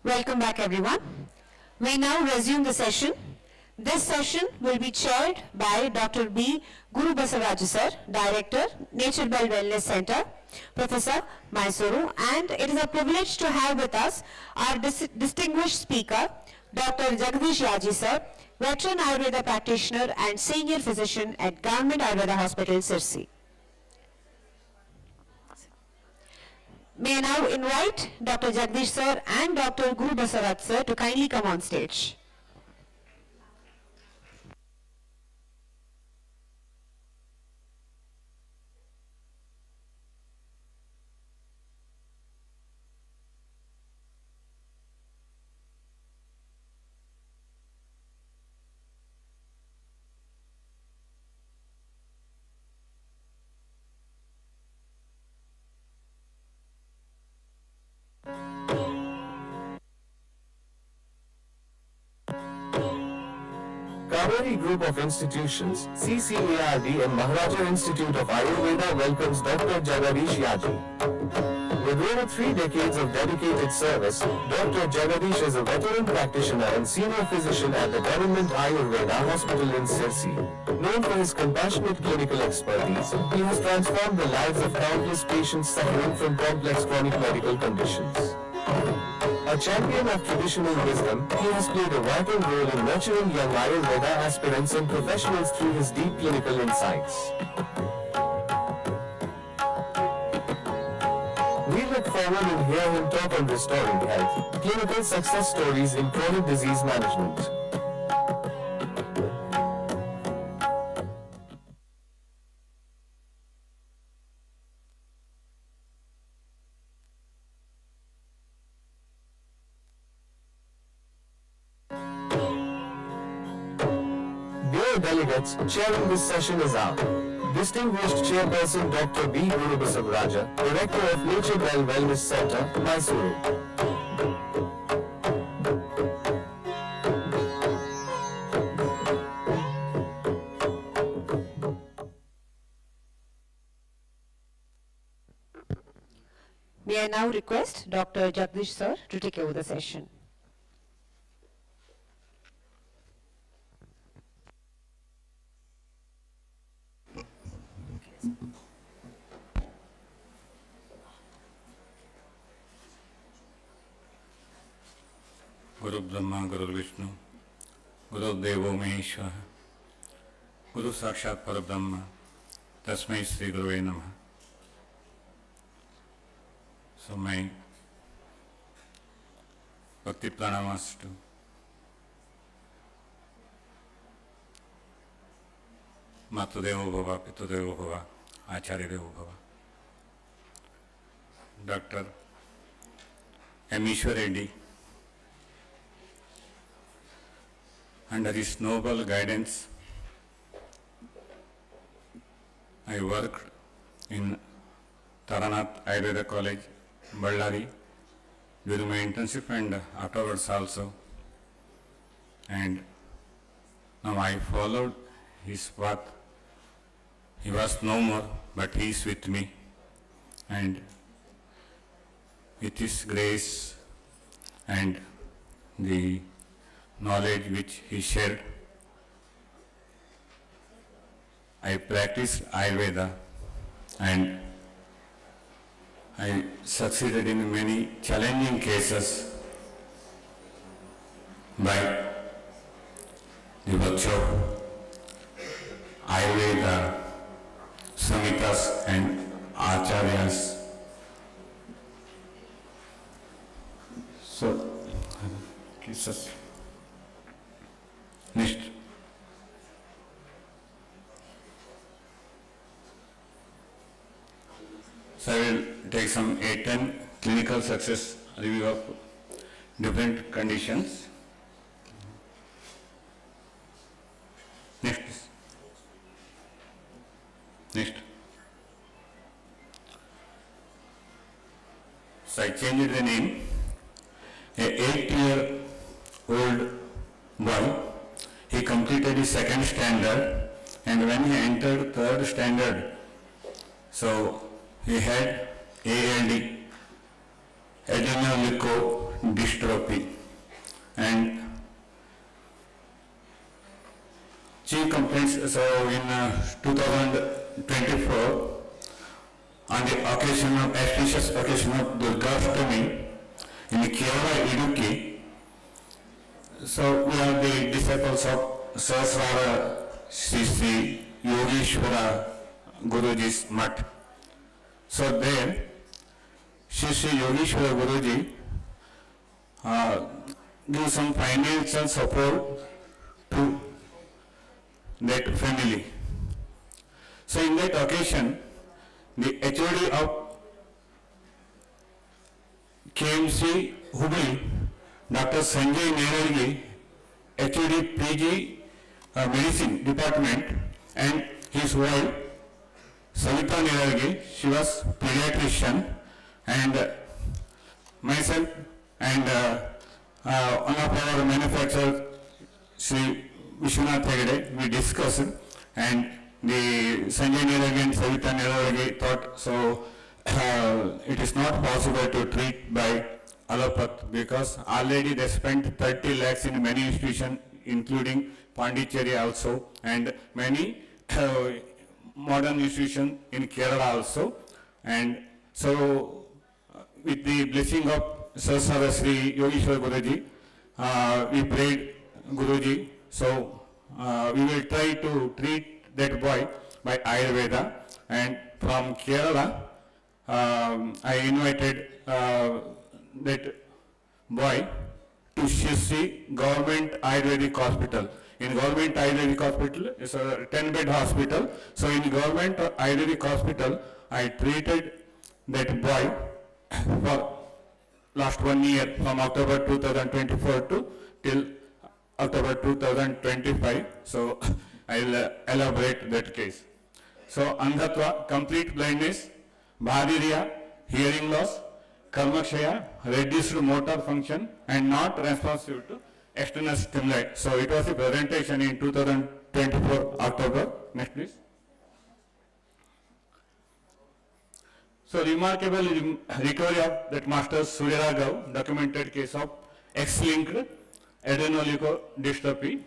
Welcome back everyone. We now resume the session. This session will be chaired by Dr. B. Guru Basavaraja Sir, Director, Nature Bell Wellness Center, Professor Mysuru, and it is a privilege to have with us our distinguished speaker, Dr. Jagdish Yaji Sir, veteran Ayurveda practitioner and senior physician at Government Ayurveda Hospital, Sirsi. May I now invite Dr. Jagdish Sir and Dr. Guru Basavaraja Sir to kindly come on stage. Cauvery Group of Institutions, CCARD and Maharaja Institute of Ayurveda welcomes Dr. Jagadish Yaji. With over 3 decades of dedicated service, Dr. Jagadish is a veteran practitioner and senior physician at the Government Ayurveda Hospital in Sirsi. Known for his compassionate clinical expertise, he has transformed the lives of countless patients suffering from complex chronic medical conditions. A champion of traditional wisdom, he has played a vital role in nurturing young Ayurveda aspirants and professionals through his deep clinical insights. We look forward to hear him talk on restoring health, clinical success stories in chronic disease management. Delegates, chairing this session is our distinguished chairperson Dr. B. Guru Basavaraja, Director of Nature Bell Wellness Center, Mysuru. May I now request Dr. Jagdish Sir to take over the session. Guru Brahma, Guru Vishnu, Guru Devo Maheshwara, Guru Sakshat Parabrahma, Tasmai Sri Gurave Namaha. So my Bhakti Pranamas to Matudevo Bhava, Pitudevo Bhava, Acharya Devo Bhava. Dr. M. Ishwar Reddy, under his noble guidance, I worked in Taranath Ayurveda College, Ballari, during my internship and afterwards also. And now I followed his path. He was no more, but he is with me. And with his grace and the knowledge which he shared, I practiced Ayurveda and I succeeded in many challenging cases by the virtue of Ayurveda, Samhitas and Acharyas. So, Jesus. Next. So I will take some 8-10 clinical success review of different conditions. Next. Next. So I changed the name. A 8-year-old boy, he completed his 2nd standard, and when he entered 3rd standard, so he had ALD, dystrophy. And chief complaints, so in 2024, on the occasion of auspicious occasion of Durgashtami in Kerala, Idukki, so we are the disciples of Sahasrara Sri Yogeshwara Guruji's mat. So there, Sri Yogeshwara Guruji give some financial support to that family. So in that occasion, the HOD of KMC Hubli, Dr. Sanjay Neralgi, HOD PG Medicine Department, and his wife Savita Neralgi, she was pediatrician, and myself and one of our manufacturer, Sri Vishwanath Hegde, we discussed, and the Sanjay Neralgi and Savita Neralgi thought so it is not possible to treat by allopath because already they spent 30 lakhs in many institutions, including Pondicherry also, and many modern institutions in Kerala also. And so with the blessing of Sahasrara Sri Yogeshwar Guruji, we prayed Guruji, so we will try to treat that boy by Ayurveda. And from Kerala, I invited that boy to Shishri Government Ayurvedic Hospital. In Government Ayurvedic Hospital, it's a 10-bed hospital. So in Government Ayurvedic Hospital, I treated that boy for last 1 year, from October 2024 to till October 2025. So I'll elaborate that case. So Andhatva, complete blindness, Bhadiriya, hearing loss, Karmakshaya, reduced motor function, and not responsive to external stimuli. So it was a presentation in 2024 October. Next please. So remarkable recovery of that master Surya Raghav, documented case of X-linked adrenoleukodystrophy,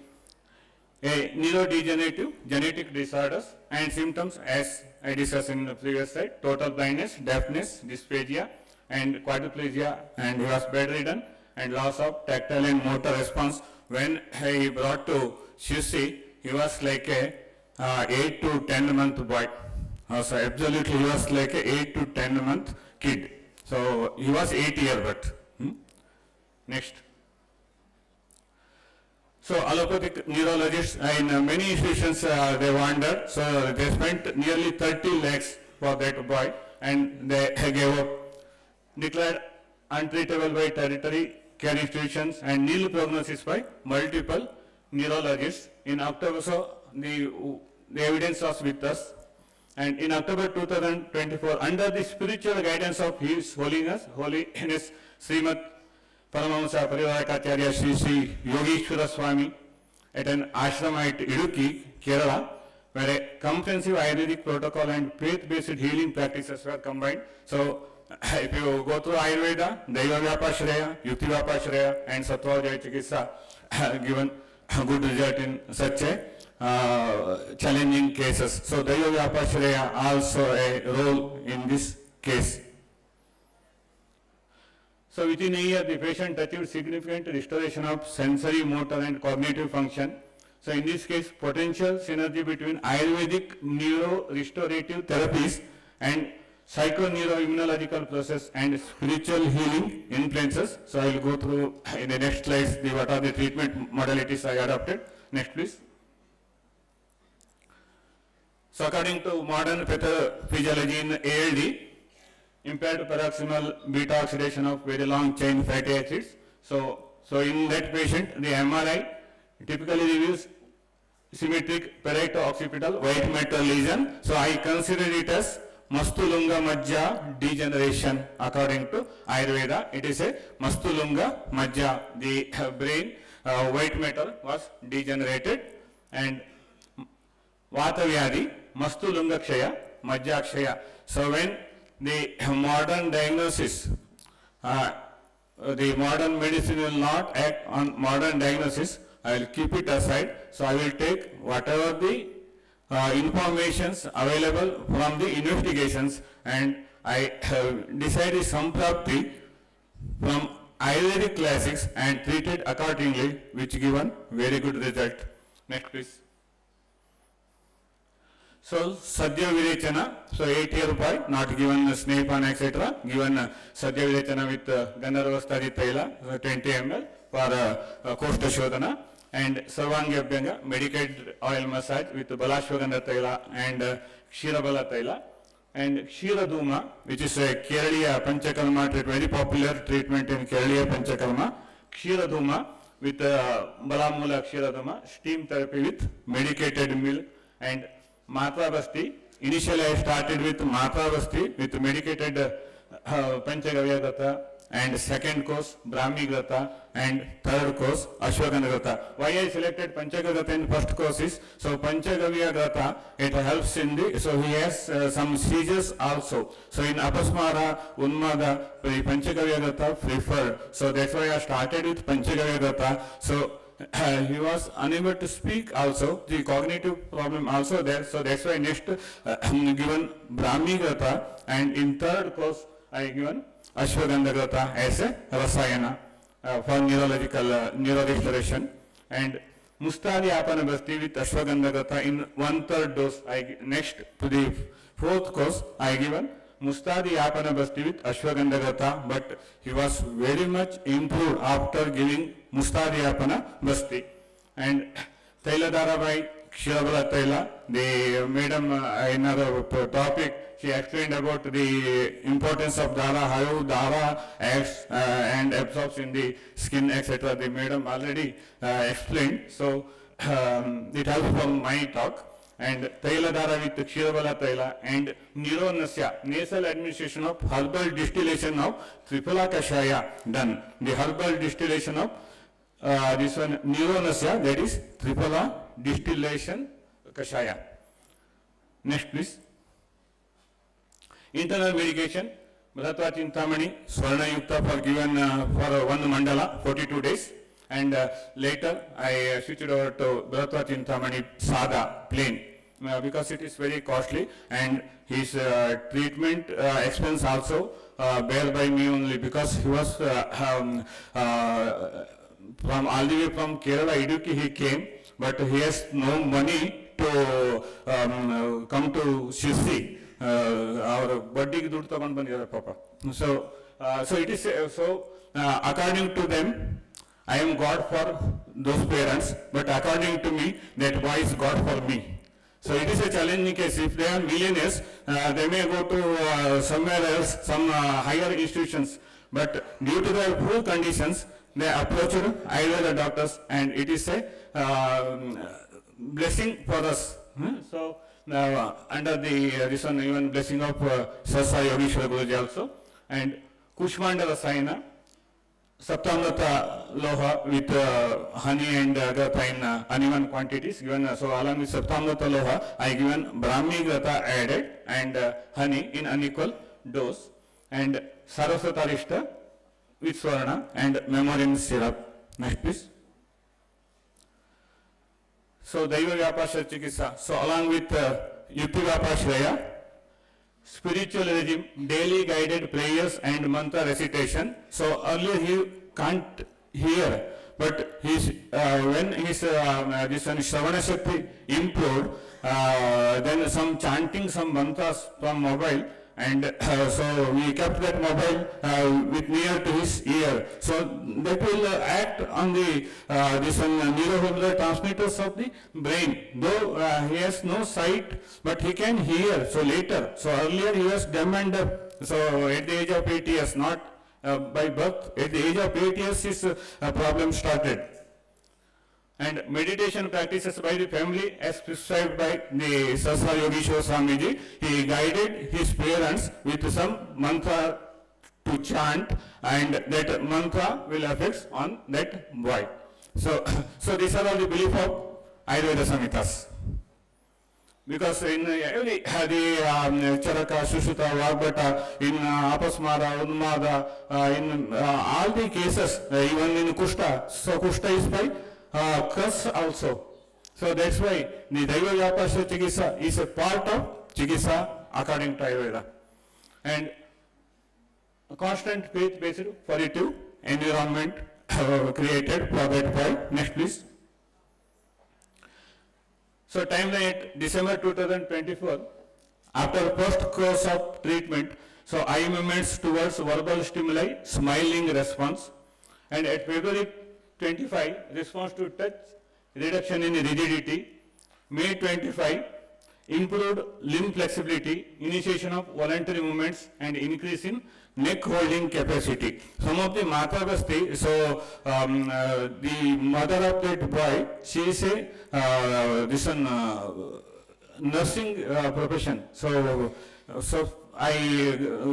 a neurodegenerative genetic disorders and symptoms as I discussed in the previous slide, total blindness, deafness, dysphagia and quadriplegia, and he was bedridden and loss of tactile and motor response. When he brought to Shishri, he was like a 8 to 10 month boy. So absolutely he was like a 8 to 10 month kid. So he was 8 years but. Next. So allopathic neurologists in many institutions they wandered. So they spent nearly 30 lakhs for that boy and they gave up. Declared untreatable by tertiary care institutions and nil prognosis by multiple neurologists. In October, so the evidence was with us. And in October 2024, under the spiritual guidance of His Holiness Srimad Paramahamsa Parivarakacharya Sri Yogeshwara Swami at an ashram at Idukki, Kerala, where a comprehensive Ayurvedic protocol and faith-based healing practices were combined. So if you go through Ayurveda, Daiva Vyapashreya, Yukti Vyapashreya and Sattva Jaya Chikitsa given a good result in such a challenging cases. So Daiva Vyapashreya also a role in this case. So within a year, the patient achieved significant restoration of sensory, motor and cognitive function. So in this case, potential synergy between Ayurvedic neuro-restorative therapies and psychoneuroimmunological process and spiritual healing influences. So I will go through in the next slides what are the treatment modalities I adopted. Next please. So according to modern pathophysiology in ALD, impaired paroxysmal beta oxidation of very long chain fatty acids. So in that patient, the MRI typically reveals symmetric parieto-occipital white matter lesion. So I consider it as Mastulunga Majja degeneration according to Ayurveda. It is a Mastulunga Majja, the brain white matter was degenerated, and Vata Vyadhi, Mastulunga Kshaya, Majja Kshaya. So when the modern diagnosis the modern medicine will not act on modern diagnosis. I will keep it aside. So I will take whatever the informations available from the investigations, and I decided Samprapti from Ayurvedic classics and treated accordingly, which given very good result. Next please. So Sadhya Virechana, so 8 year boy, not given Snepan etc. Given Sadhya Virechana with Gandharvastadi Taila, 20 ml for Koshta Shodhana, and Sarvangya Abhyanga, medicated oil massage with Balashwagandha Taila and Kshirabala Taila, and Kshiraduma, which is a Kerala Panchakarma, very popular treatment in Kerala Panchakarma. Kshiraduma with Balamula Kshiraduma, steam therapy with medicated milk, and Matra Basti. Initially I started with Matra Basti with medicated Panchagavya Gata, and second course Brahmi Grata, and third course Ashwagandha Grata. Why I selected Panchagavya Grata in first course is, so Panchagavya Grata, it helps in the, so he has some seizures also. So in Apasmara, Unmada, the Panchagavya Grata preferred. So that's why I started with Panchagavya Grata. So he was unable to speak also, the cognitive problem also there. So that's why next given Brahmi Grata, and in third course I given Ashwagandha Grata as a Rasayana for neurological neurorestoration, and Mustadi Apana Basti with Ashwagandha Grata in 1/3 dose. Next to the fourth course I given Mustadi Apana Basti with Ashwagandha Grata, but he was very much improved after giving Mustadi Apana Basti. And Taila Darabai Kshirabala Taila, the madam another topic, she explained about the importance of Dara, how Dara acts and absorbs in the skin, etc. The madam already explained, so it helps from my talk. And Taila Dara with Kshirabala Taila, and Neuronasya, nasal administration of herbal distillation of Triphala Kashaya done. The herbal distillation of this one Neuronasya, that is Triphala distillation Kashaya. Next please. Internal medication, Bharatva Chintamani, Swarna Yukta for given for one mandala, 42 days. And later I switched over to Bharatva Chintamani Sada, plain, because it is very costly, and his treatment expense also bear by me only, because he was from all the way from Kerala, Idukki he came, but he has no money to come to Shirsi. Our body ದುಡ್ಡು ತಗೊಂಡು ಬಂದಿದ್ದಾರೆ ಪಾಪ. So it is so according to them I am God for those parents, but according to me that boy is God for me. So it is a challenging case. If they are millionaires, they may go to somewhere else, some higher institutions, but due to their poor conditions they approached Ayurveda doctors, and it is a blessing for us. So under the this one even blessing of Sasa Yogeshwara Guruji also, and Kushmanda Rasayana, Saptamrata Loha with honey and Grata in uneven quantities given. So along with Saptamrata Loha I given Brahmi Grata added and honey in unequal dose, and Saraswatarishta with Swarna and Memorin syrup. Next please. So Daiva Vyapasha Chikitsa, so along with Yukti Vyapashraya, spiritual regime, daily guided prayers and mantra recitation. So earlier he can't hear, but his when his this one Shravana Shakti improved, then some chanting some mantras from mobile, and so we kept that mobile with near to his ear. So that will act on the this one neurohormonal transmitters of the brain. Though he has no sight, but he can hear. So later, so earlier he was dumb and deaf. So at the age of 8 years, not by birth, at the age of 8 years his problem started. And meditation practices by the family as prescribed by the Sasa Yogeshwara Swamiji, he guided his parents with some mantra to chant, and that mantra will affect on that boy. So these are all the belief of Ayurveda Samhitas. because in every the Charaka, Sushruta, Vagbata, in Apasmara, Unmada, in all the cases, even in Kushta, so Kushta is by curse also. So that's why the Daiva Vyapasya Chikisa is a part of Chikisa according to Ayurveda. And a constant faith-based positive environment created for that point. Next please. So timeline December 2024, after first course of treatment, so eye movements towards verbal stimuli, smiling response, and at February 25, response to touch, reduction in rigidity, May 25, improved limb flexibility, initiation of voluntary movements, and increase in neck holding capacity. Some of the Matavasti, so the mother of that boy, she is a nursing profession. So I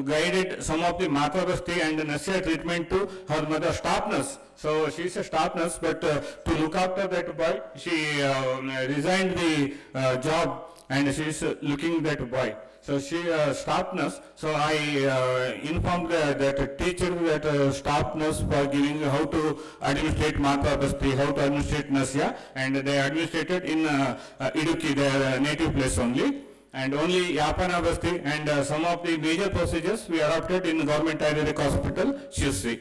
guided some of the Matavasti and nursery treatment to her mother, staff nurse. So she is a staff nurse, but to look after that boy, she resigned the job and she is looking that boy. So she staff nurse. So I informed that teacher that staff nurse for giving how to administrate Mata Basti, how to administrate Nasya, and they administrated in Idukki, their native place only. And only Yapana Basti and some of the major procedures we adopted in Government Ayurvedic Hospital, Shusri.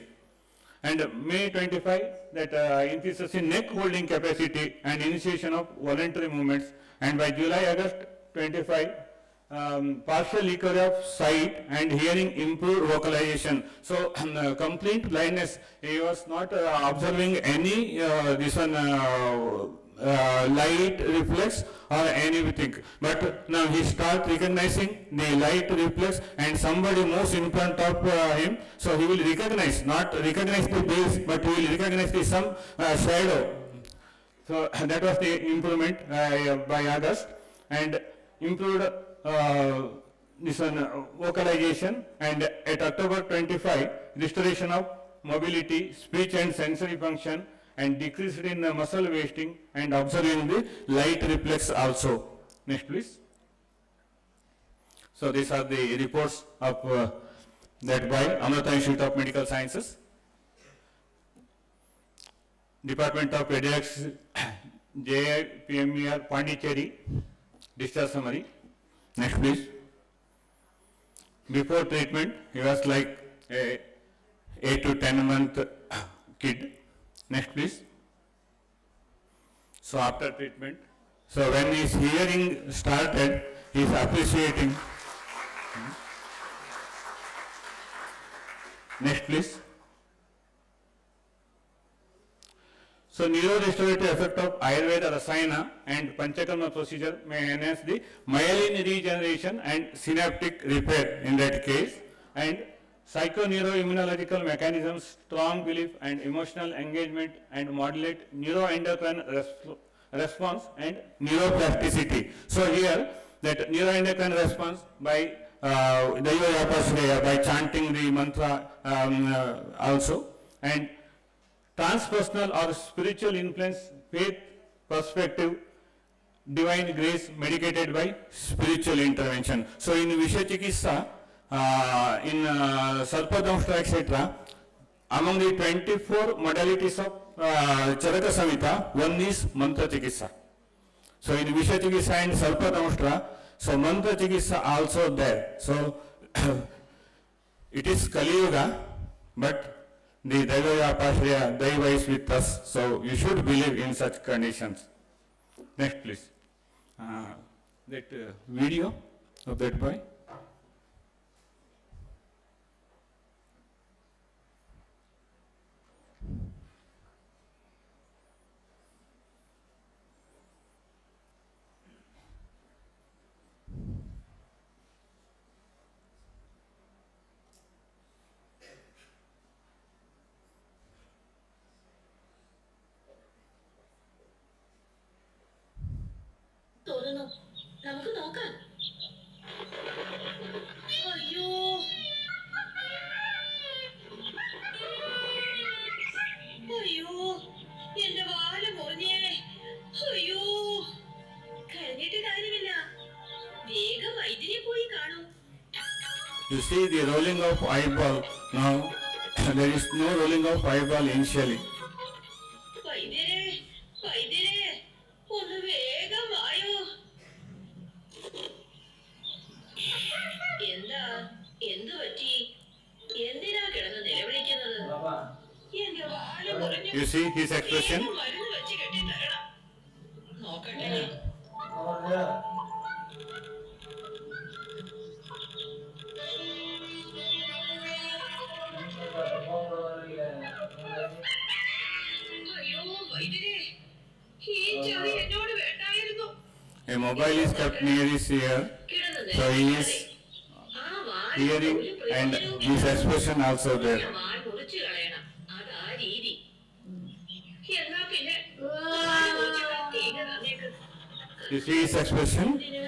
And May 25, that increases in neck holding capacity and initiation of voluntary movements. And by July-August 25, partial recovery of sight and hearing, improved vocalization. So complete blindness, he was not observing any light reflex or anything, but now he starts recognizing the light reflex and somebody moves in front of him, so he will recognize, not recognize the base, but he will recognize the some shadow. So that was the improvement by August, and improved vocalization, and at October 25, restoration of mobility, speech and sensory function, and decreased in muscle wasting, and observing the light reflex also. Next please. So these are the reports of that by Amrita Institute of Medical Sciences, Department of Pediatrics, JIPMER, Pondicherry, discharge summary. Next please. Before treatment, he was like a 8 to 10 month kid. Next please. So after treatment, so when his hearing started, he is appreciating. Next please. So neurorestorative effect of Ayurveda Rasayana and Panchakarma procedure may enhance the myelin regeneration and synaptic repair in that case, and psychoneuroimmunological mechanisms, strong belief and emotional engagement, and modulate neuroendocrine response and neuroplasticity. So here that neuroendocrine response by Daiva Yapasya, by chanting the mantra also, and transpersonal or spiritual influence, faith, perspective, divine grace medicated by spiritual intervention. So in Vishachikissa, in Sarpadamshta, etc., among the 24 modalities of Charaka Samhita, one is Mantra Chikissa. So in Vishachikissa and Sarpadamshta, so Mantra Chikissa also there. So it is Kali Yuga, but the Daiva Yapasya, Daiva is with us, so you should believe in such conditions. Next please. That video of that boy. നമുക്ക് നോക്കാം. അയ്യോ, അയ്യോ, എന്റെ വാല് മുറിഞ്ഞേ. അയ്യോ, കരഞ്ഞിട്ട് കാര്യമില്ല, You see the rolling of eyeball now. There is no rolling of eyeball initially. വൈദ്യരെ വൈദ്യരെ ഒന്ന് വേഗം വായോ. എന്താ എന്തു പറ്റി? എന്തിനാ കിടന്ന് നിലവിളിക്കുന്നത്? എന്റെ വാല് മുറിഞ്ഞു. You see his expression? വേഗം മരുന്ന് വെച്ച് കെട്ടി തരണം. നോക്കട്ടെ. അയ്യോ വൈദ്യരെ, ഈ ചെവി എന്നോട് വേണ്ടായിരുന്നു. A mobile is kept near his ear, കിടന്ന് so he is ആ വാല് hearing and his expression also there. വാൽ മുറിച്ചു കളയണം. അതാ രീതി. എന്നാ പിന്നെ വാൽ മുറിച്ച് കത്തി ഇങ്ങ് തന്നേക്ക്. You see his expression? ഇതിന്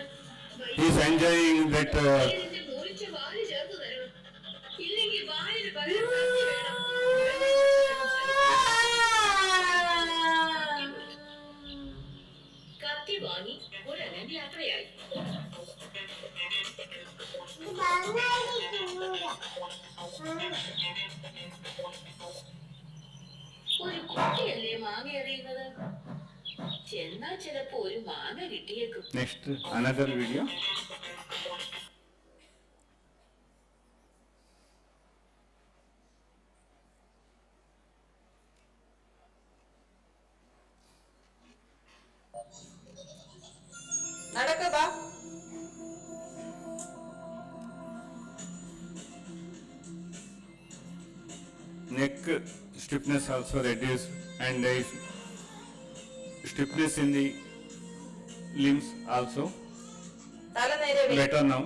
He is enjoying that. ഇതിന്റെ മുറിച്ച വാല് ചേർത്ത് തരണം. ഇല്ലെങ്കിൽ വാലിന് പകരം കത്തി വേണം. കത്തി വാങ്ങി ഒരനന്യ യാത്രയായി. ഒരു കുട്ടിയല്ലേ മാങ്ങ എറിയുന്നത്? ചെന്നാ ചിലപ്പോ ഒരു മാങ്ങ കിട്ടിയേക്കും. Next, another video. നടക്കബാ. Neck stiffness also reduced, and there is stiffness in the limbs also തല നേരെ വെ. better now.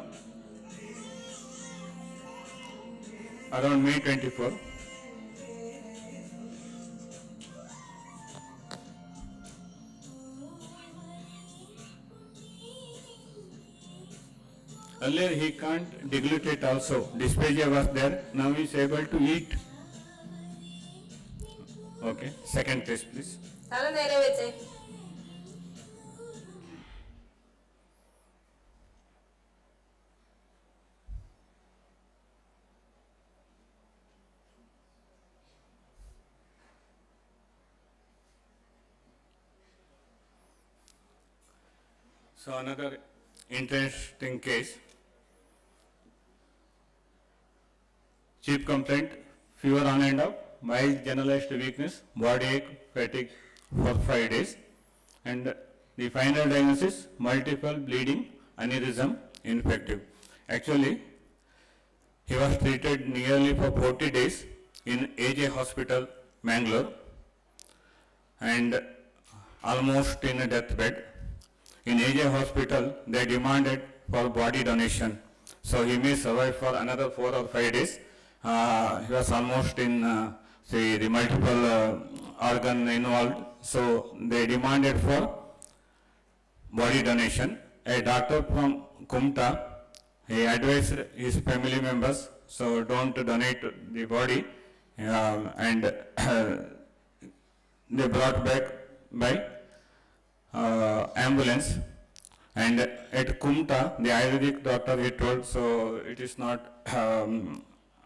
Around May 24. Earlier he can't deglutitate also. Dysphagia was there. Now he is able to eat. Okay. Second test, please. തല നേരെ വെച്ചേ. So another interesting case. Chief complaint, fever on and off, mild generalized weakness, body ache, fatigue for 5 days. And the final diagnosis, multiple bleeding, aneurysm, infective. Actually, he was treated nearly for 40 days in AJ Hospital, Mangalore, and almost in a deathbed. In AJ Hospital, they demanded for body donation. So he may survive for another 4 or 5 days. He was almost in, the multiple organ involved. So they demanded for body donation. A doctor from Kumta, he advised his family members, so don't donate the body. And they brought back by ambulance, and at Kumta, the Ayurvedic doctor, he told, so it is not,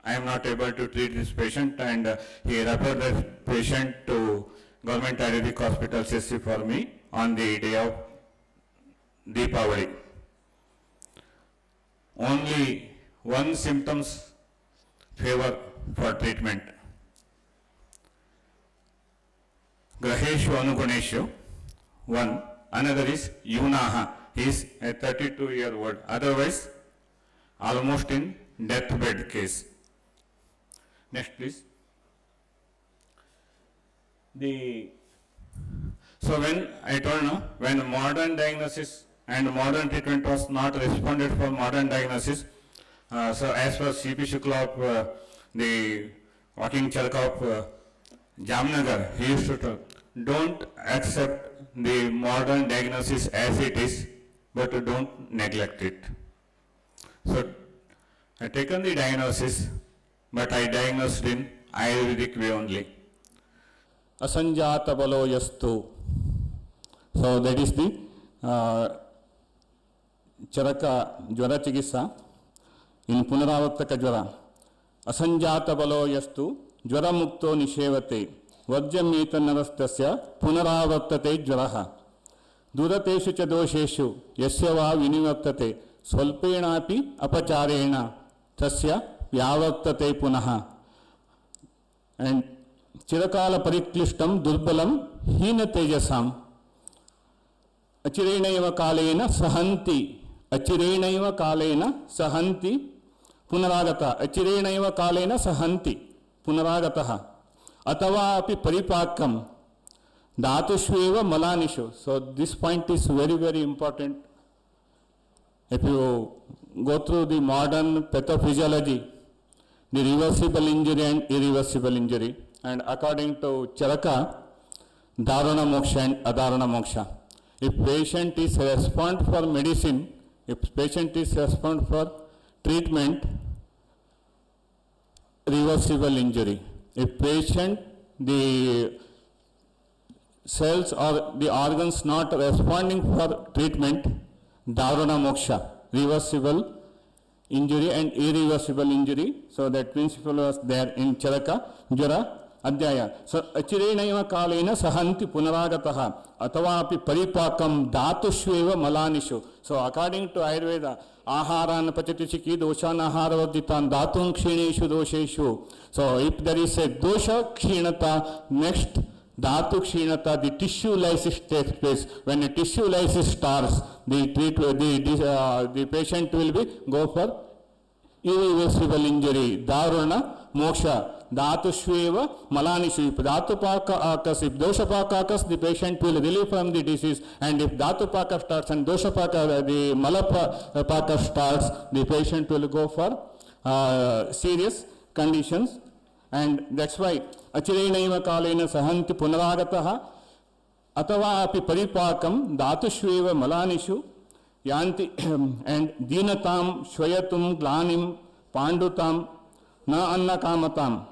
I am not able to treat this patient, and he referred the patient to Government Ayurvedic Hospital CC for me on the day of Deepavali. Only one symptoms favor for treatment. Graheshu Anuguneshu. One, another is Yunaha. He is a 32-year-old. Otherwise, almost in deathbed case. Next, please. So when I told you, when modern diagnosis and modern treatment was not responded for modern diagnosis, so as per C.P. Shukla of the walking chalk of Jamnagar, he used to tell, don't accept the modern diagnosis as it is, but don't neglect it. So I taken the diagnosis, but I diagnosed in Ayurvedic way only. Asanjata balo yastu. So that is the Charaka Jwara Chikitsa. in Punaravartaka Jvara. Asanjata balo yastu Jvara mukto nishevate Vajjameta narastasya Punaravartate Jvaraha. Durateshu cha dosheshu Yasya va vinivartate Swalpenapi apacharena Tasya vyavartate punaha. And Chirakala pariklishtam durbalam hina tejasam Achirenaiva kalena sahanti Achirenaiva kalena sahanti punaragata Achirenaiva kalena sahanti punaragataha Atava api paripakam Dhatushveva malanishu. So this point is very, very important. If you go through the modern pathophysiology, the reversible injury and irreversible injury, and according to Charaka, Dharana Moksha and Adharana Moksha. If patient is respond for medicine, if patient is respond for treatment, reversible injury. If patient, the cells or the organs not responding for treatment, Dharana Moksha, reversible injury and irreversible injury. So that principle was there in Charaka, Jvara, Adhyaya. So Achirenaiva kalena sahanti punaragataha atavapi paripakam dhatushveva malanishu. So according to Ayurveda, Aharan pachatichiki doshan aharavaditan dhatung kshineshu dosheshu. So if there is a dosha kshinata, next dhatu kshinata, the tissue lysis takes place. When a tissue lysis starts, the patient will be go for irreversible injury, dharana moksha. Dhatushveva malanishu. If dhatupaka akas, if doshapaka akas, the patient will relieve from the disease. And if dhatupaka starts and doshapaka, the malapaka starts, the patient will go for serious conditions. And that's why Achirenaiva kalena sahanti punaragataha atava api paripakam dhatushveva malanishu yanti and dinatam shvayatum glanim pandutam na anna kamatam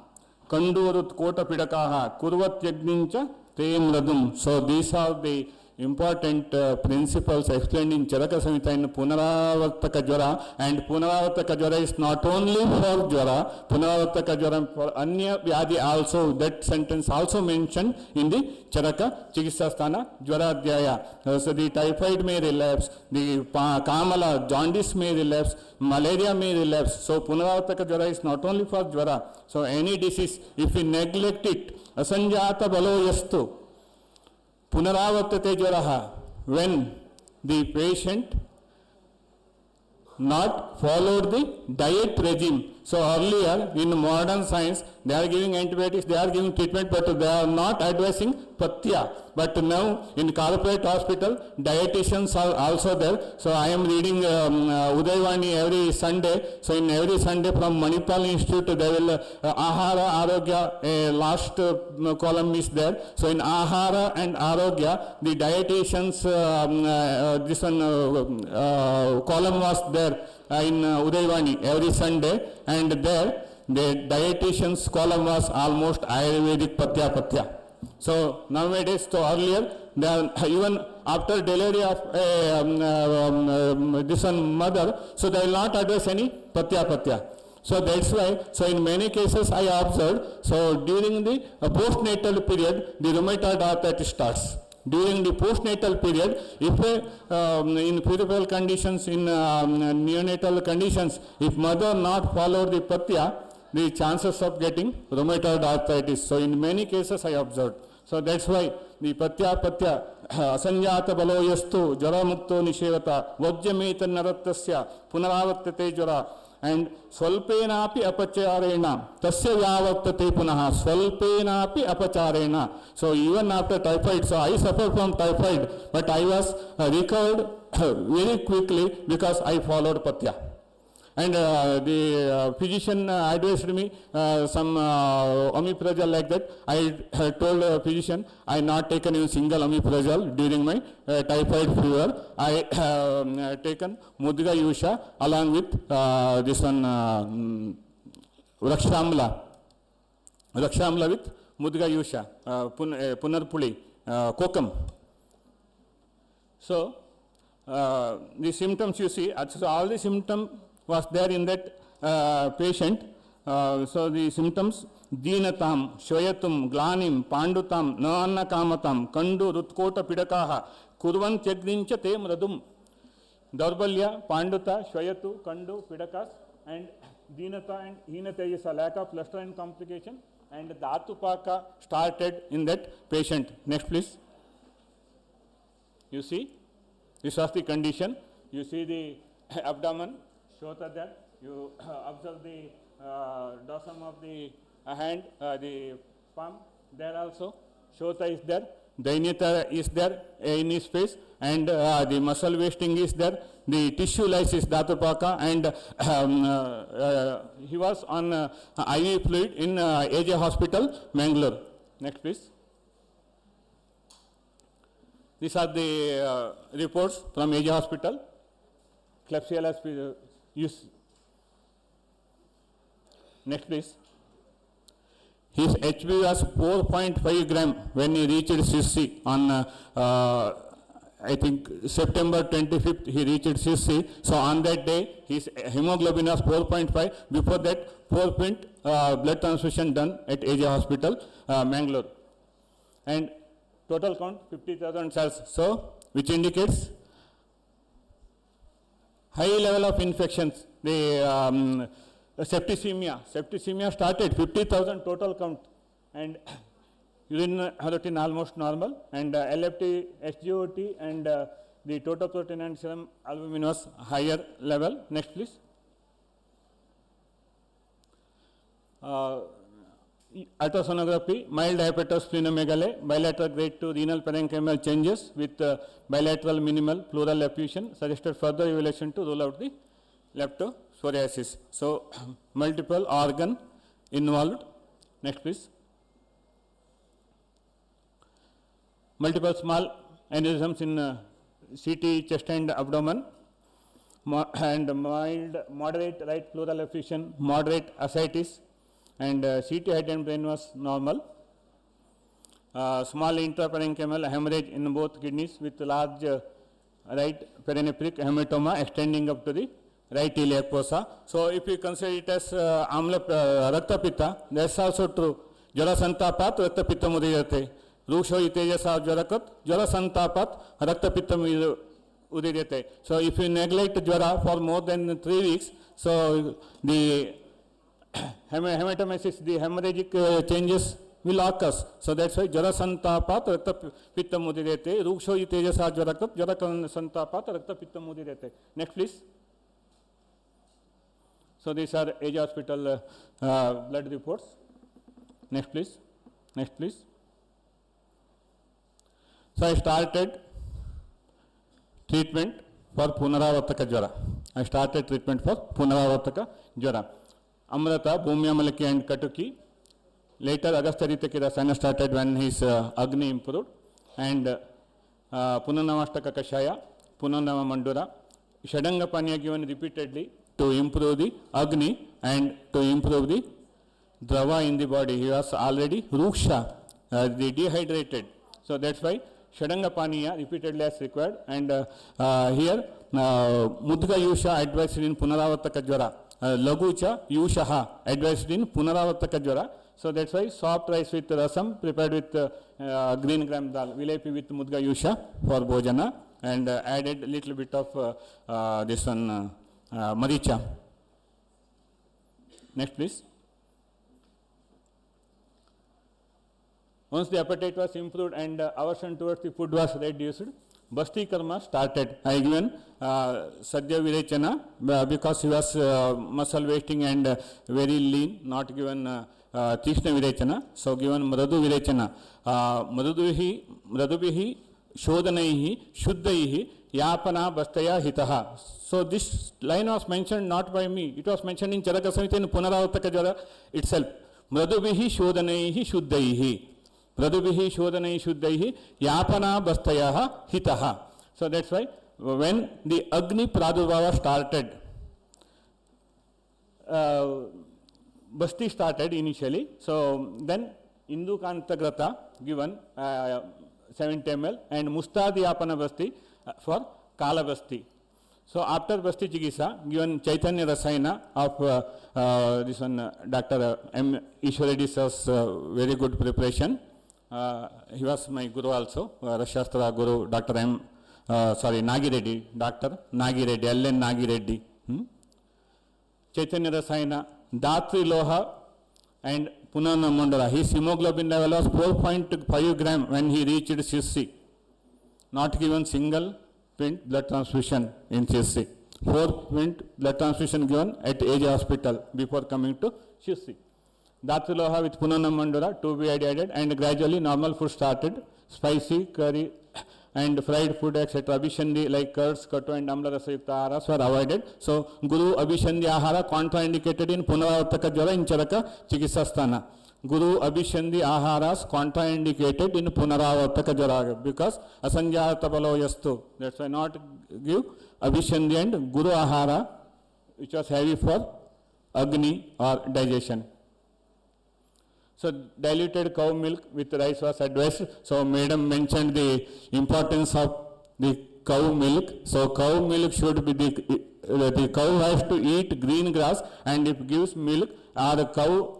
kandurut kota pidakaha kurvat yagnincha te mradum. So these are the important principles explained in Charaka Samhita in Punaravartaka Jvara. And Punaravartaka Jvara is not only for Jvara, Punaravartaka Jvara for Anya Vyadhi also. That sentence also mentioned in the Charaka Chikitsasthana Jvara Adhyaya. So the typhoid may relapse, the Kamala, jaundice may relapse, malaria may relapse. So Punaravartaka Jvara is not only for Jvara. So any disease, if we neglect it, asanjata balo yastu Punaravartate Jvaraha, when the patient not followed the diet regime. So earlier in modern science, they are giving antibiotics, they are giving treatment, but they are not advising Patya. But now in corporate hospital, dietitians are also there. So I am reading Udayvani every Sunday. So in every Sunday from Manipal Institute, they will Ahara, Arogya, last column is there. So in Ahara and Arogya, the dietitians, this one column was there in Udayvani every Sunday, and there the dietitians column was almost Ayurvedic Patya. So nowadays, so earlier, they are, even after delivery of this one mother, so they will not address any Patya. So that's why, so in many cases I observed, so during the postnatal period, the rheumatoid arthritis starts. During the postnatal period, if in puerperal conditions, in neonatal conditions, if mother not follow the Patya, the chances of getting rheumatoid arthritis. So in many cases I observed. So that's why the Patya asanjata balo yastu jvara mukto nishevata vajjameta narattasya punaravartate jvara and swalpenapi apacharena tasya vyavartate punaha swalpenapi apacharena. So even after typhoid, so I suffered from typhoid, but I was recovered very quickly because I followed Patya. And the physician advised me some omeprazole like that. I told the physician, I not taken even single omeprazole during my typhoid fever. I taken Mudga Yusha along with this one Rakshamla with Mudga Yusha, Punarpuli, Kokam. So the symptoms you see, so all the symptoms was there in that patient. So the symptoms: deenatam, shvayatum, glanim, pandutam, na anna kamatam, kandu rutkota pidakaha, kurvantyagnincha te mradum. Daurbalya, panduta, shvayatu, kandu, pidakas, and deenata and heenata is a lack of luster and complication, and dhatupaka started in that patient. Next please. You see, this was the condition. You see the abdomen, shota there. You observe the dorsum of the hand, the palm there also. Shota is there. Dainyata is there in his face, and the muscle wasting is there. The tissue lysis dhatupaka, and he was on IV fluid in AJ Hospital, Mangalore. Next please. These are the reports from AJ Hospital. Klebsiella use. Next please. His HB was 4.5 gram when he reached CC on I think September 25th he reached CC. So on that day his hemoglobin was 4.5. Before that 4 blood transfusion done at AJ Hospital, Mangalore. And total count 50,000 cells. So which indicates high level of infections. The septicemia started 50,000 total count, and urine routine almost normal, and LFT, SGOT, and the total protein and serum albumin was higher level. Next please. Ultrasonography, mild hepatosplenomegaly, bilateral grade 2 renal parenchymal changes with bilateral minimal pleural effusion suggested further evaluation to rule out the leptopsoriasis. So multiple organ involved. Next please. Multiple small aneurysms in CT, chest and abdomen, and mild, moderate right pleural effusion, moderate ascites, and CT head and brain was normal. Small intraparenchymal hemorrhage in both kidneys with large right perinephric hematoma extending up to the right iliac fossa. So if you consider it as rakta pitta, that's also true. Jara santapat rakta pitta mudiyate. Ruksho itejasa jwarakat, jara santapat rakta pitta udiyate. So if you neglect jwara for more than 3 weeks, so the hematomesis, the hemorrhagic changes will occur. So that's why jara santapat rakta pitta mudirete, ruksho itejasa jwarakat, jara santapat rakta pitta mudirete. Next please. So these are AJ Hospital blood reports. Next please. Next please. So I started treatment for punaravartaka jwara. I started treatment for punaravartaka jwara. Amrata, Bhumyamalaki and Katuki. Later Agastya Ritakira Sana started when his Agni improved. And Punanavastaka Kashaya, Punanava Mandura. Shadanga Panya given repeatedly to improve the Agni and to improve the Drava in the body. He was already Ruksha, the dehydrated. So that's why Shadanga Paniya repeatedly as required. And here Mudga Yusha advised in Punaravartaka jwara. Lagucha Yushaha advised in Punaravartaka jwara. So that's why soft rice with rasam prepared with green gram dal, vilepi with Mudga Yusha for Bhojana, and added a little bit of this one Maricha. Next please. Once the appetite was improved and aversion towards the food was reduced, Basti Karma started. I given Sadhya Virechana because he was muscle wasting and very lean, not given Tishna Virechana. So given Mradu Virechana. Mradubihi Shodhanaihi Shuddhaihi Yapana Bastaya Hitaha. So this line was mentioned not by me. It was mentioned in Charaka Samhita in Punaravartaka jwara itself. Mradubihi Shodhanaihi Shuddhaihi. Mradubihi Shodhanaihi Shuddhaihi Yapana Bastaya Hitaha. So that's why when the Agni Pradurvava started, Basti started initially. So then Indu Kantagrata given 70 ml and Mustadi Yapana Basti for Kala Basti. So after Basti Chikisa, given Chaitanya Rasayana of this one, Dr. M. Ishwaredi sir's very good preparation. He was my guru also, Rashastra Guru, Dr. M. Nagi Reddy, Dr. Nagi Reddy, L.N. Nagi Reddy. Chaitanya Rasayana, Dhatri Loha and Punana Mandala. His hemoglobin level was 4.5 gram when he reached CC. Not given single pint blood transfusion in CC. 4 pint blood transfusion given at AJ hospital before coming to CC. Dhatri Loha with Punana Mandala to be added, and gradually normal food started. Spicy, curry and fried food, etc. Abhishandi like curds, kato and amla rasayukta aharas were avoided. So Guru Abhishandi Ahara contraindicated in Punaravartaka Jwara in Charaka Chikitsa Sthana. Guru Abhishandi Aharas contraindicated in Punaravartaka Jwara because Asanjata Balo Yastu. That's why not give Abhishandi and Guru Ahara, which was heavy for Agni or digestion. So diluted cow milk with rice was advised. So madam mentioned the importance of the cow milk. So cow milk should be the cow has to eat green grass, and if gives milk or the cow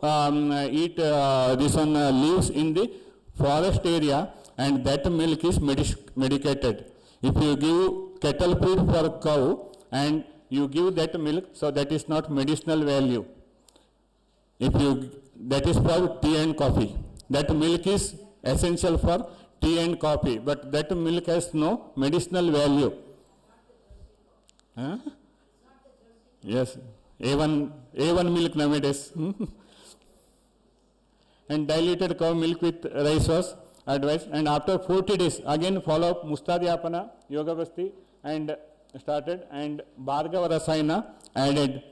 eat this one leaves in the forest area, and that milk is medicated. If you give cattle feed for cow and you give that milk, so that is not medicinal value. If you, that is for tea and coffee. That milk is essential for tea and coffee, but that milk has no medicinal value. Huh? Yes, A1 milk nowadays. And diluted cow milk with rice was advised. And after 40 days, again follow up Mustadyapana, Yoga Basti, and started, and Bhargava Rasayana added.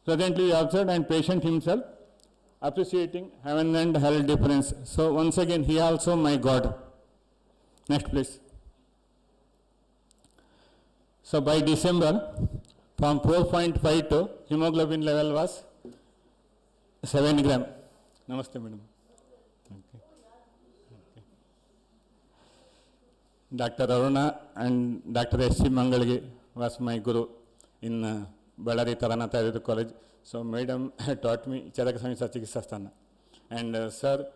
Presently we observed, and patient himself appreciating heaven and hell difference. So once again, he also my God. Next please. So by December, from 4.5 to hemoglobin level was 7 gram. Namaste madam. Okay. Dr. Aruna and Dr. S.C. Mangalgi was my guru in Ballari Taranatha Ayurveda College. So madam taught me Charaka Samhita Chikitsa Sthana. And sir,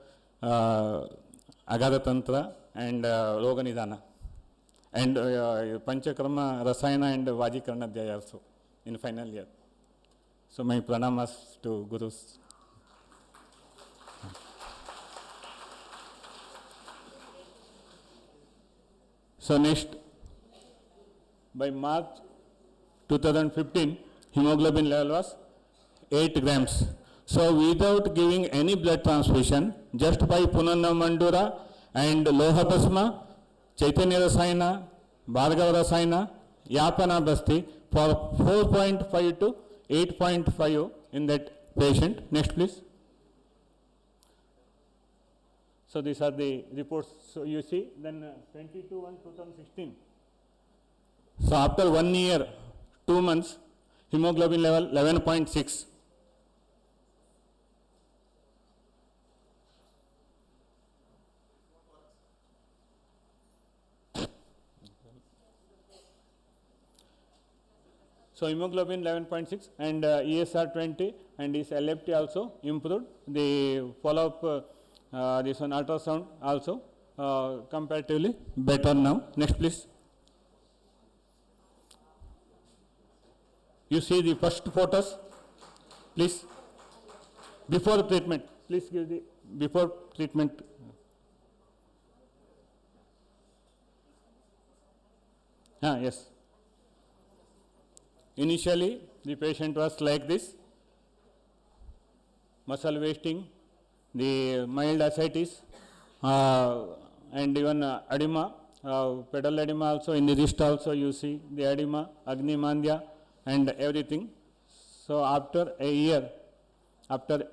Agadha Tantra and Roga Nidana. And Panchakarma Rasayana and Vajikarana Dhyaya also in final year. So my pranamas to gurus. So next, by March 2015, hemoglobin level was 8 grams. So without giving any blood transfusion, just by Punana Mandura and Loha Bhasma, Chaitanya Rasayana, Bhargava Rasayana, Yapana Basti for 4.5 to 8.5 in that patient. Next please. So these are the reports. So you see, then 22/1/2016. So after 1 year, 2 months, hemoglobin level 11.6. So hemoglobin 11.6 and ESR 20 and his LFT also improved. The follow-up this one ultrasound also comparatively better now. Next please. You see the first photos, please. Before treatment, please give the before treatment. Yes. Initially, the patient was like this, muscle wasting, the mild ascites, and even edema, pedal edema also, in the wrist also you see the edema, Agni Mandya and everything. So after a year, after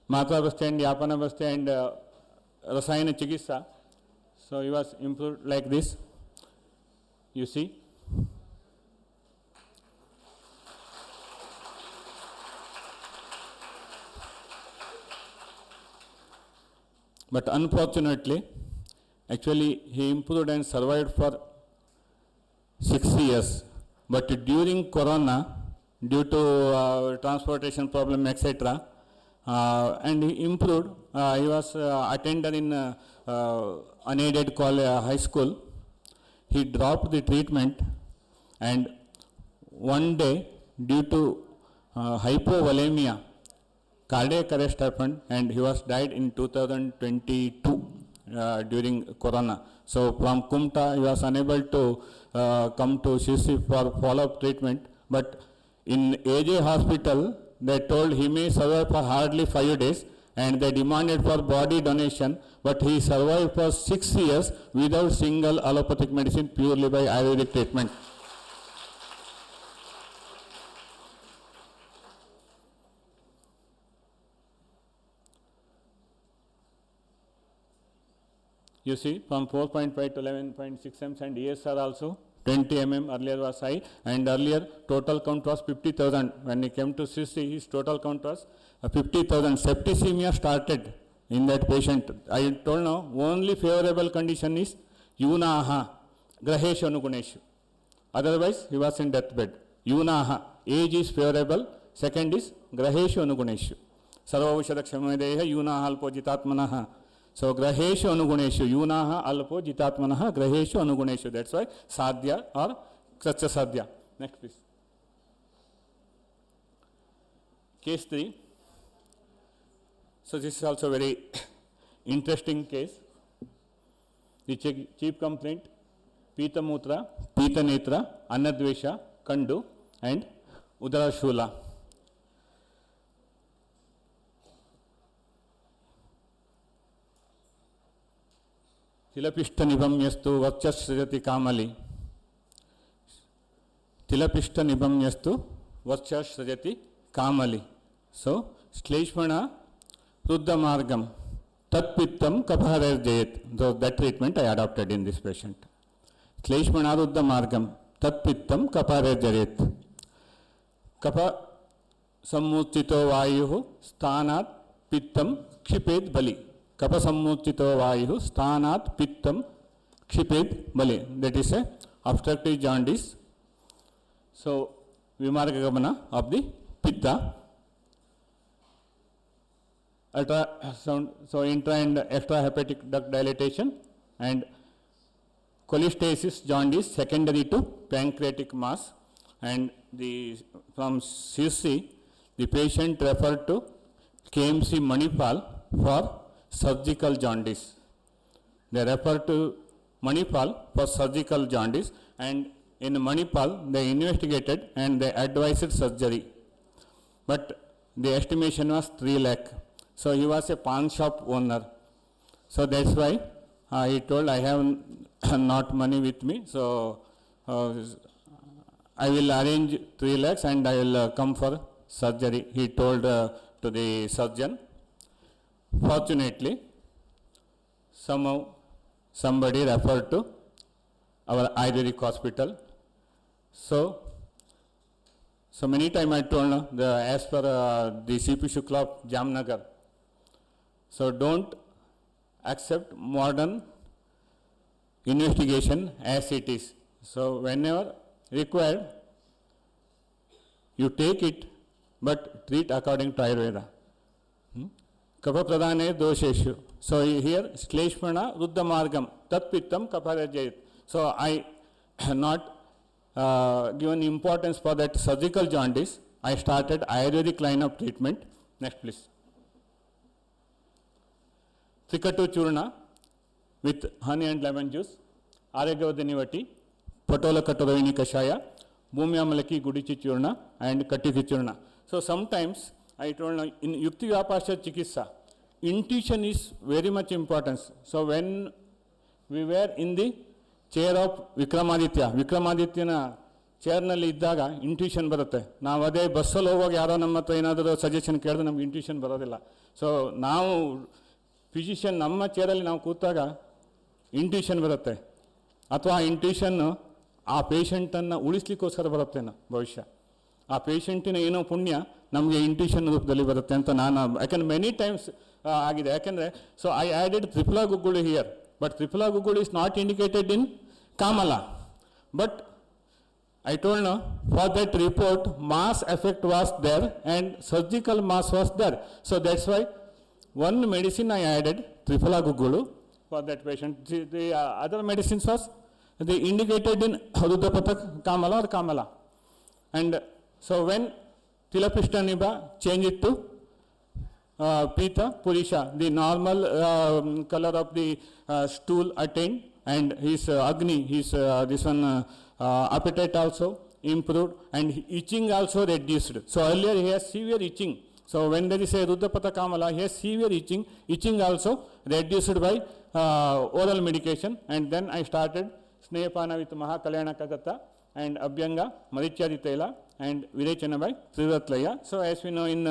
Matra Basti and Yapana Basti and Rasayana Chikitsa, so he was improved like this, you see. But unfortunately, actually he improved and survived for 6 years. but during Corona, due to transportation problem, etc., and he improved. He was attended in unaided high school. He dropped the treatment, and one day, due to hypovolemia, cardiac arrest happened, and he was died in 2022 during Corona. So from Kumta, he was unable to come to CC for follow-up treatment. But in AJ hospital, they told he may survive for hardly 5 days, and they demanded for body donation. But he survived for 6 years without single allopathic medicine, purely by Ayurvedic treatment. You see, from 4.5 to 11.6 m, and ESR also 20 mm earlier was high, and earlier total count was 50,000. When he came to CC, his total count was 50,000. Septicemia started in that patient. I told now, only favorable condition is Yunaha, Graheshu Anuguneshu. Otherwise, he was in deathbed. Yunaha, age is favorable. Second is Graheshu Anuguneshu. Sarvavashada Kshamedeha, Yunaha Alpo Jitatmanaha. So, Graheshu Anuguneshu, Yunaha Alpo Jitatmanaha, Graheshu Anuguneshu. That's why Sadhya or Satya Sadhya. Next, please. Case 3. So, this is also very interesting case. The chief complaint, Pita Mutra, Pita Netra, Annadvesha, Kandu, and Udara Shula. Tilapishta nibhamyastu vachasrajati kamali. Tilapishta nibhamyastu vachasrajati kamali. So, Shleshmana Ruddha Margam Tatpittam Kapharer Jayat. So, that treatment I adopted in this patient. Shleshmana Ruddha Margam Tatpittam Kapharer Jayat. Kapha Sammutito Vayuhu Sthanat Pittam Kshiped Bali. Kapha Sammutito Vayuhu Sthanat Pittam Kshiped Bali. That is a obstructive jaundice. So, Vimarga Gamana of the Pitta. So intra and extrahepatic duct dilatation and cholestasis jaundice secondary to pancreatic mass, and from CC the patient referred to KMC Manipal for surgical jaundice. They referred to Manipal for surgical jaundice, and in Manipal they investigated and they advised surgery, but the estimation was 3 lakh. So he was a pawn shop owner. So that's why he told, I have not money with me, so I will arrange 3 lakhs and I will come for surgery, he told to the surgeon. Fortunately, somehow somebody referred to our Ayurvedic hospital. So many times I told as per the CP Shukla of Jamnagar. So don't accept modern investigation as it is. So whenever required, you take it, but treat according to Ayurveda. Kapha pradhane dosheshu. So here, Shleshmana Ruddha Margam Tatpittam Kapharajayat. So I have not given importance for that surgical jaundice. I started Ayurvedic line of treatment. Next, please. Trikatu Churna with honey and lemon juice, Arogya Dinivati, Patola Katoravini Kashaya, Bhumyamalaki Gudichi Churna, and Katithi Churna. So sometimes I told in Yukti Vyapasha Chikitsa, intuition is very much important. So when we were in the chair of Vikramaditya ಚೇರ್ನಲ್ಲಿ ಇದ್ದಾಗ intuition ಬರುತ್ತೆ. ನಾವು ಅದೇ ಬಸ್ಸಲ್ಲಿ ಹೋಗುವಾಗ ಯಾರೋ ನಮ್ಮ ಹತ್ರ ಏನಾದರೂ ಸಜೆಷನ್ ಕೇಳಿದ್ರೆ ನಮ್ಗೆ ಇಂಟ್ಯೂಷನ್ ಬರೋದಿಲ್ಲ. ಸೊ ನಾವು ಫಿಸಿಷಿಯನ್ ನಮ್ಮ ಚೇರಲ್ಲಿ ನಾವು ಕೂತಾಗ ಇಂಟ್ಯೂಷನ್ ಬರುತ್ತೆ, ಅಥವಾ ಇಂಟ್ಯೂಷನ್ನು ಆ ಪೇಷಂಟನ್ನು ಉಳಿಸ್ಲಿಕ್ಕೋಸ್ಕರ ಬರುತ್ತೇನೋ ಭವಿಷ್ಯ. ಆ ಪೇಷಂಟಿನ ಏನೋ ಪುಣ್ಯ ನಮಗೆ ಇಂಟ್ಯೂಷನ್ ರೂಪದಲ್ಲಿ ಬರುತ್ತೆ ಅಂತ ನಾನು, ಯಾಕಂದ್ರೆ ಮೆನಿ ಟೈಮ್ಸ್ ಆಗಿದೆ. ಯಾಕೆಂದರೆ so I added triphala guggulu here, but triphala guggulu is not indicated in kamala, but I told no, for that report, mass effect was there and surgical mass was there. So that's why one medicine I added, Triphalagugulu, for that patient. The other medicines was they indicated in Rudrapatak Kamala or Kamala. And so when Tilapishta change it to Pita Purisha, the normal color of the stool attained, and his Agni, his this one appetite also improved, and itching also reduced. So earlier he has severe itching. So when there is a Rudrapata Kamala, he has severe itching. Itching also reduced by oral medication, and then I started Snehapana with Mahakalyana Kagata and Abhyanga, Marichari Tela, and Virechana by Trivatlaya. So as we know in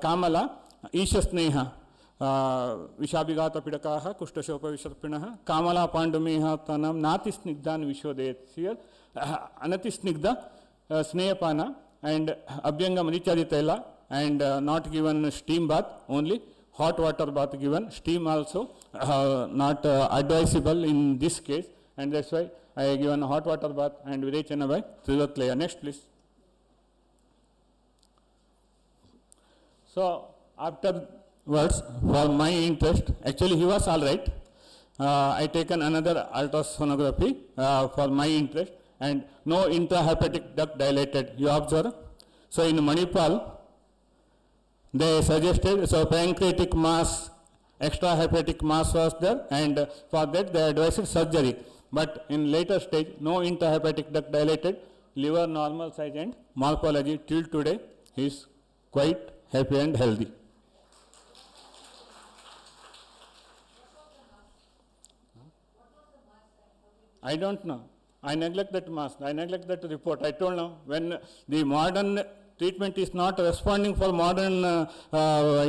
Kamala, Isha Sneha, Vishabhigata Pidakaha, Kushtashopa Visharpinaha, Kamala Pandumeha Tanam, Nati Snigdan Vishodayat. Here, Anati Snigda, Snehapana, and Abhyanga Marichari Tela, and not given steam bath, only hot water bath given, steam also not advisable in this case, and that's why I have given hot water bath and Virechana by Trivatlaya. Next please. So afterwards, for my interest, actually he was all right. I taken another ultrasonography for my interest, and no intrahepatic duct dilated, you observe. So in Manipal, they suggested, so pancreatic mass, extrahepatic mass was there, and for that they advised surgery. But in later stage, no intrahepatic duct dilated, liver normal size and morphology. Till today, he is quite happy and healthy. I don't know. I neglect that mass. I neglect that report. I told now, when the modern treatment is not responding for modern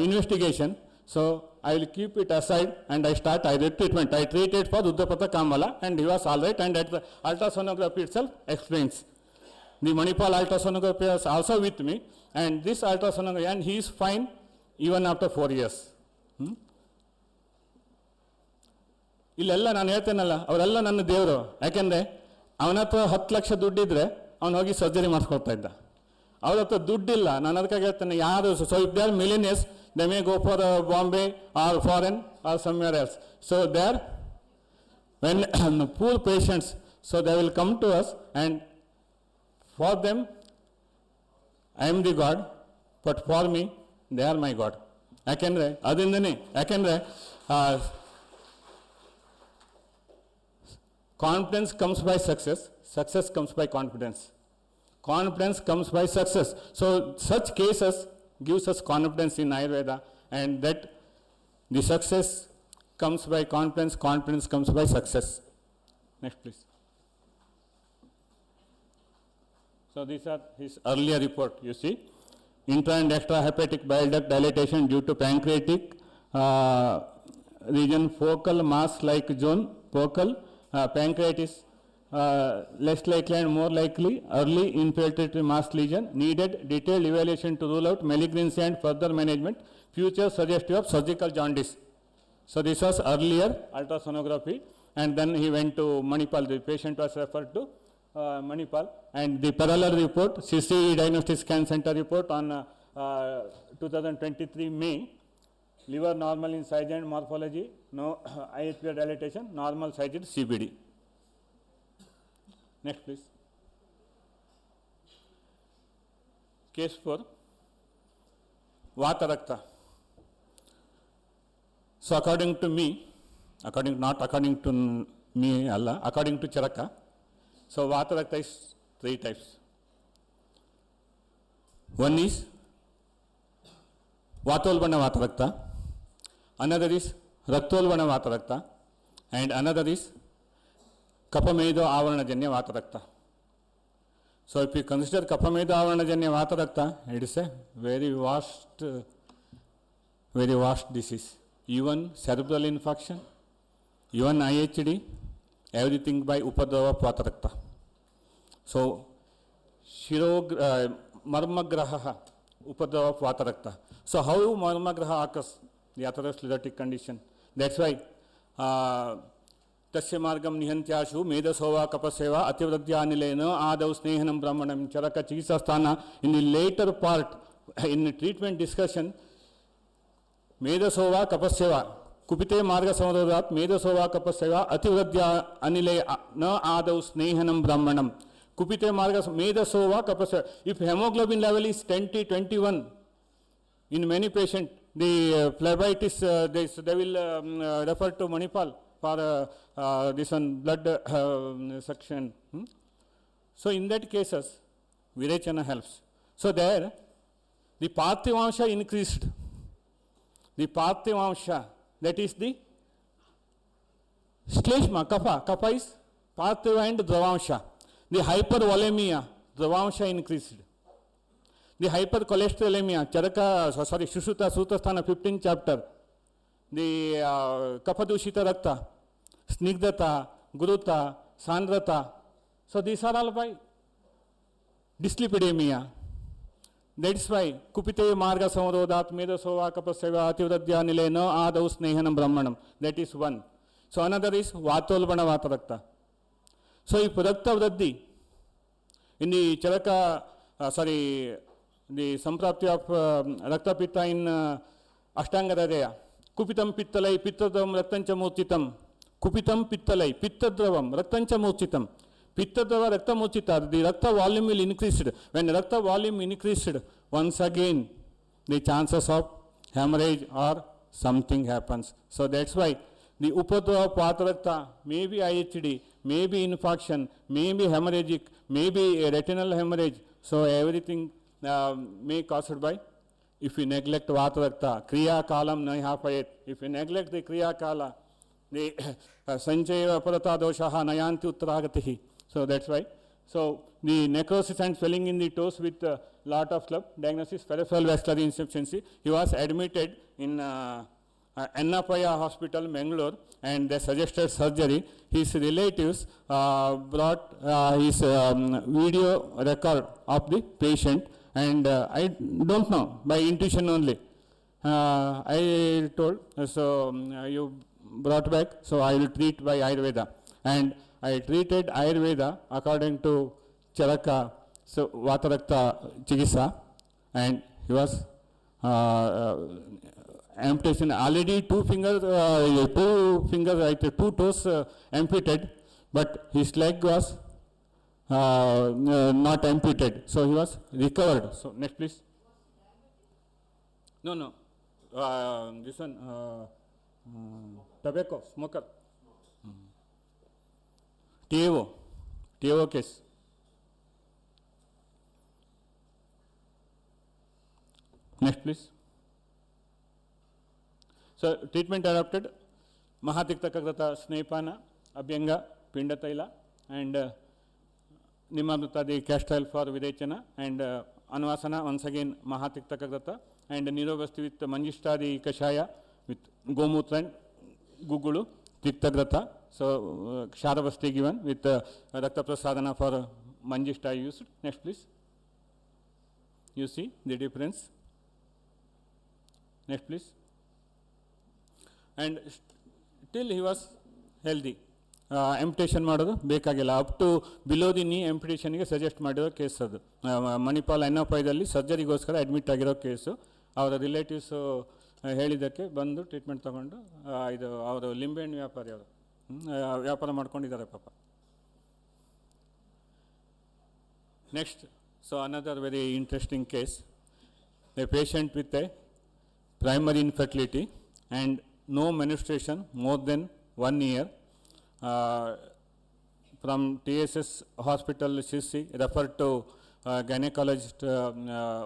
investigation, so I will keep it aside and I start Ayurvedic treatment. I treated for Rudrapata Kamala and he was all right, and at the ultrasonography itself explains. The Manipal ultrasonography is also with me, and this ultrasonography, and he is fine even after 4 years. ಇಲ್ಲೆಲ್ಲ ನಾನು ಹೇಳ್ತೇನಲ್ಲ, ಅವರೆಲ್ಲ ನನ್ನ ದೇವರು. ಯಾಕೆಂದರೆ ಅವನ ಹತ್ರ 10 ಲಕ್ಷ ದುಡ್ಡಿದ್ರೆ ಅವನು ಹೋಗಿ ಸರ್ಜರಿ ಮಾಡಿಸ್ಕೊಳ್ತಾ ಇದ್ದ. ಅವ್ರ ಹತ್ರ ದುಡ್ಡಿಲ್ಲ, ನಾನು ಅದಕ್ಕಾಗಿ ಹೇಳ್ತೇನೆ, ಯಾರು so if they are millionaires, they may go for Bombay or foreign or somewhere else. So there, when poor patients, so they will come to us, and for them, I am the God, but for me, they are my God. ಯಾಕೆಂದರೆ ಅದರಿಂದನೇ, ಯಾಕೆಂದರೆ confidence comes by success, success comes by confidence. Confidence comes by success. So such cases gives us confidence in Ayurveda, and that the success comes by confidence, confidence comes by success. Next please. So these are his earlier report, you see. Intra and extrahepatic bile duct dilatation due to pancreatic region, focal mass like zone, focal pancreatitis, less likely and more likely early infiltratory mass lesion, needed detailed evaluation to rule out malignancy and further management, future suggestive of surgical jaundice. So this was earlier ultrasonography, and then he went to Manipal. The patient was referred to Manipal, and the parallel report, CCARD Diagnostic Scan Center report on 2023 May, liver normal in size and morphology, no IHP dilatation, normal sized CBD. Next please. Case 4, Vata Rakta. So according to me, not according to me, Allah, according to Charaka, so Vata Rakta is 3 types. One is Vatolvana Vata Rakta, another is Raktolvana Vata Rakta, and another is Kapamedo Avaranajanya Vata Rakta. So if you consider Kapamedo Avaranajanya Vata Rakta, it is a very vast disease. Even cerebral infarction, even IHD, everything by Upadrava Vata Rakta. So Marmagraha Upadrava Vata Rakta. So how Marmagraha occurs? The atherosclerotic condition. That's why तस्य मार्गम निहंत्याशु मेधसोवा कपसेवा अतिवृद्ध्यानिलेन आदौ स्नेहनम ब्राह्मणम Charaka Chikitsa Sthana. In the later part, in the treatment discussion, मेधसोवा कपसेवा कुपिते मार्ग समरोधात मेधसोवा कपसेवा अतिवृद्ध्या अनिले न आदौ स्नेहनम ब्राह्मणम kupite marga medasova kapasa. If hemoglobin level is 20-21 in many patients, the phlebitis, they will refer to Manipal for this one blood suction. So in that cases, Virechana helps. So there, the Parthivansha increased. The Parthivansha, that is the Shleshma, Kapha is Parthiva and Dravamsha. The hypervolemia, Dravamsha increased. The hypercholesterolemia, Shushruta Sutasthana 15th chapter, the Kapadushita Rakta, Snigdhata, Guruta, Sandrata. So these are all by dyslipidemia. That's why Kupite Marga Samarodhat Medasova Kapaseva Ativradhya Nilena Adau Snehanam Brahmanam. That is one. So another is Vatolvana Vatarakta. So if Rakta Vradhi, in the Charaka, the Samprapti of Rakta Pitta in Ashtanga Hridaya, Kupitam Pittalai, Pittadram, Raktancha Murchitam, Kupitam Pittalai, Pittadravam, Raktancha Murchitam, Pittadrava Rakta Murchita, the Rakta volume will increase. When Rakta volume increased, once again the chances of hemorrhage or something happens. So that's why the Upadra Patrakta, maybe IHD, maybe infarction, maybe hemorrhagic, maybe a retinal hemorrhage. So everything may caused by, if you neglect Vatrakta, Kriya Kalam Nayhapayet. If you neglect the Kriya Kala, the Sanchaya Parata Doshaha Nayanti Uttaragatihi. So that's why. So the necrosis and swelling in the toes with a lot of club, diagnosis peripheral vascular insufficiency. He was admitted in Annapaya Hospital, Mangalore, and they suggested surgery. His relatives brought his video record of the patient, and I don't know, by intuition only. I told, so you brought back, so I will treat by Ayurveda. And I treated Ayurveda according to Charaka, so Vatarakta Chikitsa, and he was amputation, already two fingers, two toes amputated, but his leg was not amputated, so he was recovered. So next please. No, this one, tobacco, smoker. TAO case. Next please. So treatment adopted Mahatikta Kagrata Snepana, Abhyanga, Pindataila, and Nimamrita the Castile for Videchana, and Anvasana once again Mahatikta Kagrata, and Nirobasti with Manjishta the Kashaya with Gomutra and Gugulu, Tiktagrata. So Ksharavasti given with Rakta Prasadana for Manjishta used. Next please. You see the difference. Next please. And till he was healthy. Amputation ಮಾಡೋದು ಬೇಕಾಗಿಲ್ಲ, up to below the ನೀ ಆಂಪುಟೇಷನ್ಗೆ suggest ಮಾಡಿರೋ case ಅದು. Manipal ಎನ್ಎಫ್ಐದಲ್ಲಿ ಸರ್ಜರಿಗೋಸ್ಕರ admit ಆಗಿರೋ case. ಅವರ relatives ಹೇಳಿದ್ದಕ್ಕೆ ಬಂದು treatment ತೊಗೊಂಡು ಇದು ಅವರು ಲಿಂಬೆಹಣ್ಣು ವ್ಯಾಪಾರಿ ಅವರು ವ್ಯಾಪಾರ ಮಾಡ್ಕೊಂಡಿದ್ದಾರೆ ಪಾಪ. Next, so another very interesting case. A patient with A primary infertility and no menstruation more than 1 year, from TSS hospital Shissi referred to gynecologist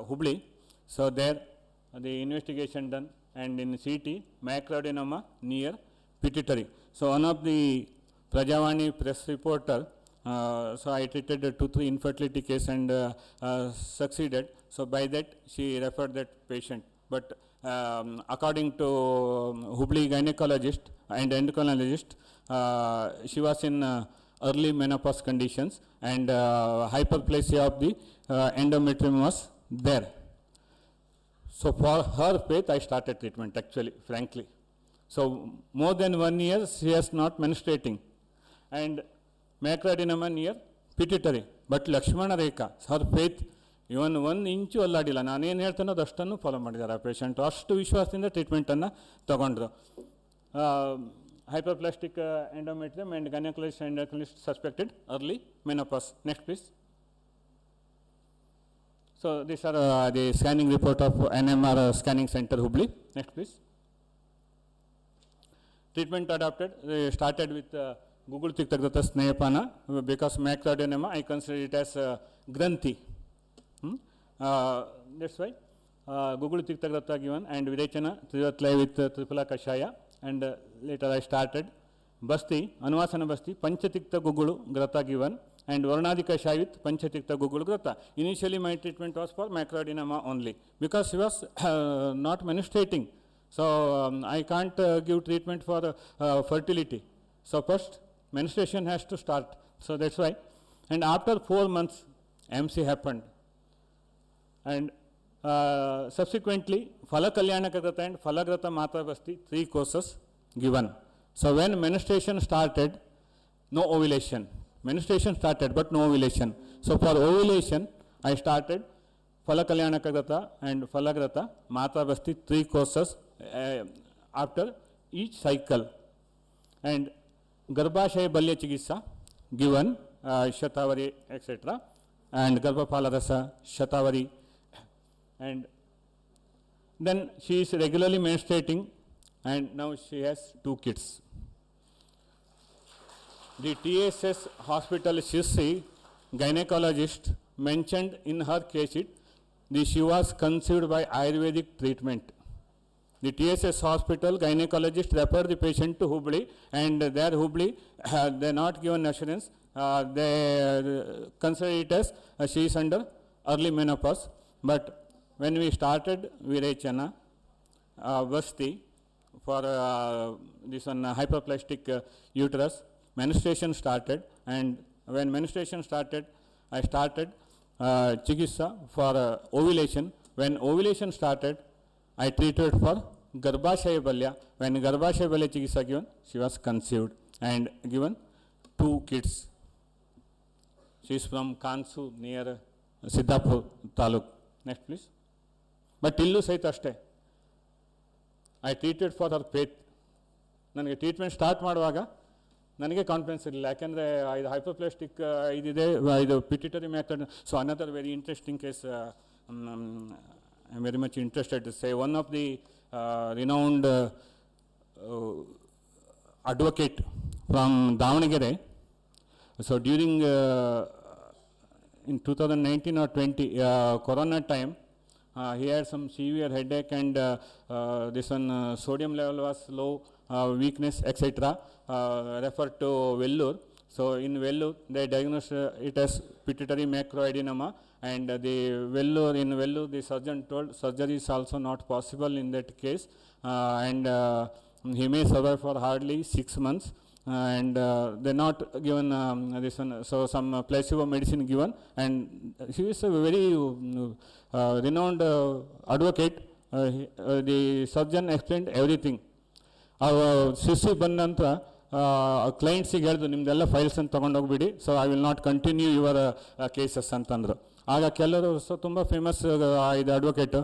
Hubli. So there the investigation done, and in CT macroadenoma near pituitary. So one of the Prajavani press reporter, so I treated 2-3 infertility case and succeeded. So by that she referred that patient. But according to Hubli gynecologist and endocrinologist, she was in early menopause conditions, and hyperplasia of the endometrium was there. So for her faith, I started treatment actually, frankly. So more than 1 year, she is not menstruating. and macroadenoma near pituitary. But Lakshmana Rekha, her faith, ಇವನ್ 1 ಇಂಚು ಅಲ್ಲಾಡಿಲ್ಲ. ನಾನೇನು ಹೇಳ್ತೇನೋ ಅದಷ್ಟನ್ನು follow ಮಾಡಿದ್ದಾರೆ ಆ patient. ಅಷ್ಟು ವಿಶ್ವಾಸದಿಂದ ಟ್ರೀಟ್ಮೆಂಟನ್ನು ತಗೊಂಡ್ರು. Hyperplastic endometrium and gynaecologist suspected early menopause. Next please. So this are the scanning report of NMR scanning centre Hubli. Next please. Treatment adopted, started with Google Tiktagata Snehapana, because macroadenoma, I consider it as Granthi. That's why Google Tiktagata given, and Virechana, Trivatlai with Tripula Kashaya, and later I started Basti, Anuvasana Basti, Panchatikta Gugulu Grata given, and Varnadi Kashaya with Panchatikta Gugulu Grata. Initially my treatment was for macroadenoma only, because she was not menstruating. So I can't give treatment for fertility. So first menstruation has to start. So that's why. And after 4 months, MC happened. And subsequently, Phala Kalyanakagrata and Phalagrata Mata Basti, 3 courses given. So when menstruation started, no ovulation. Menstruation started, but no ovulation. So for ovulation, I started Phala Kalyanakagrata and Phalagrata Mata Basti, 3 courses after each cycle. And Garbhashaya Balya Chikitsa given, Shatavari, etc. And Garbhaphalarasa, Shatavari. And then she is regularly menstruating, and now she has 2 kids. The TSS hospital Shirsi gynecologist mentioned in her case sheet that she was conceived by Ayurvedic treatment. The TSS hospital gynecologist referred the patient to Hubli, and there Hubli, they not given assurance, they consider it as she is under early menopause. But when we started Virechana, Basti, for this one hyperplastic uterus, menstruation started, and when menstruation started, I started Chikitsa for ovulation. When ovulation started, I treated for Garbhashaya Balya. When Garbhashaya Balya Chikitsa given, she was conceived and given 2 kids. She is from Kansu near Siddhapur Taluk. Next please. But illu saita ashte, I treated for her faith. ನನಗೆ treatment start ಮಾಡುವಾಗ ನನಗೆ confidence ಇರಲಿಲ್ಲ, ಯಾಕೆಂದರೆ ಇದು ಹೈಪರ್ಪ್ಲಾಸ್ಟಿಕ್ ಇದಿದೆ, ಇದು pituitary method. So another very interesting case I am very much interested to say. One of the renowned advocate from Davanagere, so during in 2019 or 20 corona time, he had some severe headache, and this one sodium level was low, weakness, etc. Referred to Vellore. So in Vellore they diagnosed it as pituitary macroadenoma, and the Vellore, in Vellore the surgeon told surgery is also not possible in that case, and he may survive for hardly 6 months, and they not given this one, so some placebo medicine given, and he is a very renowned advocate. The surgeon explained everything. ಶಿಶು ಬಂದ ನಂತರ ಕ್ಲೈಂಟ್ಸಿಗೆ ಹೇಳಿದ್ರು, ನಿಮ್ಮದೆಲ್ಲ ಫೈಲ್ಸನ್ನು ತೊಗೊಂಡೋಗ್ಬಿಡಿ, so I will not continue your cases ಅಂತಂದರು. ಆಗ ಕೆಲವರು ತುಂಬ ಫೇಮಸ್ ಇದು ಅಡ್ವೊಕೇಟು,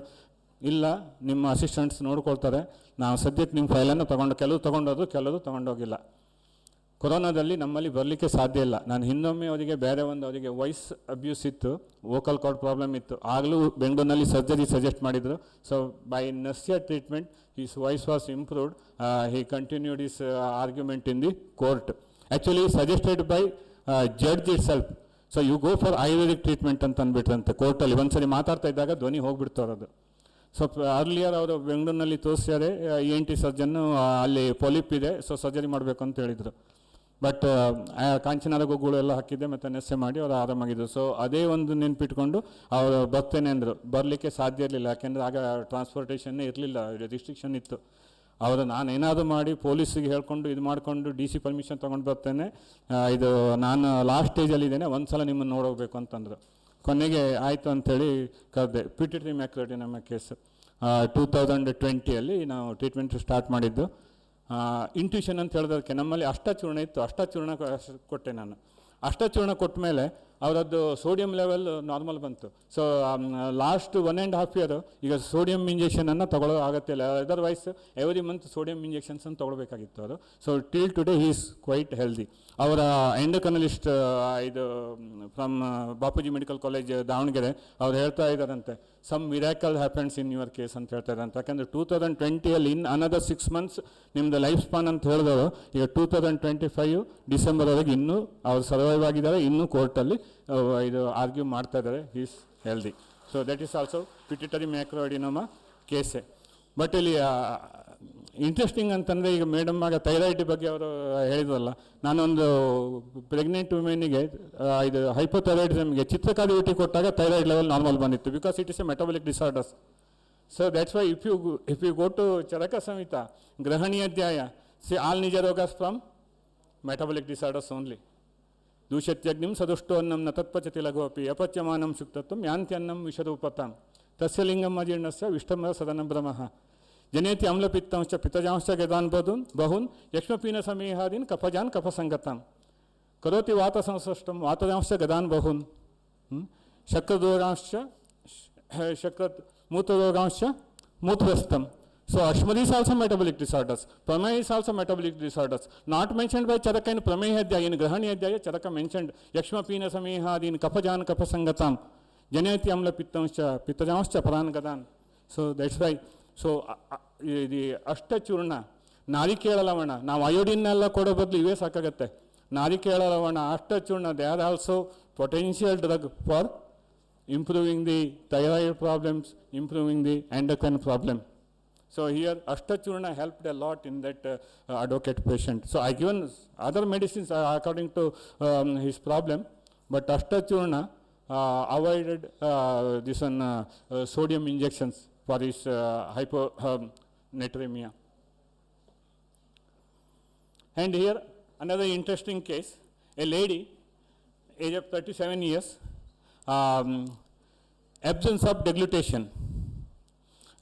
ಇಲ್ಲ ನಿಮ್ಮ ಅಸಿಸ್ಟೆಂಟ್ಸ್ ನೋಡ್ಕೊಳ್ತಾರೆ, ನಾವು ಸದ್ಯಕ್ಕೆ ನಿಮ್ಮ ಫೈಲನ್ನು ಕೆಲವು ತೊಗೊಂಡೋದ್ರು, ಕೆಲವರು ತೊಗೊಂಡೋಗಿಲ್ಲ. ಕೊರೋನಾದಲ್ಲಿ ನಮ್ಮಲ್ಲಿ ಬರಲಿಕ್ಕೆ ಸಾಧ್ಯ ಇಲ್ಲ. ನಾನು ಹಿಂದೊಮ್ಮೆ ಅವರಿಗೆ ಬೇರೆ ಒಂದು ಅವರಿಗೆ ವಾಯ್ಸ್ ಅಬ್ಯೂಸ್ ಇತ್ತು, ವೋಕಲ್ ಕಾರ್ಡ್ ಪ್ರಾಬ್ಲಮ್ ಇತ್ತು, ಆಗಲೂ ಬೆಂಗಳೂರಿನಲ್ಲಿ ಸರ್ಜರಿ ಸಜೆಸ್ಟ್ ಮಾಡಿದರು. So by nasya treatment his voice was improved. He continued his argument in the court. Actually suggested by judge itself. So you go for Ayurvedic treatment ಅಂತ ಅಂದ್ಬಿಟ್ರಂತೆ ಕೋರ್ಟಲ್ಲಿ. ಒಂದ್ಸರಿ ಮಾತಾಡ್ತಾ ಇದ್ದಾಗ ಧ್ವನಿ ಹೋಗ್ಬಿಡ್ತಾರದು. ಸೊ ಅರ್ಲಿಯರ್ ಅವರು ಬೆಂಗಳೂರಿನಲ್ಲಿ ತೋರಿಸ್ಯಾರೆ, ENT ಸರ್ಜನ್ನು, ಅಲ್ಲಿ ಪೊಲಿಪ್ ಇದೆ, ಸೊ ಸರ್ಜರಿ ಮಾಡಬೇಕು ಅಂತ ಹೇಳಿದರು. ಬಟ್ ಕಾಂಚನಾದ ಗೊಗ್ಗಳು ಎಲ್ಲ ಹಾಕಿದ್ದೆ, ಮತ್ತು ನೆಸ್ಸೆ ಮಾಡಿ ಅವರು ಆರಾಮಾಗಿದ್ದರು. ಸೊ ಅದೇ ಒಂದು ನೆನ್ಪಿಟ್ಕೊಂಡು ಅವರು ಬರ್ತೇನೆ ಅಂದರು. ಬರಲಿಕ್ಕೆ ಸಾಧ್ಯ ಇರಲಿಲ್ಲ, ಯಾಕೆಂದರೆ ಆಗ ಟ್ರಾನ್ಸ್ಪೋರ್ಟೇಷನ್ನೇ ಇರಲಿಲ್ಲ, ರಿಸ್ಟ್ರಿಕ್ಷನ್ ಇತ್ತು. ಅವರು ನಾನೇನಾದರೂ ಮಾಡಿ ಪೊಲೀಸಿಗೆ ಹೇಳ್ಕೊಂಡು ಇದು ಮಾಡಿಕೊಂಡು DC ಪರ್ಮಿಷನ್ ತೊಗೊಂಡು ಬರ್ತೇನೆ, ಇದು ನಾನು ಲಾಸ್ಟ್ ಸ್ಟೇಜಲ್ಲಿದ್ದೇನೆ, ಒಂದು ಸಲ ನಿಮ್ಮನ್ನು ನೋಡೋಗ್ಬೇಕು ಅಂತಂದರು. ಕೊನೆಗೆ ಆಯಿತು ಅಂಥೇಳಿ ಕರೆದೆ. ಪಿಟ್ಯುಟರಿ ಮ್ಯಾಕ್ರೋಡೆನಮ ಕೇಸ್ 2020 ನಾವು ಟ್ರೀಟ್ಮೆಂಟ್ ಸ್ಟಾರ್ಟ್ ಮಾಡಿದ್ದು. ಇಂಟ್ಯೂಷನ್ ಅಂತ ಹೇಳಿದಕ್ಕೆ ನಮ್ಮಲ್ಲಿ ಅಷ್ಟಚೂರ್ಣ ಇತ್ತು, ಅಷ್ಟಚೂರ್ಣ ಕೊಟ್ಟೆ ನಾನು. ಅಷ್ಟಚೂರ್ಣ ಕೊಟ್ಟ ಮೇಲೆ ಅವರದ್ದು ಸೋಡಿಯಂ ಲೆವೆಲ್ ನಾರ್ಮಲ್ ಬಂತು. ಸೊ ಲಾಸ್ಟ್ 1.5 year ಈಗ ಸೋಡಿಯಂ ಇಂಜೆಕ್ಷನನ್ನು ತಗೊಳ್ಳೋ ಆಗತ್ತಿಲ್ಲ. ಅದರ್ವೈಸ್ ಎವ್ರಿ ಮಂತ್ ಸೋಡಿಯಂ ಇಂಜೆಕ್ಷನ್ಸನ್ನು ತೊಗೊಳ್ಬೇಕಾಗಿತ್ತು ಅವರು. So till today he is quite healthy. ಅವರ ಎಂಡೋಕನಲಿಸ್ಟ್ ಇದು from Bapuji medical college Davangere ಅವ್ರು ಹೇಳ್ತಾ ಇದ್ದಾರಂತೆ, some miracle happens in your case ಅಂತ ಹೇಳ್ತಾ ಇದ್ದಾರಂತೆ. ಯಾಕಂದರೆ 2020 ಇನ್ ಅನದರ್ 6 months ನಿಮ್ಮದು ಲೈಫ್ ಸ್ಪಾನ್ ಅಂತ ಹೇಳಿದವರು ಈಗ 2025 ಡಿಸೆಂಬರ್ವರೆಗೆ ಇನ್ನೂ ಅವ್ರು ಸರ್ವೈವ್ ಆಗಿದ್ದಾರೆ, ಇನ್ನೂ ಕೋರ್ಟಲ್ಲಿ ಇದು ಆರ್ಗ್ಯೂ ಮಾಡ್ತಾ ಇದ್ದಾರೆ, is healthy. So that is also pituitary macroadenoma ಕೇಸೆ. ಬಟ್ ಇಲ್ಲಿ ಇಂಟ್ರೆಸ್ಟಿಂಗ್ ಅಂತಂದರೆ ಈಗ ಮೇಡಮ್ ಆಗ ಥೈರಾಯ್ಡ್ ಬಗ್ಗೆ ಅವರು ಹೇಳಿದ್ರಲ್ಲ, ನಾನೊಂದು ಪ್ರೆಗ್ನೆಂಟ್ ವುಮೆನಿಗೆ ಇದು ಹೈಪೋಥೈರಾಯ್ಡಿಸಮ್ಗೆ ಚಿತ್ರಕಾರ್ಯುಟಿ ಕೊಟ್ಟಾಗ ಥೈರಾಯ್ಡ್ ಲೆವೆಲ್ ನಾರ್ಮಲ್ ಬಂದಿತ್ತು, because it is a metabolic disorders. So that's why if you go to Charaka Samhita grahani adhyaya, see all nija ರೋಗಸ್ ಫ್ರಮ್ ಮೆಟಬಲಿಕ್ ಡಿಸಾರ್ಡರ್ಸ್ ಓನ್ಲಿ. ದೂಷತ್ಯಗ್ನಿಂ ಸದುಷ್ಟೋ ಅನ್ನಂ ನ ತತ್ಪಚತಿ ಲಘೋಪಿ ಅಪಚ್ಯಮಾನಂ ಶುಕ್ತತ್ವಂ ಯಾಂತ್ಯನ್ನಂ ವಿಷರೂಪತಾಂ ತಸ್ಯ ಲಿಂಗಂ ಅಜೀರ್ಣಸ್ಯ ವಿಷ್ಟಮ ಸದನಂ ಭ್ರಮಃ ಜನೇತಿ ಅಮ್ಲಪಿತ್ತಂಶ್ಚ ಪಿತ್ತಜಾಂಶ್ಚ ಗದಾನ್ ಬಹೂನ್ ಯಕ್ಷ್ಮಪೀನ ಸಮೀಹಾದೀನ್ ಕಫಜಾನ್ ಕಫಸಂಗತಾಂ ಕರೋತಿ ವಾತ ಸಂಸೃಷ್ಟಂ ವಾತಜಾಂಶ್ಚ ಗದಾನ್ ಬಹೂನ್ ಶಕ್ರರೋಗಾಂಶ್ಚ ಮೂತ್ರರೋಗಾಂಶ್ಚ ಮೂತ್ರಸ್ಥಂ. So Ashmadi is also metabolic disorders. Pramay is also metabolic disorders. Not mentioned by Charaka in Pramay Adhyaya. In Grahani Adhyaya, Charaka mentioned Yakshma Pina Samehadin Kapajan Kapasangatam Janeti Amla Pittamscha Pittajanscha Parangadan. So that's why. So the Ashtachurna, Narikela Lavana, now iodine alla kodo badlu ive sakagatte. Narikela Lavana, Ashtachurna, they are also potential drug for improving the thyroid problems, improving the endocrine problem. So here Ashtachurna helped a lot in that advocate patient. So I given other medicines according to his problem, but Ashtachurna avoided this one sodium injections for his hyponatremia. And here another interesting case, a lady, age of 37 years, absence of deglutition,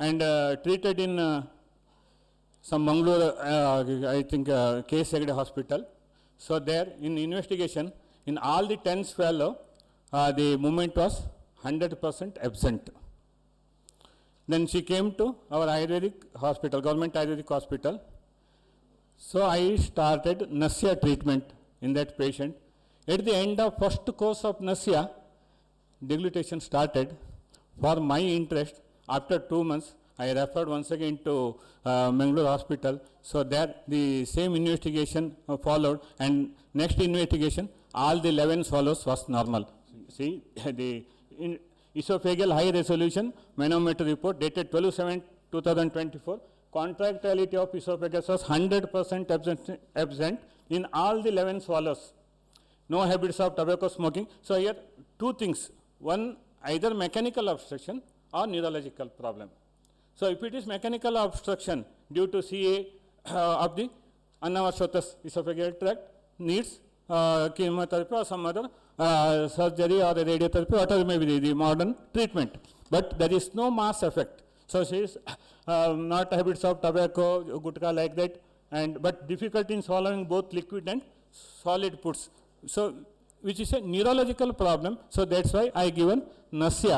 and treated in some Mangalore, I think, CCARD Hospital. So there, in investigation, in all the 10 swallow, the movement was 100% absent. Then she came to our Ayurvedic hospital, government Ayurvedic hospital. So I started Nasya treatment in that patient. At the end of first course of Nasya, deglutition started. For my interest, after 2 months, I referred once again to Mangalore Hospital. So there the same investigation followed, and next investigation, all the 11 swallows was normal. See, the esophageal high resolution manometer report dated 12/7/2024, contractility of esophagus was 100% absent in all the 11 swallows. No habits of tobacco smoking. So here 2 things, one either mechanical obstruction or neurological problem. So if it is mechanical obstruction due to CA of the Annavashotas esophageal tract, needs chemotherapy or some other surgery or radiotherapy, whatever may be the modern treatment. But there is no mass effect. So she is not habits of tobacco, gutka like that, and but difficulty in swallowing both liquid and solid foods. So which is a neurological problem. So that's why I given Nasya,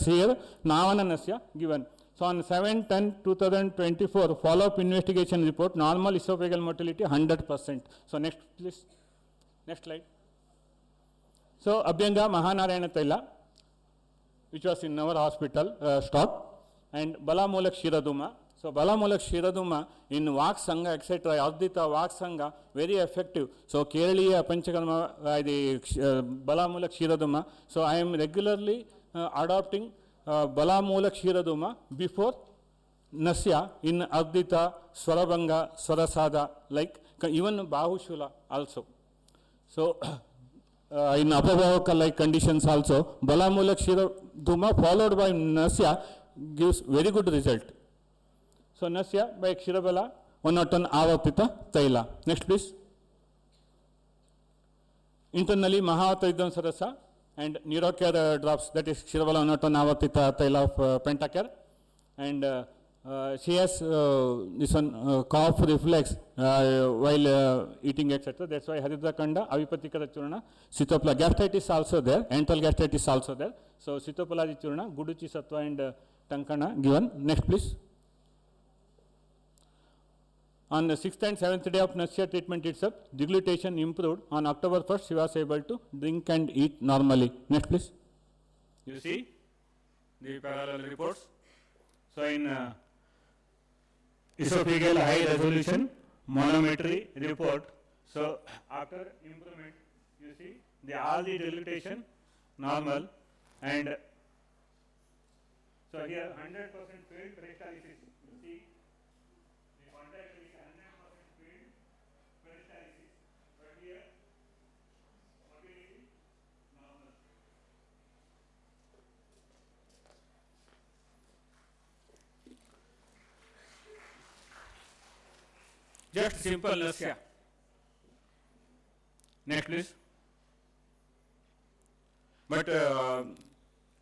here Navana Nasya given. So on 7/10/2024, follow-up investigation report, normal esophageal motility 100%. So next please, next slide. So Abhyanga Mahanarayana Taila, which was in our hospital stock, and Balamulak Shiraduma. So Balamulak Shiraduma in Vak Sangha, etc., Adita Vak Sangha, very effective. So Keraliya Panchakarma, the Balamulak Shiraduma. So I am regularly adopting Balamulak Shiraduma before Nasya in Adita, Swarabanga, Swarasada, like even Bahushula also. So in Apavaka like conditions also, Balamulak Shiraduma followed by Nasya gives very good result. So Nasya by Kshirabala, 110 Avapita Taila. Next please. Internally Mahatridam Sarasa and Neurocare drops, that is Kshirabala, 110 Avapita Taila of Pentacare, and she has this one cough reflex while eating, etc. That's why Haridra Kanda, Avipatikara Churna, Sitopala. Gastritis also there, enteral gastritis also there. So Sitopaladi Churna, Guduchi Sattva and Tankana given. Next please. On the 6th and 7th day of Nasya treatment itself, deglutition improved. On October 1st, she was able to drink and eat normally. Next please. You see the parallel reports. So in esophageal high resolution monometry report. So after improvement, you see all the deglutition normal, and so here 100% failed peristalsis. You see the contact is 100% failed peristalsis, but here motility normal. Just simple nasya. Next please. But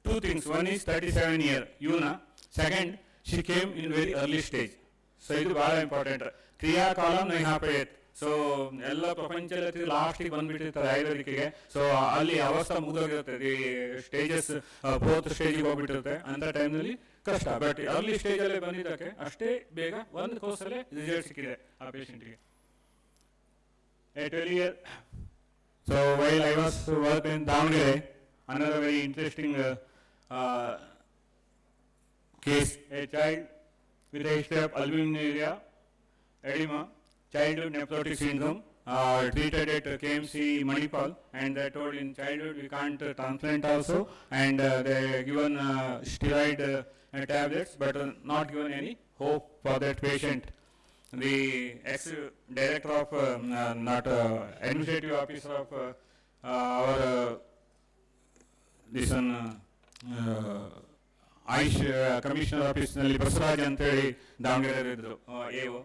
two things. One is 37 year Yuna. Second, she came in very early stage. So it is very important. Kriya column nahi यहाँ पे. So ಎಲ್ಲ ಪ್ರಪಂಚದಲ್ಲಿ ಲಾಸ್ಟಿಗೆ ಬಂದ್ಬಿಟ್ಟಿರ್ತಾರೆ ಆಯುರ್ವೇದಿಕ್ಕಿಗೆ. So ಅಲ್ಲಿ ಅವಸ್ಥೆ ಮುಗಿದೋಗಿರುತ್ತೆ, the stages fourth ಸ್ಟೇಜಿಗೆ ಹೋಗ್ಬಿಟ್ಟಿರುತ್ತೆ. ಅಂತ ಟೈಮ್ನಲ್ಲಿ ಕಷ್ಟ. ಬಟ್ ಅರ್ಲಿ ಸ್ಟೇಜಲ್ಲೇ ಬಂದಿದ್ದಕ್ಕೆ ಅಷ್ಟೇ ಬೇಗ ಒಂದು ಕೋರ್ಸಲ್ಲೇ ರಿಸಲ್ಟ್ ಸಿಕ್ಕಿದೆ ಆ ಪೇಷಂಟ್ಗೆ. 12 years. So while I was working in Davangere, another very interesting case, a child with a history of albuminuria, edema, childhood nephrotic syndrome, treated at KMC Manipal, and they told in childhood we can't transplant also, and they given steroid tablets, but not given any hope for that patient. The ex-director of, not administrative officer of our this one Aish commissioner office ನಲ್ಲಿ ಬಸವರಾಜ್ ಅಂತ ಹೇಳಿ ದಾವಣಗೆರೆ ಇದ್ರು AO.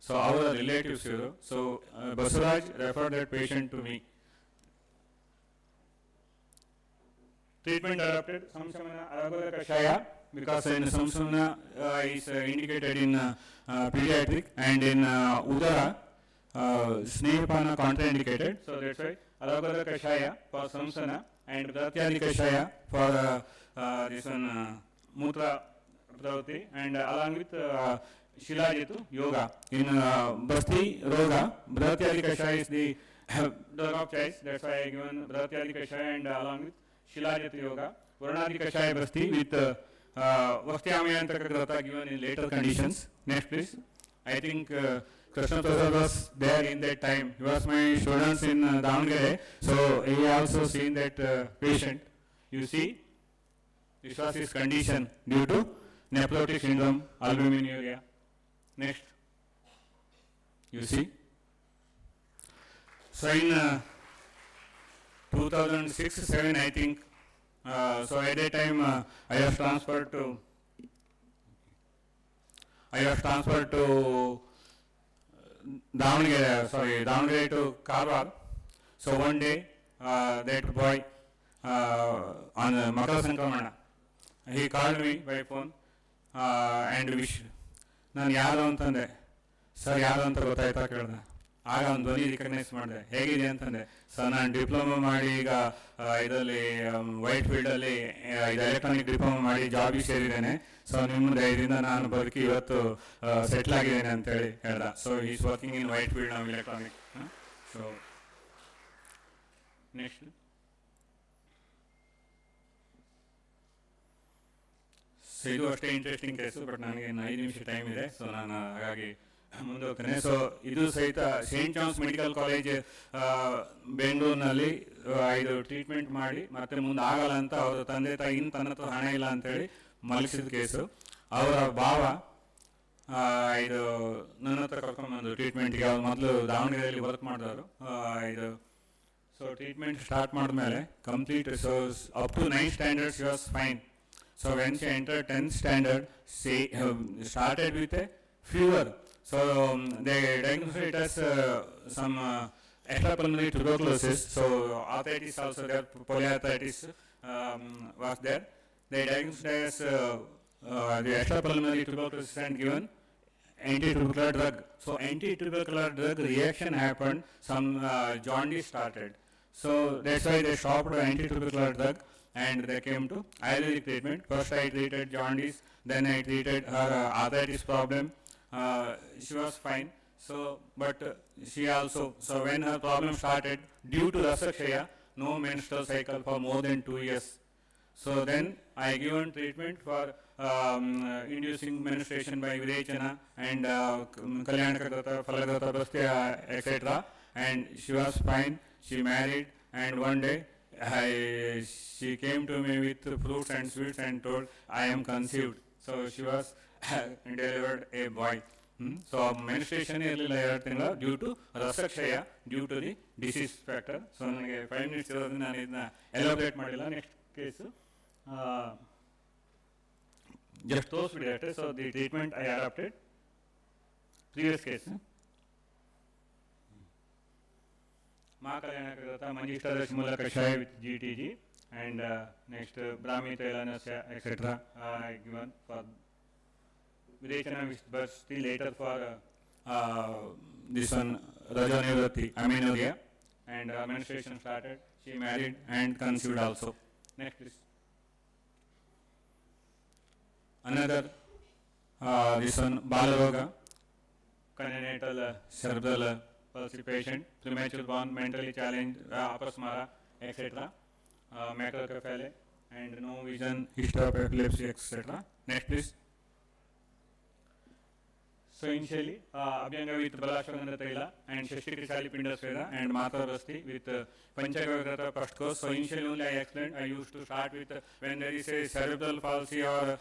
So our relatives ಇದ್ರು. So Basaraj referred that patient to me. Treatment adapted Samsamana Arogya Kashaya, because in Samsamana is indicated in pediatric, and in Udara Snehapana contraindicated. So that's why Arogya Kashaya for Samsana and Pratyadi Kashaya for this one Mutra Pravati, and along with Shilajitu Yoga. In Basti Roga, Bharatyadi Kashaya is the drug of choice. That's why I given Bharatyadi Kashaya and along with Shilajitu Yoga. Varunadi Kashaya Basti with Vastyamyantaka Grata given in later conditions. Next please. I think Krishna Prasad was there in that time. He was my student in Davangere. So he also seen that patient. You see, this was his condition due to nephrotic syndrome, albuminuria. Next. You see. So in 2006-07, I think, so at that time I was transferred to Davangere to Karwar. So one day that boy on Makar Sankramana, he called me by phone and wish. ನಾನು ಯಾರು ಅಂತಂದೆ. Sir ಯಾರು ಅಂತ ಗೊತ್ತಾಯ್ತಾ ಕೇಳಿದೆ. ಆಗ ಒಂದು ಧ್ವನಿ ರಿಕಗ್ನೈಸ್ ಮಾಡಿದೆ. ಹೇಗಿದೆ ಅಂತಂದೆ. ಸರ್ ನಾನು ಡಿಪ್ಲೊಮಾ ಮಾಡಿ ಈಗ ಇದರಲ್ಲಿ ವೈಟ್ ಫೀಲ್ಡಲ್ಲಿ ಇದು ಎಲೆಕ್ಟ್ರಾನಿಕ್ ಡಿಪ್ಲೊಮಾ ಮಾಡಿ ಜಾಬಿಗೆ ಸೇರಿದ್ದೇನೆ. ಸೊ ನಿಮ್ಮ ಧೈರ್ಯದಿಂದ ನಾನು ಬದುಕಿ ಇವತ್ತು ಸೆಟ್ಲ್ ಆಗಿದ್ದೇನೆ ಅಂತೇಳಿ ಹೇಳ್ದ. So is working in white field ನಾವು ಎಲೆಕ್ಟ್ರಾನಿಕ್. So next. ಸೊ ಇದು ಅಷ್ಟೇ ಇಂಟ್ರೆಸ್ಟಿಂಗ್ ಕೇಸು, ಬಟ್ ನನಗೆ 5 ನಿಮಿಷ ಟೈಮ್ ಇದೆ. ಸೊ ನಾನು ಹಾಗಾಗಿ ಮುಂದೆ ಹೋಗ್ತೇನೆ. ಸೊ ಇದು ಸಹಿತ ಸೇಂಟ್ ಜಾನ್ಸ್ ಮೆಡಿಕಲ್ ಕಾಲೇಜ್ ಬೆಂಗಳೂರಿನಲ್ಲಿ ಇದು ಟ್ರೀಟ್ಮೆಂಟ್ ಮಾಡಿ ಮತ್ತೆ ಮುಂದೆ ಆಗಲ್ಲ ಅಂತ ಅವರ ತಂದೆ ತಾಯಿ ತನ್ನ ಹತ್ರ ಹಣ ಇಲ್ಲ ಅಂತೇಳಿ ಮಲಗಿಸಿದ ಕೇಸು. ಅವರ ಭಾವ ಇದು ನನ್ನ ಹತ್ರ ಕರ್ಕೊಂಡ್ಬಂದು ಟ್ರೀಟ್ಮೆಂಟ್ಗೆ. ಅವ್ರು ಮೊದಲು ದಾವಣಗೆರೆಯಲ್ಲಿ ವರ್ಕ್ ಮಾಡಿದವರು. ಇದು ಸೊ ಟ್ರೀಟ್ಮೆಂಟ್ ಸ್ಟಾರ್ಟ್ ಮಾಡಿದ್ಮೇಲೆ complete, so up to 9th standard she was fine. So when she entered 10th standard, she started with a fever. So they diagnosed it as some extrapulmonary tuberculosis. So arthritis also there, polyarthritis was there. They diagnosed as the extrapulmonary tuberculosis and given anti-tubercular drug. So anti-tubercular drug reaction happened, some jaundice started. So that's why they stopped the anti-tubercular drug and they came to Ayurvedic treatment. First I treated jaundice, then I treated her arthritis problem. She was fine. So, but she also, so when her problem started, due to Rasakshaya, no menstrual cycle for more than 2 years. So then I given treatment for inducing menstruation by Vichara and Kalyanakagata, Falagata, Bastya, etc. And she was fine. She married, and one day she came to me with fruits and sweets and told, I am conceived. So she was delivered a boy. So menstruation ಇರಲಿಲ್ಲ 2 ತಿಂಗಳು due to rasakshaya, due to the disease factor. So ನನಗೆ 5 minutes ಇರೋದು ನಾನು ಇದನ್ನ elaborate ಮಾಡಿಲ್ಲ. Next case just ತೋರಿಸ್ಬಿಡಿ ಅಷ್ಟೇ. So the treatment I adapted. Previous case ಮಾ ಕಲ್ಯಾಣಕೃತ ಮಂಜಿಷ್ಠಾದಶಿ ಮೂಲ ಕಷಾಯ with GTG and next Brahmi Tailanasya etc. Given for Vichara Vishbasti, later for this one Rajanivati Amenorrhea, and menstruation started. She married and conceived also. Next please. Another this one Balaroga, congenital cerebral palsy patient, premature born, mentally challenged, apasmara etc. Macrocephaly and no vision, history of epilepsy etc. Next please. So initially Abhyanga with Balashwagandha Taila and Shashtikrisali Pindasveda and Mata Basti with Panchagavagrata first course. So initially only I explained, I used to start with when there is a cerebral palsy or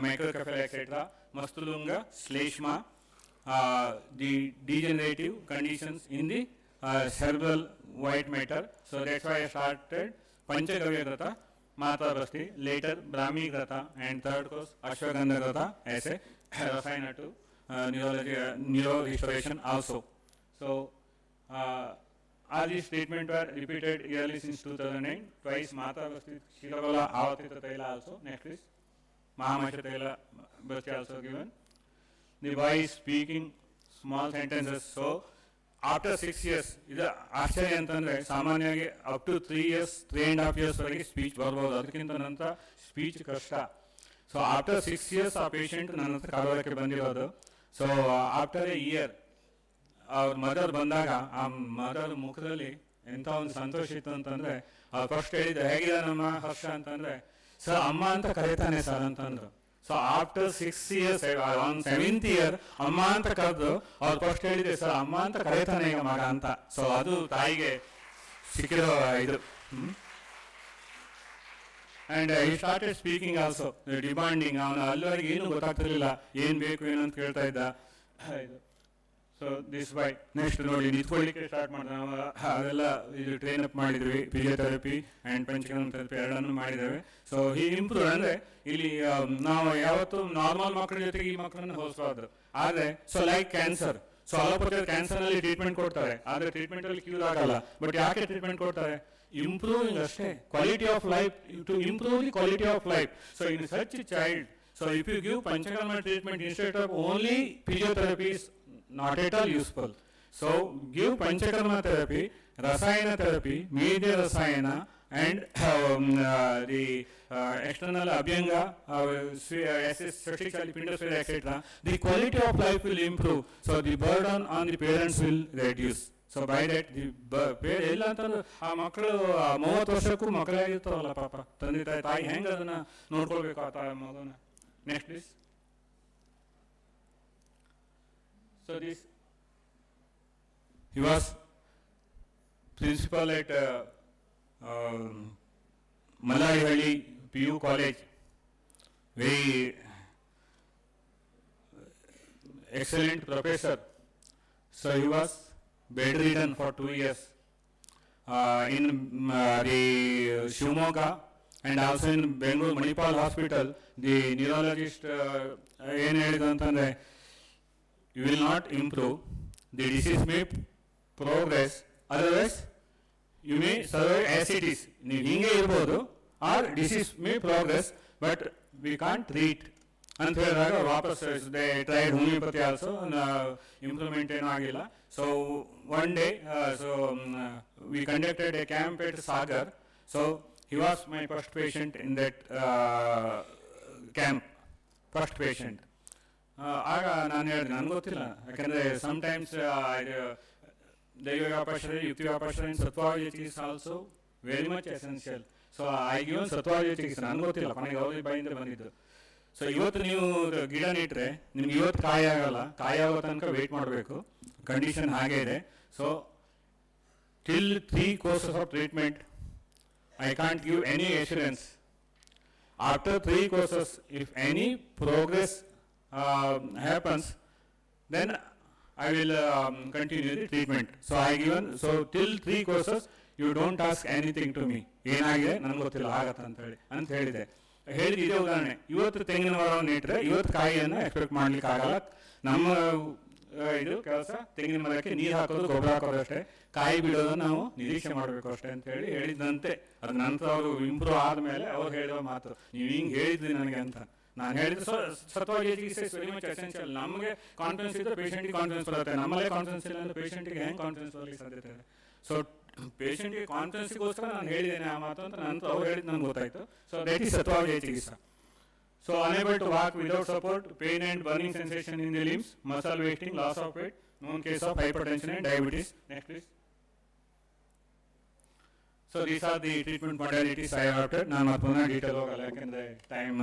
microcephaly etc. Mastulunga, Shleshma, the degenerative conditions in the cerebral white matter. So that's why I started Panchagavagrata, Mata Basti, later Brahmi Grata, and third course Ashwagandha Grata as a Rasayana to neurology, neuro restoration also. So all these treatment were repeated yearly since 2009. Twice Mata Basti, Shilavala, Avatita Taila also. Next is Mahamacha Taila Basti also given. The boy is speaking small sentences. So after 6 years, ಇದು ಆಶ್ಚರ್ಯ ಅಂತಂದರೆ ಸಾಮಾನ್ಯವಾಗಿ up to 3 years, 3.5 years ವರೆಗೆ speech ಬರ್ಬೋದು. ಅದಕ್ಕಿಂತ ನಂತರ speech ಕಷ್ಟ. So after 6 years ಆ ಪೇಷಂಟ್ ನನ್ನ ಹತ್ರ ಕಾರೋದಕ್ಕೆ ಬಂದಿರೋದು. ಸೊ ಆಫ್ಟರ್ ಎ ಇಯರ್ ಅವ್ರ ಮದರ್ ಬಂದಾಗ ಆ ಮದರ್ ಮುಖದಲ್ಲಿ ಎಂಥ ಒಂದು ಸಂತೋಷ ಇತ್ತು ಅಂತಂದರೆ, ಅವ್ರು ಫಸ್ಟ್ ಹೇಳಿದ್ದು ಹೇಗಿದೆ ನಮ್ಮ ಹರ್ಷ ಅಂತಂದರೆ, ಸರ್ ಅಮ್ಮ ಅಂತ ಕರೀತಾನೆ ಸರ್ ಅಂತಂದ್ರು. So after 6 years, on 7th year ಅಮ್ಮ ಅಂತ ಕರೆದು ಅವ್ರು ಫಸ್ಟ್ ಹೇಳಿದೆ, ಸರ್ ಅಮ್ಮ ಅಂತ ಕರೀತಾನೆ ಈಗ ಮಗ ಅಂತ. ಸೊ ಅದು ತಾಯಿಗೆ ಸಿಕ್ಕಿರೋ ಇದು. And he started speaking also, demanding. ಅವನು ಅಲ್ಲಿವರೆಗೆ ಏನು ಗೊತ್ತಾಗ್ತಿರ್ಲಿಲ್ಲ, ಏನು ಬೇಕು ಏನು ಅಂತ ಕೇಳ್ತಾ ಇದ್ದ. ಸೊ ದಿಸ್ ಬೈ ನೆಕ್ಸ್ಟ್ ನೋಡಿ ನಿಂತ್ಕೊಳ್ಳಿಕ್ಕೆ ಸ್ಟಾರ್ಟ್ ಮಾಡಿದ. ನಾವು ಅದೆಲ್ಲ ಇದು ಟ್ರೈನ್ ಅಪ್ ಮಾಡಿದ್ವಿ, ಫಿಸಿಯೋಥೆರಪಿ ಆ್ಯಂಡ್ ಪಂಚಕರ್ಮ ಥೆರಪಿ ಎರಡನ್ನು ಮಾಡಿದ್ದೇವೆ. ಸೊ ಈ ಇಂಪ್ರೂವ್ ಅಂದರೆ ಇಲ್ಲಿ ನಾವು ಯಾವತ್ತು ನಾರ್ಮಲ್ ಮಕ್ಕಳ ಜೊತೆಗೆ ಈ ಮಕ್ಕಳನ್ನು ಹೋಲಿಸಬಾರ್ದು. ಆದರೆ so like cancer, so allopathy ಕ್ಯಾನ್ಸರ್ನಲ್ಲಿ ಟ್ರೀಟ್ಮೆಂಟ್ ಕೊಡ್ತಾರೆ, ಆದರೆ ಟ್ರೀಟ್ಮೆಂಟಲ್ಲಿ ಕ್ಯೂರ್ ಆಗಲ್ಲ. ಬಟ್ ಯಾಕೆ ಟ್ರೀಟ್ಮೆಂಟ್ ಕೊಡ್ತಾರೆ? Improving ಅಷ್ಟೇ, quality of life, to improve the quality of life. So in such a child, so if you give Panchakarma treatment instead of only physiotherapy is not at all useful. So give Panchakarma therapy, Rasayana therapy, Media Rasayana and the external Abhyanga, Shashtikrisali Pindasveda etc. The quality of life will improve. So the burden on the parents will reduce. So by that ಇಲ್ಲ ಅಂತಂದ್ರೆ ಆ ಮಕ್ಕಳು 30 ವರ್ಷಕ್ಕೂ ಮಕ್ಕಳಾಗಿರ್ತಾವಲ್ಲ ಪಾಪ, ತಂದೆ ತಾಯಿ ಹೆಂಗೆ ಅದನ್ನ ನೋಡ್ಕೊಳ್ಬೇಕು ಆ ತಾಯಿ ಮಗನ. Next please. So this he was principal at Mallarihalli PU college, very excellent professor. So he was bedridden for 2 years in the Shimoga and also in Bengaluru Manipal Hospital. The neurologist ಏನು ಹೇಳಿದ್ರು ಅಂತಂದರೆ, you will not improve, the disease may progress, otherwise you may survive as it is. ನೀವು ಹಿಂಗೆ ಇರ್ಬೋದು, or disease may progress but we can't treat. ಅಂತ ಹೇಳಿದಾಗ ವಾಪಸ್ they tried homeopathy also improvement ಏನೂ ಆಗಿಲ್ಲ. So one day we conducted a camp at Sagar. So he was my first patient in that camp, first patient. ಆಗ ನಾನು ಹೇಳಿದೆ, ನನಗೆ ಗೊತ್ತಿಲ್ಲ, ಯಾಕಂದರೆ ಸಮಟೈಮ್ಸ್ ದೈವ ವ್ಯಾಪಾರ ಯುಕ್ತಿ vyapara satvadi chikitse also very much essential. So I given satvadi chikitse ನನಗೆ ಗೊತ್ತಿಲ್ಲ, ಕೊನೆಗೆ ಅವ್ರಿಗೆ ಬಾಯಿಂದ ಬಂದಿದ್ದು. ಸೊ ಇವತ್ತು ನೀವು ಗಿಡ ನೆಟ್ಟರೆ ನಿಮ್ಗೆ ಇವತ್ತು ಕಾಯಿ ಆಗಲ್ಲ, ಕಾಯಿ ಆಗೋ ತನಕ ವೆಯ್ಟ್ ಮಾಡಬೇಕು, ಕಂಡೀಷನ್ ಹಾಗೆ ಇದೆ. So till 3 courses of treatment, I can't give any assurance. After 3 courses, if any progress happens, then I will continue the treatment. So till 3 courses, you don't ask anything to me. ಏನಾಗಿದೆ ನನಗೆ ಗೊತ್ತಿಲ್ಲ, ಆಗತ್ತೆ ಅಂತ ಹೇಳಿದೆ. ಇದೇ ಉದಾಹರಣೆ, ಇವತ್ತು ತೆಂಗಿನ ಮರವನ್ನು ಇಟ್ಟರೆ ಇವತ್ತು ಕಾಯಿಯನ್ನು ಎಕ್ಸ್ಪೆಕ್ಟ್ ಮಾಡ್ಲಿಕ್ಕೆ ಆಗಲ್ಲ. ನಮ್ಮ ಇದು ಕೆಲಸ ತೆಂಗಿನ ಮರಕ್ಕೆ ನೀರು ಹಾಕೋದು, ಗೊಬ್ಬರ ಹಾಕೋದು ಅಷ್ಟೇ, ಕಾಯಿ ಬಿಡೋದನ್ನು ನಾವು ನಿರೀಕ್ಷೆ ಮಾಡಬೇಕು ಅಷ್ಟೇ ಅಂತ ಹೇಳಿದಂತೆ. ಅದ ನಂತರ ಅವರು ಇಂಪ್ರೂವ್ ಆದಮೇಲೆ ಅವ್ರು ಹೇಳಿದ ಮಾತು, ನೀವು ಹಿಂಗೆ ಹೇಳಿದ್ರಿ ನನಗೆ ಅಂತ. ನಾನು ಹೇಳಿದ್ರೆ ಸತ್ವಾಗಿ ಚಿಕಿತ್ಸೆ ವೆರಿ ಮಚ್ ಎಸೆನ್ಷಿಯಲ್. ನಮಗೆ ಕಾನ್ಫಿಡೆನ್ಸ್ ಇದ್ದರೆ ಪೇಷಂಟಿಗೆ ಕಾನ್ಫಿಡೆನ್ಸ್ ಬರುತ್ತೆ, ನಮ್ಮಲ್ಲೇ ಕಾನ್ಫಿಡೆನ್ಸ್ ಇಲ್ಲ ಅಂದರೆ ಪೇಷಂಟಿಗೆ ಹೆಂಗೆ ಕಾನ್ಫಿಡೆನ್ಸ್ ಬರಲಿಕ್ಕೆ ಸಾಧ್ಯತೆ ಇದೆ. ಸೊ ಪೇಷಂಟಿಗೆ ಕಾನ್ಫಿಡೆನ್ಸ್ಗೋಸ್ಕರ ನಾನು ಹೇಳಿದ್ದೇನೆ ಆ ಮಾತು ಅಂತ ನಂತರ ಅವ್ರು ಹೇಳಿದ್ದು ನನಗೆ ಗೊತ್ತಾಯಿತು. ಸೊ ದಟ್ ಈಸ್ ಸತ್ವಾಗಿ ಚಿಕಿತ್ಸೆ. So unable to walk without support, pain and burning sensation in the limbs, muscle wasting, loss of weight, known case of hypertension and diabetes. Next please. So these are the treatment modalities I have adopted. ನಾನು ಪುನಃ detail ಹೋಗಲ್ಲ, ಯಾಕೆಂದರೆ time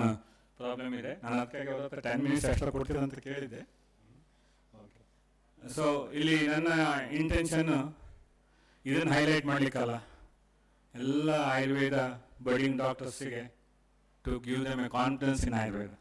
problem ಇದೆ. ನಾನು ಅದಕ್ಕಾಗಿ ಅವ್ರ ಹತ್ರ 10 minutes extra ಕೊಡ್ತೀರ ಅಂತ ಕೇಳಿದ್ದೆ. ಸೊ ಇಲ್ಲಿ ನನ್ನ ಇಂಟೆನ್ಷನ್ ಇದನ್ನು ಹೈಲೈಟ್ ಮಾಡಲಿಕ್ಕಲ್ಲ, ಎಲ್ಲ ಆಯುರ್ವೇದ ಬಡಿಂಗ್ ಡಾಕ್ಟರ್ಸಿಗೆ to give them a confidence in Ayurveda.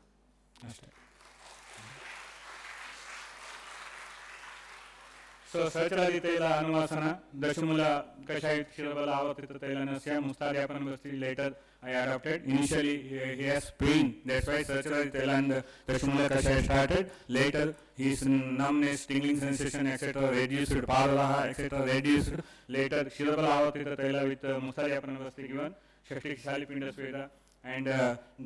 So Sacharaji Taila Anuvasana, Dashumula Kashai Shirabala Avatita Tailanasya, Mustadyapan Basti later I adopted. Initially he has pain, that's why Sacharaji Taila and Dashumula Kashai started. Later his numbness, tingling sensation, etc. reduced, Paralaha, etc. reduced. Later Shirabala Avatita Taila with Mustadyapan Basti given, Shakti Shalipinda Sweda and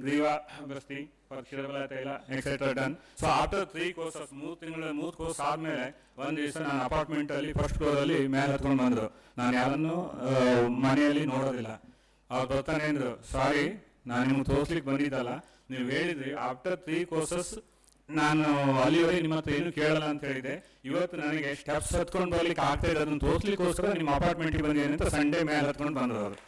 Griva Basti for Shirabala Taila, etc. done. So after 3 courses, 3 course ಆದಮೇಲೆ ಒಂದು ದಿವಸ ನಾನು ಅಪಾರ್ಟ್ಮೆಂಟಲ್ಲಿ first ಫ್ಲೋರಲ್ಲಿ ಮೇಲೆ ಹತ್ಕೊಂಡು ಬಂದರು. ನಾನು ಯಾರನ್ನು ಮನೆಯಲ್ಲಿ ನೋಡೋದಿಲ್ಲ. ಅವ್ರು ಬರ್ತಾನೆ ಅಂದರು, ಸಾರಿ ನಾನು ನಿಮ್ಗೆ ತೋರಿಸ್ಲಿಕ್ಕೆ ಬಂದಿದ್ದಲ್ಲ, ನೀವು ಹೇಳಿದ್ರಿ ಆಫ್ಟರ್ 3 ಕೋರ್ಸಸ್ ನಾನು ಅಲ್ಲಿವರೆಗೆ ನಿಮ್ಮ ಹತ್ರ ಏನು ಕೇಳಲ್ಲ ಅಂತ ಹೇಳಿದೆ. ಇವತ್ತು ನನಗೆ ಸ್ಟೆಪ್ಸ್ ಹತ್ಕೊಂಡು ಬರ್ಲಿಕ್ಕೆ ಆಗ್ತಾ ಇದೆ, ಅದನ್ನು ತೋರಿಸ್ಲಿಕ್ಕೋಸ್ಕರ ನಿಮ್ಮ ಅಪಾರ್ಟ್ಮೆಂಟಿಗೆ ಬಂದಿದ್ದೇನೆ ಅಂತ ಸಂಡೇ ಮೇಲೆ ಹತ್ಕೊಂಡು ಬಂದರು ಅವರು.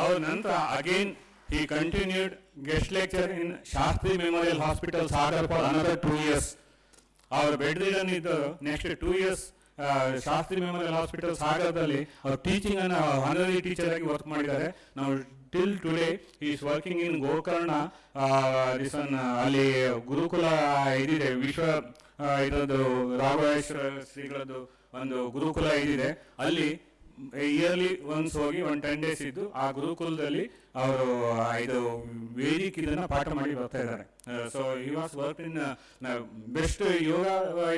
ಅವ್ರ ನಂತರ again he continued guest lecture in Shastri Memorial Hospital, Sagar for another 2 years. Our bedridden ಇದ್ದರು. Next 2 years Shastri memorial hospital ಸಾಗರದಲ್ಲಿ ಅವ್ರು ಟೀಚಿಂಗ್ ಅನ್ನು ಆನರರಿ ಟೀಚರ್ ಆಗಿ ವರ್ಕ್ ಮಾಡಿದ್ದಾರೆ. ನಾವು till today he is working in Gokarna. ಅಲ್ಲಿ ಗುರುಕುಲ ಇದಿದೆ, ವಿಶ್ವ ಇದರದ್ದು ರಾಘವೇಶ್ವರ ಶ್ರೀಗಳದ್ದು ಒಂದು ಗುರುಕುಲ ಇದಿದೆ. ಅಲ್ಲಿ ಇಯರ್ಲಿ ಒನ್ಸ್ ಹೋಗಿ 10 days ಇದ್ದು ಆ ಗುರುಕುಲದಲ್ಲಿ ಅವರು ಇದು ವೇದಿಕ್ ಇದನ್ನು ಪಾಠ ಮಾಡಿ ಬರ್ತಾ ಇದ್ದಾರೆ. So he was work in best yoga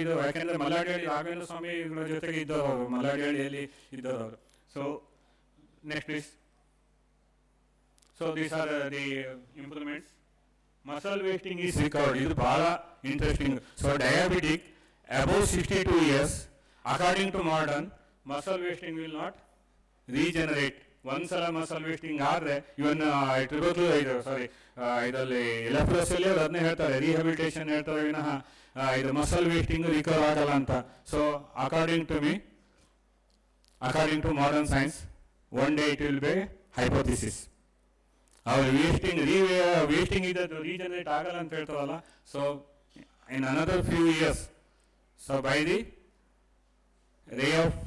ಇದು, ಯಾಕೆಂದರೆ ಮಲ್ಲಾಡಿಹಳ್ಳಿ ರಾಘವೇಂದ್ರ ಸ್ವಾಮಿಗಳ ಜೊತೆಗೆ ಇದ್ದವರು ಅವರು, ಮಲ್ಲಾಡಿಹಳ್ಳಿಯಲ್ಲಿ ಇದ್ದವರು ಅವರು. So next please. So these are the improvements. Muscle wasting is recovered. ಇದು ಬಹಳ interesting. So diabetic above 62 years, according to modern, muscle wasting will not regenerate. ಒಂದ್ಸಲ ಮಸಲ್ ವೇಸ್ಟಿಂಗ್ ಆದರೆ ಇವನ್ ಇದರಲ್ಲಿ ಎಲೆಕ್ಟ್ರೋಸಲ್ಲಿ ಅದನ್ನೇ ಹೇಳ್ತಾರೆ, ರಿಹ್ಯಾಬಿಲಿಟೇಷನ್ ಹೇಳ್ತಾರೆ ವಿನಃ ಇದು ಮಸಲ್ ವೇಸ್ಟಿಂಗ್ ರಿಕವರ್ ಆಗಲ್ಲ ಅಂತ. So according to modern science, one day it will be hypothesis. ಅವ್ರು ವೇಸ್ಟಿಂಗ್ ಇದ್ದದ್ದು ರೀಜನರೇಟ್ ಆಗಲ್ಲ ಅಂತ ಹೇಳ್ತಾರಲ್ಲ. So in another few years, so by the ray of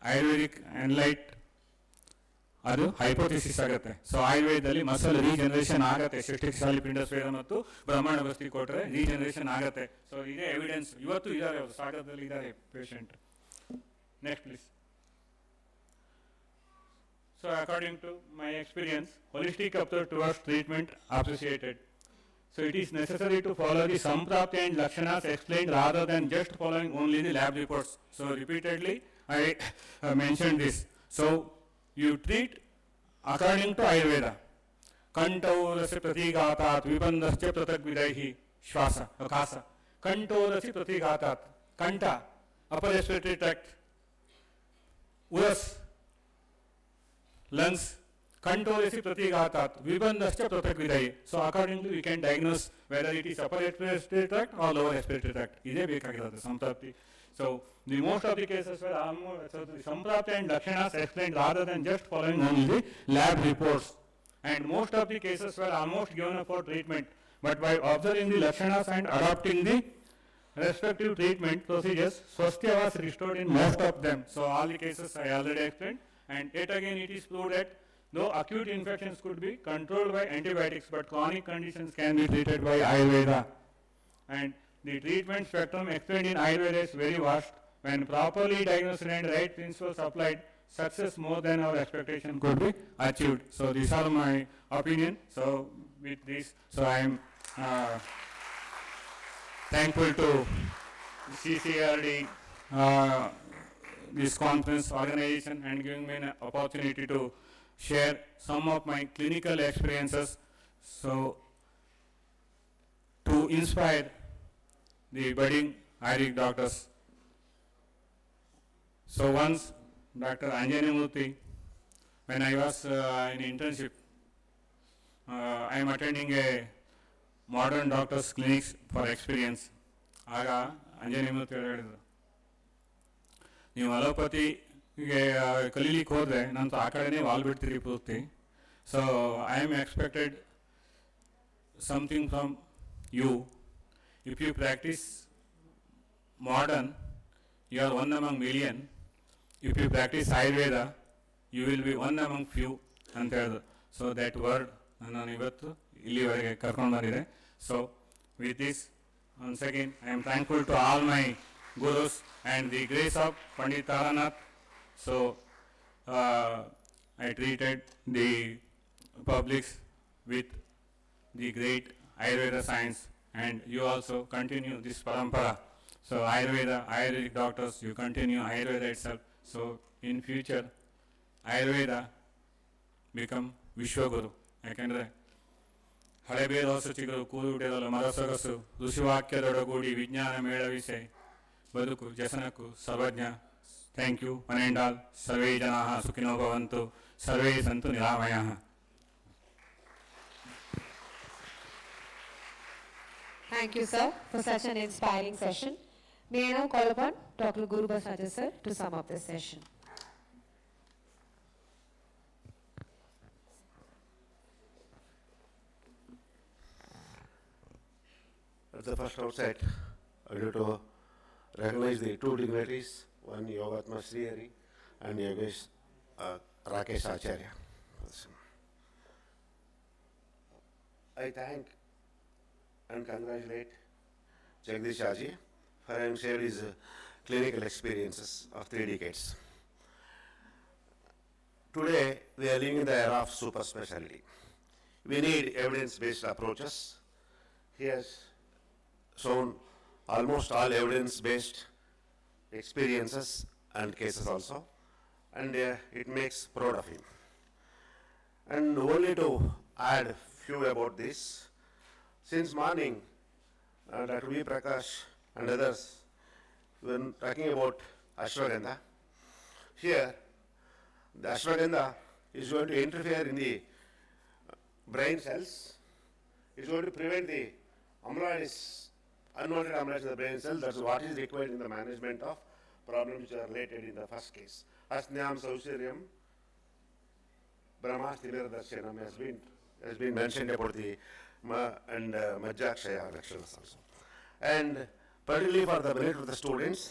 ayurvedic enlight ಅದು ಹೈಪೋಥಿಸಿಸ್ ಆಗುತ್ತೆ. ಸೊ ಆಯುರ್ವೇದದಲ್ಲಿ ಮಸಲ್ ರೀಜನರೇಷನ್ ಆಗುತ್ತೆ. ಶಕ್ತಿಶಾಲಿ ಪಿಂಡ ಸ್ವೇದ ಮತ್ತು ಬ್ರಹ್ಮಾಂಡ ಬಸ್ತಿ ಕೊಟ್ಟರೆ ರೀಜನರೇಷನ್ ಆಗುತ್ತೆ. ಸೊ ಇದೇ ಎವಿಡೆನ್ಸ್ ಇವತ್ತು ಇದ್ದಾರೆ, ಅವರು ಸಾಗರದಲ್ಲಿ ಇದ್ದಾರೆ patient. Next please. So according to my experience, holistic approach towards treatment appreciated. So it is necessary to follow the samprapti and lakshanas explained rather than just following only the lab reports. So repeatedly I mentioned this. So you treat according to Ayurveda. कंठोरस्य प्रतिघातात् विबंधस्य पृथग्विदैः श्वास कास कंठोरस्य प्रतिघातात् कंठ upper respiratory tract uras lungs कंठोरस्य प्रतिघातात् विबंधस्य पृथग्विदैः. So accordingly we can diagnose whether it is upper respiratory tract or lower respiratory tract. Is ಬೇಕಾಗಿರೋದು ಸಂಪ್ರಾಪ್ತಿ. So the most of the cases were almost, so the Samprapti and Lakshanas explained rather than just following only the lab reports. And most of the cases were almost given up for treatment. But by observing the Lakshanas and adopting the respective treatment procedures, Swasthya was restored in most of them. So all the cases I already explained. And yet again it is proved that though acute infections could be controlled by antibiotics, but chronic conditions can be treated by Ayurveda. And the treatment spectrum explained in Ayurveda is very vast. When properly diagnosed and right principles applied, success more than our expectation could be achieved. So these are my opinion. So with this, so I am thankful to CCARD, this conference organization, and giving me an opportunity to share some of my clinical experiences. So to inspire the budding Ayurvedic doctors. So once Dr. Anjani Murthy, when I was in internship, I am attending a modern doctors clinics for experience. ಆಗ ಅಂಜನಿ ಮೂರ್ತಿ ಅವರು ಹೇಳಿದರು, ನೀವು ಅಲೋಪತಿಗೆ ಕಲೀಲಿಕ್ಕೆ ಹೋದರೆ ನಂತರ ಆ ಕಡೆನೇ ವಾಲ್ ಬಿಡ್ತೀರಿ ಪೂರ್ತಿ. So I am expected something from you. If you practice modern, you are one among million. If you practice Ayurveda, you will be one among few ಅಂತ ಹೇಳಿದ್ರು. ಸೊ ದ್ಯಾಟ್ ವರ್ಡ್ ನಾನು ಇವತ್ತು ಇಲ್ಲಿವರೆಗೆ ಕರ್ಕೊಂಡು ಬಂದಿದೆ. So with this once again I am thankful to all my gurus and the grace of Pandit Taranath. So I treated the publics with the great Ayurveda science, and you also continue this parampara. So Ayurveda, Ayurvedic doctors, you continue Ayurveda itself. So in future, Ayurveda become Vishwaguru. ಯಾಕೆಂದರೆ ಹಳೆಬೇರು ಹೊಸಚಿಗರು ಕೂದುಟೆದಲು ಮರಸೊಗಸು ಋಷಿವಾಕ್ಯದೊಡಗೂಡಿ ವಿಜ್ಞಾನ ಮೇಳವಿಸೆ ಬದುಕು ಜಸನಕು ಸರ್ವಜ್ಞ. Thank you one and all. ಸರ್ವೇ ಜನಾಃ ಸುಖಿನೋ ಭವಂತು, ಸರ್ವೇ Santu ನಿರಾಮಯಾಃ. Thank you, sir, for such an inspiring session. May I now call upon Dr. Guru Basaraj sir to sum up this session. At the first outset, I would like to recognize the two dignitaries, one Yogatma Srihari and Yogesh Rakesh Acharya. I thank and congratulate Jagdish Aji for having shared his clinical experiences of 3 decades. Today, we are living in the era of super specialty. We need evidence-based approaches. He has shown almost all evidence-based experiences and cases also, and it makes proud of him. And only to add few about this, since morning, Dr. V. Prakash and others were talking about ashwagandha. Here, the ashwagandha is going to interfere in the brain cells. It's going to prevent the amyloids, unwanted amyloids in the brain cells. That's what is required in the management of problems which are related in the first case. Asnyam Sausaryam Brahmasthimiradarsanam has been mentioned about the Majjakshaya Lakshanas also. And particularly for the benefit of the students,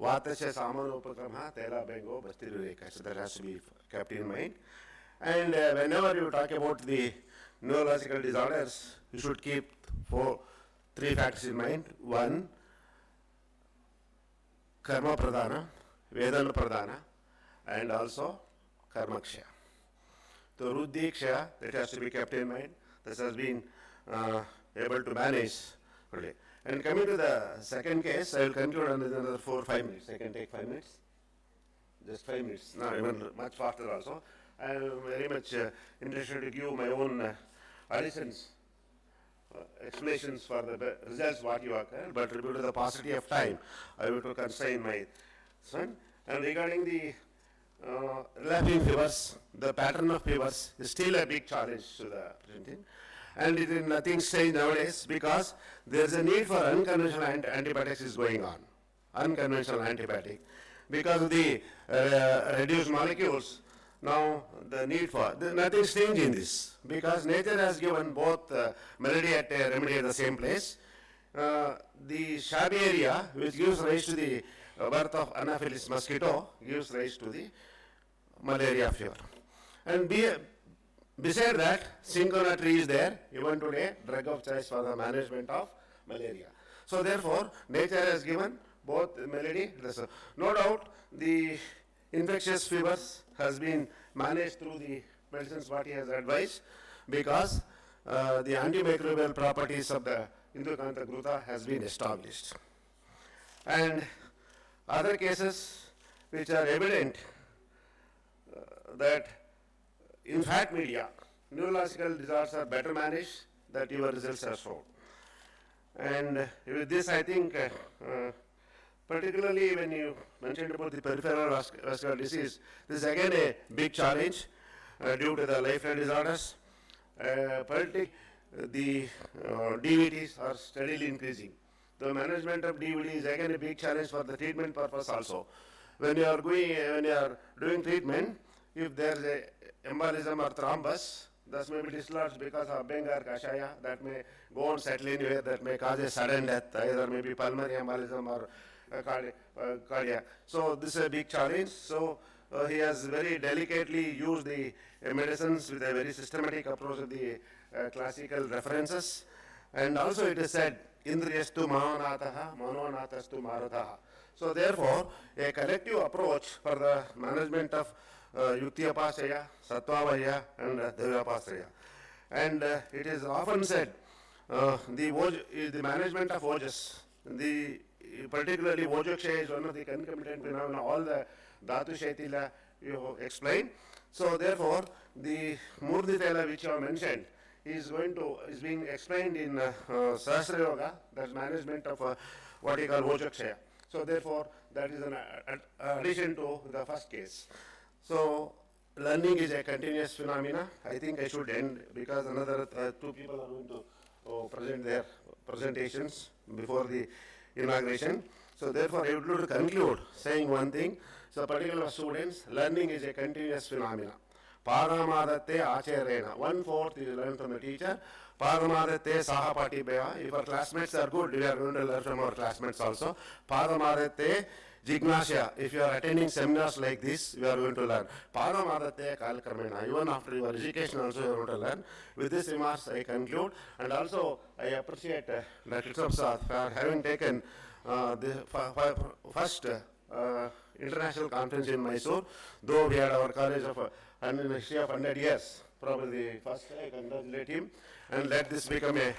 Vatasya Samanopakramha Tela Bengo Bastirureka. So that has to be kept in mind. And whenever you talk about the neurological disorders, you should keep 3 factors in mind. One, Karma Pradhana, Vedana Pradhana, and also Karma Kshaya. So Ruddhi Kshaya, that has to be kept in mind. This has been able to manage. And coming to the second case, I will conclude in another 4 or 5 minutes. I can take 5 minutes? Just 5 minutes. No, even much faster also. I am very much interested to give my own additions, explanations for the results what you occurred, but due to the paucity of time, I will to constrain my son. And regarding the relapsing fevers, the pattern of fevers is still a big challenge to the presenting. And it is nothing strange nowadays because there is a need for unconventional antibiotics is going on. Unconventional antibiotic. Because of the reduced molecules, now the need for, nothing strange in this. Because nature has given both melody and remedy at the same place. The shabby area, which gives rise to the birth of Anopheles mosquito, gives rise to the malaria fever. And beside that, cinchona tree is there, even today, drug of choice for the management of malaria. So therefore, nature has given both melody, no doubt the infectious fevers has been managed through the medicines what he has advised, because the antimicrobial properties of the Indukanta Gruta has been established. And other cases which are evident that in fat media, neurological disorders are better managed, that your results are shown. And with this, I think, particularly when you mentioned about the peripheral vascular disease, this is again a big challenge due to the lifestyle disorders. Particularly, the DVTs are steadily increasing. The management of DVD is again a big challenge for the treatment purpose also. When you are doing treatment, if there is a embolism or thrombus, this may be dislodged because of Bengal Kashaya, that may go on settle anywhere, that may cause a sudden death, either maybe pulmonary embolism or cardiac. So this is a big challenge. So he has very delicately used the medicines with a very systematic approach of the classical references. And also it is said, Indriyastu Manonataha, Manonatastu Marataha. So therefore, a collective approach for the management of Yuktiyapasaya, Sattvavaya, and Devyapasaya. And it is often said, the management of Ojas, particularly Ojakshaya is one of the concomitant phenomena, all the Dhatu Shaitila you explained. So therefore, the Murditela which you have mentioned is being explained in Sahasra Yoga, that's management of what you call Ojakshaya. So therefore, that is an addition to the first case. So learning is a continuous phenomena. I think I should end because another two people are going to present their presentations before the inauguration. So therefore, I would like to conclude saying one thing. So particular students, learning is a continuous phenomena. Paramadatte acharena. 1/4 is learned from the teacher. Paramadatte sahapati beva. If our classmates are good, we are going to learn from our classmates also. Paramadatte jignasya. If you are attending seminars like this, you are going to learn. Paramadatte kalkarmena. Even after your education also you are going to learn. With this remarks I conclude. And also I appreciate Dr. Prasad for having taken the first international conference in Mysore. Though we had our college of history of 100 years, probably the first. I congratulate him and let this become a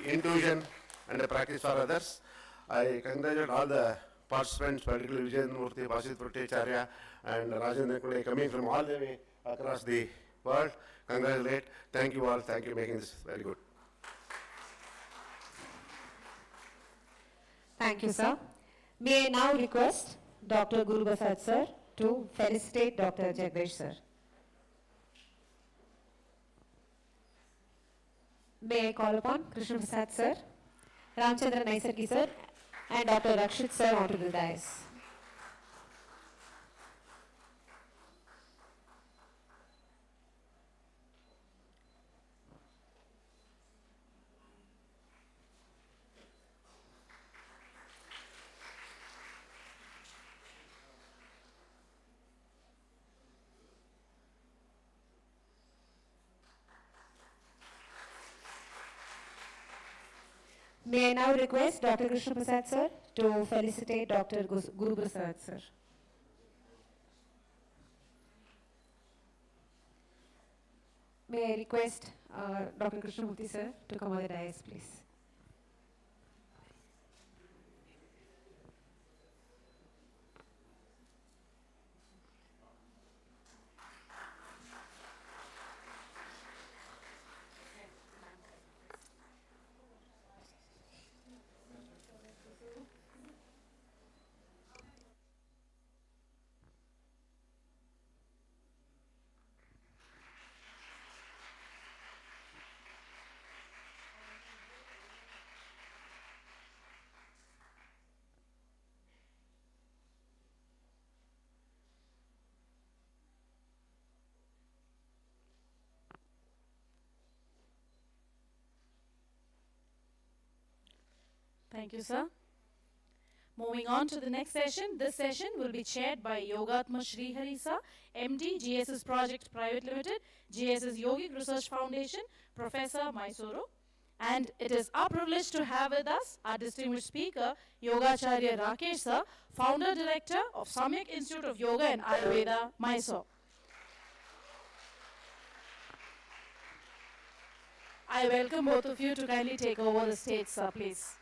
intuition and a practice for others. I congratulate all the participants, particularly Vijayan Murthy, Vasit Purtecharya, and Rajendra Kule, coming from all the way across the world. Congratulate. Thank you all. Thank you for making this very good. Thank you, sir. May I now request Dr. Guru Prasad sir to felicitate Dr. Jagdish sir. May I call upon Krishna Prasad sir, Ramchandra Naisargi sir, and Dr. Rakshit sir onto the dais. May I now request Dr. Krishna Prasad sir to felicitate Dr. Guru Prasad sir. May I request Dr. Krishnamurthy sir to come on the dais, please. Thank you, sir. Moving on to the next session. This session will be chaired by Yogatma Srihari sir, MD, GSS Project Private Limited, GSS Yogic Research Foundation, Professor Mysuru. And it is our privilege to have with us our distinguished speaker, Yogacharya Rakesh sir, Founder Director of Samyak Institute of Yoga and Ayurveda, Mysore. I welcome both of you to kindly take over the stage, sir, please.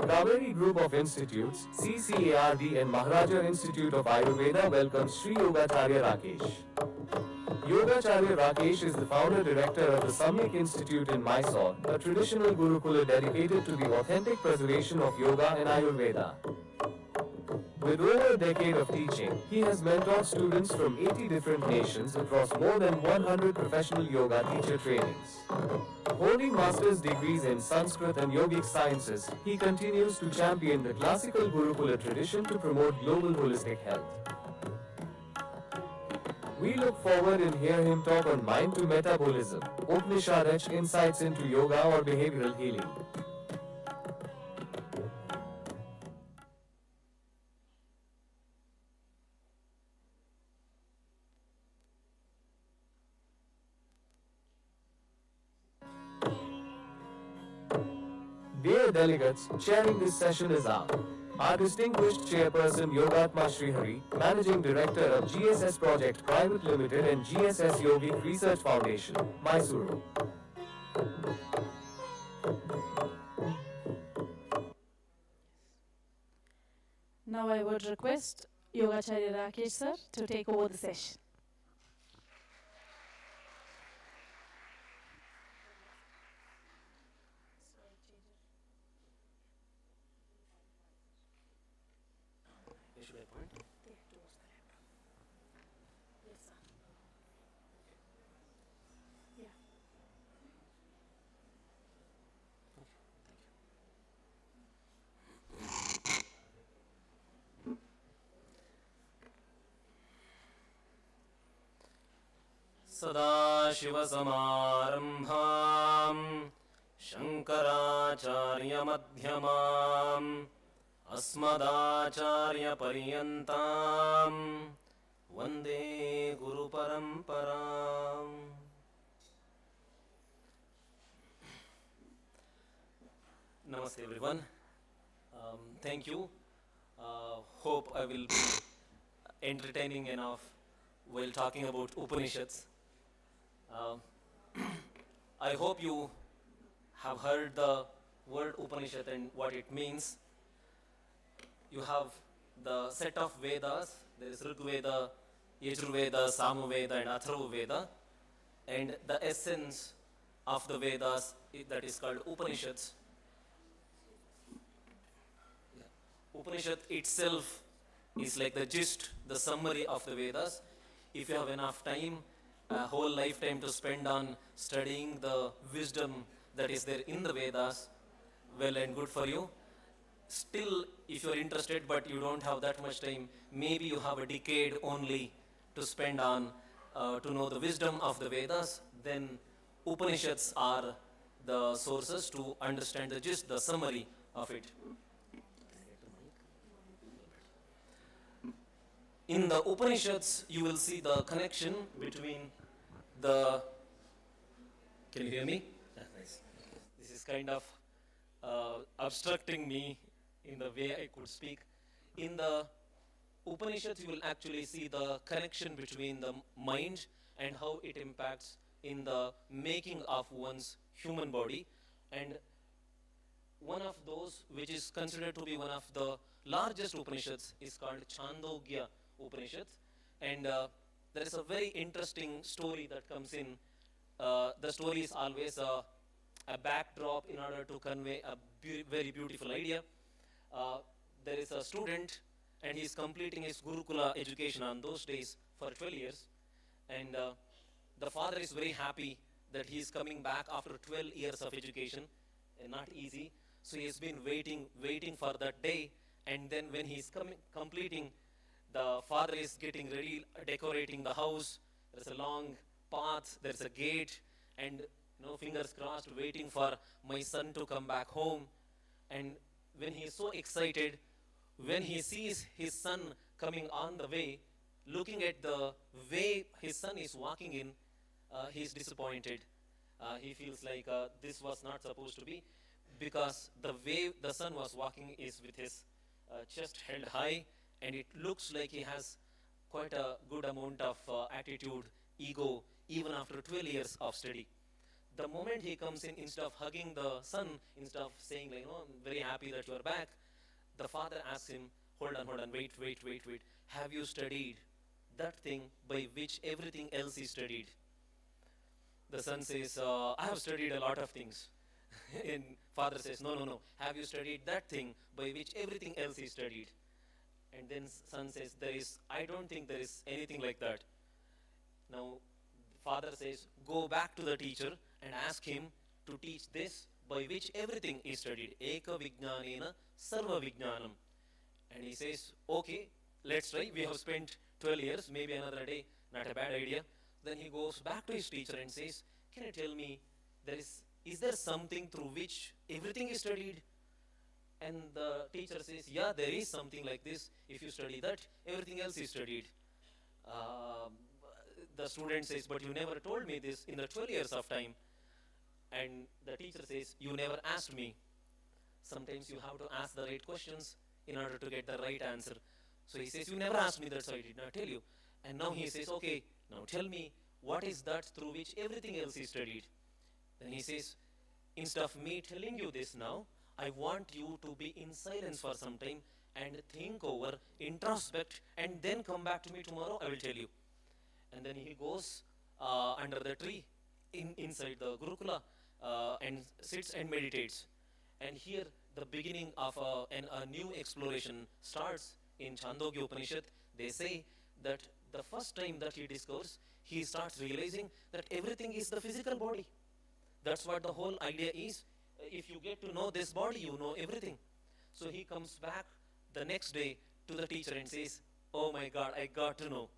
Cauvery Group of Institutes, CCARD and Maharaja Institute of Ayurveda welcomes Sri Yogacharya Rakesh. Yogacharya Rakesh is the founder director of the Samyak Institute in Mysore, a traditional Gurukula dedicated to the authentic preservation of yoga and Ayurveda. With over a decade of teaching, he has mentored students from 80 different nations across more than 100 professional yoga teacher trainings. Holding master's degrees in Sanskrit and yogic sciences, he continues to champion the classical Gurukula tradition to promote global holistic health. We look forward and hear him talk on mind to metabolism, Upanishadic insights into yoga or behavioral healing. Dear delegates, chairing this session is our distinguished chairperson Yogatma Srihari, Managing Director of GSS Project Private Limited and GSS Yogic Research Foundation, Mysuru. Now I would request Yogacharya Rakesh sir to take over the session. सदाशिवसमारम्भाम् शङ्कराचार्यमध्यमाम् अस्मदाचार्यपर्यन्ताम् वन्दे गुरुपरम्पराम्. Namaste everyone. Thank you. Hope I will be entertaining enough while talking about Upanishads. I hope you have heard the word Upanishad and what it means. You have the set of Vedas. There is Rig Veda, Yajurveda, Samaveda and Atharva Veda. And the essence of the Vedas that is called Upanishads. Upanishad itself is like the gist, the summary of the Vedas. If you have enough time, a whole lifetime to spend on studying the wisdom that is there in the Vedas, well and good for you. Still, if you are interested but you don't have that much time, maybe you have a decade only to spend on to know the wisdom of the Vedas, then Upanishads are the sources to understand the gist, the summary of it. In the Upanishads, you will see the connection between the, can you hear me? Nice. This is kind of obstructing me in the way I could speak. In the Upanishads, you will actually see the connection between the mind and how it impacts in the making of one's human body. And one of those, which is considered to be one of the largest Upanishads, is called Chandogya Upanishad. And there is a very interesting story that comes in. The story is always a backdrop in order to convey a very beautiful idea. There is a student and he is completing his Gurukula education on those days for 12 years. And the father is very happy that he is coming back after 12 years of education, and not easy. So he has been waiting for that day. And then when he is completing, the father is getting ready, decorating the house. There's a long path, there's a gate, and fingers crossed, waiting for my son to come back home. And when he is so excited, when he sees his son coming on the way, looking at the way his son is walking in, he is disappointed. He feels like this was not supposed to be, because the way the son was walking is with his chest held high, and it looks like he has quite a good amount of attitude, ego, even after 12 years of study. The moment he comes in, instead of hugging the son, instead of saying like, I'm very happy that you are back, the father asks him, hold on, wait. Have you studied that thing by which everything else is studied? The son says, I have studied a lot of things. And father says, no. Have you studied that thing by which everything else is studied? And then son says, I don't think there is anything like that. Now, father says, go back to the teacher and ask him to teach this by which everything is studied. Eka vijnanena sarva vijnanam. And he says, okay, let's try. We have spent 12 years, maybe another day, not a bad idea. Then he goes back to his teacher and says, can you tell me, is there something through which everything is studied? And the teacher says, yeah, there is something like this. If you study that, everything else is studied. The student says, but you never told me this in the 12 years of time. And the teacher says, you never asked me. Sometimes you have to ask the right questions in order to get the right answer. So he says, you never asked me that, so I did not tell you. And now he says, okay, now tell me, what is that through which everything else is studied? Then he says, instead of me telling you this now, I want you to be in silence for some time and think over, introspect, and then come back to me tomorrow, I will tell you. And then he goes under the tree inside the Gurukula and sits and meditates. And here the beginning of a new exploration starts in Chandogya Upanishad. They say that the first time that he discovers, he starts realizing that everything is the physical body. That's what the whole idea is. If you get to know this body, you know everything. So he comes back the next day to the teacher and says, oh my God, I got to know.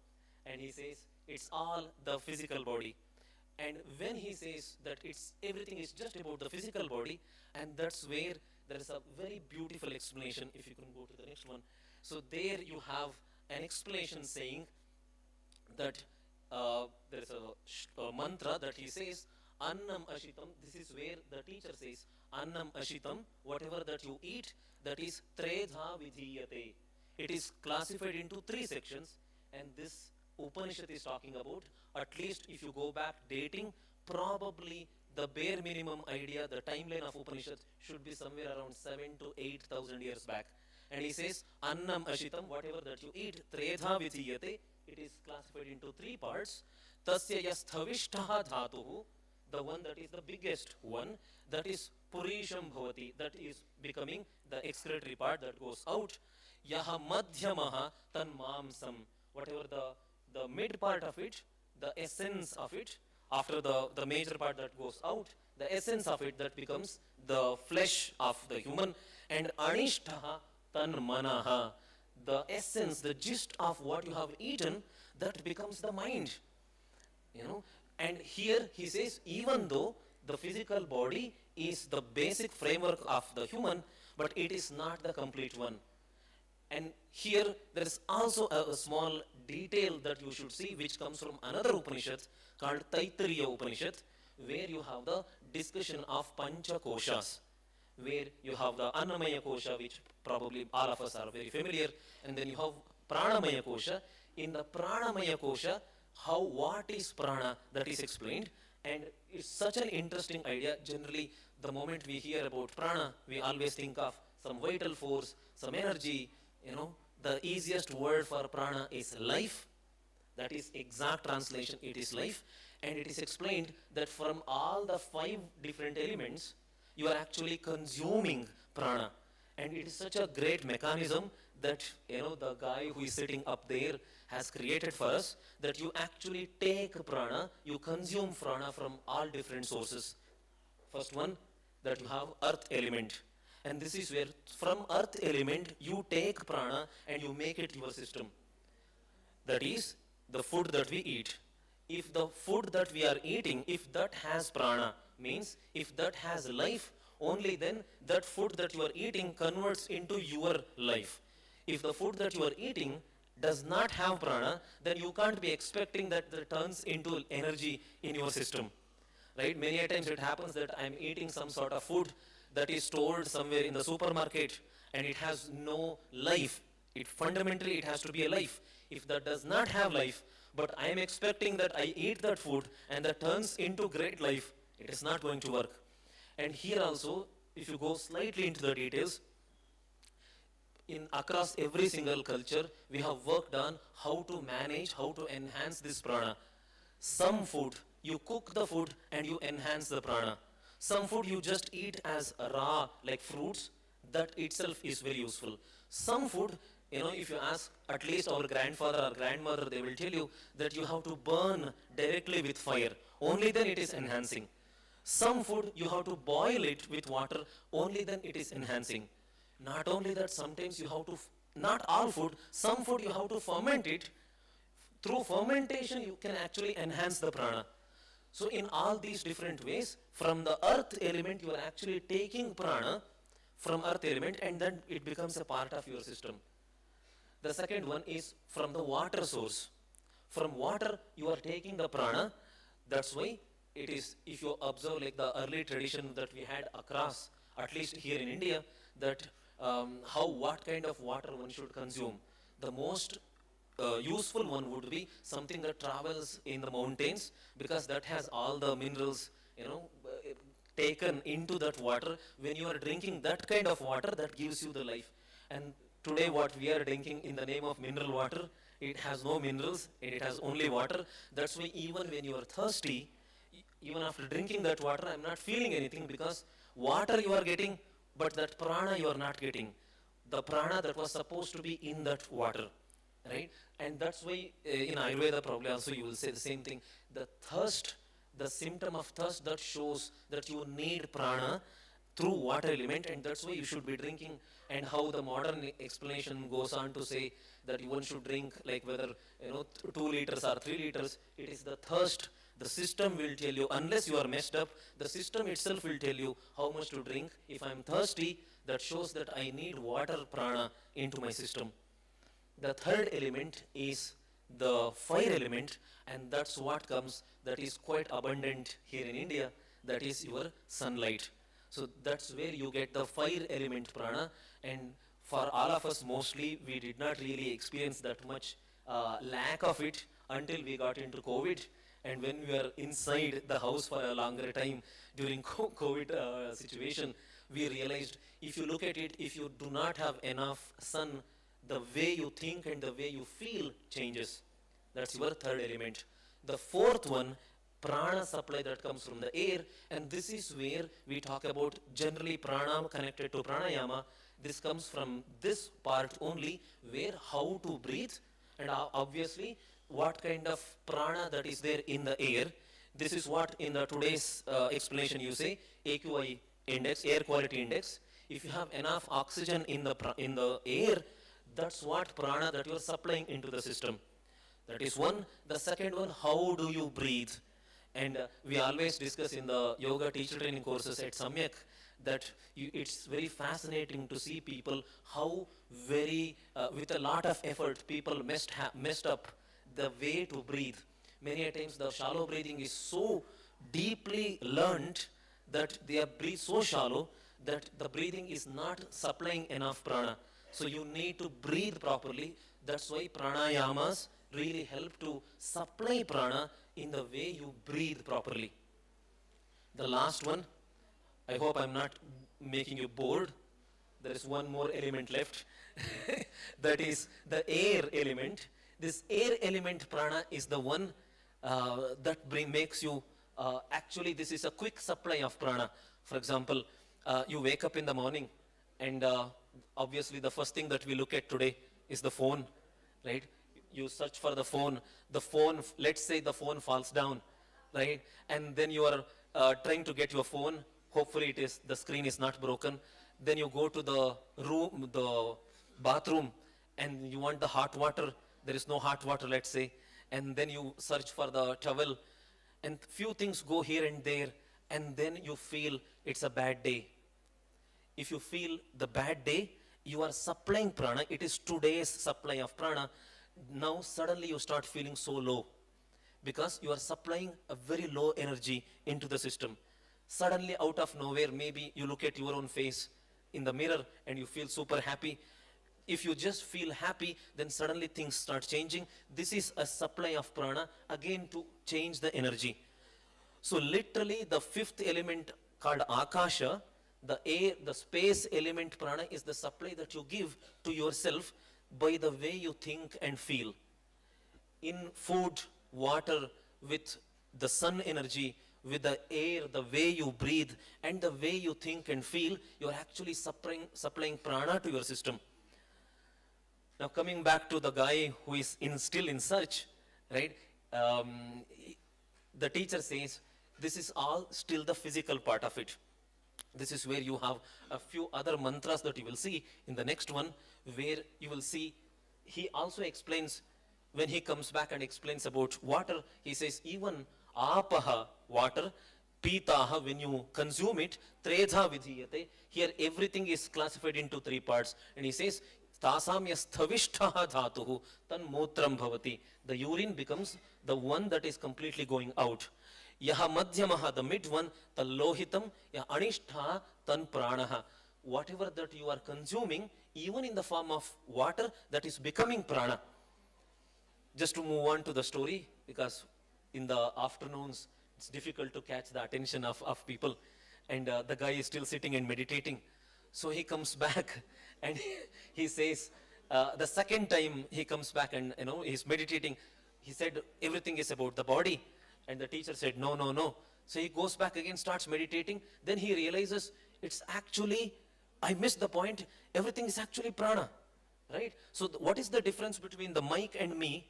And he says, it's all the physical body. And when he says that everything is just about the physical body, and that's where there is a very beautiful explanation, if you can go to the next one. So there you have an explanation saying that there is a mantra that he says, Annam Ashitam. This is where the teacher says, Annam Ashitam, whatever that you eat, that is Tredha Vidhiyate. It is classified into 3 sections, and this Upanishad is talking about, at least if you go back dating, probably the bare minimum idea, the timeline of Upanishad should be somewhere around 7,000 to 8,000 years back. And he says, Annam Ashitam, whatever that you eat, Tredha Vidhiyate, it is classified into 3 parts. Tasya Yasthavishtaha Dhatuhu, the one that is the biggest one, that is Purisham Bhavati, that is becoming the excretory part that goes out. Yaha Madhyamaha Tan Mamsam, whatever the mid part of it, the essence of it, after the major part that goes out, the essence of it that becomes the flesh of the human. And Anishtaha Tan Manaha, the essence, the gist of what you have eaten, that becomes the mind. And here he says, even though the physical body is the basic framework of the human, but it is not the complete one. And here there is also a small detail that you should see, which comes from another Upanishad called Taittiriya Upanishad, where you have the discussion of Pancha Koshas, where you have the Annamaya Kosha, which probably all of us are very familiar, and then you have Pranamaya Kosha. In the Pranamaya Kosha, what is prana, that is explained, and it's such an interesting idea. Generally, the moment we hear about prana, we always think of some vital force, some energy. The easiest word for prana is life. That is exact translation, it is life. And it is explained that from all the 5 different elements, you are actually consuming prana. And it is such a great mechanism that, the guy who is sitting up there has created for us, that you actually take prana, you consume prana from all different sources. First one, that you have earth element. And this is where from earth element, you take prana and you make it your system. That is the food that we eat. If the food that we are eating, if that has prana, means if that has life, only then that food that you are eating converts into your life. If the food that you are eating does not have prana, then you can't be expecting that it turns into energy in your system. Right? Many a times it happens that I'm eating some sort of food that is stored somewhere in the supermarket and it has no life. Fundamentally it has to be a life. If that does not have life, but I am expecting that I eat that food and that turns into great life, it is not going to work. And here also, if you go slightly into the details, across every single culture, we have worked on how to manage, how to enhance this prana. Some food, you cook the food and you enhance the prana. Some food you just eat as raw, like fruits, that itself is very useful. Some food, if you ask at least our grandfather or grandmother, they will tell you that you have to burn directly with fire. Only then it is enhancing. Some food you have to boil it with water, only then it is enhancing. Not only that, sometimes you have to, not all food, some food you have to ferment it. Through fermentation, you can actually enhance the prana. So in all these different ways, from the earth element, you are actually taking prana from earth element and then it becomes a part of your system. The second one is from the water source. From water, you are taking the prana. That's why it is, if you observe like the early tradition that we had across, at least here in India, that what kind of water one should consume. The most useful one would be something that travels in the mountains, because that has all the minerals, taken into that water. When you are drinking that kind of water, that gives you the life. And today what we are drinking in the name of mineral water, it has no minerals and it has only water. That's why even when you are thirsty, even after drinking that water, I'm not feeling anything, because water you are getting, but that prana you are not getting. The prana that was supposed to be in that water, right? And that's why in Ayurveda probably also you will say the same thing. The thirst, the symptom of thirst, that shows that you need prana through water element, and that's why you should be drinking. And how the modern explanation goes on to say that one should drink like whether 2 liters or 3 liters. It is the thirst. The system will tell you, unless you are messed up, the system itself will tell you how much to drink. If I'm thirsty, that shows that I need water prana into my system. The third element is the fire element, and that's what comes, that is quite abundant here in India, that is your sunlight. So that's where you get the fire element prana, and for all of us mostly, we did not really experience that much lack of it until we got into COVID. And when we were inside the house for a longer time during COVID situation, we realized if you look at it, if you do not have enough sun, the way you think and the way you feel changes. That's your third element. The fourth one, prana supply that comes from the air, and this is where we talk about generally prana connected to pranayama. This comes from this part only, where how to breathe, and obviously what kind of prana that is there in the air. This is what in the today's explanation you say AQI index, air quality index. If you have enough oxygen in the air, that's what prana that you are supplying into the system. That is one. The second one, how do you breathe? And we always discuss in the yoga teacher training courses at Samyak that it's very fascinating to see people how very, with a lot of effort, people messed up the way to breathe. Many a times the shallow breathing is so deeply learned that they breathe so shallow that the breathing is not supplying enough prana. So you need to breathe properly. That's why pranayamas really help to supply prana in the way you breathe properly. The last one, I hope I'm not making you bored. There is one more element left. That is the air element. This air element prana is the one makes you, actually this is a quick supply of prana. For example, you wake up in the morning and obviously the first thing that we look at today is the phone, right? You search for the phone, let's say the phone falls down, right? And then you are trying to get your phone, hopefully the screen is not broken. Then you go to the room, the bathroom, and you want the hot water, there is no hot water, let's say, and then you search for the towel, and few things go here and there, and then you feel it's a bad day. If you feel the bad day, you are supplying prana, it is today's supply of prana. Now suddenly you start feeling so low, because you are supplying a very low energy into the system. Suddenly out of nowhere, maybe you look at your own face in the mirror and you feel super happy. If you just feel happy, then suddenly things start changing. This is a supply of prana, again to change the energy. So literally the fifth element called akasha, the air, the space element prana, is the supply that you give to yourself by the way you think and feel. In food, water, with the sun energy, with the air, the way you breathe, and the way you think and feel, you are actually supplying prana to your system. Now coming back to the guy who is still in search, right? The teacher says, this is all still the physical part of it. This is where you have a few other mantras that you will see in the next one, where you will see, he also explains, when he comes back and explains about water, he says, even apaha, water, pitaha, when you consume it, tredha vidhiyate, here everything is classified into three parts. And he says, tasam yasthavishtaha dhatuhu, tan mutram bhavati. The urine becomes the one that is completely going out. Yaha madhyamaha, the mid one, the lohitam, ya anishtha, tan pranaha. Whatever that you are consuming, even in the form of water, that is becoming prana. Just to move on to the story, because in the afternoons, it's difficult to catch the attention of people. And the guy is still sitting and meditating. So he comes back and he says, the second time he comes back and he's meditating, he said, everything is about the body. And the teacher said, no, no, no. So he goes back again, starts meditating. Then he realizes, it's actually, I missed the point, everything is actually prana, right? So what is the difference between the mic and me?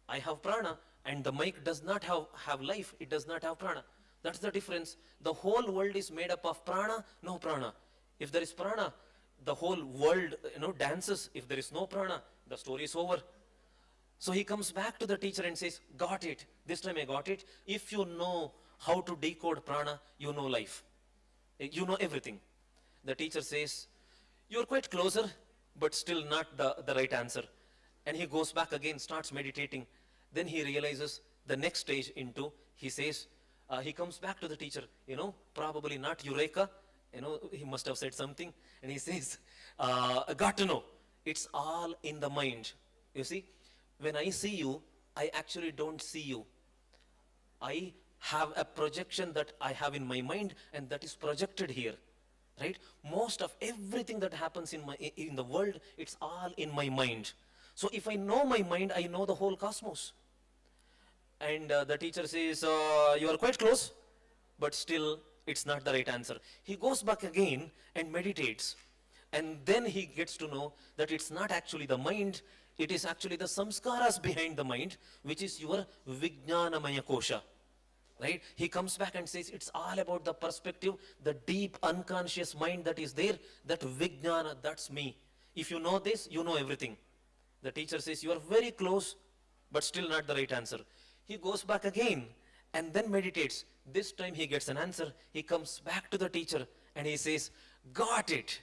I have prana, and the mic does not have life, it does not have prana. That's the difference. The whole world is made up of prana, no prana. If there is prana, the whole world dances. If there is no prana, the story is over. So he comes back to the teacher and says, got it, this time I got it. If you know how to decode prana, you know life. You know everything. The teacher says, you're quite closer, but still not the right answer. And he goes back again, starts meditating. Then he realizes the next stage into, he says, he comes back to the teacher, probably not eureka, he must have said something. And he says, I got to know, it's all in the mind. You see, when I see you, I actually don't see you. I have a projection that I have in my mind, and that is projected here, right? Most of everything that happens in the world, it's all in my mind. So if I know my mind, I know the whole cosmos. And the teacher says, you are quite close, but still it's not the right answer. He goes back again and meditates. And then he gets to know that it's not actually the mind, it is actually the samskaras behind the mind, which is your vijnanamaya kosha. Right? He comes back and says, it's all about the perspective, the deep unconscious mind that is there, that vijnana, that's me. If you know this, you know everything. The teacher says, you are very close, but still not the right answer. He goes back again and then meditates. This time he gets an answer. He comes back to the teacher and he says, got it.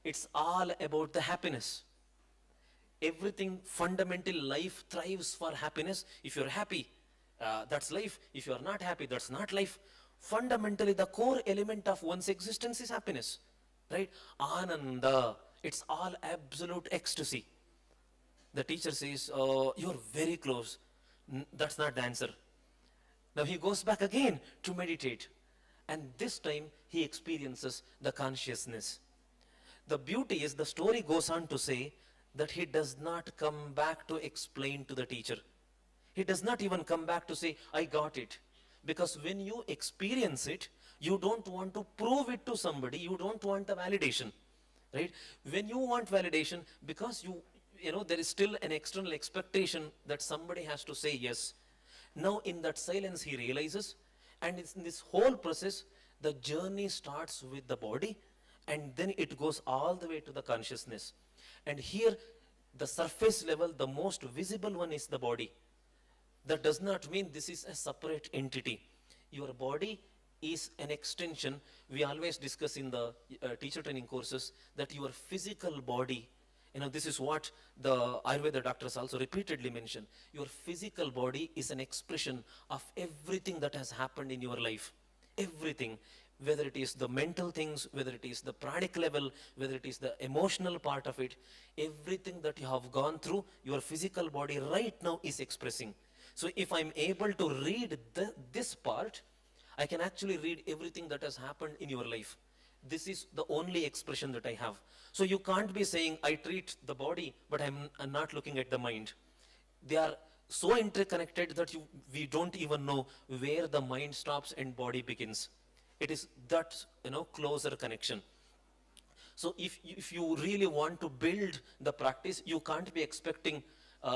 It's all about the happiness. Everything, fundamental life thrives for happiness. If you're happy, that's life. If you are not happy, that's not life. Fundamentally, the core element of one's existence is happiness, right? Ananda, it's all absolute ecstasy. The teacher says, you're very close. That's not the answer. Now he goes back again to meditate. And this time he experiences the consciousness. The beauty is, the story goes on to say that he does not come back to explain to the teacher. He does not even come back to say, I got it. Because when you experience it, you don't want to prove it to somebody, you don't want the validation, right? When you want validation, because you know, there is still an external expectation that somebody has to say yes. Now in that silence he realizes, and it's in this whole process, the journey starts with the body, and then it goes all the way to the consciousness. And here, the surface level, the most visible one is the body. That does not mean this is a separate entity. Your body is an extension. We always discuss in the teacher training courses that your physical body, you know, this is what the Ayurveda doctors also repeatedly mention. Your physical body is an expression of everything that has happened in your life. Everything. Whether it is the mental things, whether it is the pranic level, whether it is the emotional part of it, everything that you have gone through, your physical body right now is expressing. So if I'm able to read this part, I can actually read everything that has happened in your life. This is the only expression that I have. So you can't be saying, I treat the body, but I'm not looking at the mind. They are so interconnected that we don't even know where the mind stops and body begins. It is that, you know, closer connection. So if you really want to build the practice, you can't be expecting,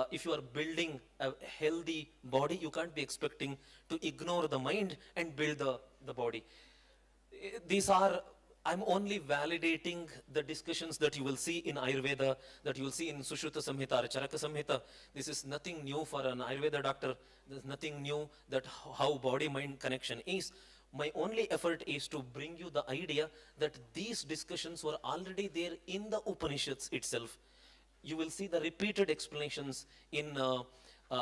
if you are building a healthy body, you can't be expecting to ignore the mind and build the body. These are, I'm only validating the discussions that you will see in Ayurveda, that you will see in Sushruta Samhita or Charaka Samhita. This is nothing new for an Ayurveda doctor. There's nothing new that how body-mind connection is. My only effort is to bring you the idea that these discussions were already there in the Upanishads itself. You will see the repeated explanations in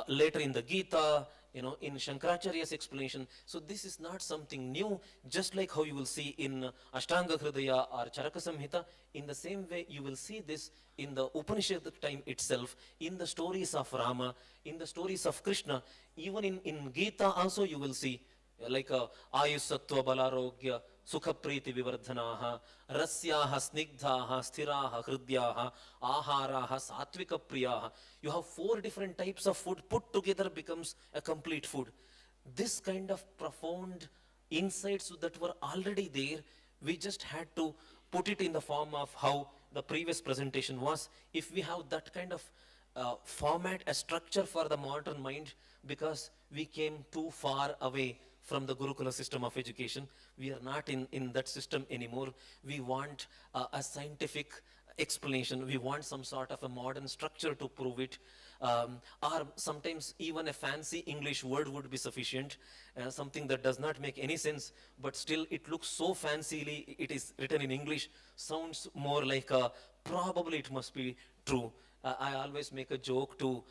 later in the Gita, you know, in Shankaracharya's explanation. So this is not something new, just like how you will see in Ashtanga Hridaya or Charaka Samhita. In the same way, you will see this in the Upanishad time itself, in the stories of Rama, in the stories of Krishna. Even in Gita also you will see, like Ayusattva Balarogya Sukha Priti Vivardhanaha Rasyaha Snigdhaha Sthiraha Hridyaha Aharaha Satvika Priyaha. You have 4 different types of food put together becomes a complete food. This kind of profound insights that were already there, we just had to put it in the form of how the previous presentation was. If we have that kind of format, a structure for the modern mind, because we came too far away from the Gurukula system of education. We are not in that system anymore. We want a scientific explanation. We want some sort of a modern structure to prove it. Or sometimes even a fancy English word would be sufficient, something that does not make any sense, but still it looks so fancily, it is written in English, sounds more like probably it must be true. I always make a joke to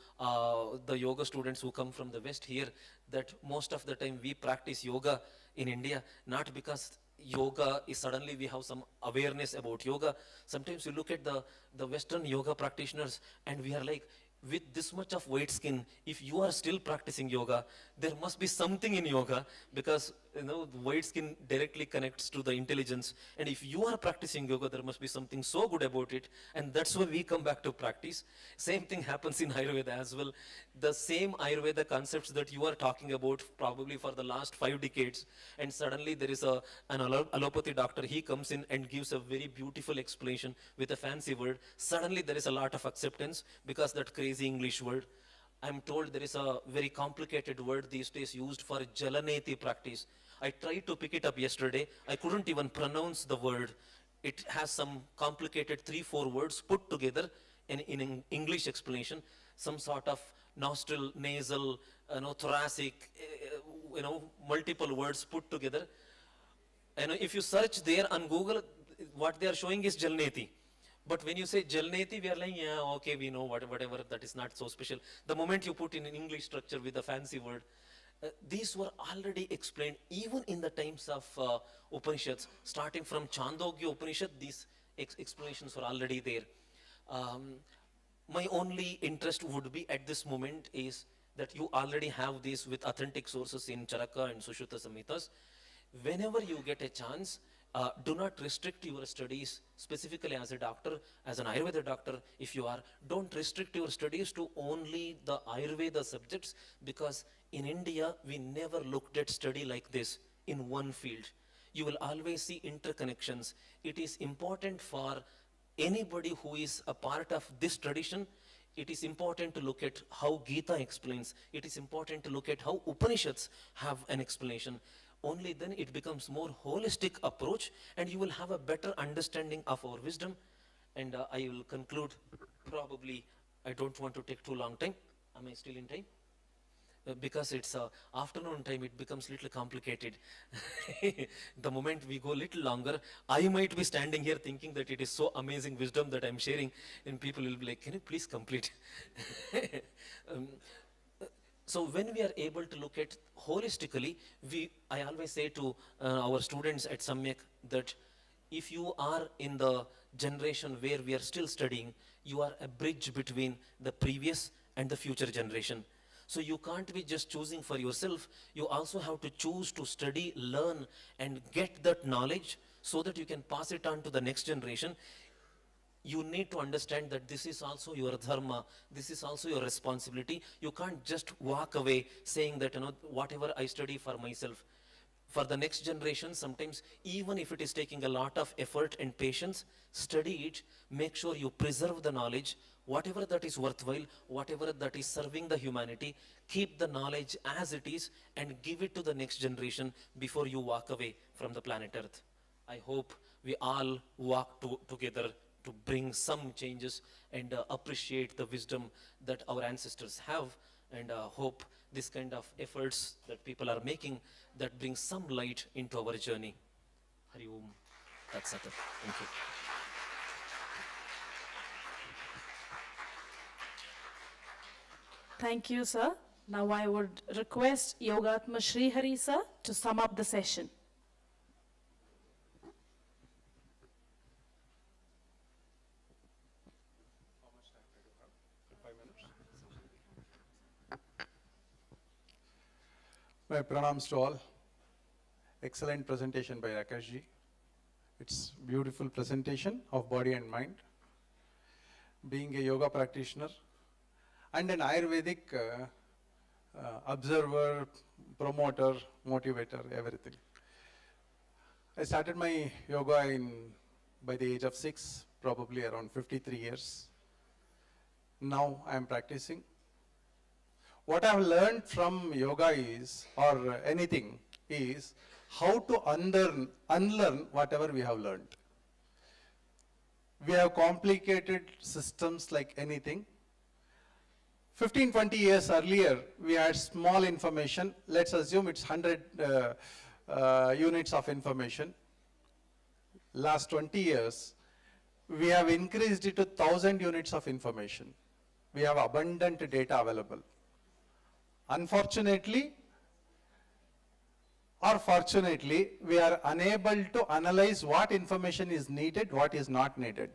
the yoga students who come from the West here, that most of the time we practice yoga in India, not because yoga is suddenly we have some awareness about yoga. Sometimes you look at the Western yoga practitioners and we are like, with this much of white skin, if you are still practicing yoga, there must be something in yoga, because you know the white skin directly connects to the intelligence. And if you are practicing yoga, there must be something so good about it. And that's why we come back to practice. Same thing happens in Ayurveda as well. The same Ayurveda concepts that you are talking about probably for the last 5 decades, and suddenly there is an allopathy doctor, he comes in and gives a very beautiful explanation with a fancy word. Suddenly there is a lot of acceptance because that crazy English word. I'm told there is a very complicated word these days used for Jalaneti practice. I tried to pick it up yesterday. I couldn't even pronounce the word. It has some complicated 3-4 words put together in an English explanation. Some sort of nostril, nasal, thoracic, multiple words put together. And if you search there on Google, what they are showing is Jalneti. But when you say Jalneti, we are like, yeah, okay, we know whatever, that is not so special. The moment you put in an English structure with a fancy word, these were already explained even in the times of Upanishads. Starting from Chandogya Upanishad, these explanations were already there. My only interest would be at this moment is that you already have these with authentic sources in Charaka and Sushruta Samhitas. Whenever you get a chance, Do not restrict your studies specifically as a doctor, as an Ayurveda doctor. If you are, don't restrict your studies to only the Ayurveda subjects, because in India we never looked at study like this in one field. You will always see interconnections. It is important for anybody who is a part of this tradition. It is important to look at how Gita explains. It is important to look at how Upanishads have an explanation. Only then it becomes more holistic approach, and you will have a better understanding of our wisdom. And I will conclude, probably, I don't want to take too long time. Am I still in time? Because it's afternoon time, it becomes little complicated. The moment we go little longer, I might be standing here thinking that it is so amazing wisdom that I'm sharing, and people will be like, can you please complete? So when we are able to look at holistically, I always say to our students at Samyak that if you are in the generation where we are still studying, you are a bridge between the previous and the future generation. So you can't be just choosing for yourself. You also have to choose to study, learn, and get that knowledge so that you can pass it on to the next generation. You need to understand that this is also your dharma, this is also your responsibility. You can't just walk away saying that, whatever I study for myself. For the next generation, sometimes, even if it is taking a lot of effort and patience, study it, make sure you preserve the knowledge, whatever that is worthwhile, whatever that is serving the humanity, keep the knowledge as it is and give it to the next generation before you walk away from the planet Earth. I hope we all walk together to bring some changes and appreciate the wisdom that our ancestors have, and hope this kind of efforts that people are making, that brings some light into our journey. Hari Om. That's it. Thank you. Thank you, sir. Now I would request Yogatma Srihari sir to sum up the session. My pranams to all. Excellent presentation by Rakesh ji. It's beautiful presentation of body and mind. Being a yoga practitioner and an Ayurvedic observer, promoter, motivator, everything. I started my yoga by the age of 6, probably around 53 years. Now I am practicing. What I have learned from yoga is, or anything, is how to unlearn whatever we have learned. We have complicated systems like anything. 15-20 years earlier, we had small information. Let's assume it's 100 units of information. Last 20 years, we have increased it to 1,000 units of information. We have abundant data available. Unfortunately, or fortunately, we are unable to analyze what information is needed, what is not needed.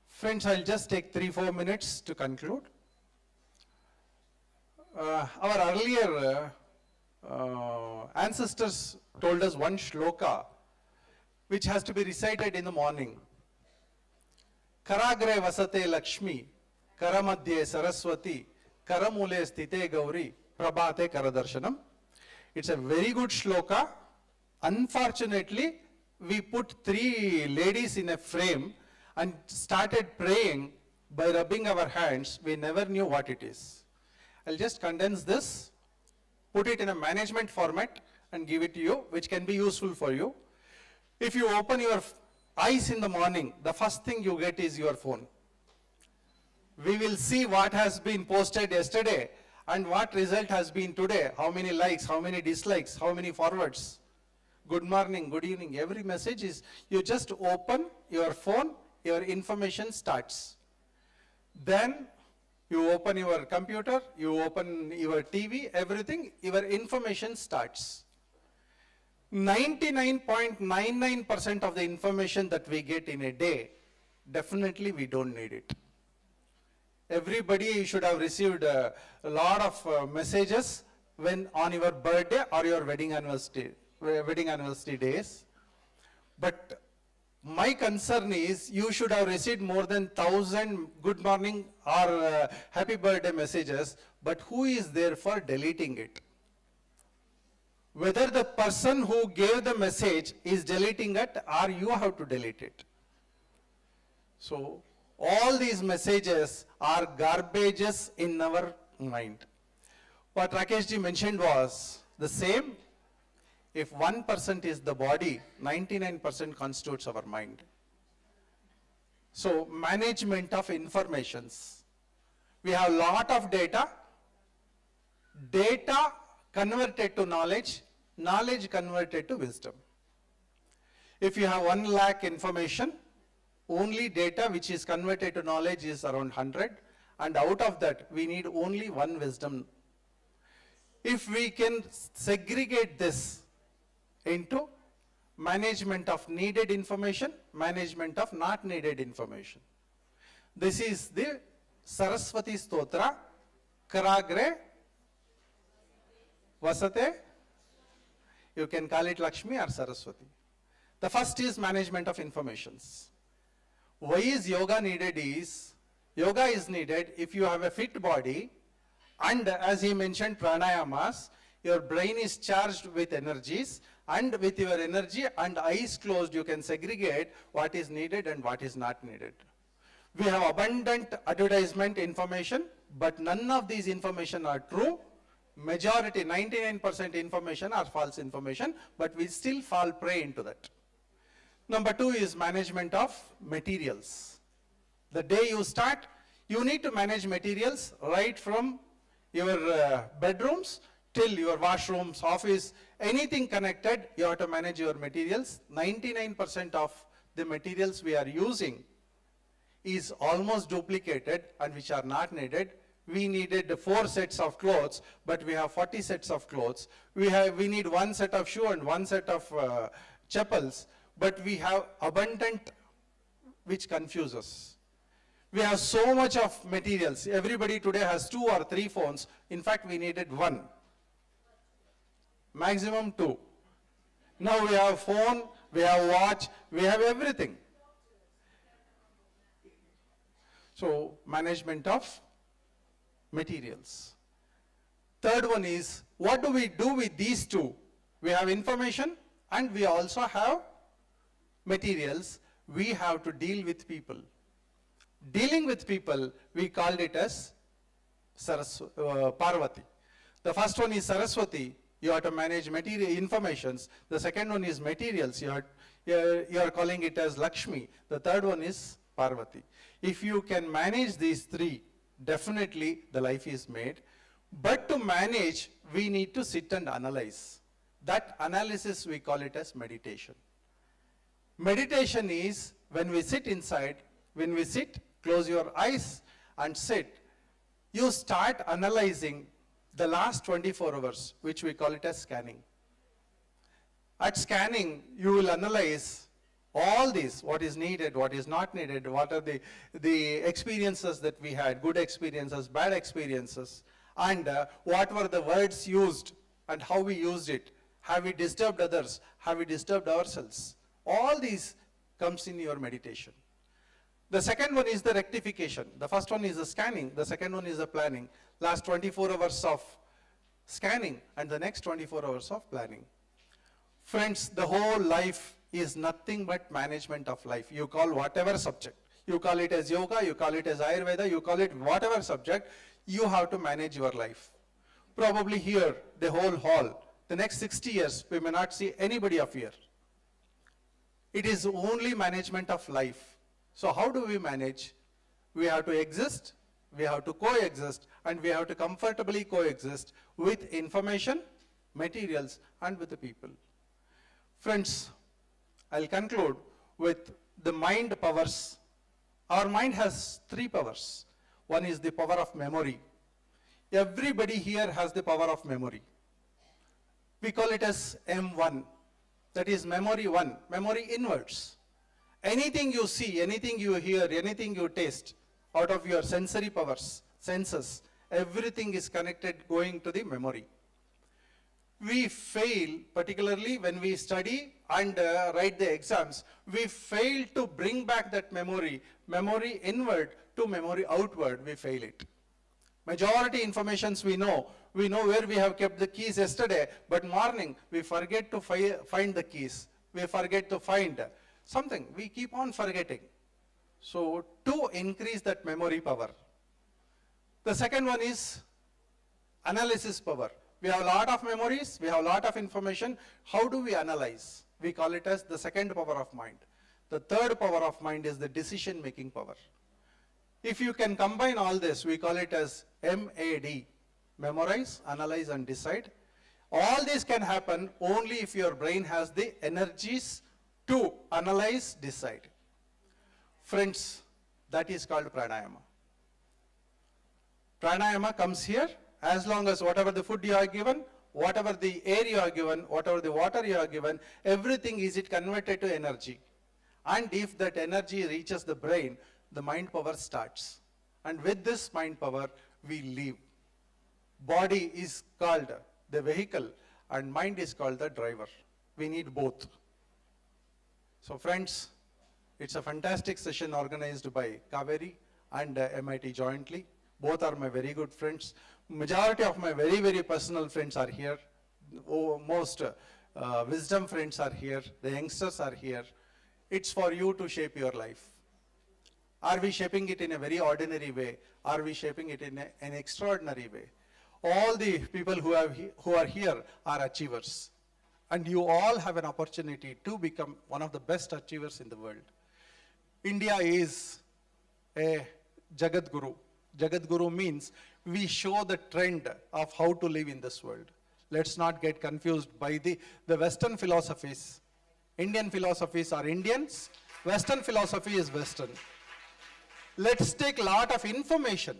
Friends, I'll just take 3-4 minutes to conclude. Our earlier ancestors told us one shloka which has to be recited in the morning. Karagre vasate Lakshmi, Karamadhye Saraswati, Karamule sthite Gauri, Prabhate Karadarshanam. It's a very good shloka. Unfortunately, we put 3 ladies in a frame and started praying by rubbing our hands. We never knew what it is. I'll just condense this, put it in a management format and give it to you, which can be useful for you. If you open your eyes in the morning, the first thing you get is your phone. We will see what has been posted yesterday and what result has been today, how many likes, how many dislikes, how many forwards. Good morning, good evening, every message is, you just open your phone, your information starts. Then you open your computer, you open your TV, everything, your information starts. 99.99% of the information that we get in a day, definitely we don't need it. Everybody should have received a lot of messages when on your birthday or your wedding anniversary days. But my concern is you should have received more than 1,000 good morning or happy birthday messages, but who is there for deleting it? Whether the person who gave the message is deleting it or you have to delete it. So all these messages are garbages in our mind. What Rakeshji mentioned was the same. If 1% is the body, 99% constitutes our mind. So management of informations. We have lot of data. Data converted to knowledge, knowledge converted to wisdom. If you have 1 lakh information, only data which is converted to knowledge is around 100, and out of that we need only 1 wisdom. If we can segregate this into management of needed information, management of not needed information. This is the Saraswati Stotra, Karagre, Vasate, you can call it Lakshmi or Saraswati. The first is management of informations. Why is yoga needed is, yoga is needed if you have a fit body, and as he mentioned pranayamas, your brain is charged with energies, and with your energy and eyes closed you can segregate what is needed and what is not needed. We have abundant advertisement information, but none of these information are true. Majority, 99% information are false information, but we still fall prey into that. Number 2 is management of materials. The day you start, you need to manage materials right from your bedrooms till your washrooms, office, anything connected, you have to manage your materials. 99% of the materials we are using is almost duplicated and which are not needed. We needed 4 sets of clothes, but we have 40 sets of clothes. We need 1 set of shoe and 1 set of chappals, but we have abundant, which confuses. We have so much of materials. Everybody today has 2 or 3 phones. In fact, we needed 1. Maximum 2. Now we have phone, we have watch, we have everything. So management of materials. Third one is, what do we do with these 2? We have information and we also have materials. We have to deal with people. Dealing with people, we called it as Parvati. The first one is Saraswati. You have to manage material informations. The second one is materials. You are calling it as Lakshmi. The third one is Parvati. If you can manage these 3, definitely the life is made. But to manage, we need to sit and analyze. That analysis, we call it as meditation. Meditation is when we sit inside, when we sit, close your eyes and sit, you start analyzing the last 24 hours, which we call it as scanning. At scanning, you will analyze all these, what is needed, what is not needed, what are the experiences that we had, good experiences, bad experiences, and what were the words used and how we used it. Have we disturbed others? Have we disturbed ourselves? All these comes in your meditation. The second one is the rectification. The first one is the scanning. The second one is the planning. Last 24 hours of scanning and the next 24 hours of planning. Friends, the whole life is nothing but management of life. You call whatever subject. You call it as yoga, you call it as Ayurveda, you call it whatever subject, you have to manage your life. Probably here, the whole hall, the next 60 years, we may not see anybody up here. It is only management of life. So how do we manage? We have to exist, we have to coexist, and we have to comfortably coexist with information, materials, and with the people. Friends, I'll conclude with the mind powers. Our mind has 3 powers. One is the power of memory. Everybody here has the power of memory. We call it as M1. That is memory 1, memory inwards. Anything you see, anything you hear, anything you taste, out of your sensory powers, senses, everything is connected going to the memory. we fail, particularly when we study and write the exams, we fail to bring back that memory inward to memory outward, we fail it. Majority informations we know where we have kept the keys yesterday, but morning we forget to find the keys. We forget to find something, we keep on forgetting. So to increase that memory power. The second one is analysis power. We have a lot of memories, we have a lot of information. How do we analyze? We call it as the second power of mind. The third power of mind is the decision making power. If you can combine all this, we call it as MAD, memorize, analyze and decide. All this can happen only if your brain has the energies to analyze, decide. Friends, that is called pranayama. Pranayama comes here as long as whatever the food you are given, whatever the air you are given, whatever the water you are given, everything is it converted to energy. And if that energy reaches the brain, the mind power starts. And with this mind power, we live. Body is called the vehicle and mind is called the driver. We need both. So friends, it's a fantastic session organized by Cauvery and MIT jointly. Both are my very good friends. Majority of my very, very personal friends are here. Most wisdom friends are here. The youngsters are here. It's for you to shape your life. Are we shaping it in a very ordinary way? Are we shaping it in an extraordinary way? All the people who are here are achievers. And you all have an opportunity to become one of the best achievers in the world. India is a Jagat Guru. Jagat Guru means we show the trend of how to live in this world. Let's not get confused by the Western philosophies. Indian philosophies are Indians, Western philosophy is Western. Let's take a lot of information.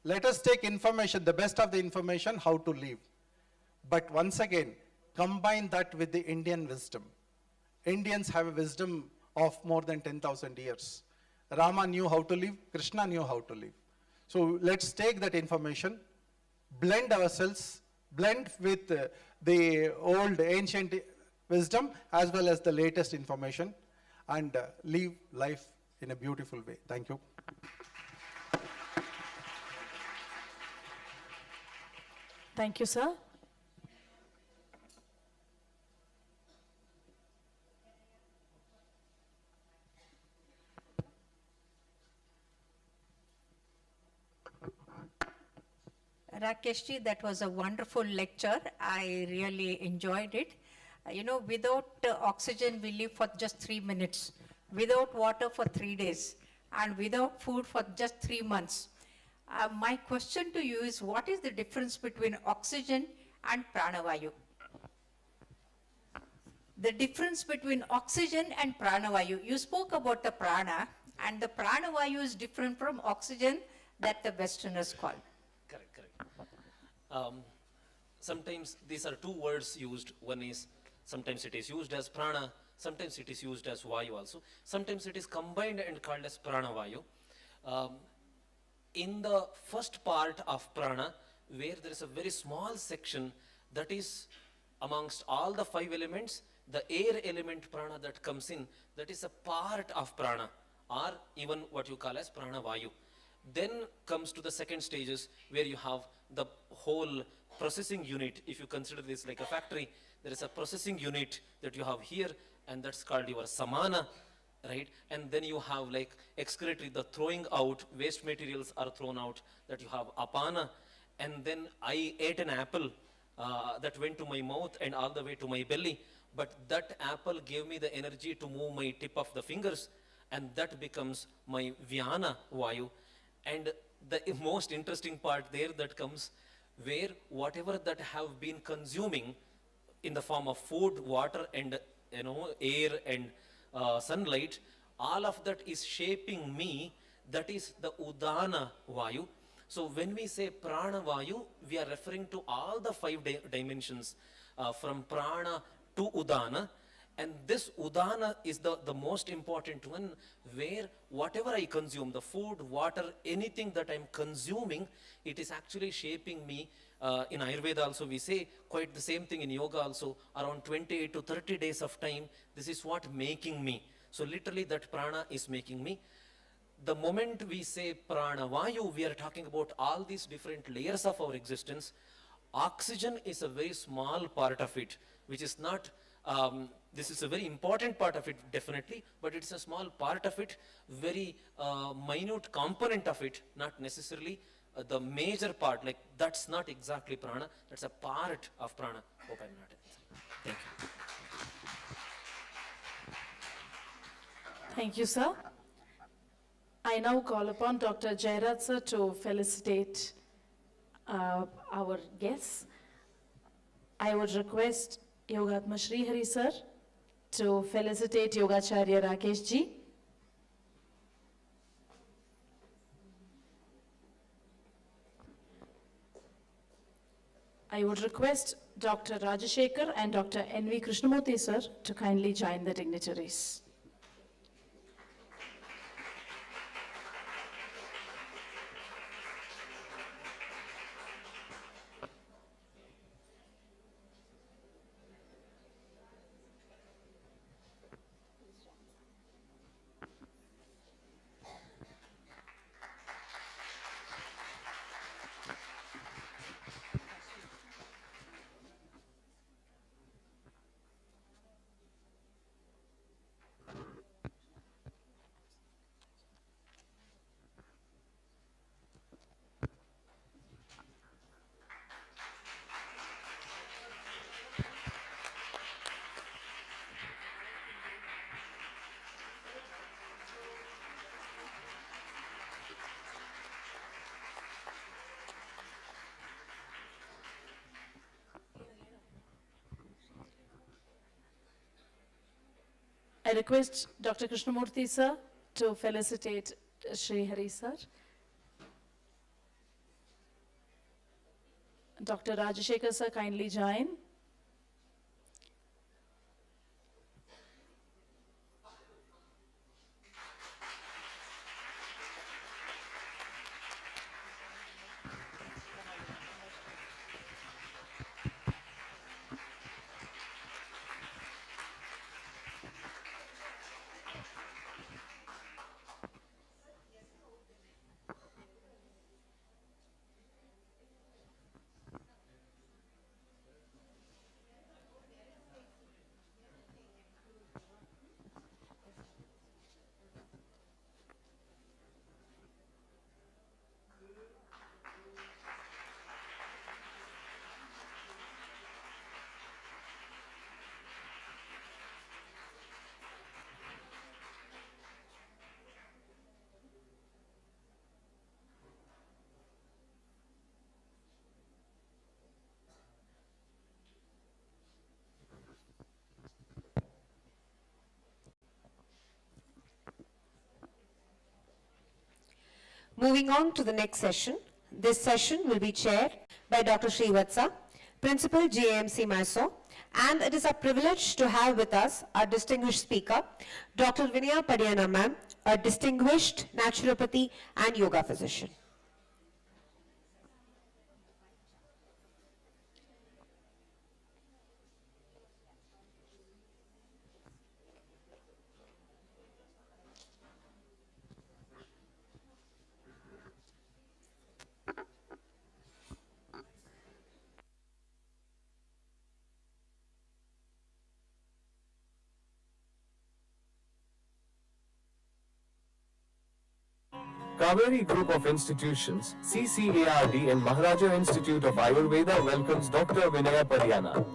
Let us take information, the best of the information, how to live. But once again, combine that with the Indian wisdom. Indians have a wisdom of more than 10,000 years. Rama knew how to live, Krishna knew how to live. So let's take that information, blend ourselves, blend with the old ancient wisdom as well as the latest information and live life in a beautiful way. Thank you. Thank you, sir. Rakeshji, that was a wonderful lecture. I really enjoyed it. Without oxygen, we live for just 3 minutes. Without water for 3 days. And without food for just 3 months. My question to you is, what is the difference between oxygen and pranavayu? The difference between oxygen and pranavayu. You spoke about the prana, and the pranavayu is different from oxygen that the Westerners call. Correct. Sometimes these are two words used. One is, sometimes it is used as prana, sometimes it is used as vayu also. Sometimes it is combined and called as pranavayu. In the first part of prana, where there is a very small section that is amongst all the 5 elements, the air element prana that comes in, that is a part of prana, or even what you call as pranavayu. Then comes to the second stages where you have the whole processing unit. If you consider this like a factory, there is a processing unit that you have here, and that's called your samana, right? And then you have like excretory, the throwing out, waste materials are thrown out, that you have apana. And then I ate an apple that went to my mouth and all the way to my belly, but that apple gave me the energy to move my tip of the fingers, and that becomes my vyana vayu. And the most interesting part there that comes, where whatever that have been consuming in the form of food, water and air and sunlight, all of that is shaping me. That is the udana vayu. So when we say prana vayu, we are referring to all the 5 dimensions from prana to udana. And this udana is the most important one, where whatever I consume, the food, water, anything that I'm consuming, it is actually shaping me In Ayurveda also we say quite the same thing in yoga also, around 28 to 30 days of time, this is what making me. So literally that prana is making me. The moment we say prana vayu, we are talking about all these different layers of our existence. Oxygen is a very small part of it, which is not, this is a very important part of it definitely, but it's a small part of it, very minute component of it, not necessarily the major part. Like that's not exactly prana, that's a part of prana. Hope I'm not. Thank you. Thank you, sir. I now call upon Dr. Jairaj sir to felicitate our guests. I would request Yogatma Srihari sir to felicitate Yogacharya Rakesh ji. I would request Dr. Rajashekar and Dr. N.V. Krishnamurthy sir to kindly join the dignitaries. I request Dr. Krishnamurthy sir to felicitate Sri Hari sir. Dr. Rajashekar sir, kindly join. Moving on to the next session. This session will be chaired by Dr. Srivatsa, Principal JAMC Mysore, and it is a privilege to have with us our distinguished speaker, Dr. Vinaya Padiyana ma'am, a distinguished naturopathy and yoga physician. Cauvery Group of Institutions, CCARD and Maharaja Institute of Ayurveda welcomes Dr. Vinaya Padiyana.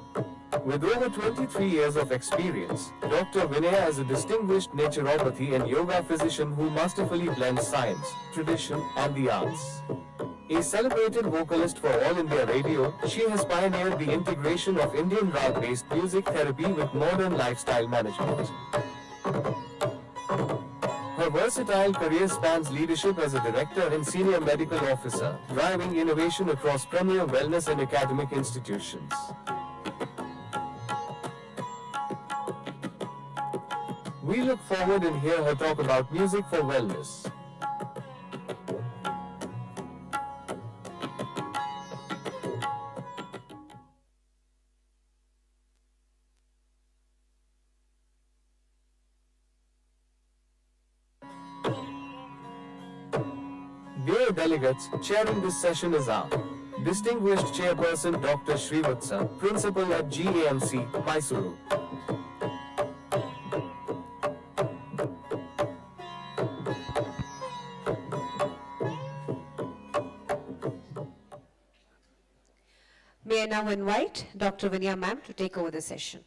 With over 23 years of experience, Dr. Vinaya is a distinguished naturopathy and yoga physician who masterfully blends science, tradition, and the arts. A celebrated vocalist for All India Radio, she has pioneered the integration of Indian rag-based music therapy with modern lifestyle management. Her versatile career spans leadership as a director and senior medical officer, driving innovation across premier wellness and academic institutions. We look forward and hear her talk about music for wellness. Dear delegates, chairing this session is our distinguished chairperson Dr. Srivatsa, principal at GAMC, Mysuru. May I now invite Dr. Vinya ma'am to take over the session.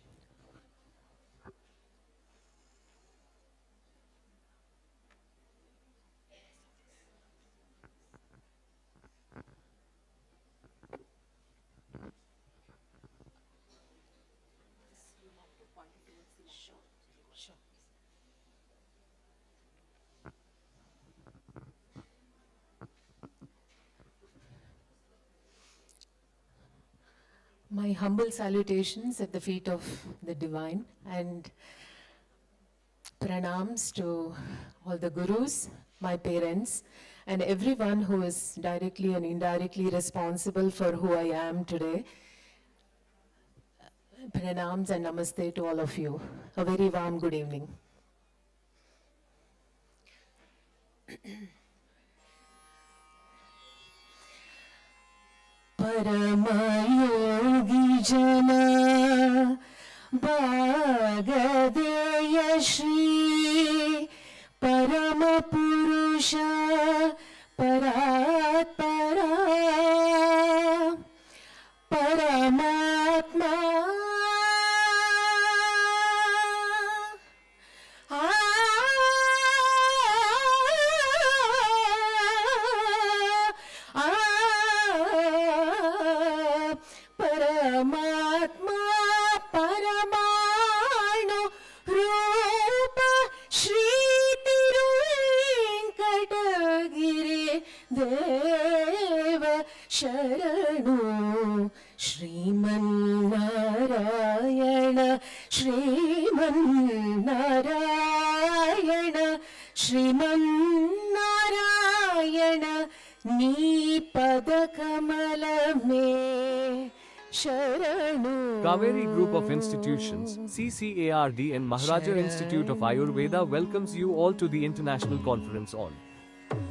My humble salutations at the feet of the divine and pranams to all the gurus, my parents, and everyone who is directly and indirectly responsible for who I am today. Pranams and namaste to all of you. A very warm good evening. परमयोगी जना भागधेय श्री परम पुरुष परात्परा परमात्मा परमात्मा परमाणु रूप श्री तिरुवेंकटगिरि देव शरणु श्रीमन्नारायण श्रीमन्नारायण श्रीमन्नारायण नी पदकमल में Cauvery Group of Institutions, CCARD and Maharaja Institute of Ayurveda welcomes you all to the International Conference on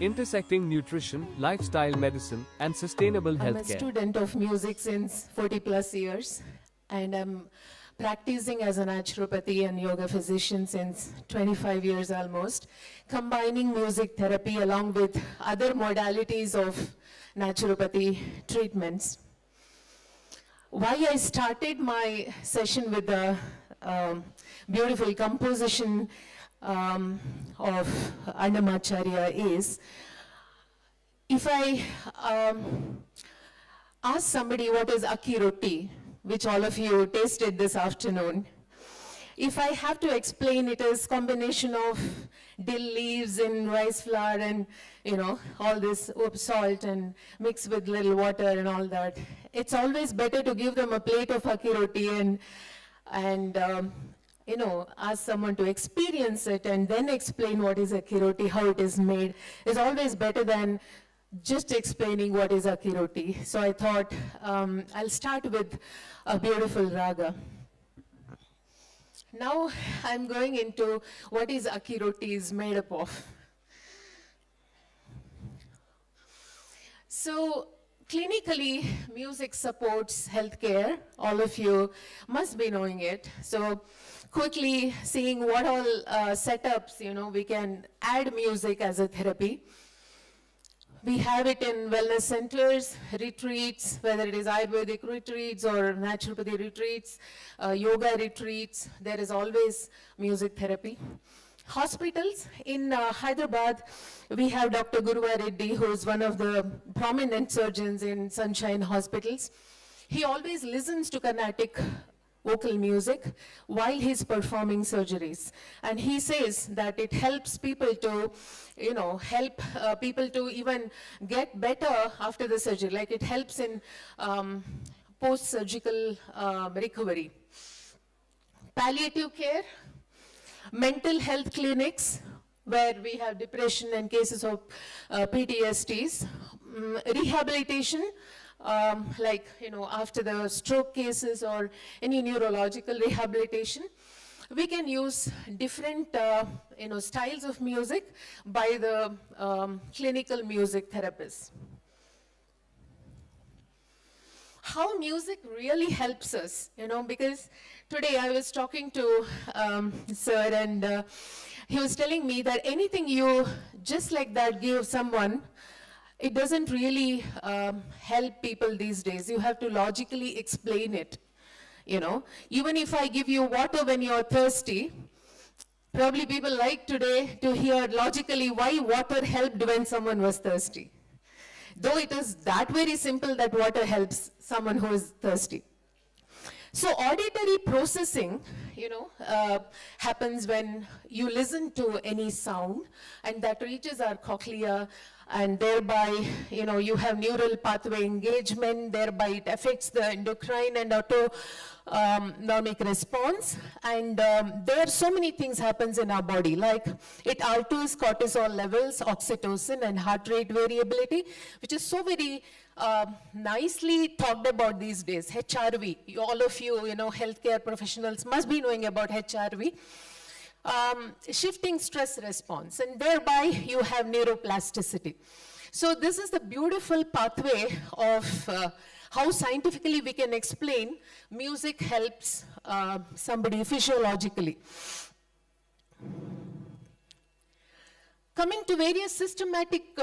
Intersecting Nutrition, Lifestyle Medicine and Sustainable I'm a Healthcare. student of music since 40 plus years, and I'm practicing as a naturopathy and yoga physician since 25 years almost, combining music therapy along with other modalities of naturopathy treatments. Why I started my session with the beautiful composition of Annamacharya is, if I ask somebody what is akki roti, which all of you tasted this afternoon, if I have to explain it as combination of dill leaves and rice flour and all this salt and mix with little water and all that, it's always better to give them a plate of akki roti and ask someone to experience it and then explain what is akki roti, how it is made, is always better than just explaining what is akki roti. So I thought I'll start with a beautiful raga. Now I'm going into what is akki roti is made up of. So clinically, music supports healthcare. All of you must be knowing it. So quickly seeing what all setups, we can add music as a therapy. We have it in wellness centers, retreats, whether it is Ayurvedic retreats or naturopathy retreats, yoga retreats, there is always music therapy. Hospitals, in Hyderabad, we have Dr. Guruva Reddy, who is one of the prominent surgeons in Sunshine Hospitals. He always listens to Carnatic vocal music while he's performing surgeries. And he says that it helps people to, help people to even get better after the surgery. Like it helps in post-surgical recovery. Palliative care, mental health clinics, where we have depression and cases of PTSDs. Rehabilitation, after the stroke cases or any neurological rehabilitation. We can use different styles of music by the clinical music therapists. How music really helps us, because today I was talking to sir, and he was telling me that anything you just like that give someone, it doesn't really help people these days. You have to logically explain it. Even if I give you water when you're thirsty, probably people like today to hear logically why water helped when someone was thirsty. Though it is that very simple that water helps someone who is thirsty. So auditory processing, happens when you listen to any sound, and that reaches our cochlea, and thereby, you have neural pathway engagement, thereby it affects the endocrine and autonomic response. And there are so many things happens in our body, like it alters cortisol levels, oxytocin, and heart rate variability, which is so very nicely talked about these days. HRV, all of you, healthcare professionals must be knowing about HRV. Shifting stress response, and thereby you have neuroplasticity. So this is the beautiful pathway of how scientifically we can explain music helps somebody physiologically. Coming to various systematic,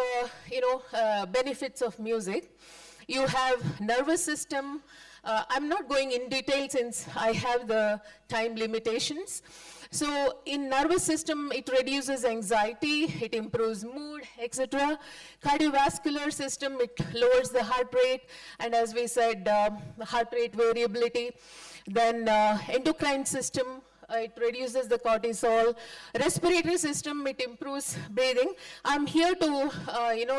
benefits of music, you have nervous system. I'm not going in detail since I have the time limitations. So in nervous system, it reduces anxiety, it improves mood, etc. Cardiovascular system, it lowers the heart rate, and as we said, heart rate variability. Then endocrine system, it reduces the cortisol. Respiratory system, it improves breathing. I'm here to,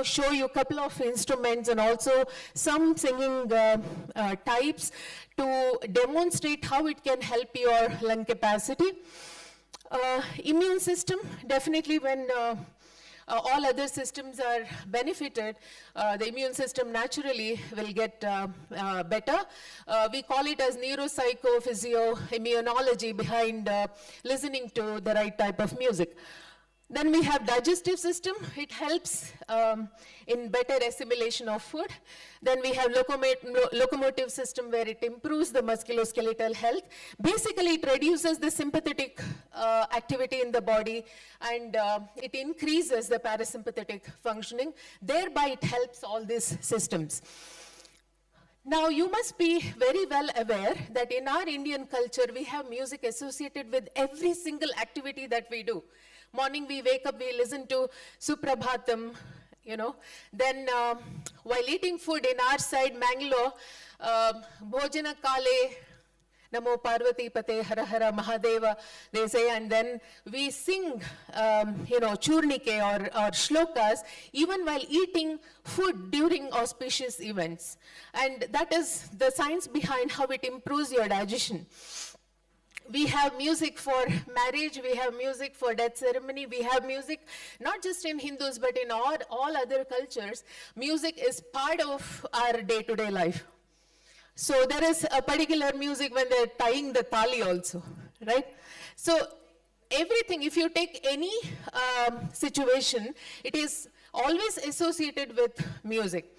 show you a couple of instruments and also some singing types to demonstrate how it can help your lung capacity. Immune system, definitely when all other systems are benefited, the immune system naturally will get better. We call it as neuropsychophysioimmunology behind listening to the right type of music. Then we have digestive system. It helps in better assimilation of food. Then we have locomotive system, where it improves the musculoskeletal health. Basically, it reduces the sympathetic activity in the body, and it increases the parasympathetic functioning. Thereby, it helps all these systems. Now, you must be very well aware that in our Indian culture, we have music associated with every single activity that we do. Morning we wake up, we listen to Suprabhatam, Then while eating food in our side, Mangalore, Bhojana Kale, Namo Parvati Pate, Hara Hara Mahadeva, they say, and then we sing, churnike or shlokas, even while eating food during auspicious events. And that is the science behind how it improves your digestion. We have music for marriage, we have music for death ceremony, we have music not just in Hindus but in all other cultures. Music is part of our day-to-day life. So there is a particular music when they're tying the tali also, right? So everything, if you take any situation, it is always associated with music.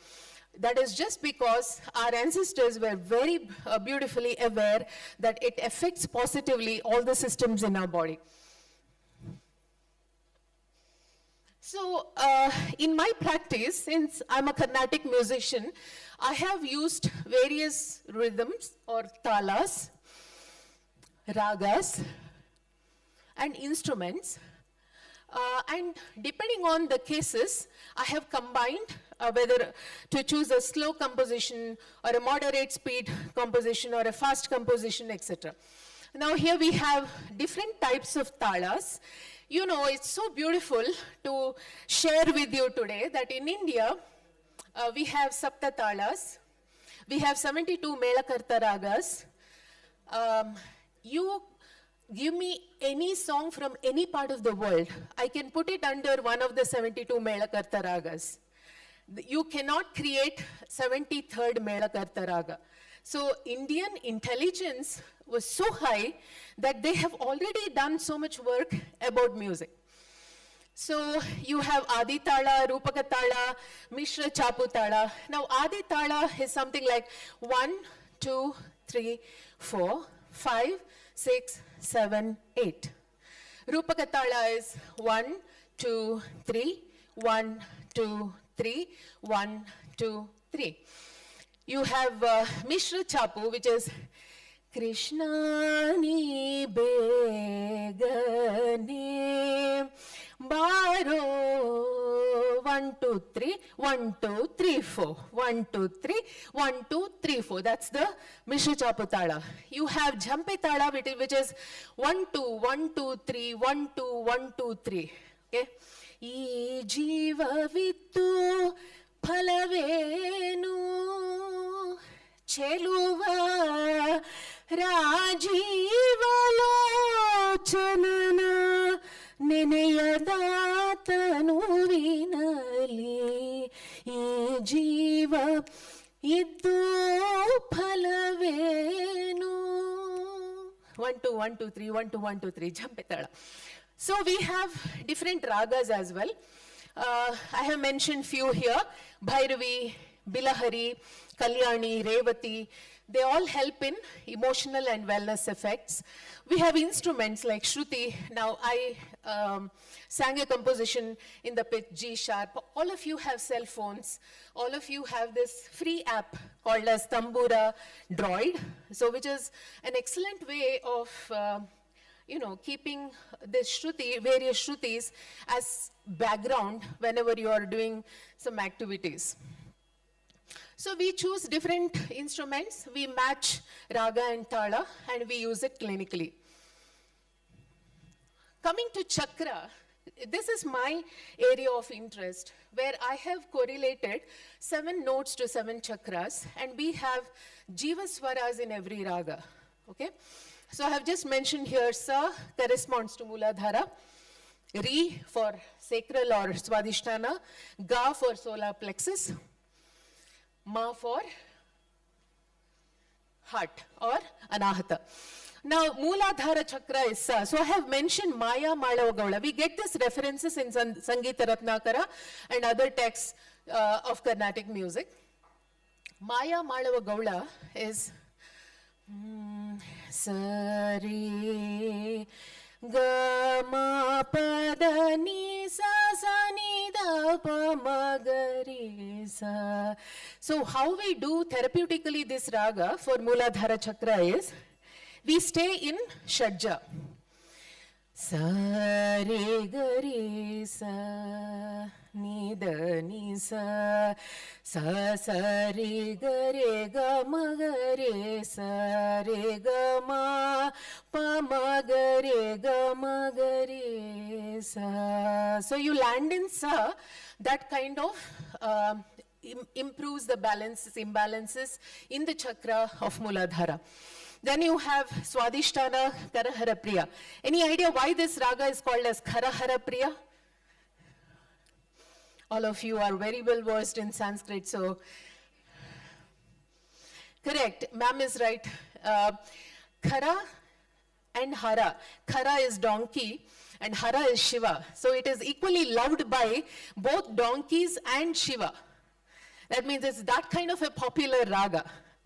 That is just because our ancestors were very beautifully aware that it affects positively all the systems in our body. So in my practice, since I'm a Carnatic musician, I have used various rhythms or talas, ragas, and instruments. And depending on the cases, I have combined whether to choose a slow composition or a moderate speed composition or a fast composition, etc. Now here we have different types of talas. It's so beautiful to share with you today that in India, we have Sapta talas, we have 72 Melakarta ragas. You give me any song from any part of the world, I can put it under one of the 72 Melakarta ragas. You cannot create 73rd Melakarta raga. So Indian intelligence was so high that they have already done so much work about music. So you have Adi Tala, Rupaka Tala, Mishra Chapu Tala. Now Adi Tala is something like 1, 2, 3, 4, 5, 6, 7, 8. Rupaka Tala is 1, 2, 3, 1, 2, 3, 1, 2, 3. You have Mishra Chapu, which is Krishna ni begane baro 1, 2, 3, 1, 2, 3, 4, 1, 2, 3, 1, 2, 3, 4. That's the Mishra Chapu Tala. You have Jhampe Tala, which is 1, 2, 1, 2, 3, 1, 2, 1, 2, 3. Okay. Ee jeeva vittu phalavenu cheluva ರಾಜೀವಲೋಚನನ ನೆನೆಯದಾತನು ವಿನಲಿ ಈ ಜೀವ ಇದ್ದು ಫಲವೇನು 1 2 1 2 3 1 2 1 2 3 ಜಂಪೆತಾಳ. So we have different ragas as well. I have mentioned few here: Bhairavi, Bilahari, Kalyani, Revati. They all help in emotional and wellness effects. We have instruments like Shruti. Now I sang a composition in the pitch G sharp. All of you have cell phones. All of you have this free app called as Tambura Droid. So which is an excellent way of keeping this Shruti, various Shrutis as background whenever you are doing some activities. So we choose different instruments, we match raga and tala, and we use it clinically. Coming to chakra, this is my area of interest, where I have correlated 7 notes to 7 chakras, and we have jiva swaras in every raga. Okay? So I have just mentioned here, Sa corresponds to Mooladhara, Ri for sacral or Swadhisthana, Ga for solar plexus, Ma for heart or Anahata. Now, Mooladhara chakra is Sa. So I have mentioned Maya Malava. We get these references in Sangeeta Ratnakara and other texts of Carnatic music. Maya Malava Gaula is Sari Gama Padani Sa Sani Da Pamagari Sa. So how we do therapeutically this raga for Mooladhara chakra is, we stay in Shadja. Sa re ga re sa ni da ni sa sa sa re ga ma ga re sa re ga ma pa ma ga ma ga re sa. So you land in sa, that kind of improves the imbalances in the chakra of Mooladhara. Then you have Swadhisthana, Karahara Priya. Any idea why this raga is called as Karahara Priya? All of you are very well versed in Sanskrit, so correct, ma'am is right. Kara and Hara. Kara is donkey and Hara is Shiva. So it is equally loved by both donkeys and Shiva. That means it's that kind of a popular raga.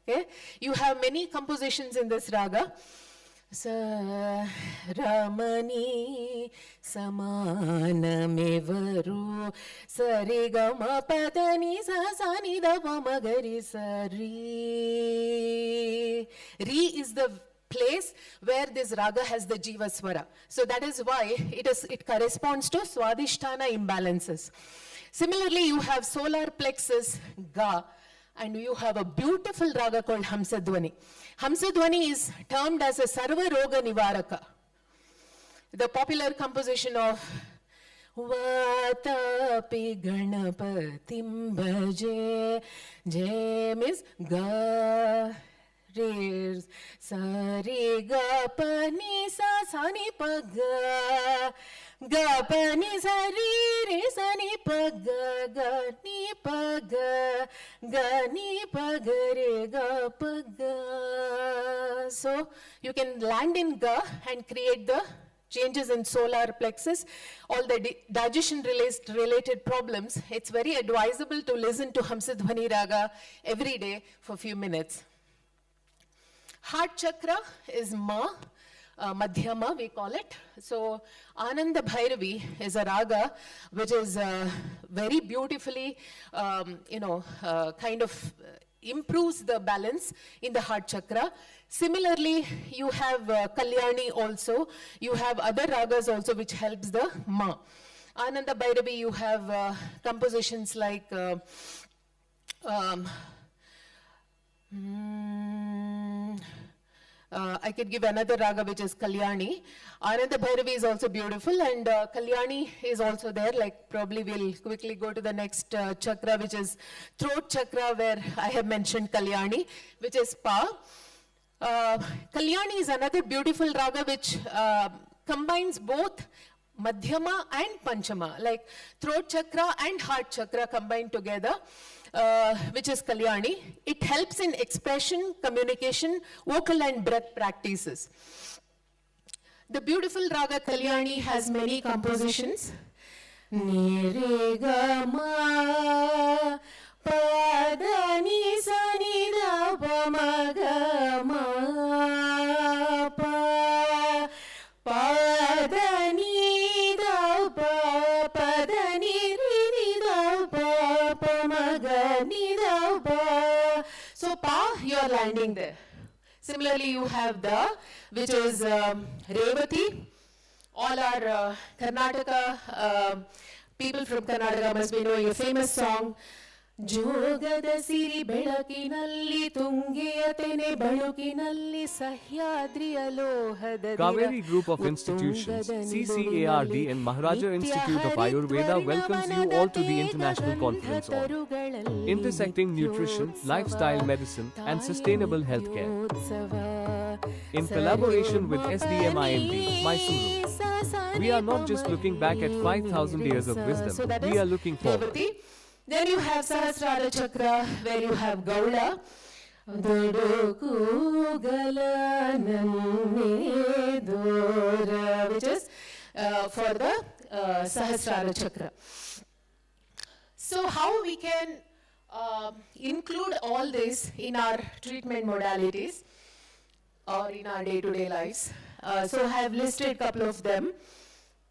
Okay? You have many compositions in this raga. Sa Ramani Samanamevaru Sarigama Padani Sasani Davamagari Sari. Ri is the place where this raga has the jiva swara. So that is why it corresponds to Swadhisthana imbalances. Similarly, you have solar plexus Ga. And you have a beautiful raga called Hamsadwani. Hamsadwani is termed as a Sarva Roga Nivaraka. The popular composition of Vatapi Ganapatim Bhaje, Jem is Ga, Re, Sari, Ga, Pani, Sa, Sani, Paga. Ga pa ni sa ri re sa ni pa ga ga ni pa ga ga ni pa Pagare ga paga. So you can land in ga and create the changes in solar plexus, all the digestion related problems. It's very advisable to listen to Hamsadhvani Raga every day for a few minutes. Heart chakra is Ma, Madhyama we call it. So Ananda Bhairavi is a raga which is very beautifully, kind of improves the balance in the heart chakra. Similarly, you have Kalyani also. You have other ragas also which helps the Ma. Ananda Bhairavi, you have compositions like I could give another raga which is Kalyani. Ananda Bhairavi is also beautiful, and Kalyani is also there. Like probably we'll quickly go to the next chakra, which is throat chakra, where I have mentioned Kalyani, which is Pa. Kalyani is another beautiful raga which combines both Madhyama and Panchama, like throat chakra and heart chakra combined together. Which is Kalyani. It helps in expression, communication, vocal and breath practices. The beautiful raga Kalyani has many compositions. Nirigama padani sanida pamagama padani da padani so Pa, you are landing there. Similarly, you have the, which is Revati. All our Karnataka, people from Karnataka must be knowing a famous song. Jogada siri bedakinalli tungiyatene balukinalli sahyadriya lohada Cauvery Group of Institutions, CCARD and Maharaja Institute of Ayurveda welcomes you all to the International Conference on Intersecting Nutrition, Lifestyle Medicine and Sustainable Healthcare. In collaboration with SDMIND, Mysuru. We are not just looking back at 5,000 years of wisdom, we are looking forward. Then you have Sahasrara Chakra, where you have Gaula. Which is for the Sahasrara Chakra. So how we can include all this in our treatment modalities or in our day-to-day lives. So I have listed a couple of them.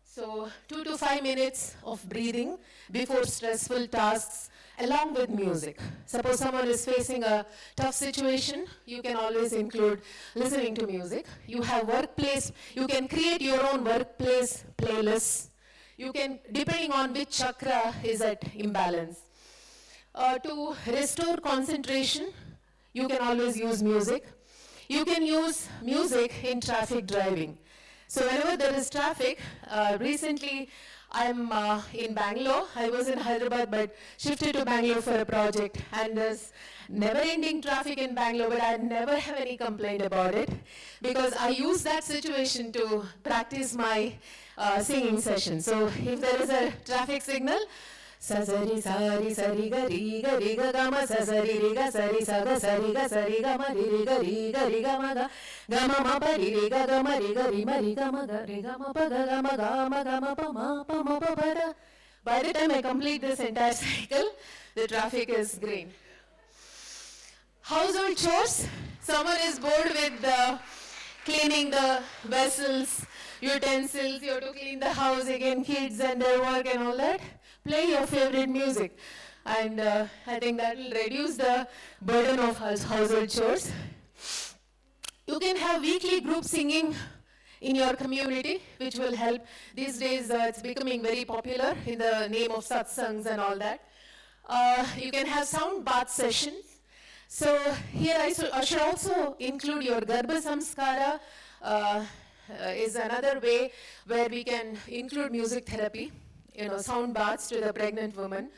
So 2 to 5 minutes of breathing before stressful tasks along with music. Suppose someone is facing a tough situation, you can always include listening to music. You have workplace, you can create your own workplace playlists. You can, depending on which chakra is at imbalance. To restore concentration, you can always use music. You can use music in traffic driving. So whenever there is traffic, recently I'm in Bangalore. I was in Hyderabad but shifted to Bangalore for a project, and there's never-ending traffic in Bangalore, but I never have any complaint about it because I use that situation to practice my singing session. So if there is a traffic signal, Sasari sari sari ga riga gama sasari riga sari saga sari ga ma riga riga ma ma pa riga gama riga riga ma ga riga ma pa ga ma pa ma pa da. By the time I complete this entire cycle, the traffic is green. Household chores. Someone is bored with cleaning the vessels, utensils. You have to clean the house again, kids and their work and all that. Play your favorite music, and I think that will reduce the burden of household chores. You can have weekly group singing in your community, which will help. These days it's becoming very popular in the name of satsangs and all that. You can have sound bath sessions. So here I should also include your Garbha Samskara is another way where we can include music therapy. Sound baths to the pregnant woman,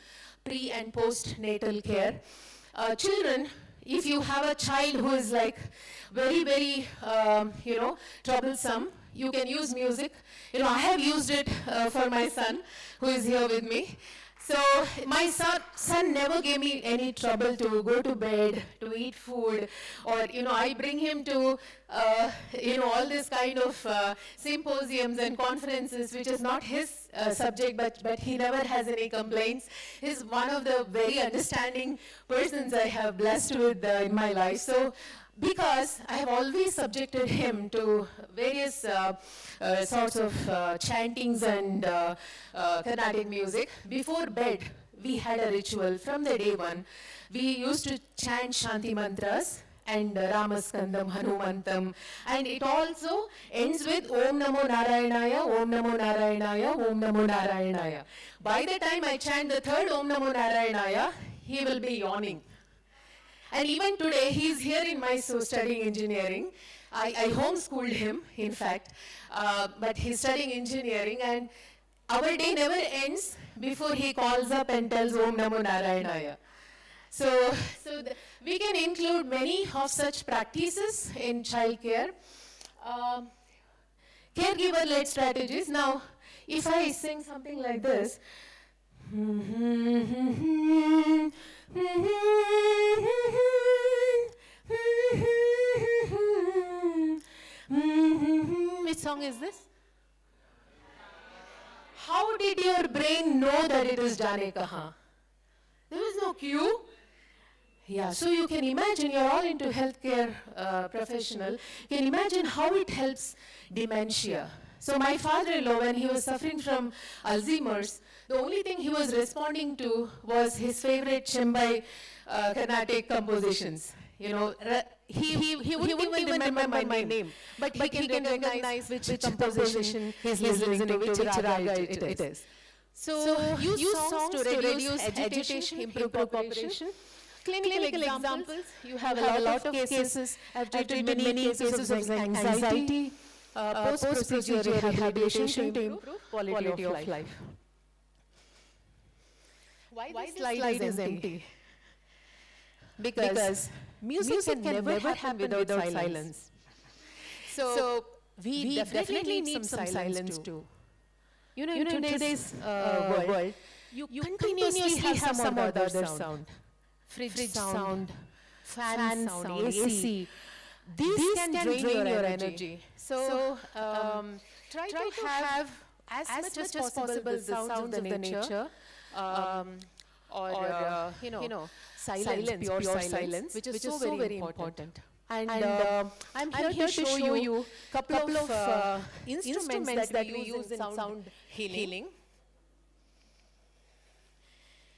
pre and post natal care. Children, if you have a child who is like very, very, troublesome, you can use music. I have used it for my son who is here with me. So my son never gave me any trouble to go to bed, to eat food, or, I bring him to, all this kind of symposiums and conferences, which is not his subject, but he never has any complaints. He's one of the very understanding persons I have blessed with in my life. So because I have always subjected him to various sorts of chantings and Carnatic music. Before bed, we had a ritual from the day one. We used to chant Shanti mantras and Ramaskandam, Hanumantam, and it also ends with Om Namo Narayanaya, Om Namo Narayanaya, Om Namo Narayanaya. By the time I chant the third Om Namo Narayanaya, he will be yawning. And even today, he's here in Mysore studying engineering. I homeschooled him, in fact, but he's studying engineering, and our day never ends before he calls up and tells Om Namo Narayanaya. So we can include many of such practices in childcare. Caregiver-led strategies. Now, if I sing something like this, which song is this? How did your brain know that it is Jaane Kahan? There was no cue. Yeah, so you can imagine, you're all into healthcare professional, you can imagine how it helps dementia. So my father-in-law, when he was suffering from Alzheimer's, the only thing he was responding to was his favorite Chembai Carnatic compositions. He wouldn't even remember my name, but he can recognize which composition he's listening to, which raga it is. So use songs to reduce agitation, improve cooperation. Clinical examples, you have a lot of cases. I've treated many cases of anxiety, post-procedure rehabilitation to improve quality of life. Why this slide is empty? Because music can never happen without silence. So we definitely need some silence too. In today's world, you continuously have some other sound. Fridge sound, fan sound, AC. These can drain your energy. So try to have as much as possible the sounds of the nature, or silence, pure silence, which is so very important. And I'm here to show you a couple of instruments that we use in sound healing.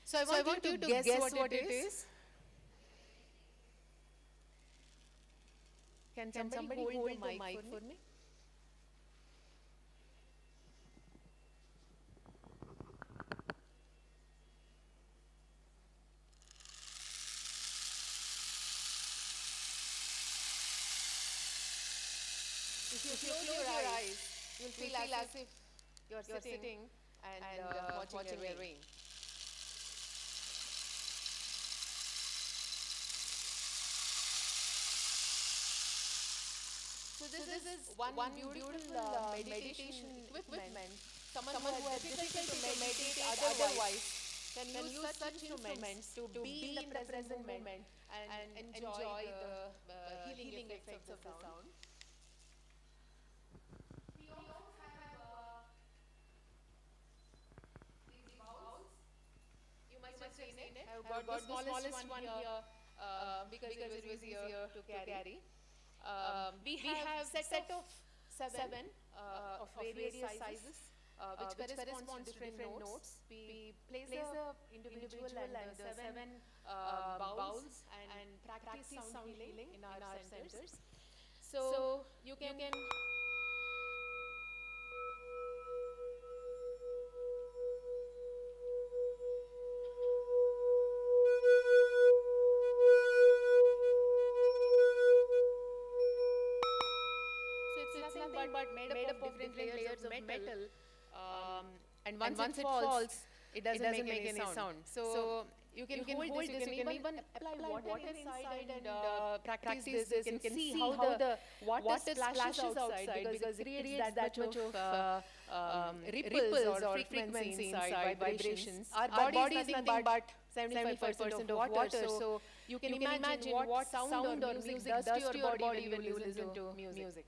So I want you to guess what it is. Can somebody hold the mic for me? If you close your eyes, you'll feel as if you're sitting and watching the rain. So this is one beautiful meditation equipment. Someone who has difficulty to meditate otherwise can use such instruments to be in the present moment and enjoy the healing effects of the sound. We also have these bowls. You must have seen it. I've got the smallest one here because it was easier to carry. We have a set of seven of various sizes, which corresponds to different notes. We place the individual and the seven bowls and practice sound healing in our centers. So you can but made up of different layers of metal, and once it falls, it doesn't make any sound. So You can hold this, you can even apply water inside and practice this. You can see how the water splashes outside because it creates that much of ripples or frequency inside, vibrations. Our body is nothing but 75% of water, so you can imagine what sound or music does to your body when you listen to music.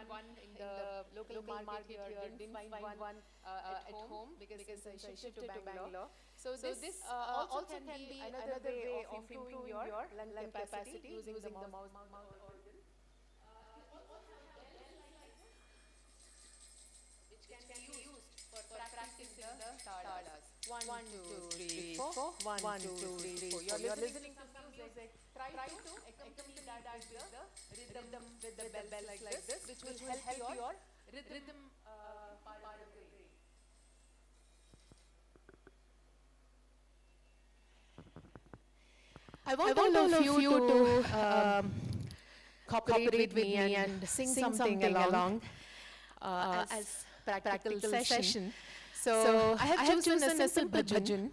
One in the local market here, didn't find one at home because I shifted to Bangalore. So this also can be another way of improving your lung capacity using the mouth organ. Which can be used for practicing the tadas. 1, 2, 3, 4. 1, 2, 3, 4. You're listening to some music. Try to accompany that with the rhythm with the bells like this, which will help your rhythm part of the brain. I want all of you to cooperate with me and sing something along as practical session. So I have chosen a simple bhajan.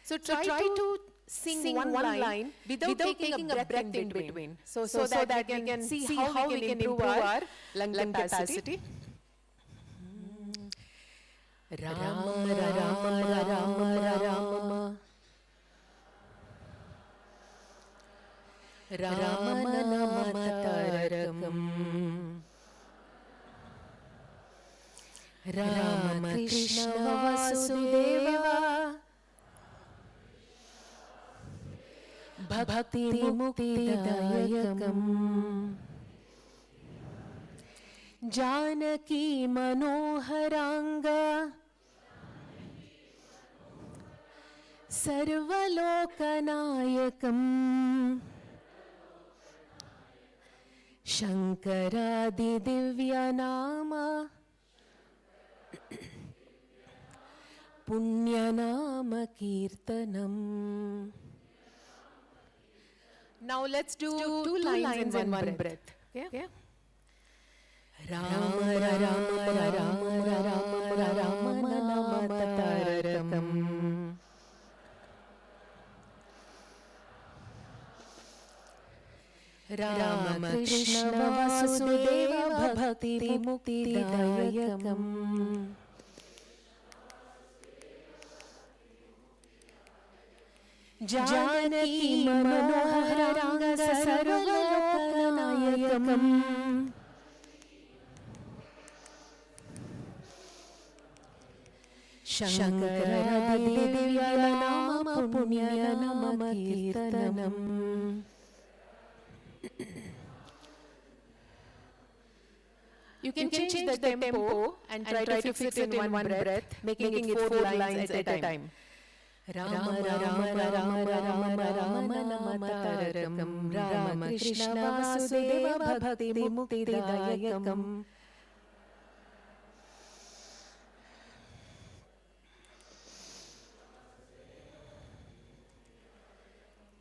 So try to sing one line without taking a breath in between. So that we can see how we can improve our lung capacity. Rama Rama Rama Rama Rama Nama Tarakam Rama Krishna Vasudeva Bhakti Mukti Dayakam Janaki Manoharanga Sarvalokanayakam Shankaradi Divyanama Punyanama Kirtanam. Now let's do two lines in one breath. Okay? Rama Rama Rama Rama Rama Nama Tarakam Rama Krishna Vasudeva Bhakti Mukti Dayakam Janaki Manoharanga Sarvalokanayakam Shankaradi Divyanama Punyanama Kirtanam. You can change the tempo and try to fix it in one breath, making it 4 lines at a time. Rama Rama Rama Rama Rama Nama Tarakam Rama Krishna Vasudeva Bhakti Mukti Dayakam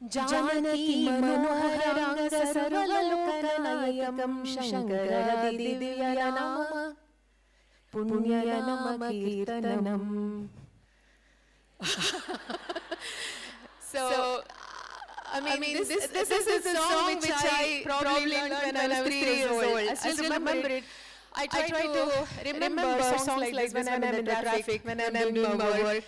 Janaki Manoharanga Sarvalokanayakam Shankaradi Divyanama Punyanama Kirtanam. So, I mean, this is a song which I probably learned when I was 3 years old. I still remember it. I try to remember songs like this when I'm in the traffic, when I'm doing my work.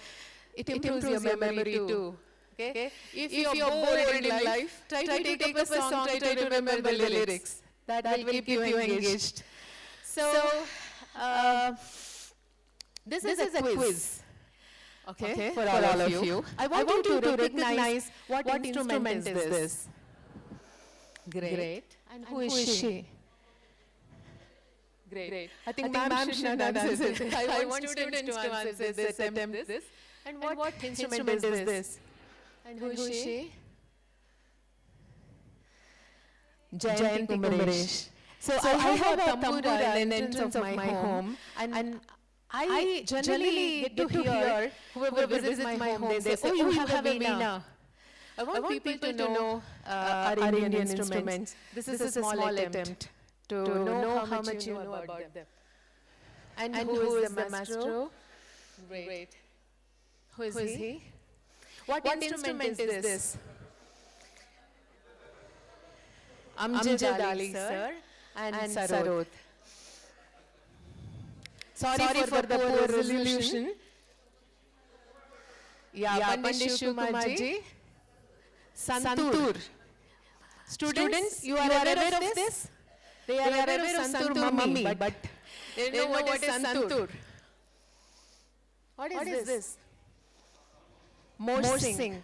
It improves your memory too. Okay? If you're bored in life, try to take up a song, try to remember the lyrics. That will keep you engaged. So, this is a quiz. Okay, for all of you. I want you to recognize what instrument is this. Great. And who is she? Great. I think ma'am should answer this. I want students to answer this, attempt this. And what instrument is this? And who is she? Jayanti Kumaresh. So I have a tambura in the entrance of my home, and I generally get to hear whoever visits my home, they say, oh, you have a veena. I want people to know our Indian instruments. This is a small attempt to know how much you know about them. And who is the maestro? Great. Who is he? What instrument is this? Amjad Ali, sir, and Sarod. Sorry for the poor resolution. Yeah, Pandit Shivkumarji. Santur. Students, you are aware of this? They are aware of Santur Mummy, but they know what is Santur. What is this? Morsing.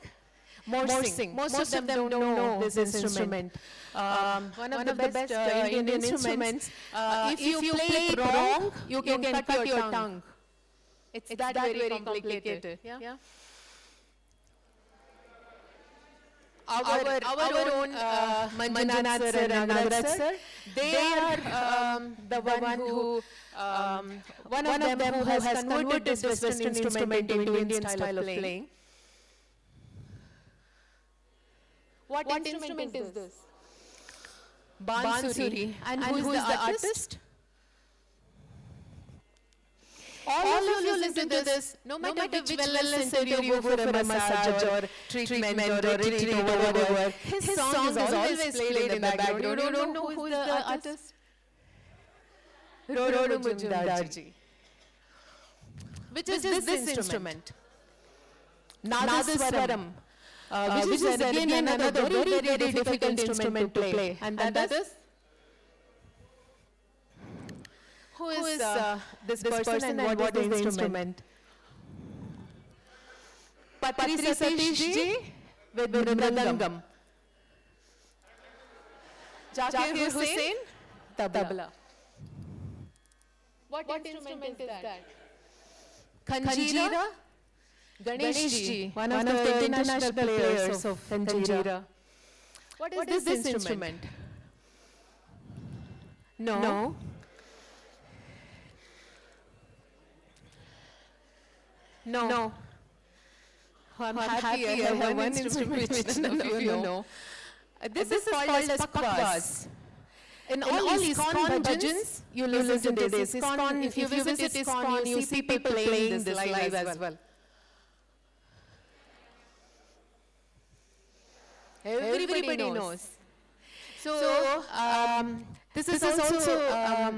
Most of them don't know this instrument. One of the best Indian instruments. If you play it wrong, you can cut your tongue. It's that very complicated. Yeah? Our own Manjunath sir and Nagaraj sir, they are the one of them who has converted this Western instrument into Indian style of playing. What instrument is this? Bansuri. And who is the artist? All of you listen to this, no matter which wellness center you go for a massage or treatment or retreat or whatever, his song is always played in the background. You don't know who is the artist? Rodu Mujumdarji. Which is this instrument? Nadaswaram. Which is again another very difficult instrument to play. And that is? Who is this person and what is the instrument? Patri Satish ji with Mridangam. Zakir Hussain, tabla. What instrument is that? Kanjira, Ganesh ji, one of the international players of Kanjira. What is this instrument? No. No. I'm happy I have one instrument which none of you know. This is called as pakwas. In all ISKCON bhajans, you listen to this. ISKCON, if you visit ISKCON, you see people playing this live as well. Everybody knows. So, this is also a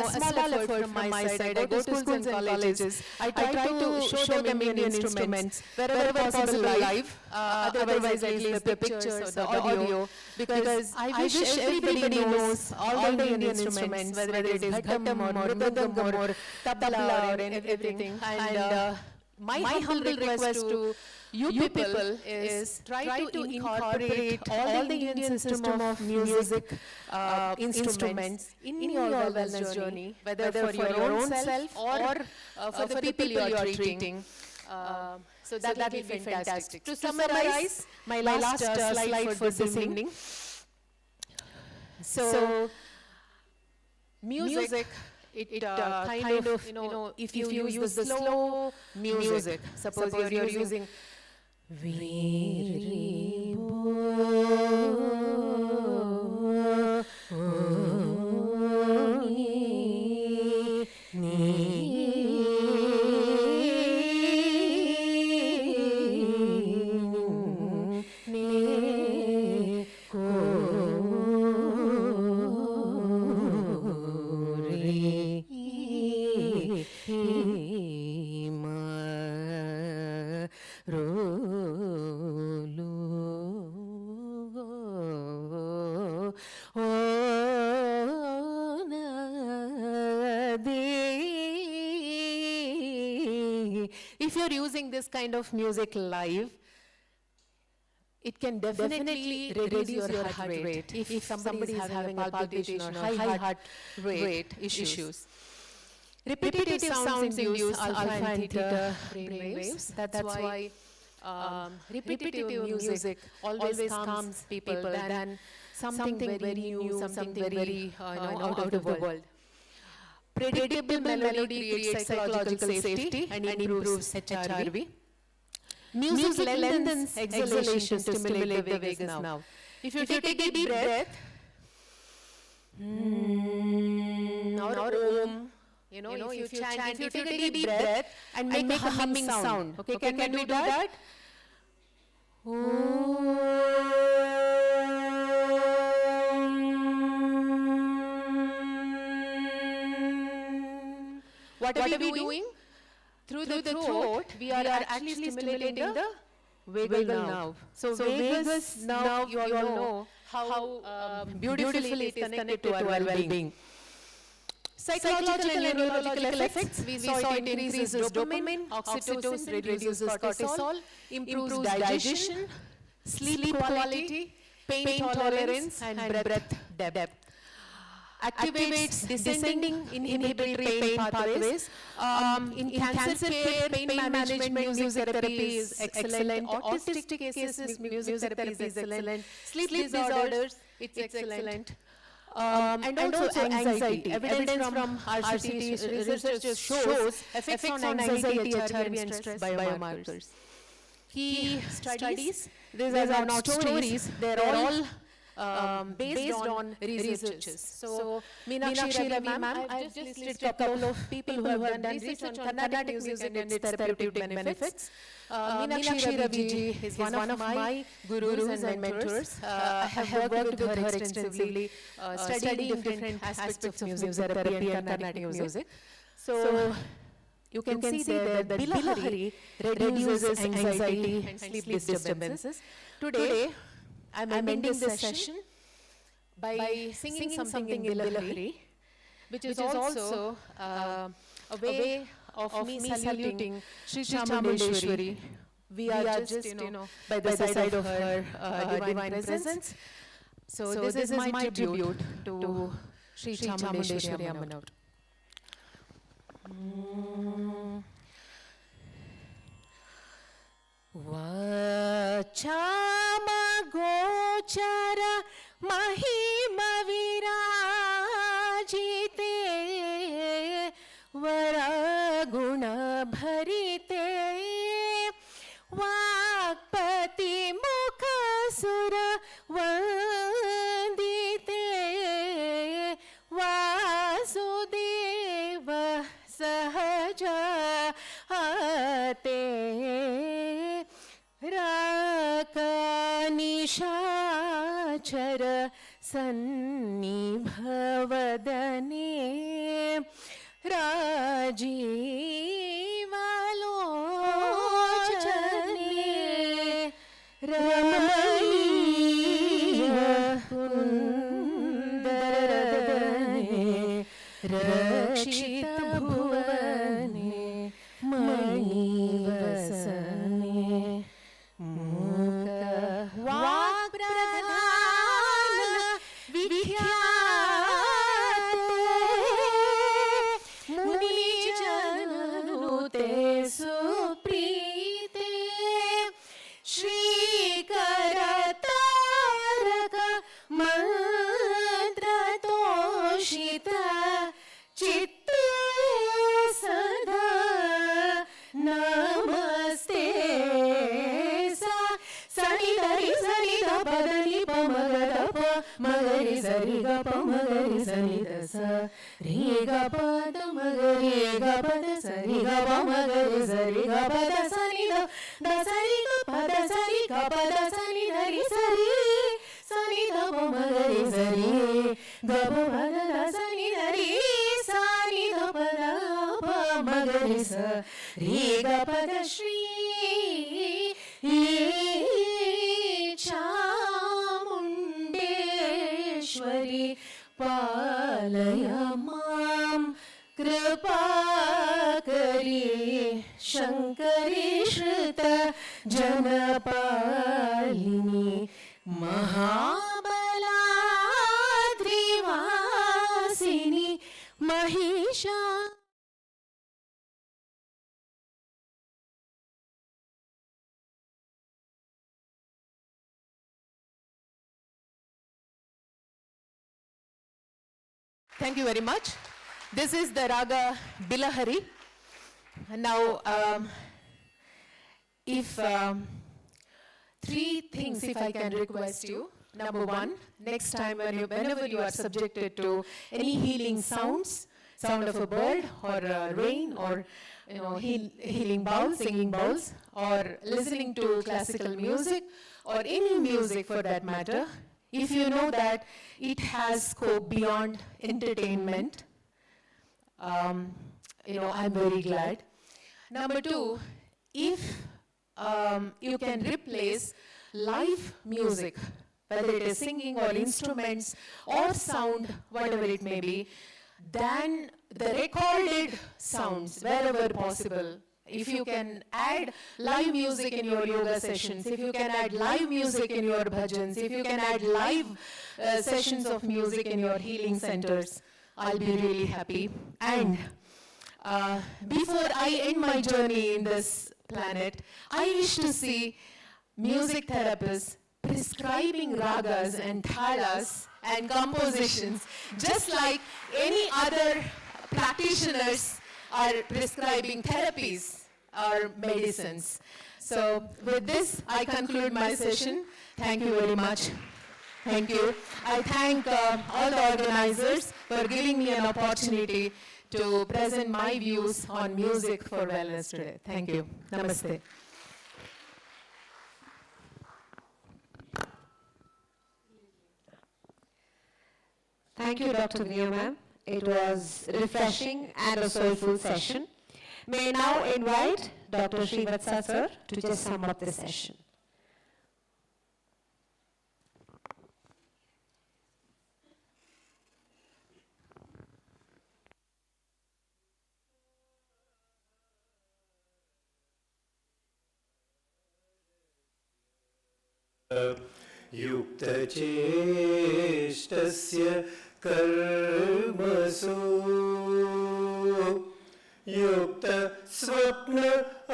small effort from my side. I go to schools and colleges. I try to show them Indian instruments wherever possible live. Otherwise, at least the pictures or the audio. Because I wish everybody knows all the Indian instruments, whether it is ghattam or mridangam or tabla or everything. And my humble request to you people is try to incorporate all the Indian system of music instruments in your wellness journey, whether for your own self or for the people you are treating. So that will be fantastic. To summarize, my last slide for this evening. So, music, it kind of, if you use the slow music, suppose you're using Veeri If you're using this kind of music live, It can definitely reduce your heart rate if somebody is having a palpitation or high heart rate issues. Repetitive sounds induce alpha and theta brain waves. That's why repetitive music always calms people than something very new, something very out of the world. Predictable melody creates psychological safety and improves HRV. Music lengthens exhalation to stimulate the vagus nerve. If you take a deep breath, or om, if you chant, if you take a deep breath and make a humming sound. Okay, can we do that? What are we doing? Through the throat, we are actually stimulating the vagal nerve. So vagus nerve, you all know how beautifully it is connected to our well-being. Psychological and neurological effects, we saw it increases dopamine, oxytocin, reduces cortisol, improves digestion, sleep quality, pain tolerance, and breath depth. Activates descending inhibitory pain pathways. In cancer care, pain management, music therapy is excellent. Autistic cases, music therapy is excellent. Sleep disorders, it's excellent. And also anxiety. Evidence from RCT research shows effects on anxiety, HRV, and stress biomarkers. Key studies, these are not stories, they're all based on researches. So, Meenakshi Ravi ma'am, I've just listed a couple of people who have done research on Carnatic music and its therapeutic benefits. Meenakshi Ravi ji is one of my gurus and mentors. I have worked with her extensively, studying different aspects of music therapy and Carnatic music. So, you can see there that Bilahari reduces anxiety and sleep disturbances. Today, I'm ending this session by singing something in Bilahari, which is also a way of me saluting Sri Chamundeshwari. We are just, by the side of her divine presence. So this is my tribute to Sri Chamundeshwari Ammanavaru. Vachama gochara mahima virajite varaguna bharite vakpati mukhasura vandite vasudeva sahaja ate Rakanishachar sannibhavadane Rajivalochane Ramaniya kundaradane Rakshita bhuvane Manivasane Vak pradhana vikhyate muni janute suprite Shri Karataraka mantra toshita chitte sada namaste Magari sari ga pa magari sani da sa re ga pa da magari ga pa da sari ga pa magari sari ga pa da sani da sari ga pa da sari ga pa da sani da ri sari sani da pa magari sari ga pa da sani da ri sani da pa da pa magari sa re ga pa da shri Chamundeshwari palaya mam kripakari shankari shrita janapalini महाबलाद्रिवासिनी महिषा. Thank you very much. This is the Raga Bilahari. Now, if three things, if I can request you. Number one, next time whenever you are subjected to any healing sounds, sound of a bird or rain or healing bowls, singing bowls, or listening to classical music or any music for that matter, if you know that it has scope beyond entertainment, I'm very glad. Number two, if you can replace live music, whether it is singing or instruments or sound, whatever it may be, than the recorded sounds wherever possible. If you can add live music in your yoga sessions, if you can add live music in your bhajans, if you can add live sessions of music in your healing centers, I'll be really happy. And before I end my journey in this planet, I wish to see music therapists prescribing ragas and thalas and compositions, just like any other practitioners are prescribing therapies or medicines. So with this, I conclude my session. Thank you very much. Thank you. I thank all the organizers for giving me an opportunity to present my views on music for wellness today. Thank you. Namaste. Thank you, Dr. Via ma'am. It was refreshing and a soulful session. May I now invite Dr. Srivatsa sir to just sum up the session. युक्तचेष्टस्य कर्मसु युक्तस्वप्न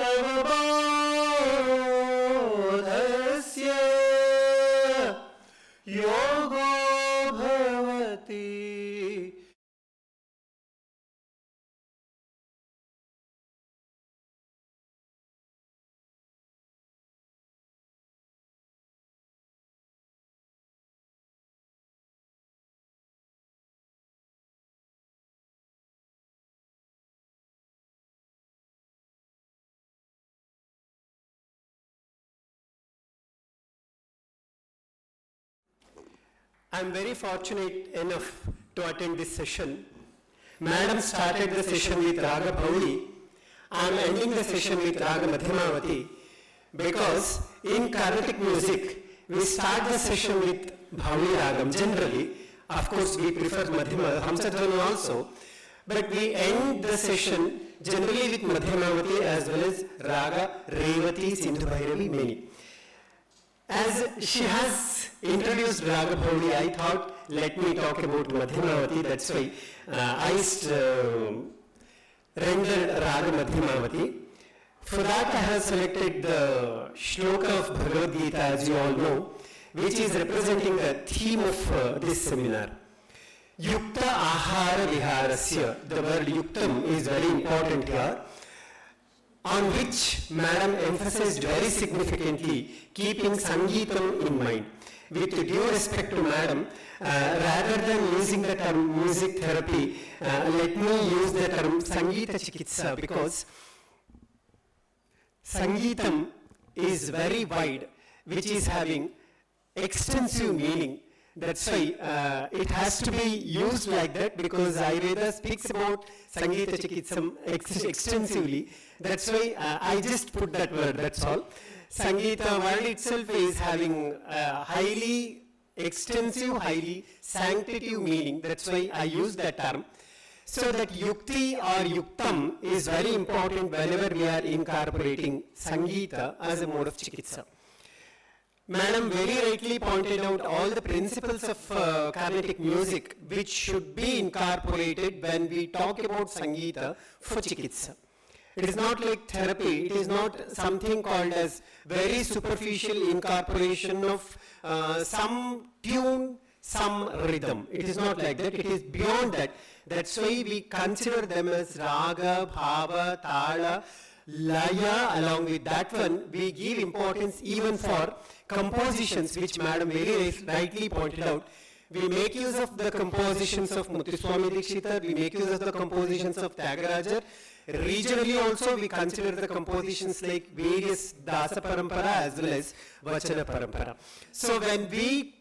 अवबोधस्य योगो भवति. I am very fortunate enough to attend this session. Madam started the session with Raga Bhauli. I am ending the session with Raga Madhyamavati because in Carnatic music we start the session with Bhauli Ragam generally. Of course we prefer Madhyama Hamsadhvani also, but we end the session generally with Madhyamavati as well as Raga Revati, Sindhu Bhairavi, many. As she has introduced Raga Bhauli, I thought let me talk about Madhyamavati. That's why I rendered Raga Madhyamavati. For that I have selected the shloka of Bhagavad Gita, as you all know, which is representing the theme of this seminar. Yukta Ahara Viharasya. The word Yuktam is very important here, on which Madam emphasized very significantly, keeping Sangeetam in mind. With due respect to Madam, rather than using the term music therapy, let me use the term Sangeeta Chikitsa, because Sangeetam is very wide, which is having extensive meaning. That's why it has to be used like that, because Ayurveda speaks about Sangeeta Chikitsam extensively. That's why I just put that word, that's all. Sangeeta word itself is having highly extensive, highly sanctitative meaning. That's why I use that term. So that yukti or yuktam is very important whenever we are incorporating Sangeeta as a mode of chikitsa. Madam very rightly pointed out all the principles of Carnatic music which should be incorporated when we talk about Sangeeta for Chikitsa. It is not like therapy, it is not something called as very superficial incorporation of some tune, some rhythm. It is not like that, it is beyond that. That's why we consider them as raga, bhava, tala, laya. Along with that one, we give importance even for compositions, which Madam very rightly pointed out. We make use of the compositions of Muthuswami Dikshita, we make use of the compositions of Tyagarajar. Regionally also, we consider the compositions like various Dasa Parampara as well as Vachana Parampara. So when we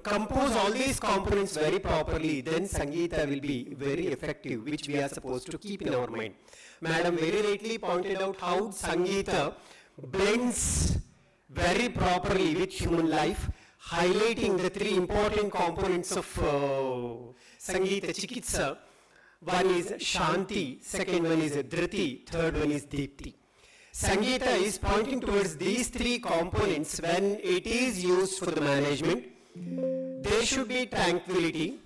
compose all these components very properly, then Sangeeta will be very effective, which we are supposed to keep in our mind. Madam very rightly pointed out how Sangeeta blends very properly with human life, highlighting the three important components of Sangeeta Chikitsa. One is Shanti, second one is Dhriti, third one is Deepti. Sangeeta is pointing towards these three components when it is used for the management. There should be tranquility,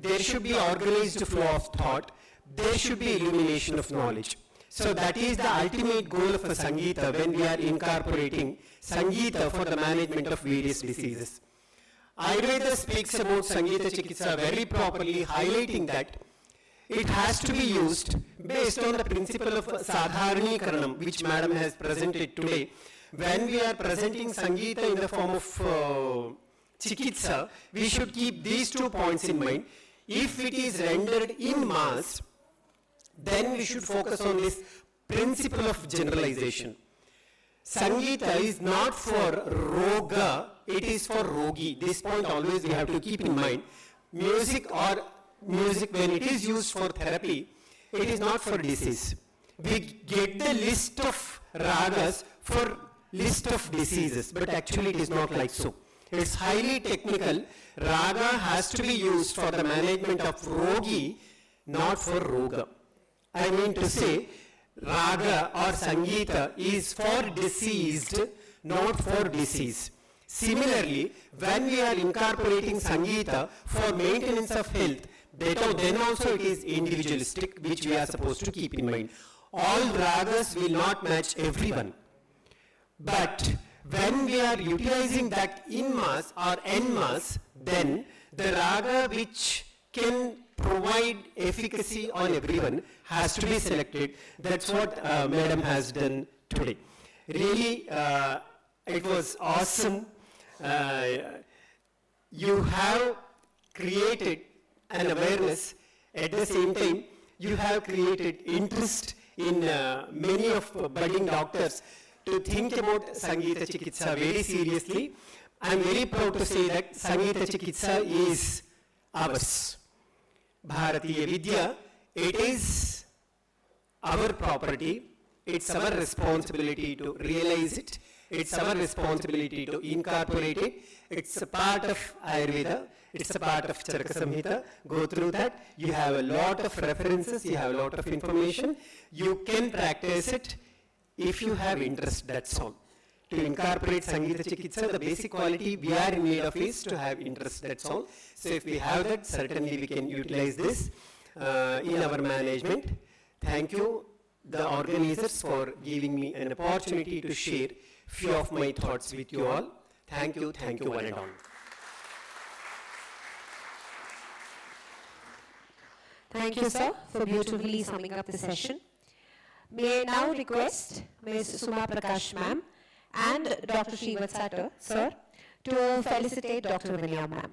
there should be organized flow of thought, there should be illumination of knowledge. So that is the ultimate goal of a Sangeeta when we are incorporating Sangeeta for the management of various diseases. Ayurveda speaks about Sangeeta Chikitsa very properly, highlighting that it has to be used based on the principle of Sadharanikaranam, which Madam has presented today. When we are presenting Sangeeta in the form of Chikitsa, we should keep these 2 points in mind. If it is rendered in mass, then we should focus on this principle of generalization. Sangeeta is not for roga, it is for rogi. This point always we have to keep in mind. Music when it is used for therapy, it is not for disease. We get the list of ragas for list of diseases, but actually it is not like so. It's highly technical. Raga has to be used for the management of rogi, not for roga. I mean to say, raga or Sangeeta is for diseased, not for disease. Similarly, when we are incorporating Sangeeta for maintenance of health, then also it is individualistic, which we are supposed to keep in mind. All ragas will not match everyone. But when we are utilizing that in mass or en mass, then the raga which can provide efficacy on everyone has to be selected. That's what Madam has done today. Really, it was awesome. You have created an awareness. At the same time, you have created interest in many of budding doctors to think about Sangeeta Chikitsa very seriously. I am very proud to say that Sangeeta Chikitsa is ours. Bharatiya Vidya, it is our property, it's our responsibility to realize it, it's our responsibility to incorporate it, it's a part of Ayurveda, it's a part of Charaka Samhita. Go through that, you have a lot of references, you have a lot of information, you can practice it if you have interest, that's all. To incorporate Sangeeta Chikitsa, the basic quality we are in need of is to have interest, that's all. So if we have that, certainly we can utilize this in our management. Thank you, the organizers, for giving me an opportunity to share few of my thoughts with you all. Thank you one and all. Thank you, sir, for beautifully summing up the session. May I now request Ms. Suma Prakash ma'am and Dr. Srivatsatar, sir, to felicitate Dr. Vinaya ma'am.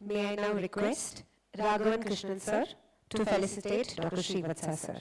May I now request Raghavan Krishnan sir to felicitate Dr. Srivatsa sir.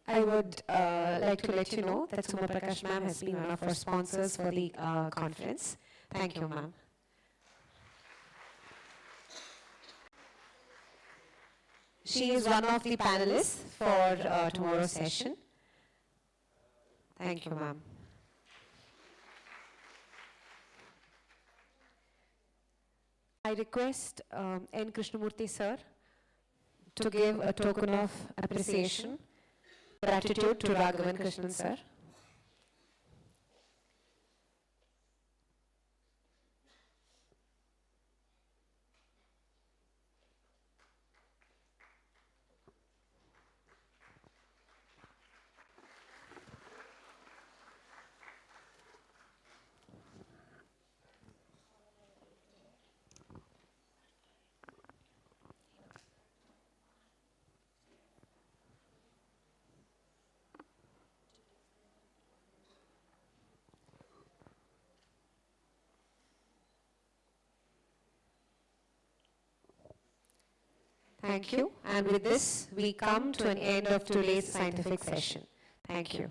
I would like to let you know that Suma Prakash ma'am has been one of our sponsors for the conference. Thank you, ma'am. She is one of the panelists for tomorrow's session. Thank you, ma'am. I request N. Krishnamurthy sir to give a token of appreciation, gratitude to Raghavan Krishnan sir. Thank you. And with this, we come to an end of today's scientific session. Thank you.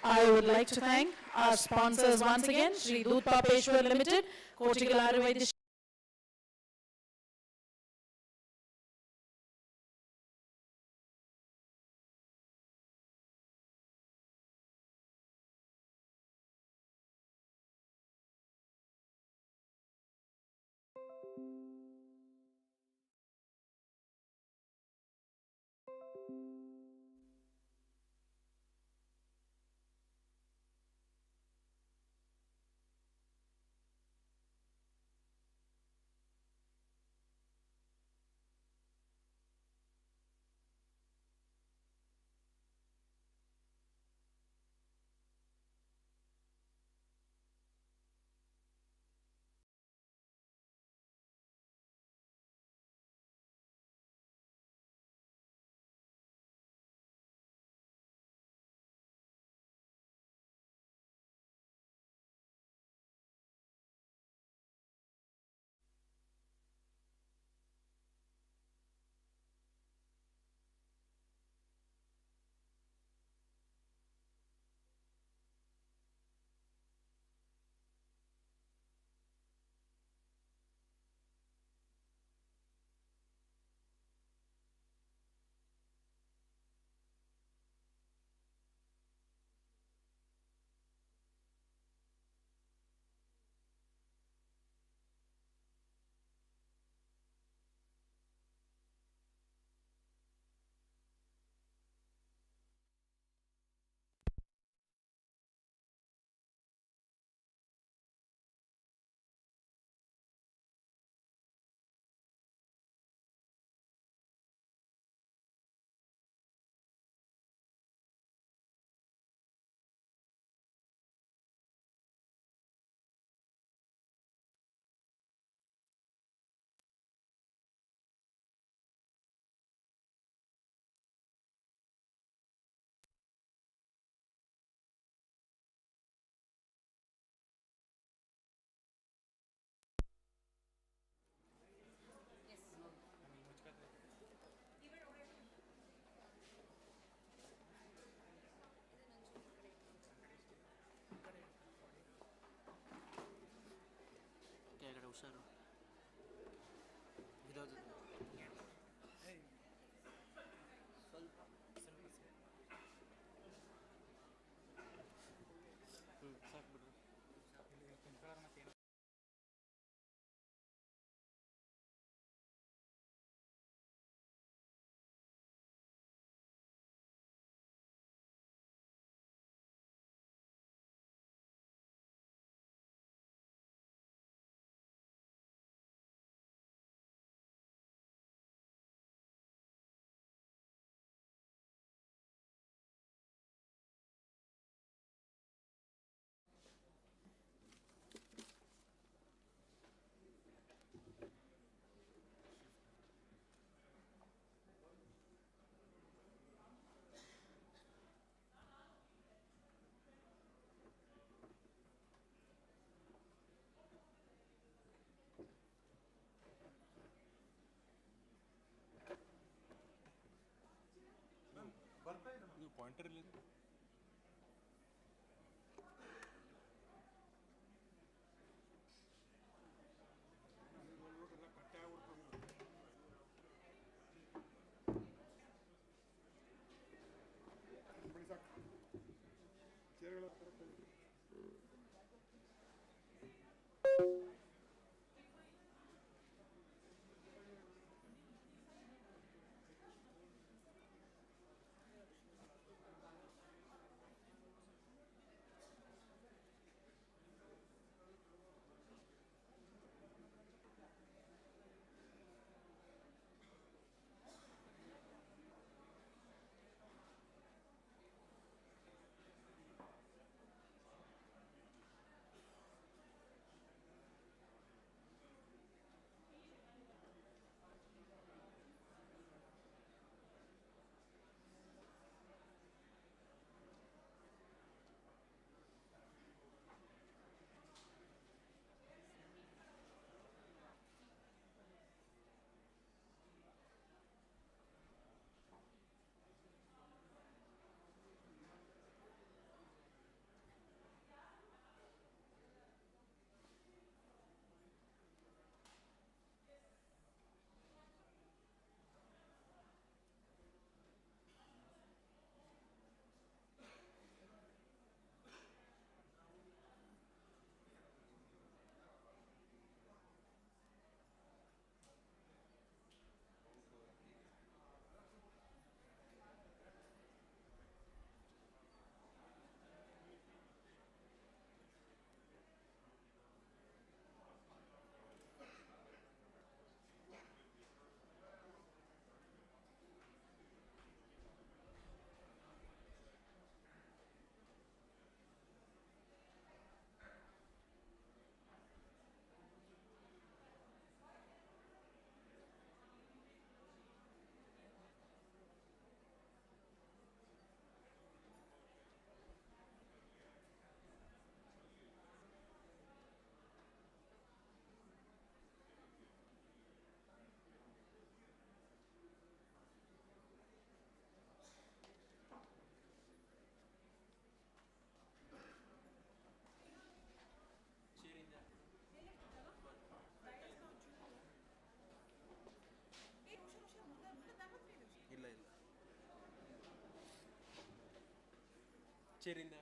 I would like to thank our sponsors once again, Shri Doodh Papeshwar Limited, Cortical Ayurveda ಸಾಕು ಬಿಡ್ರಿ pointer ಇಲ್ಲ ಇಲ್ಲ ಇಲ್ಲ ಚೇರಿಂದ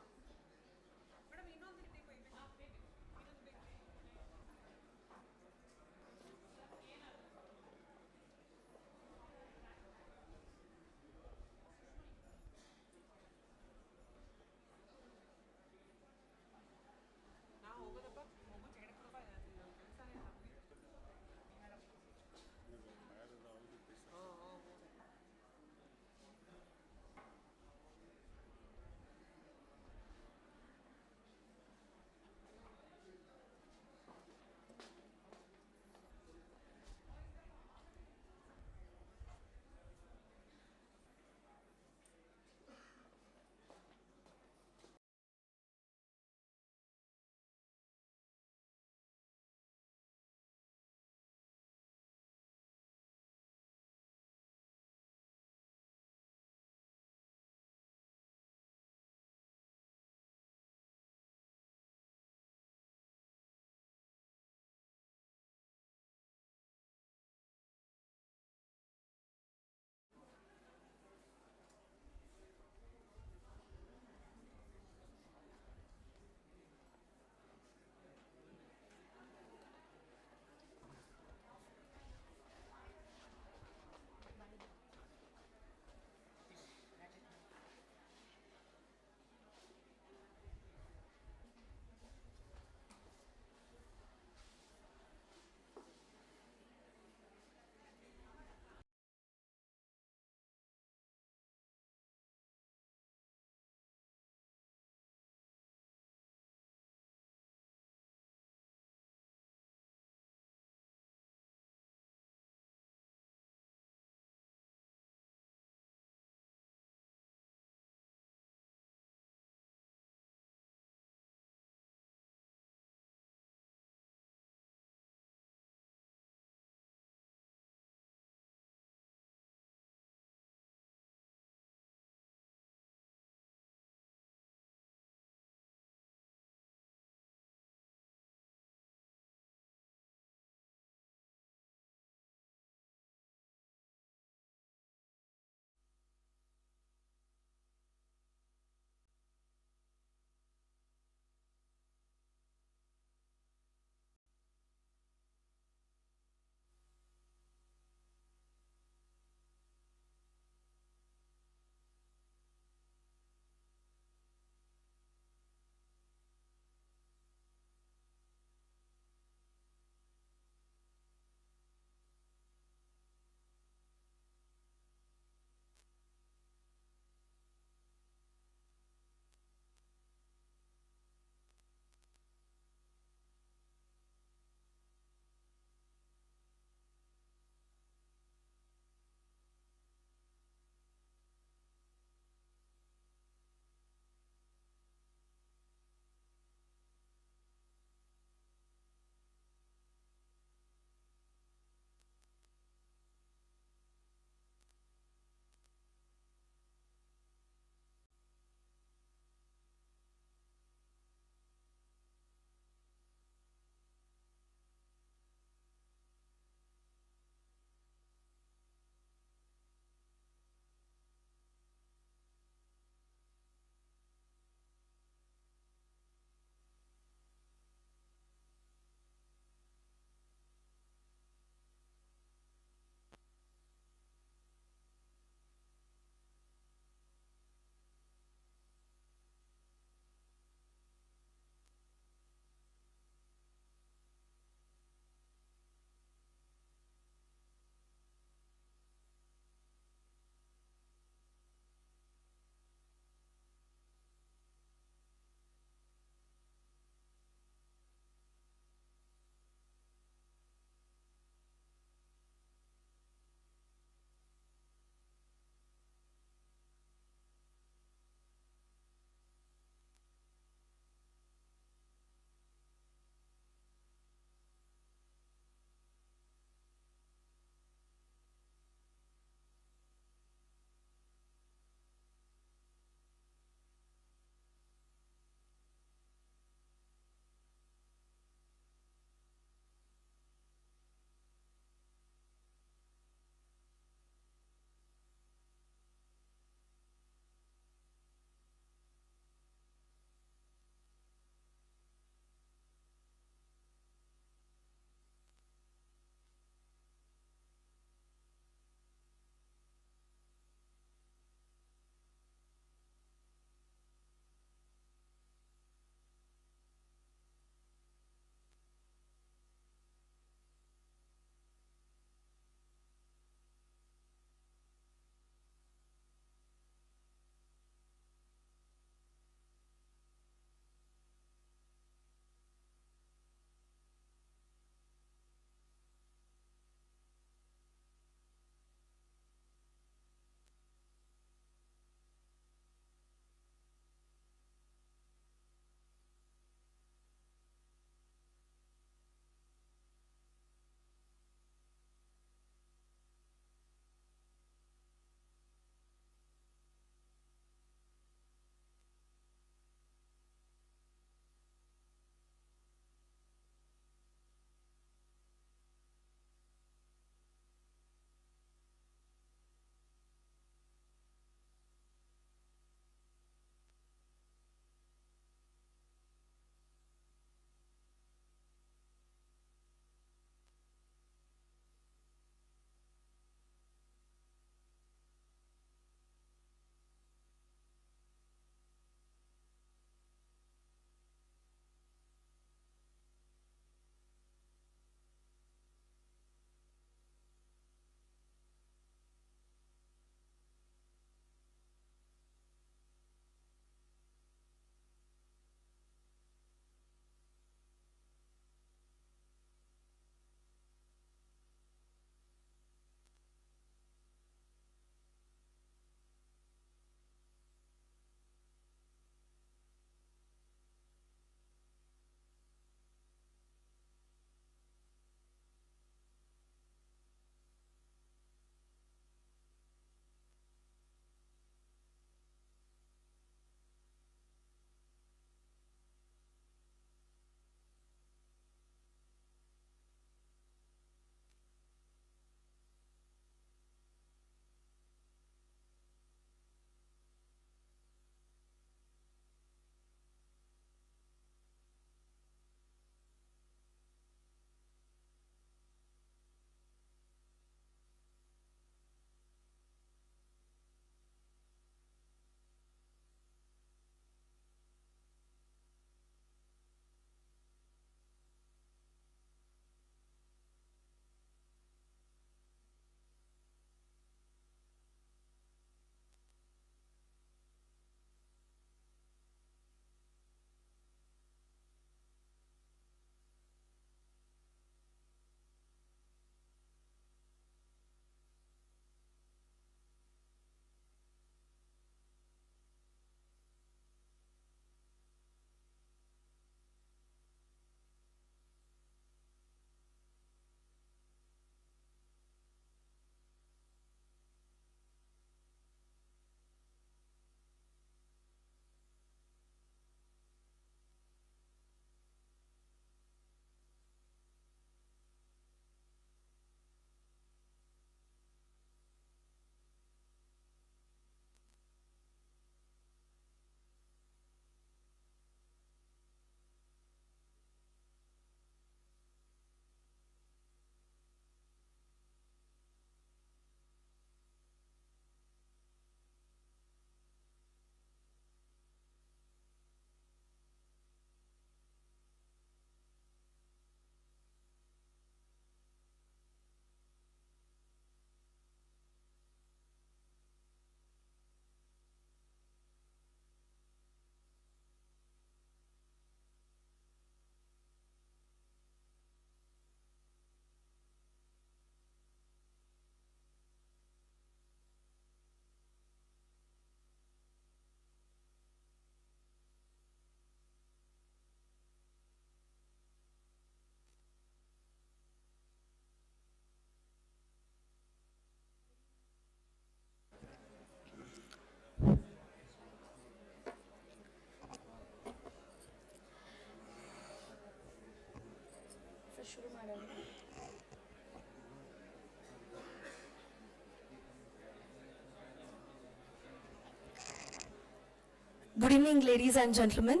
Good evening, ladies and gentlemen.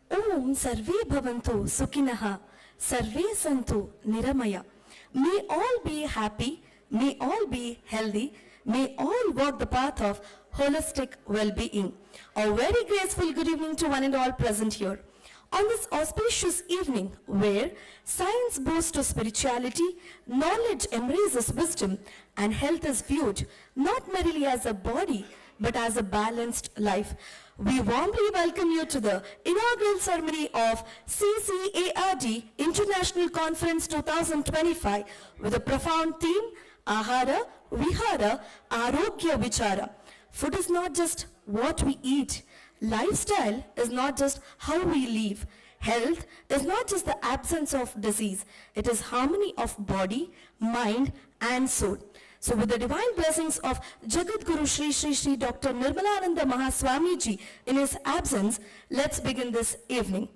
Om Sarve Bhavantu Sukinaha Sarve Santu Niramaya. May all be happy, may all be healthy, may all walk the path of holistic well-being. A very graceful good evening to one and all present here. On this auspicious evening where science boasts to spirituality, knowledge embraces wisdom, and health is viewed not merely as a body but as a balanced life, we warmly welcome you to the inaugural ceremony of CCARD International Conference 2025 with a profound theme, Ahara, Vihara, Arogya, Vichara. Food is not just what we eat. Lifestyle is not just how we live. Health is not just the absence of disease. It is harmony of body, mind and soul. So with the divine blessings of Jagat Guru Shri Shri Shri Dr. Nirmalananda Mahaswamiji in his absence, let's begin this evening.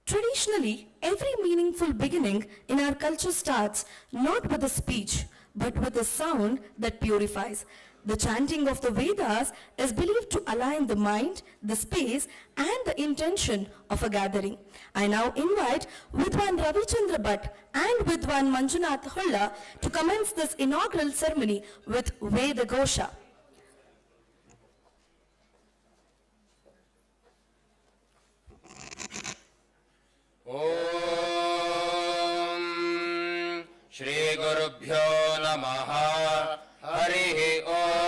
Traditionally, every meaningful beginning in our culture starts not with a speech, but with a sound that purifies. The chanting of the Vedas is believed to align the mind, the space, and the intention of a gathering. I now invite Vidwan Ravichandra Bhatt and Vidwan Manjunath Hulla to commence this inaugural ceremony with Veda Ghosha. Om Shri Gurubhyo Namaha Harihi Om.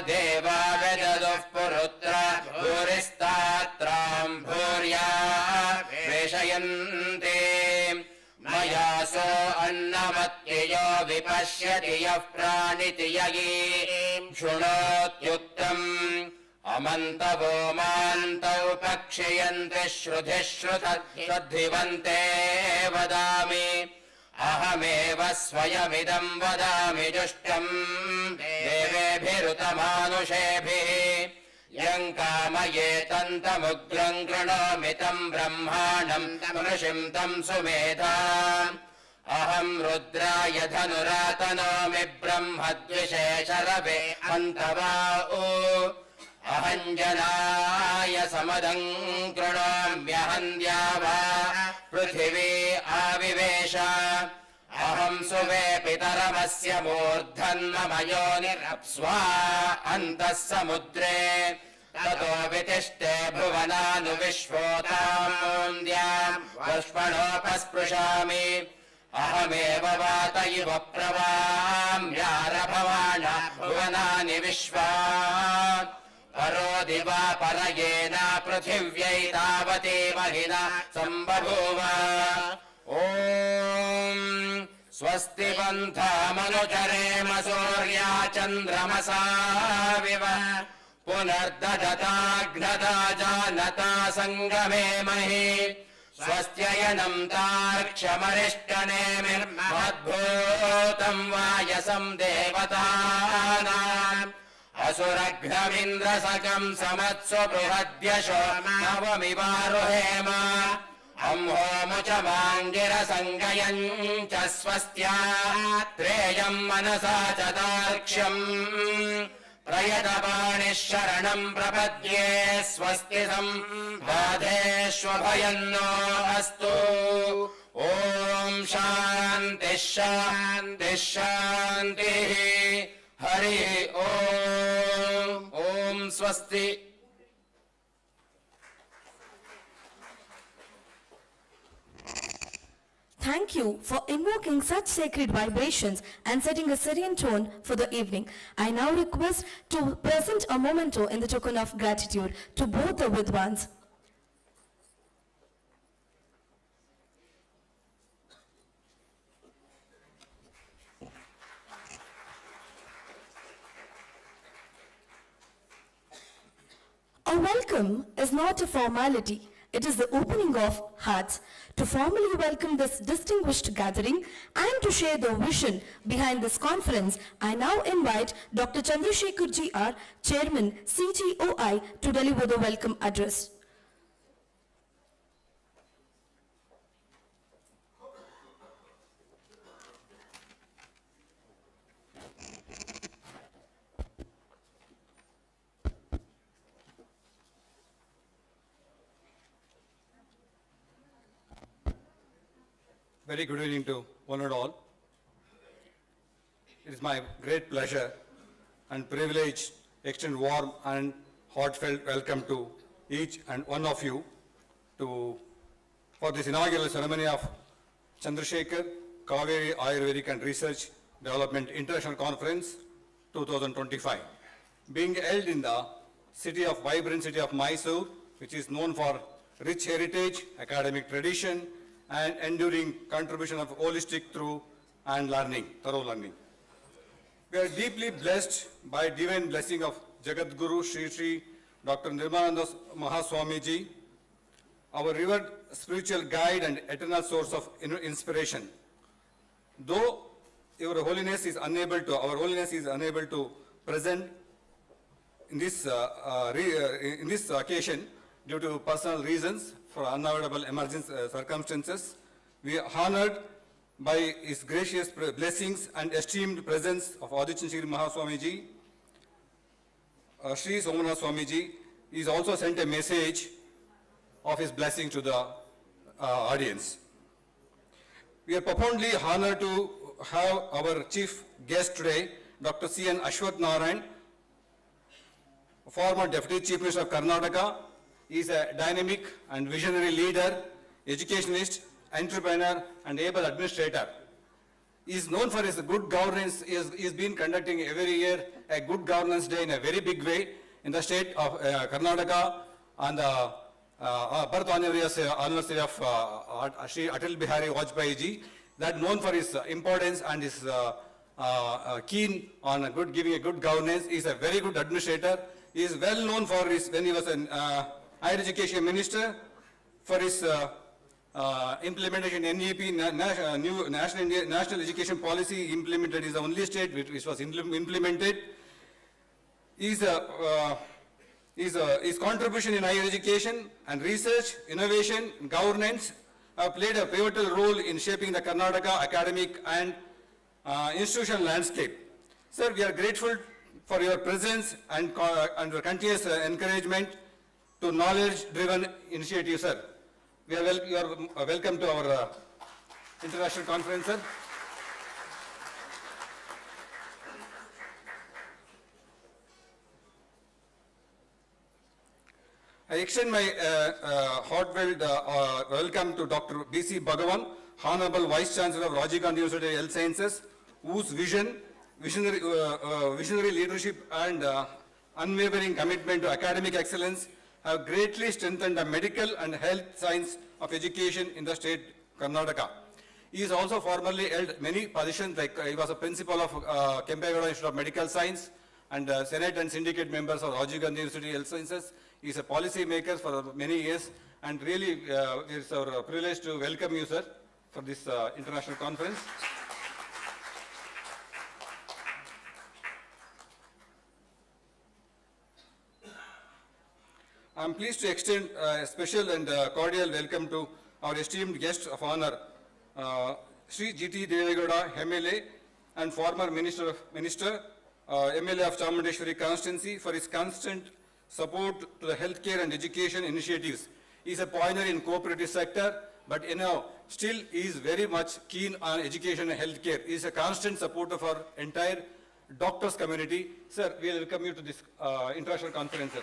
Deva Vedaduh Purutra Bhuristhatram Bhurya Veshayanti Mayaso Annamatyayo Vipashyati Yah Praniti Yagi Shrunotyuktam Amantavo Mantau Pakshayanti Shrudhishrutat Shraddhivante Vadami Ahameva Swayamidam Vadami Jushtam Devebhirutamanushebhi Yankamaye Tantamugram Granomitam Brahmanam Tamrishim Tam Sumedha Aham Rudraya Dhanuratanomi Brahmadvishesharave Antavau Ahanjanaya Samadam Granamyahandyava Prithvi Avivesha Aham Suve Pitaramasya Murdhanmamayonirapsva Antas Samudre Tato Vitishte Bhuvananu Vishvotam Vashvanopasprushami Ahameva Vata Iva Pravam Yarabhavana Bhuvanani Vishva Paro Diva Parayena Prithivya Tavati Mahina Sambhavuva Om Swasti Pantha Manucharema Surya Chandramasa Viva Punardadata Gnada Janata Sangame Mahi Swastyayanam Tarkshamarishtanemir Madbhutam Vayasam Devatanam Asuraghravindra Sakam Samatsu Bruhadyasho Navamivaruhema Amho Muchamangira Sangayan Swastya Treyam Manasa Chatarksham Prayatapani Sharanam Prapadye Swastisam Vadeshwabhayanno Astu Om Shanti Shanti Shanti Hari Om Om Swasti. thank you for invoking such sacred vibrations and setting a serene tone for the evening. I now request to present a memento in the token of gratitude to both the Vidwans. A welcome is not a formality, it is the opening of hearts. To formally welcome this distinguished gathering and to share the vision behind this conference, I now invite Dr. Chandrashekar'S Chairman, CGOI, to deliver the welcome address. Very good evening to one and all. It is my great pleasure and privilege to extend warm and heartfelt welcome to each and one of you for this inaugural ceremony of Chandrashekar'S Cauvery Ayurvedic and Research Development International Conference 2025, being held in the vibrant city of Mysore, which is known for rich heritage, academic tradition, and enduring contribution of holistic thorough learning. We are deeply blessed by divine blessing of Jagat Guru Sri Dr. Nirmananda Mahaswamiji, our revered spiritual guide and eternal source of inspiration. Though our Holiness is unable to present in this occasion due to personal reasons, for unavoidable emergency circumstances, we are honored by his gracious blessings and esteemed presence of Aditya Shri Mahaswamiji. Sri Somanath Swamiji is also sent a message of his blessing to the audience. We are profoundly honored to have our chief guest today, Dr. C.N. Ashwath Narayan, former Deputy Chief Minister of Karnataka. He is a dynamic and visionary leader, educationist, entrepreneur, and able administrator. He is known for his good governance. He has been conducting every year a good governance day in a very big way in the state of Karnataka on the birth anniversary of Shri Atal Bihari Vajpayee ji. That known for his importance and his keen on giving a good governance. He is a very good administrator. He is well known for his, when he was an Higher Education Minister, for his implementation NEP, new National Education Policy implemented is the only state which was implemented. His contribution in higher education and research, innovation, governance have played a pivotal role in shaping the Karnataka academic and institutional landscape. Sir, we are grateful for your presence and your continuous encouragement to knowledge-driven initiatives, sir. You are welcome to our international conference, sir. I extend my heartfelt welcome to Dr. B.C. Bhagavan, Honorable Vice Chancellor of Rajiv Gandhi University of Health Sciences, whose visionary leadership and unwavering commitment to academic excellence have greatly strengthened the medical and health science of education in the state Karnataka. He is also formerly held many positions, like he was a principal of Kempegowda Institute of Medical Science and Senate and Syndicate members of Rajiv Gandhi University of Health Sciences. He is a policy maker for many years, and really it's our privilege to welcome you, sir, for this international conference. I am pleased to extend a special and cordial welcome to our esteemed guest of honor, Sri G.T. Devegowda, MLA, and former Minister, MLA of Chamundeshwari constituency, for his constant support to the healthcare and education initiatives. He is a pioneer in cooperative sector, but still he is very much keen on education and healthcare. He is a constant supporter of our entire doctors community. Sir, we welcome you to this international conference, sir.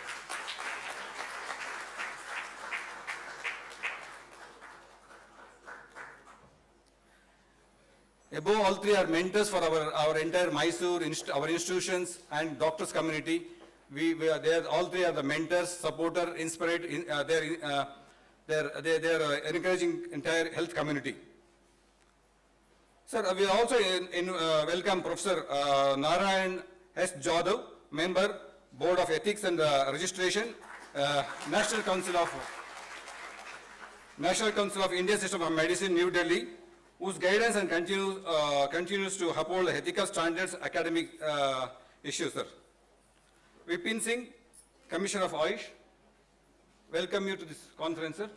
Above all three are mentors for our entire Mysore, our institutions and doctors community. All three are the mentors, supporter, inspired. They are encouraging entire health community. Sir, we also welcome Professor Narayan S. Jadhav, member, Board of Ethics and Registration, National Council of Indian System of Medicine, New Delhi, whose guidance and continues to uphold ethical standards, academic issues, sir. Vipin Singh, Commissioner of Ayush, welcome you to this conference, sir.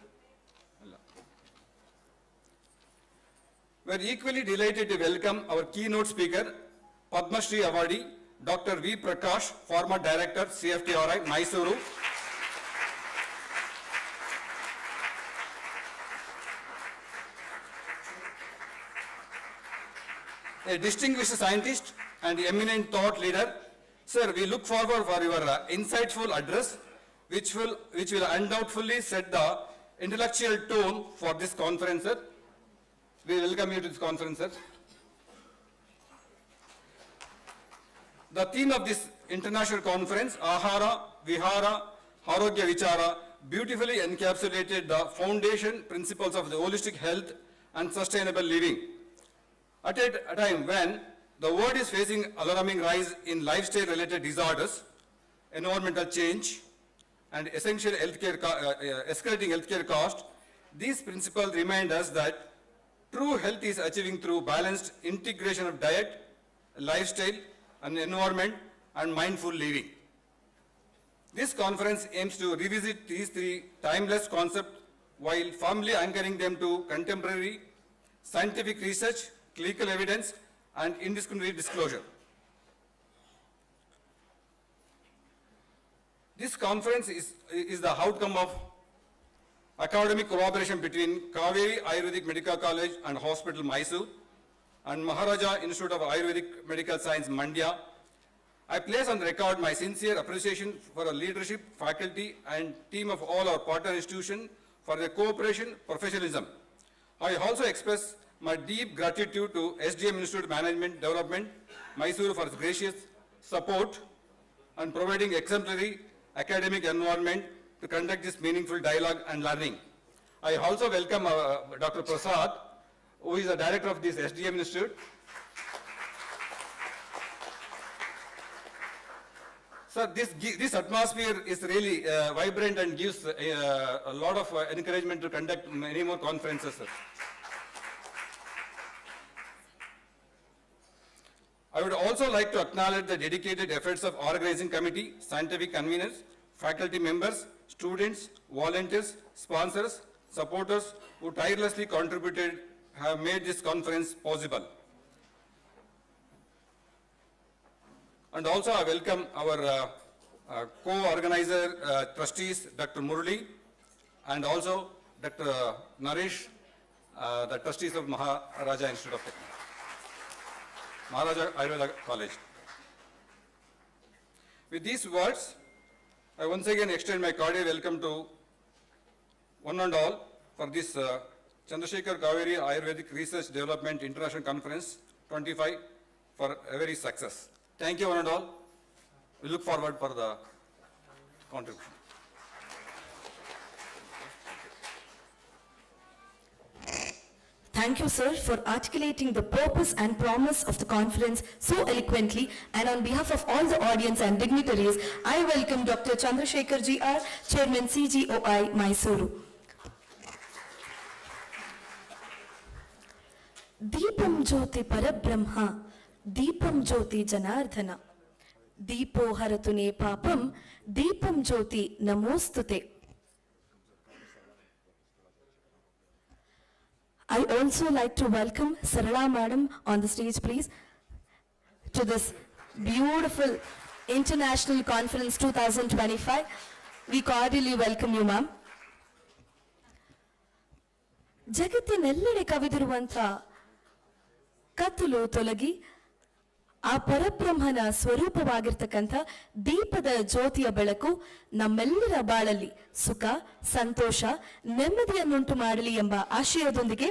We are equally delighted to welcome our keynote speaker, Padma Shri Awardee, Dr. V. Prakash, former Director, CFTRI, Mysuru. A distinguished scientist and eminent thought leader. Sir, we look forward for your insightful address, which will undoubtedly set the intellectual tone for this conference, sir. We welcome you to this conference, sir. The theme of this international conference, Ahara, Vihara, Arogya, Vichara, beautifully encapsulated the foundation principles of the holistic health and sustainable living. At a time when the world is facing alarming rise in lifestyle-related disorders, environmental change, and essential escalating healthcare costs, these principles remind us that true health is achieving through balanced integration of diet, lifestyle, and environment, and mindful living. This conference aims to revisit these three timeless concepts while firmly anchoring them to contemporary scientific research, clinical evidence, and indiscriminate disclosure. This conference is the outcome of academic collaboration between Cauvery Ayurvedic Medical College and Hospital, Mysore, and Maharaja Institute of Ayurvedic Medical Science, Mandya. I place on record my sincere appreciation for the leadership, faculty, and team of all our partner institutions for their cooperation, professionalism. I also express my deep gratitude to SDM Institute Management Development, Mysore, for its gracious support and providing exemplary academic environment to conduct this meaningful dialogue and learning. I also welcome Dr. Prasad, who is the director of this SDM Institute. Sir, this atmosphere is really vibrant and gives a lot of encouragement to conduct many more conferences, sir. I would also like to acknowledge the dedicated efforts of organizing committee, scientific conveners, faculty members, students, volunteers, sponsors, supporters who tirelessly contributed, have made this conference possible. And also I welcome our co-organizer, trustees, Dr. Murali, and also Dr. Naresh, the trustees of Maharaja Institute of Technology, Maharaja Ayurveda College. With these words, I once again extend my cordial welcome to one and all for this Chandrashekar'S Cauvery Ayurvedic Research Development International Conference 25 for every success. Thank you one and all. We look forward for the contribution. Thank you, sir, for articulating the purpose and promise of the conference so eloquently. And on behalf of all the audience and dignitaries, I welcome Dr. Chandrasekhar G.R., Chairman CGOI, Mysuru. Deepam Jyoti Parabrahma, Deepam Jyoti Janardhana, Deepo Haratune Papam, Deepam Jyoti Namostute. I also like to welcome Sarala Madam on the stage, please, to this beautiful International Conference 2025. We cordially welcome you, ma'am. ಜಗತ್ತಿನೆಲ್ಲೆಡೆ ಕವಿದಿರುವಂಥ ಕತ್ತಲು ತೊಲಗಿ ಆ ಪರಬ್ರಹ್ಮನ ಸ್ವರೂಪವಾಗಿರ್ತಕ್ಕಂಥ ದೀಪದ ಜ್ಯೋತಿಯ ಬೆಳಕು ನಮ್ಮೆಲ್ಲರ ಬಾಳಲ್ಲಿ ಸುಖ, ಸಂತೋಷ, ನೆಮ್ಮದಿಯನ್ನುಂಟು ಮಾಡಲಿ ಎಂಬ ಆಶಯದೊಂದಿಗೆ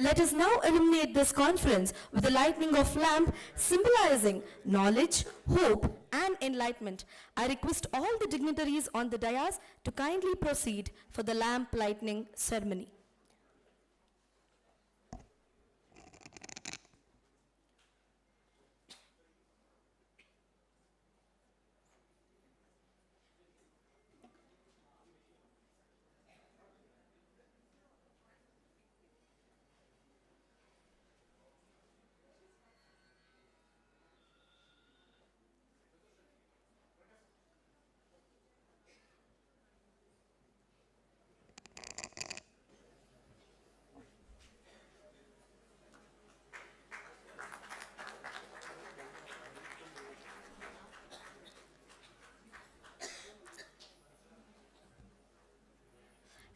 let us now illuminate this conference with the lightning of lamp symbolizing knowledge, hope and enlightenment. I request all the dignitaries on the dais to kindly proceed for the lamp lighting ceremony.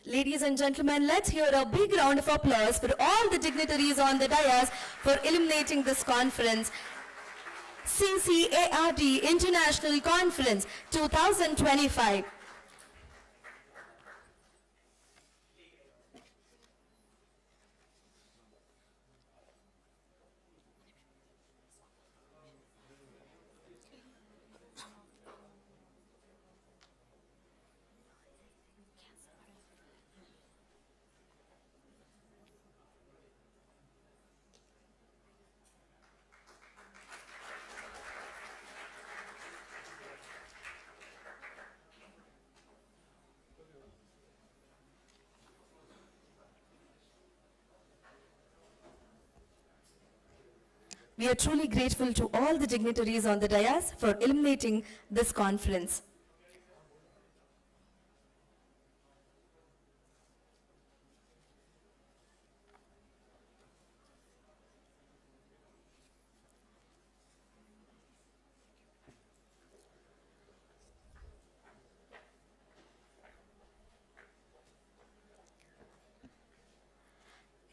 Ladies and gentlemen, let's hear a big round of applause for all the dignitaries on the dais for illuminating this conference. CCARD International Conference 2025. We are truly grateful to all the dignitaries on the dais for illuminating this conference.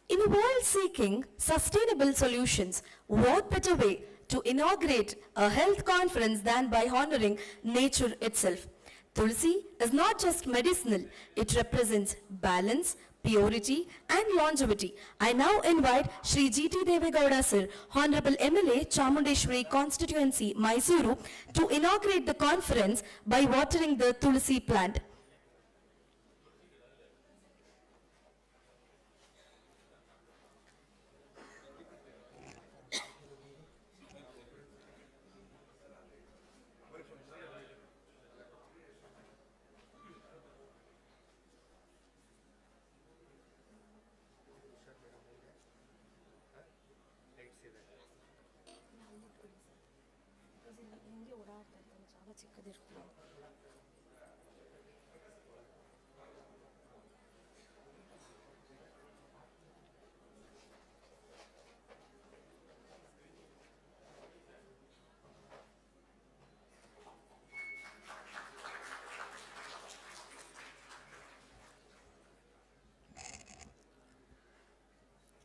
In a world seeking sustainable solutions, what better way to inaugurate a health conference than by honoring nature itself? Tulsi is not just medicinal, it represents balance, purity and longevity. I now invite Shri G.T. Devegowda sir, Honorable MLA, Chamundeshwari Constituency, Mysuru, to inaugurate the conference by watering the Tulsi plant.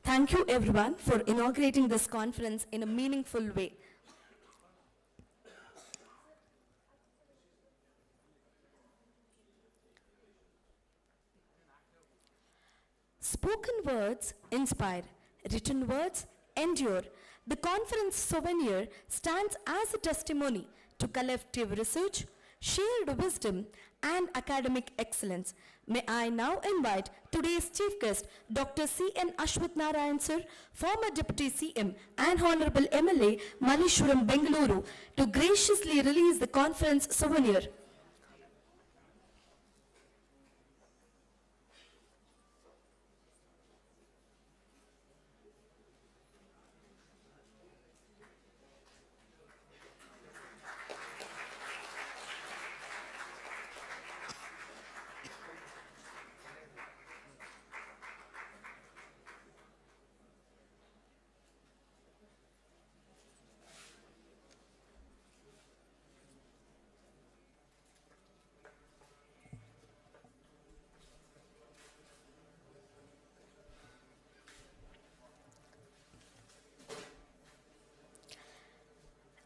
Thank you everyone for inaugurating this conference in a meaningful way. Spoken words inspire, written words endure. The conference souvenir stands as a testimony to collective research, shared wisdom and academic excellence. May I now invite today's chief guest, Dr. C.N. Ashwath Narayan sir, former Deputy CM and Honorable MLA, Malleshwaram, Bengaluru, to graciously release the conference souvenir.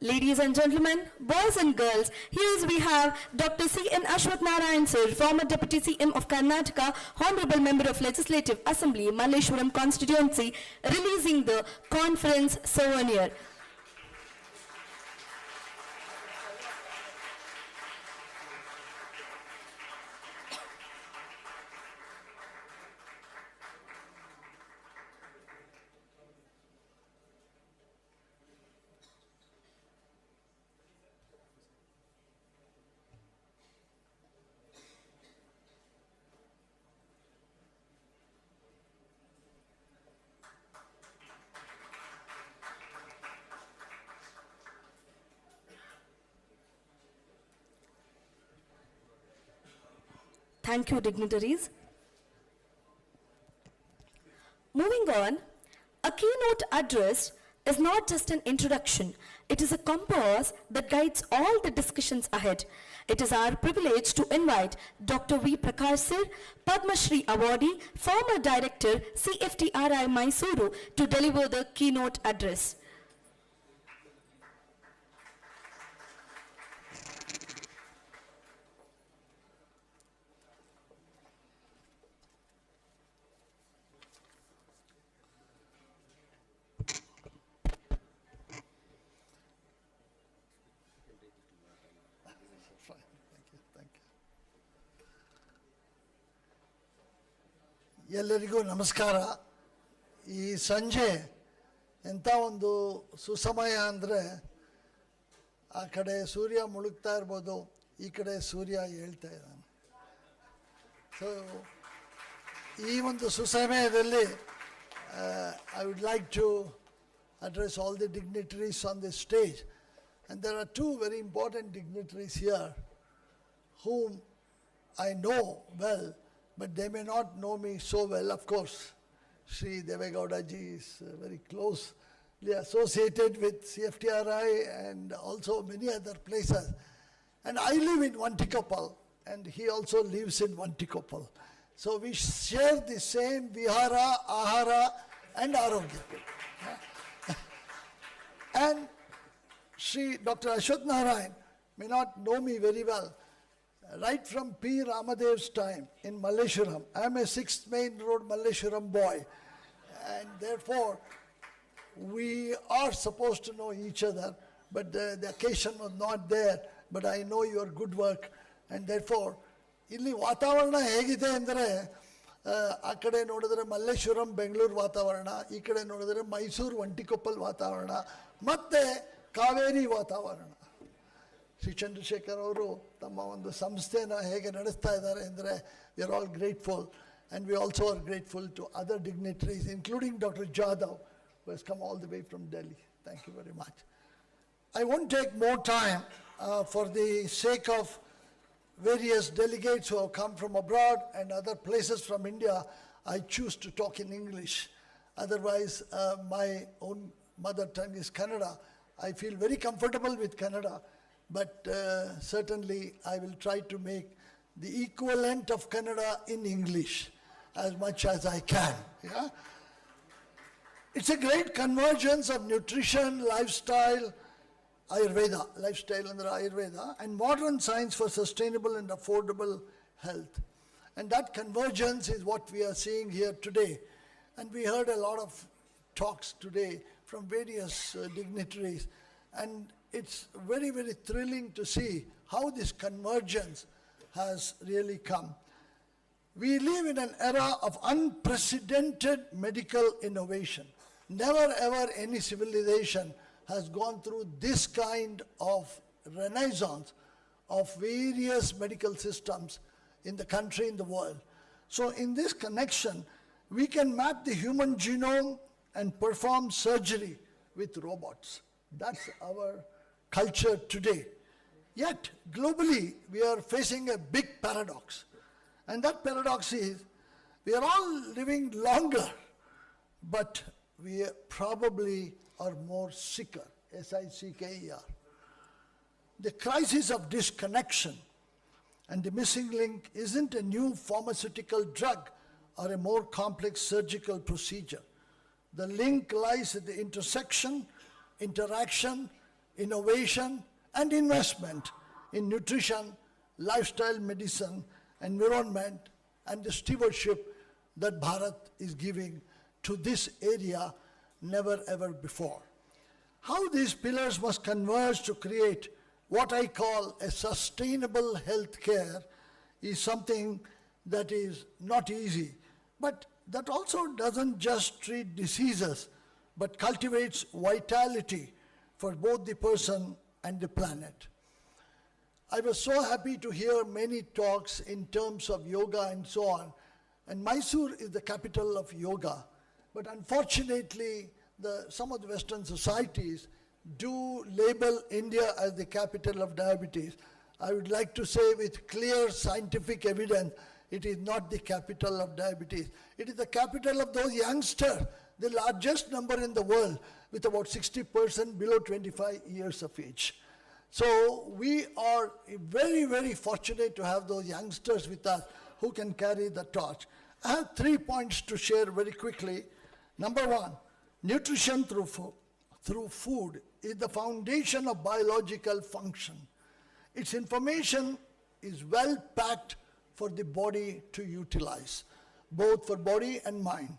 Ladies and gentlemen, boys and girls, here we have Dr. C.N. Ashwath Narayan sir, former Deputy CM of Karnataka, Honorable Member of Legislative Assembly, Malleshwaram constituency, releasing the conference souvenir. Thank you, dignitaries. Moving on, a keynote address is not just an introduction. It is a compass that guides all the discussions ahead. It is our privilege to invite Dr. V. Prakash sir, Padma Shri awardee, former director, CFTRI Mysuru, to deliver the keynote address. ಎಲ್ಲರಿಗೂ ನಮಸ್ಕಾರ. ಈ ಸಂಜೆ ಎಂಥ ಒಂದು ಸುಸಮಯ ಅಂದರೆ ಆ ಕಡೆ ಸೂರ್ಯ ಮುಳುಗ್ತಾ ಇರ್ಬೋದು, ಈ ಕಡೆ ಸೂರ್ಯ ಹೇಳ್ತಾ ಇದ್ದಾನೆ. ಸೊ ಈ ಒಂದು ಸುಸಮಯದಲ್ಲಿ I would like to address all the dignitaries on this stage. And there are two very important dignitaries here whom I know well, but they may not know me so well. Of course, Sri Devegowda ji is very closely associated with CFTRI and also many other places. And I live in Vantikopal, and he also lives in Vantikopal. So we share the same Vihara, Ahara and Arogya. And Sri Dr. Ashwath Narayan may not know me very well. Right from P. Ramadev's time in Malleshwaram, I am a 6th Main Road Malleshwaram boy, and therefore we are supposed to know each other, but the occasion was not there. But I know your good work, and therefore ಇಲ್ಲಿ ವಾತಾವರಣ ಹೇಗಿದೆ ಅಂದರೆ ಆ ಕಡೆ ನೋಡಿದ್ರೆ ಮಲ್ಲೇಶ್ವರಂ ಬೆಂಗಳೂರು ವಾತಾವರಣ, ಈ ಕಡೆ ನೋಡಿದ್ರೆ ಮೈಸೂರು ವಂಟಿಕೊಪ್ಪಲ್ ವಾತಾವರಣ, ಮತ್ತು ಕಾವೇರಿ ವಾತಾವರಣ. ಶ್ರೀ ಚಂದ್ರಶೇಖರ್ ಅವರು ತಮ್ಮ ಒಂದು ಸಂಸ್ಥೆನ ಹೇಗೆ ನಡೆಸ್ತಾ ಇದ್ದಾರೆ ಅಂದರೆ we are all grateful, and we also are grateful to other dignitaries including doctor Jadhav who has come all the way from Delhi. Thank you very much. I won't take more time for the sake of various delegates who have come from abroad and other places from India. I choose to talk in English. Otherwise, my own mother tongue is Kannada. I feel very comfortable with Kannada, but certainly I will try to make the equivalent of Kannada in English as much as I can. Yeah? It's a great convergence of nutrition, lifestyle, Ayurveda, lifestyle under Ayurveda, and modern science for sustainable and affordable health. And that convergence is what we are seeing here today. And we heard a lot of talks today from various dignitaries. And it's very, very thrilling to see how this convergence has really come. We live in an era of unprecedented medical innovation. Never ever any civilization has gone through this kind of renaissance of various medical systems in the country, in the world. So in this connection, we can map the human genome and perform surgery with robots. That's our culture today. Yet, globally, we are facing a big paradox. And that paradox is, we are all living longer, but we probably are more sicker, S-I-C-K-E-R. The crisis of disconnection and the missing link isn't a new pharmaceutical drug or a more complex surgical procedure. The link lies at the intersection, interaction, innovation and investment in nutrition, lifestyle medicine, environment, and the stewardship that Bharat is giving to this area never ever before. How these pillars must converge to create what I call a sustainable healthcare is something that is not easy, but that also doesn't just treat diseases, but cultivates vitality for both the person and the planet. I was so happy to hear many talks in terms of yoga and so on, and Mysore is the capital of yoga, but unfortunately some of the Western societies do label India as the capital of diabetes. I would like to say with clear scientific evidence, it is not the capital of diabetes. It is the capital of those youngsters, the largest number in the world, with about 60% below 25 years of age. So we are very, very fortunate to have those youngsters with us who can carry the torch. I have 3 points to share very quickly. Number one, nutrition through food is the foundation of biological function. Its information is well packed for the body to utilize, both for body and mind.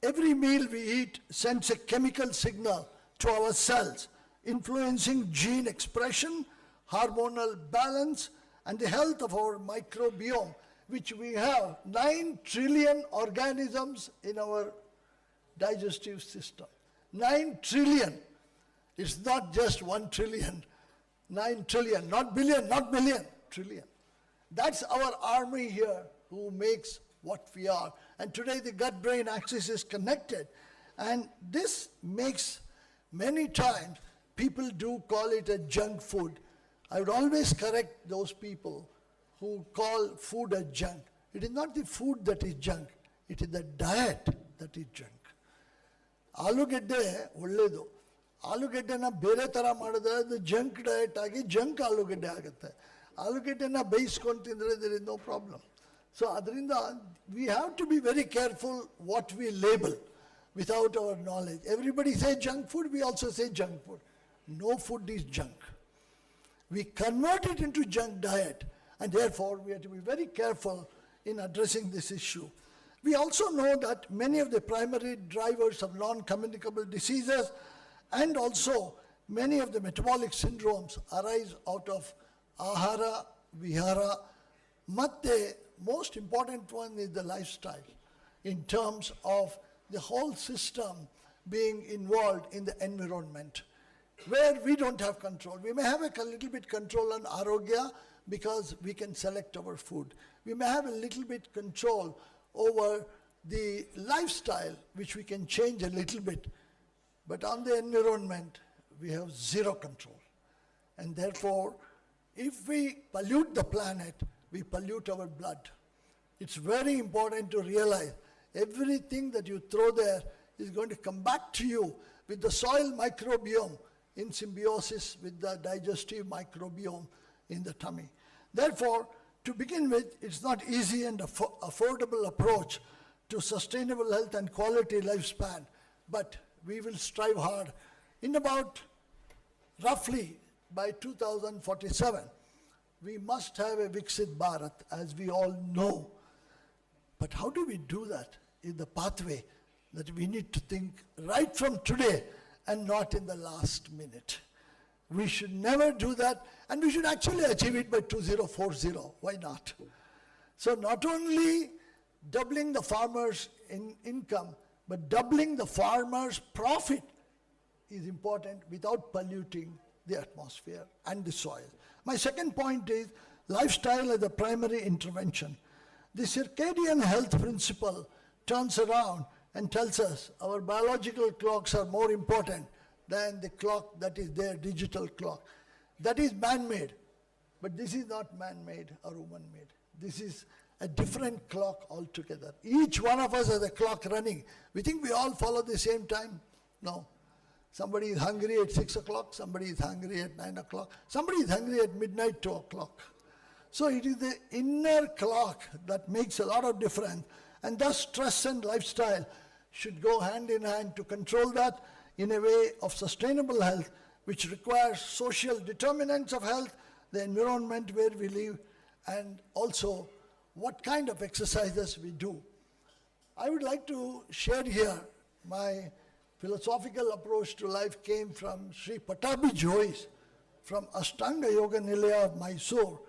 Every meal we eat sends a chemical signal to our cells, influencing gene expression, hormonal balance, and the health of our microbiome, which we have 9 trillion organisms in our digestive system. 9 trillion. It's not just 1 trillion. 9 trillion, not billion, not million, trillion. That's our army here who makes what we are. And today the gut-brain axis is connected. And this makes many times people do call it a junk food. I would always correct those people who call food a junk. It is not the food that is junk. It is the diet that is junk. ಆಲೂಗೆಡ್ಡೆ ಒಳ್ಳೆಯದು. ಆಲೂಗೆಡ್ಡೆನ ಬೇರೆ ಥರ ಮಾಡಿದ್ರೆ ಅದು junk diet ಆಗಿ junk ಆಲೂಗೆಡ್ಡೆ ಆಗುತ್ತೆ. ಆಲೂಗೆಡ್ಡೆನ ಬೇಯಿಸ್ಕೊಂಡು ತಿಂದರೆ there is no problem. So ಅದರಿಂದ we have to be very careful what we label without our knowledge. Everybody says junk food, we also say junk food. No food is junk. We convert it into junk diet, and therefore we have to be very careful in addressing this issue. We also know that many of the primary drivers of non-communicable diseases and also many of the metabolic syndromes arise out of Ahara, Vihara. Matte, most important one is the lifestyle in terms of the whole system being involved in the environment where we don't have control. We may have a little bit control on Arogya because we can select our food. We may have a little bit control over the lifestyle, which we can change a little bit. But on the environment, we have zero control. And therefore, if we pollute the planet, we pollute our blood. It's very important to realize everything that you throw there is going to come back to you with the soil microbiome in symbiosis with the digestive microbiome in the tummy. Therefore, to begin with, it's not easy and affordable approach to sustainable health and quality lifespan, but we will strive hard. In about roughly by 2047, we must have a Viksit Bharat, as we all know. But how do we do that? Is the pathway that we need to think right from today and not in the last minute. We should never do that, and we should actually achieve it by 2040. Why not? So not only doubling the farmers' income, but doubling the farmers' profit is important without polluting the atmosphere and the soil. My second point is lifestyle as a primary intervention. The circadian health principle turns around and tells us our biological clocks are more important than the clock that is there, digital clock. That is man-made, but this is not man-made or woman-made. This is a different clock altogether. Each one of us has a clock running. We think we all follow the same time. No. Somebody is hungry at 6 o'clock, somebody is hungry at 9 o'clock, somebody is hungry at midnight, 2 o'clock. So it is the inner clock that makes a lot of difference, and thus stress and lifestyle should go hand in hand to control that in a way of sustainable health which requires social determinants of health, the environment where we live, and also what kind of exercises we do. I would like to share here my philosophical approach to life came from Sri Patabi Jois from Ashtanga Yoga Nilaya of Mysore.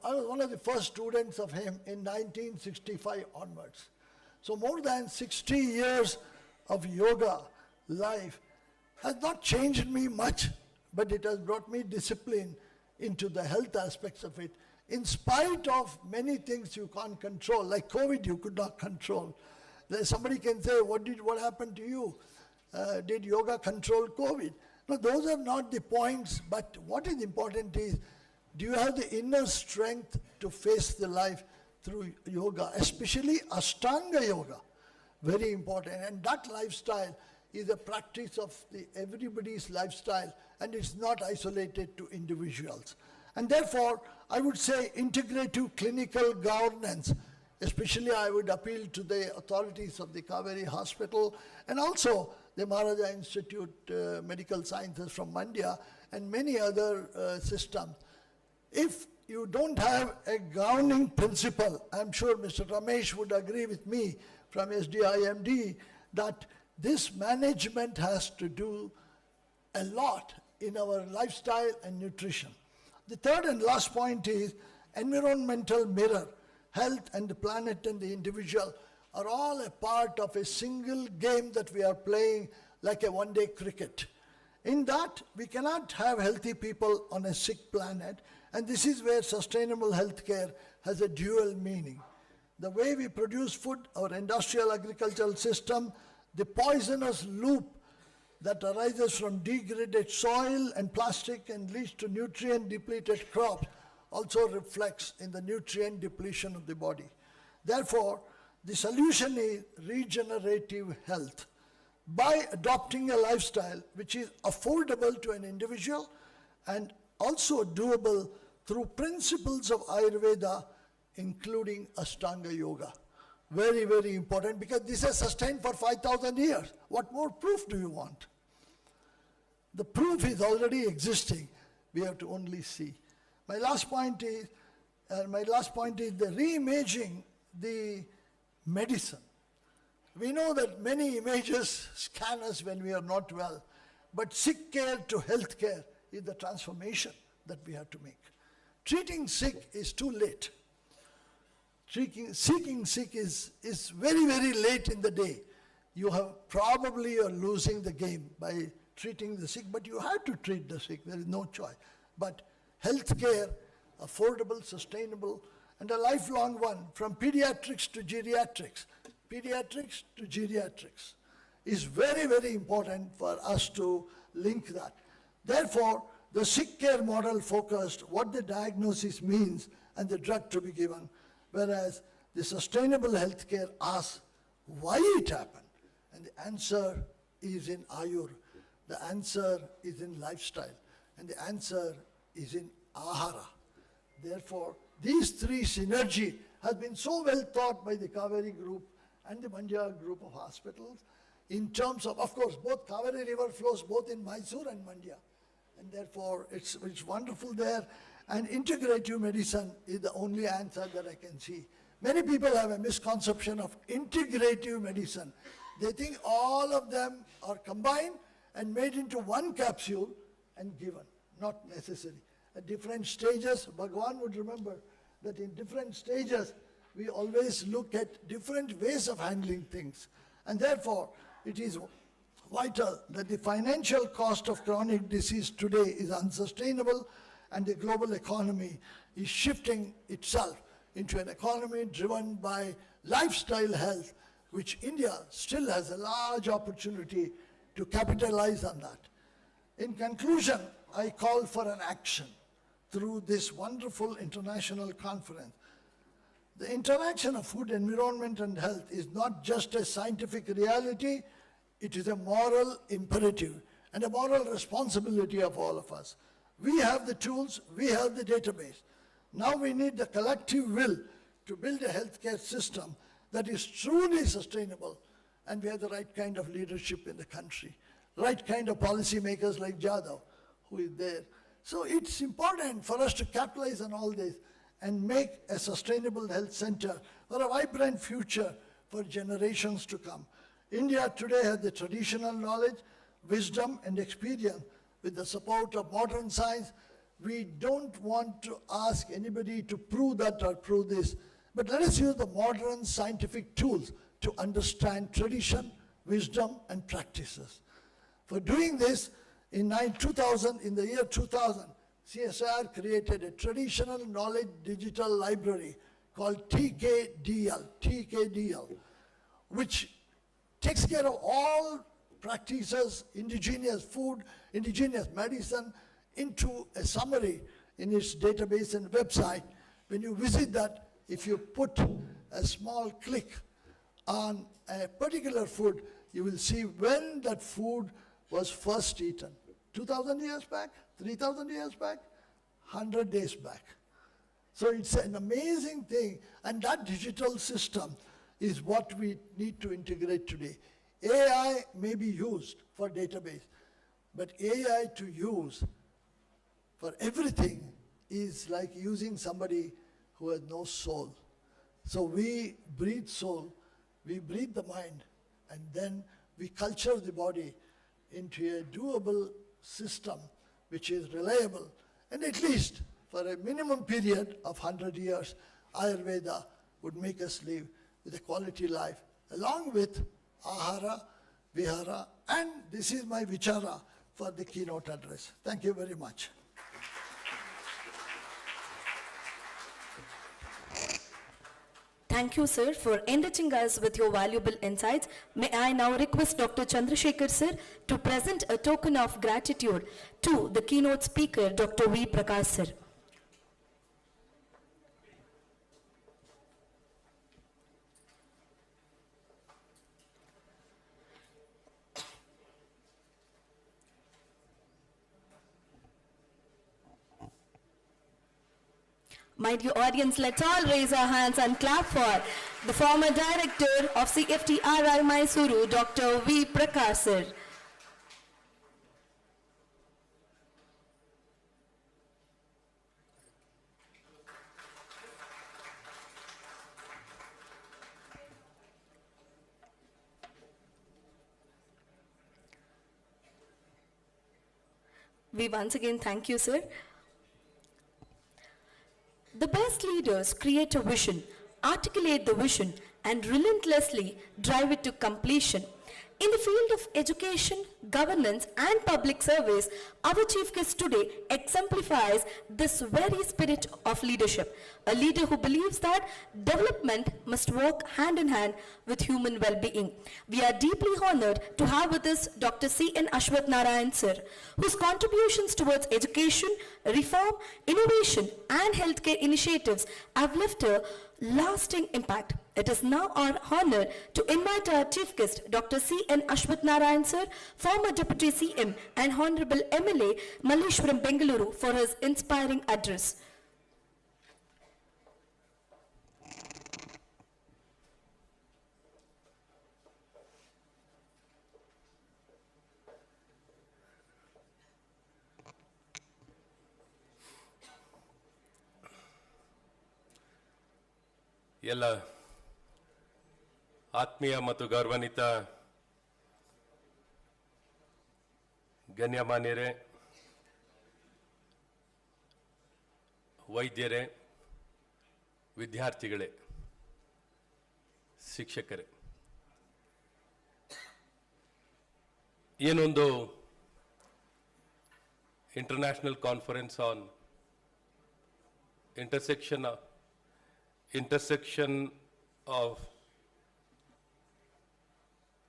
I was one of the first students of him in 1965 onwards. So more than 60 years of yoga life has not changed me much, but it has brought me discipline into the health aspects of it. In spite of many things you can't control, like COVID you could not control. Somebody can say, what happened to you? Did yoga control COVID? No, those are not the points, but what is important is, do you have the inner strength to face the life through yoga, especially Ashtanga yoga? Very important. And that lifestyle is a practice of everybody's lifestyle, and it's not isolated to individuals. And therefore, I would say integrative clinical governance, especially I would appeal to the authorities of the Cauvery Hospital and also the Maharaja Institute Medical Sciences from Mandya and many other systems. If you don't have a governing principle, I'm sure Mr. Ramesh would agree with me from SDIMD that this management has to do a lot in our lifestyle and nutrition. The third and last point is environmental mirror. Health and the planet and the individual are all a part of a single game that we are playing like a one-day cricket. In that, we cannot have healthy people on a sick planet, and this is where sustainable healthcare has a dual meaning. The way we produce food, our industrial agricultural system, the poisonous loop that arises from degraded soil and plastic and leads to nutrient-depleted crops also reflects in the nutrient depletion of the body. Therefore, the solution is regenerative health. By adopting a lifestyle which is affordable to an individual and also doable through principles of Ayurveda, including Ashtanga Yoga. Very, very important, because this has sustained for 5,000 years. What more proof do you want? The proof is already existing. We have to only see. My last point is the reimaging the medicine. We know that many images scan us when we are not well, but sick care to health care is the transformation that we have to make. Treating sick is too late. Seeking sick is very, very late in the day. You are losing the game by treating the sick, but you have to treat the sick. There is no choice. But healthcare, affordable, sustainable, and a lifelong one, from pediatrics to geriatrics, is very, very important for us to link that. Therefore, the sick care model focused what the diagnosis means and the drug to be given, whereas the sustainable healthcare asks why it happened. And the answer is in Ayur, the answer is in lifestyle, and the answer is in Ahara. Therefore, these three synergy has been so well thought by the Cauvery group and the Mandya group of hospitals in terms of course, both Cauvery river flows both in Mysore and Mandya. And therefore, it's wonderful there. And integrative medicine is the only answer that I can see. Many people have a misconception of integrative medicine. They think all of them are combined and made into one capsule and given. Not necessary. At different stages, Bhagwan would remember that in different stages, we always look at different ways of handling things. And therefore, it is vital that the financial cost of chronic disease today is unsustainable, and the global economy is shifting itself into an economy driven by lifestyle health, which India still has a large opportunity to capitalize on that. In conclusion, I call for an action through this wonderful international conference. The interaction of food, environment, and health is not just a scientific reality, it is a moral imperative and a moral responsibility of all of us. We have the tools, we have the database. Now we need the collective will to build a healthcare system that is truly sustainable, and we have the right kind of leadership in the country. right kind of policymakers like Jadhav, who is there. So it's important for us to capitalize on all this and make a sustainable health center for a vibrant future for generations to come. India today has the traditional knowledge, wisdom, and experience. With the support of modern science, we don't want to ask anybody to prove that or prove this, but let us use the modern scientific tools to understand tradition, wisdom, and practices. For doing this, in the year 2000, CSIR created a traditional knowledge digital library called TKDL, which takes care of all practices, indigenous food, indigenous medicine, into a summary in its database and website. When you visit that, if you put a small click on a particular food, you will see when that food was first eaten. 2,000 years back, 3,000 years back, 100 days back. So it's an amazing thing, and that digital system is what we need to integrate today. AI may be used for database, but AI to use for everything is like using somebody who has no soul. So we breathe soul, we breathe the mind, and then we culture the body into a doable system which is reliable, and at least for a minimum period of 100 years, Ayurveda would make us live with a quality life, along with Ahara, Vihara, and this is my Vichara for the keynote address. Thank you very much. Thank you, sir, for enriching us with your valuable insights. May I now request Dr. Chandrasekhar, sir, to present a token of gratitude to the keynote speaker, Dr. V. Prakash, sir. My dear audience, let's all raise our hands and clap for the former director of CFTRI Mysuru, Dr. V. Prakash, sir. We once again thank you, sir. The best leaders create a vision, articulate the vision, and relentlessly drive it to completion. In the field of education, governance, and public service, our chief guest today exemplifies this very spirit of leadership. A leader who believes that development must work hand in hand with human well-being. We are deeply honored to have with us Dr. C.N. Ashwath Narayan, sir, whose contributions towards education, reform, innovation, and healthcare initiatives have left a lasting impact. It is now our honor to invite our chief guest, Dr. C.N. Ashwath Narayan, sir, former Deputy CM and Honorable MLA, Malleshwaram, Bengaluru, for his inspiring address. ಎಲ್ಲ ಆತ್ಮೀಯ ಮತ್ತು ಗೌರವಾನ್ವಿತ ಗಣ್ಯಮಾನ್ಯರೇ, ವೈದ್ಯರೇ, ವಿದ್ಯಾರ್ಥಿಗಳೇ, ಶಿಕ್ಷಕರೇ, ಏನೊಂದು international conference on intersection of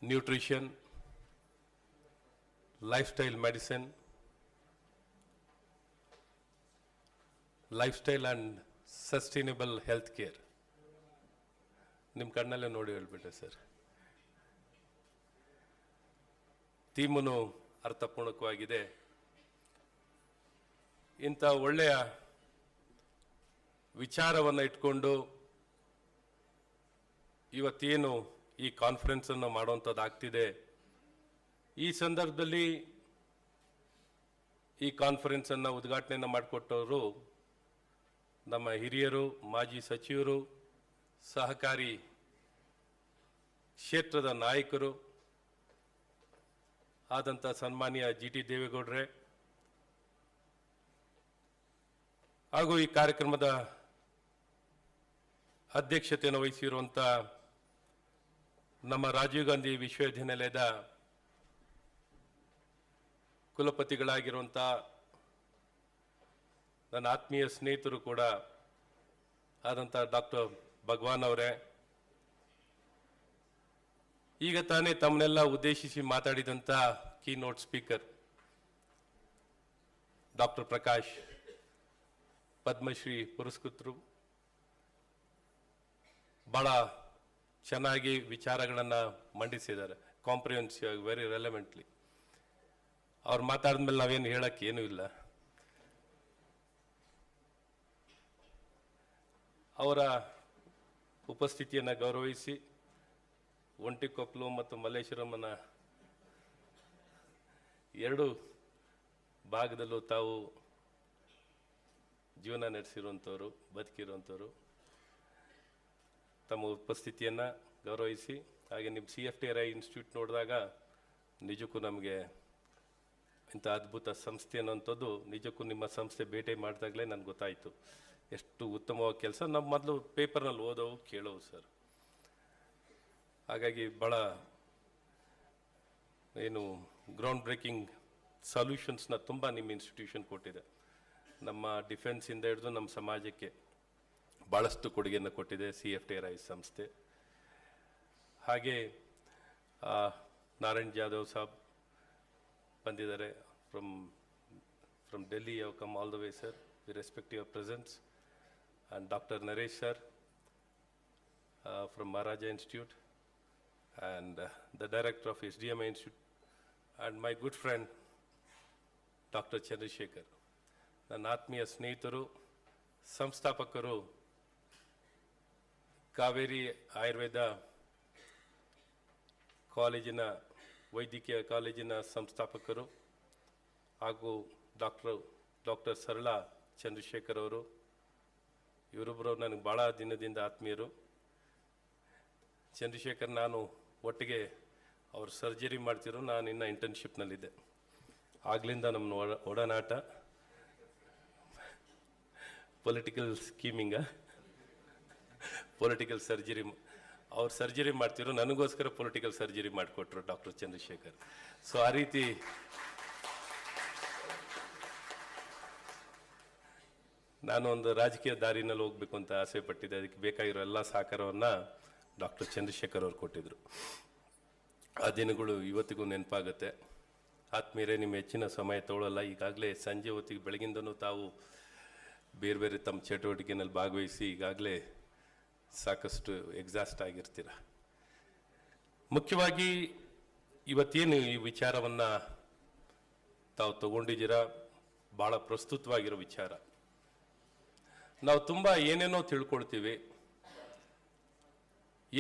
nutrition, lifestyle medicine, lifestyle and sustainable healthcare. ನಿಮ್ಮ ಕಣ್ಣಲ್ಲೇ ನೋಡಿ ಹೇಳ್ಬಿಟ್ಟೆ sir. ಥೀಮನು ಅರ್ಥಪೂರ್ಣಕವಾಗಿದೆ. ಇಂಥ ಒಳ್ಳೆಯ ವಿಚಾರವನ್ನು ಇಟ್ಕೊಂಡು ಇವತ್ತೇನು ಈ ಕಾನ್ಫರೆನ್ಸನ್ನು ಮಾಡುವಂಥದ್ದಾಗ್ತಿದೆ, ಈ ಸಂದರ್ಭದಲ್ಲಿ ಈ ಕಾನ್ಫರೆನ್ಸನ್ನು ಉದ್ಘಾಟನೆಯನ್ನು ಮಾಡಿಕೊಟ್ಟವರು ನಮ್ಮ ಹಿರಿಯರು, ಮಾಜಿ ಸಚಿವರು, ಸಹಕಾರಿ ಕ್ಷೇತ್ರದ ನಾಯಕರು ಆದಂಥ ಸನ್ಮಾನ್ಯ GT ದೇವೇಗೌಡರೇ, ಹಾಗೂ ಈ ಕಾರ್ಯಕ್ರಮದ ಅಧ್ಯಕ್ಷತೆಯನ್ನು ವಹಿಸಿರುವಂಥ ನಮ್ಮ ರಾಜೀವ್ ಗಾಂಧಿ ವಿಶ್ವವಿದ್ಯಾನಿಲಯದ ಕುಲಪತಿಗಳಾಗಿರುವಂಥ ನನ್ನ ಆತ್ಮೀಯ ಸ್ನೇಹಿತರು ಕೂಡ ಆದಂಥ ಡಾಕ್ಟರ್ ಭಗವಾನ್ ಅವರೇ, ಈಗ ತಾನೇ ತಮ್ಮನ್ನೆಲ್ಲ ಉದ್ದೇಶಿಸಿ ಮಾತಾಡಿದಂಥ keynote speaker doctor Prakash, Padmashri ಪುರಸ್ಕೃತರು, ಬಹಳ ಚೆನ್ನಾಗಿ ವಿಚಾರಗಳನ್ನು ಮಂಡಿಸಿದ್ದಾರೆ, ಕಾಂಪ್ರಿಹೆನ್ಸಿವ್, ವೆರಿ ರೆಲೆವೆಂಟ್ಲಿ. ಅವ್ರು ಮಾತಾಡಿದ್ಮೇಲೆ ನಾವೇನು ಹೇಳಕ್ಕೆ ಏನೂ ಇಲ್ಲ. ಅವರ ಉಪಸ್ಥಿತಿಯನ್ನು ಗೌರವಿಸಿ ಒಂಟಿಕೊಪ್ಪಲು ಮತ್ತು ಮಲ್ಲೇಶ್ವರಮನ ಎರಡು ಭಾಗದಲ್ಲೂ ತಾವು ಜೀವನ ನಡೆಸಿರುವಂಥವ್ರು, ಬದುಕಿರುವಂಥವ್ರು, ತಮ್ಮ ಉಪಸ್ಥಿತಿಯನ್ನು ಗೌರವಿಸಿ, ಹಾಗೆ ನಿಮ್ಮ CFTRI ಇನ್ಸ್ಟಿಟ್ಯೂಟ್ ನೋಡಿದಾಗ ನಿಜಕ್ಕೂ ನಮಗೆ ಇಂಥ ಅದ್ಭುತ ಸಂಸ್ಥೆ ಅನ್ನೋಂಥದ್ದು ನಿಜಕ್ಕೂ ನಿಮ್ಮ ಸಂಸ್ಥೆ ಭೇಟಿ ಮಾಡಿದಾಗಲೇ ನನಗೆ ಗೊತ್ತಾಯಿತು ಎಷ್ಟು ಉತ್ತಮವಾದ ಕೆಲಸ. ನಮ್ಮ ಮೊದಲು ಪೇಪರ್ನಲ್ಲಿ ಓದೋವು ಕೇಳೋವು ಸರ್. ಹಾಗಾಗಿ ಭಾಳ ಏನು ಗ್ರೌಂಡ್ ಬ್ರೇಕಿಂಗ್ ಸೊಲ್ಯೂಷನ್ಸ್ನ ತುಂಬ ನಿಮ್ಮ ಇನ್ಸ್ಟಿಟ್ಯೂಷನ್ ಕೊಟ್ಟಿದೆ. ನಮ್ಮ ಡಿಫೆನ್ಸಿಂದ ಹಿಡಿದು ನಮ್ಮ ಸಮಾಜಕ್ಕೆ ಭಾಳಷ್ಟು ಕೊಡುಗೆಯನ್ನು ಕೊಟ್ಟಿದೆ CFTRI ಸಂಸ್ಥೆ. ಹಾಗೆ ನಾರಾಯಣ್ ಜಾಧವ್ ಸಾಬ್ ಬಂದಿದ್ದಾರೆ from Delhi. Have come all the way sir. We respect your presence. And Dr. Naresh sir from Maharaja Institute, and the director of SDMI Institute, and my good friend Dr. Chandrasekhar. ನನ್ನ ಆತ್ಮೀಯ ಸ್ನೇಹಿತರು, ಸಂಸ್ಥಾಪಕರು, ಕಾವೇರಿ ಆಯುರ್ವೇದ ಕಾಲೇಜಿನ ವೈದ್ಯಕೀಯ ಕಾಲೇಜಿನ ಸಂಸ್ಥಾಪಕರು, ಹಾಗೂ ಡಾಕ್ಟರ್ ಸರಳಾ ಚಂದ್ರಶೇಖರ್ ಅವರು, ಇವರೊಬ್ಬರು ನನಗೆ ಭಾಳ ದಿನದಿಂದ ಆತ್ಮೀಯರು. ಚಂದ್ರಶೇಖರ್ ನಾನು ಒಟ್ಟಿಗೆ ಅವ್ರು ಸರ್ಜರಿ ಮಾಡ್ತಿರೋ, ನಾನು ಇನ್ನು ಇಂಟರ್ನ್ಶಿಪ್ನಲ್ಲಿದ್ದೆ. ಆಗ್ಲಿಂದ ನಮ್ಮ ಒಡನಾಟ. ಪೊಲಿಟಿಕಲ್ ಸ್ಕೀಮಿಂಗ, ಪೊಲಿಟಿಕಲ್ ಸರ್ಜರಿ, ಅವ್ರು ಸರ್ಜರಿ ಮಾಡ್ತಿರೋ, ನನಗೋಸ್ಕರ ಪೊಲಿಟಿಕಲ್ ಸರ್ಜರಿ ಮಾಡಿಕೊಟ್ರು ಡಾಕ್ಟರ್ ಚಂದ್ರಶೇಖರ್. ಸೊ ಆ ರೀತಿ ನಾನು ಒಂದು ರಾಜಕೀಯ ದಾರಿನಲ್ಲಿ ಹೋಗ್ಬೇಕು ಅಂತ ಆಸೆ ಪಟ್ಟಿದ್ದೆ. ಅದಕ್ಕೆ ಬೇಕಾಗಿರೋ ಎಲ್ಲ ಸಹಕಾರವನ್ನು ಡಾಕ್ಟರ್ ಚಂದ್ರಶೇಖರ್ ಅವರು ಕೊಟ್ಟಿದ್ದರು. ಆ ದಿನಗಳು ಇವತ್ತಿಗೂ ನೆನಪಾಗುತ್ತೆ. ಆತ್ಮೀಯರೇ, ನಿಮ್ಮ ಹೆಚ್ಚಿನ ಸಮಯ ತಗೊಳ್ಳಲ್ಲ. ಈಗಾಗಲೇ ಸಂಜೆ ಹೊತ್ತಿಗೆ ಬೆಳಗಿಂದನೂ ತಾವು ಬೇರೆ ಬೇರೆ ತಮ್ಮ ಚಟುವಟಿಕೆಯಲ್ಲಿ ಭಾಗವಹಿಸಿ ಈಗಾಗಲೇ ಸಾಕಷ್ಟು ಎಕ್ಸಾಸ್ಟ್ ಆಗಿರ್ತೀರ. ಮುಖ್ಯವಾಗಿ ಇವತ್ತೇನು ಈ ವಿಚಾರವನ್ನು ತಾವು ತಗೊಂಡಿದ್ದೀರಾ, ಭಾಳ ಪ್ರಸ್ತುತವಾಗಿರೋ ವಿಚಾರ. ನಾವು ತುಂಬ ಏನೇನೋ ತಿಳ್ಕೊಳ್ತೀವಿ,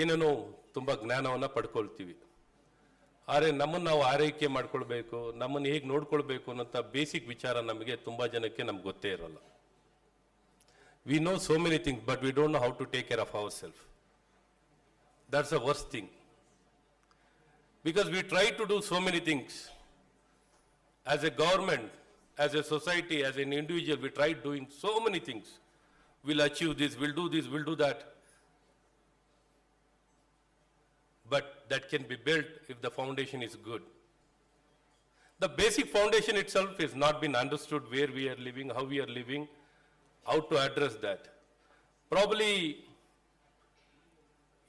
ಏನೇನೋ ತುಂಬ ಜ್ಞಾನವನ್ನು ಪಡ್ಕೊಳ್ತೀವಿ. ಆದರೆ ನಮ್ಮನ್ನು ನಾವು ಆರೈಕೆ ಮಾಡ್ಕೊಳ್ಬೇಕು, ನಮ್ಮನ್ನು ಹೇಗೆ ನೋಡ್ಕೊಳ್ಬೇಕು ಅನ್ನೋಂಥ ಬೇಸಿಕ್ ವಿಚಾರ ನಮಗೆ ತುಂಬ ಜನಕ್ಕೆ ನಮ್ಗೆ ಗೊತ್ತೇ ಇರೋಲ್ಲ. We know so many things, but we don't know how to take care of our self. That's a worst thing. Because we try to do so many things as a government, as a society, as an individual, we tried doing so many things. We'll achieve this, we'll do this, we'll do that. But that can be built if the foundation is good. The basic foundation itself has not been understood, where we are living, how we are living, how to address that. Probably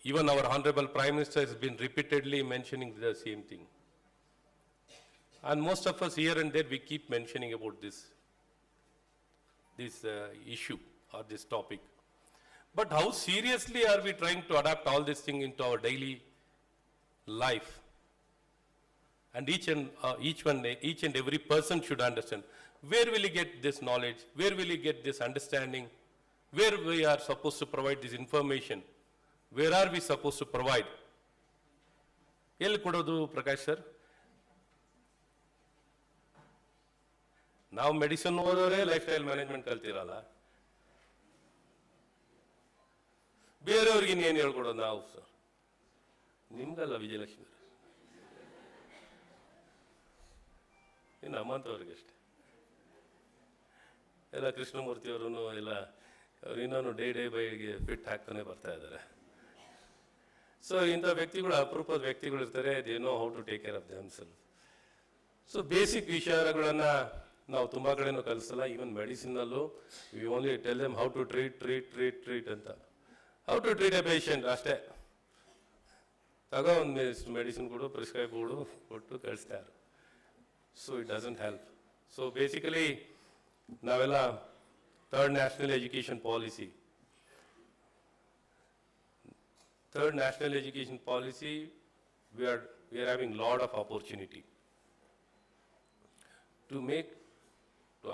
even our Honorable Prime Minister has been repeatedly mentioning the same thing. And most of us here and there, we keep mentioning about this issue or this topic. But how seriously are we trying to adapt all this thing into our daily life? And each and every person should understand, where will he get this knowledge? Where will he get this understanding? Where we are supposed to provide this information? Where are we supposed to provide? Elli kododu, Prakash sir? ನಾವು medicine ಓದೋರೇ life style management ಕಲ್ತಿರಲ್ಲ, ಬೇರೆಯವ್ರಿಗೆ ಇನ್ನೇನು ಹೇಳ್ಕೊಡೋದು ನಾವು sir? ನಿಮ್ಗಲ್ಲ Vijayalakshmi, ಇನ್ನು ನಮ್ಮಂಥವ್ರಿಗೆ ಅಷ್ಟೇ. ಎಲ್ಲ ಕೃಷ್ಣಮೂರ್ತಿಯವರು ಎಲ್ಲ ಅವ್ರು ಇನ್ನೂ ಡೇ ಬೈಗೆ ಫಿಟ್ ಹಾಕ್ತಾನೆ ಬರ್ತಾ ಇದ್ದಾರೆ. ಸೊ ಇಂಥ ವ್ಯಕ್ತಿಗಳು ಅಪರೂಪದ ವ್ಯಕ್ತಿಗಳು ಇರ್ತಾರೆ, they know how to take care of themselves. So basic ವಿಚಾರಗಳನ್ನು ನಾವು ತುಂಬ ಕಡೆನೂ ಕಲಿಸಲ್ಲ. ಈವನ್ ಮೆಡಿಸಿನಲ್ಲೂ we only tell them how to treat ಅಂತ. How to treat a patient ಅಷ್ಟೇ. ತಗೋ ಒಂದು ಮೆಡಿಸಿನ್ ಕೊಡು, ಪ್ರಿಸ್ಕ್ರೈಬ್ ಕೊಟ್ಟು ಕಳಿಸ್ತಾರೆ. So it doesn't help. So basically ನಾವೆಲ್ಲ third national education policy we are having lot of opportunity to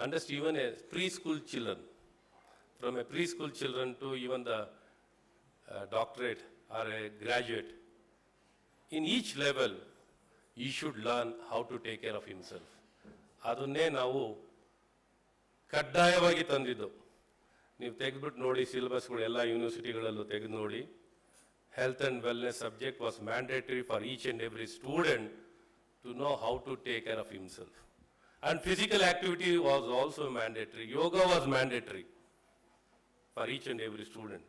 understand even a preschool children, from a preschool children to even the doctorate or a graduate. In each level, he should learn how to take care of himself. ಅದನ್ನೇ ನಾವು ಕಡ್ಡಾಯವಾಗಿ ತಂದಿದ್ದು. ನೀವು ತೆಗೆದ್ಬಿಟ್ಟು ನೋಡಿ, ಸಿಲೆಬಸ್ಗಳು ಎಲ್ಲ ಯೂನಿವರ್ಸಿಟಿಗಳಲ್ಲೂ ತೆಗೆದು ನೋಡಿ. Health and wellness subject was mandatory for each and every student to know how to take care of himself. And physical activity was also mandatory. Yoga was mandatory for each and every student.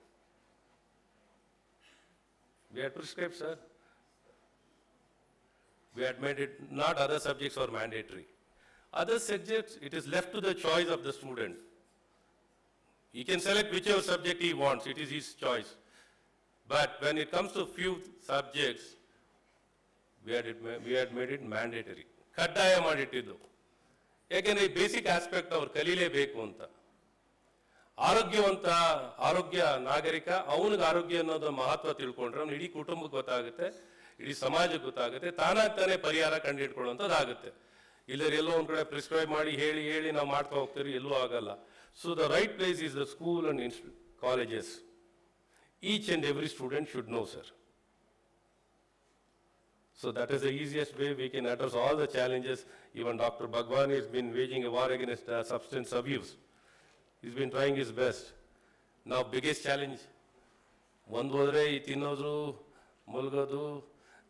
We had prescribed, sir. We had made it, not other subjects are mandatory. Other subjects, it is left to the choice of the student. He can select whichever subject he wants, it is his choice. But when it comes to few subjects, we had made it mandatory. ಕಡ್ಡಾಯ ಮಾಡಿಟ್ಟಿದ್ದು. ಯಾಕೆಂದ್ರೆ ಈ basic aspect ಅವ್ರು ಕಲೀಲೇಬೇಕು ಅಂತ. ಆರೋಗ್ಯ ನಾಗರಿಕ, ಅವನಿಗೆ ಆರೋಗ್ಯ ಅನ್ನೋದು ಮಹತ್ವ ತಿಳ್ಕೊಂಡ್ರೆ ಅವ್ನು ಇಡೀ ಕುಟುಂಬಕ್ಕೆ ಗೊತ್ತಾಗುತ್ತೆ, ಇಡೀ ಸಮಾಜಕ್ಕೆ ಗೊತ್ತಾಗುತ್ತೆ, ತಾನಾಗ್ತಾನೆ ಪರಿಹಾರ ಕಂಡುಹಿಡ್ಕೊಳ್ಳುವಂಥದ್ದಾಗುತ್ತೆ. ಇಲ್ಲದ್ರೆ ಎಲ್ಲೋ ಒಂದ್ ಕಡೆ ಪ್ರಿಸ್ಕ್ರೈಬ್ ಮಾಡಿ ಹೇಳಿ ನಾವು ಮಾಡ್ತಾ ಹೋಗ್ತೀವಿ, ಎಲ್ಲೂ ಆಗಲ್ಲ. So the right place is the school and colleges. Each and every student should know, sir. So that is the easiest way we can address all the challenges. Even Dr. Bhagwan has been waging a war against substance abuse. He's been trying his best. Now biggest challenge, ಒಂದು ಹೋದ್ರೆ ಈ ತಿನ್ನೋದು, ಮಲ್ಗೋದು,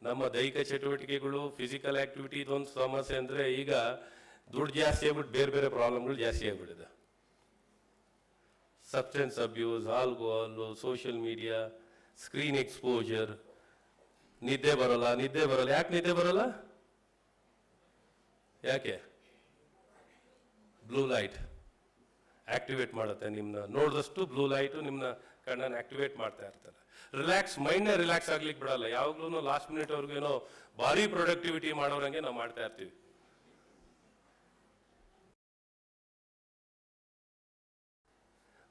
ನಮ್ಮ ದೈಹಿಕ ಚಟುವಟಿಕೆಗಳು, physical activity ಇದೊಂದು ಸಮಸ್ಯೆ. ಅಂದರೆ ಈಗ ದುಡ್ಡು ಜಾಸ್ತಿ ಆಗ್ಬಿಟ್ಟು ಬೇರೆ ಪ್ರಾಬ್ಲಮ್ಗಳು ಜಾಸ್ತಿ ಆಗ್ಬಿಟ್ಟಿದೆ. Substance abuse, alcohol, social media, screen exposure, ನಿದ್ದೆ ಬರಲ್ಲ. ಯಾಕೆ ನಿದ್ದೆ ಬರಲ್ಲ? ಯಾಕೆ? ಬ್ಲೂ ಲೈಟ್ ಆಕ್ಟಿವೇಟ್ ಮಾಡುತ್ತೆ. ನಿಮ್ಮನ್ನ ನೋಡಿದಷ್ಟು ಬ್ಲೂ ಲೈಟು ನಿಮ್ಮನ್ನ ಕಣ್ಣನ್ನು ಆಕ್ಟಿವೇಟ್ ಮಾಡ್ತಾ ಇರ್ತಾರೆ. ಮೈಂಡ್ನ ರಿಲ್ಯಾಕ್ಸ್ ಆಗ್ಲಿಕ್ಕೆ ಬಿಡಲ್ಲ. ಯಾವಾಗ್ಲೂ ಲಾಸ್ಟ್ ಮಿನಿಟ್ ಅವ್ರಿಗೇನೋ ಭಾರಿ ಪ್ರೊಡಕ್ಟಿವಿಟಿ ಮಾಡೋರಂಗೆ ನಾವು ಮಾಡ್ತಾ ಇರ್ತೀವಿ.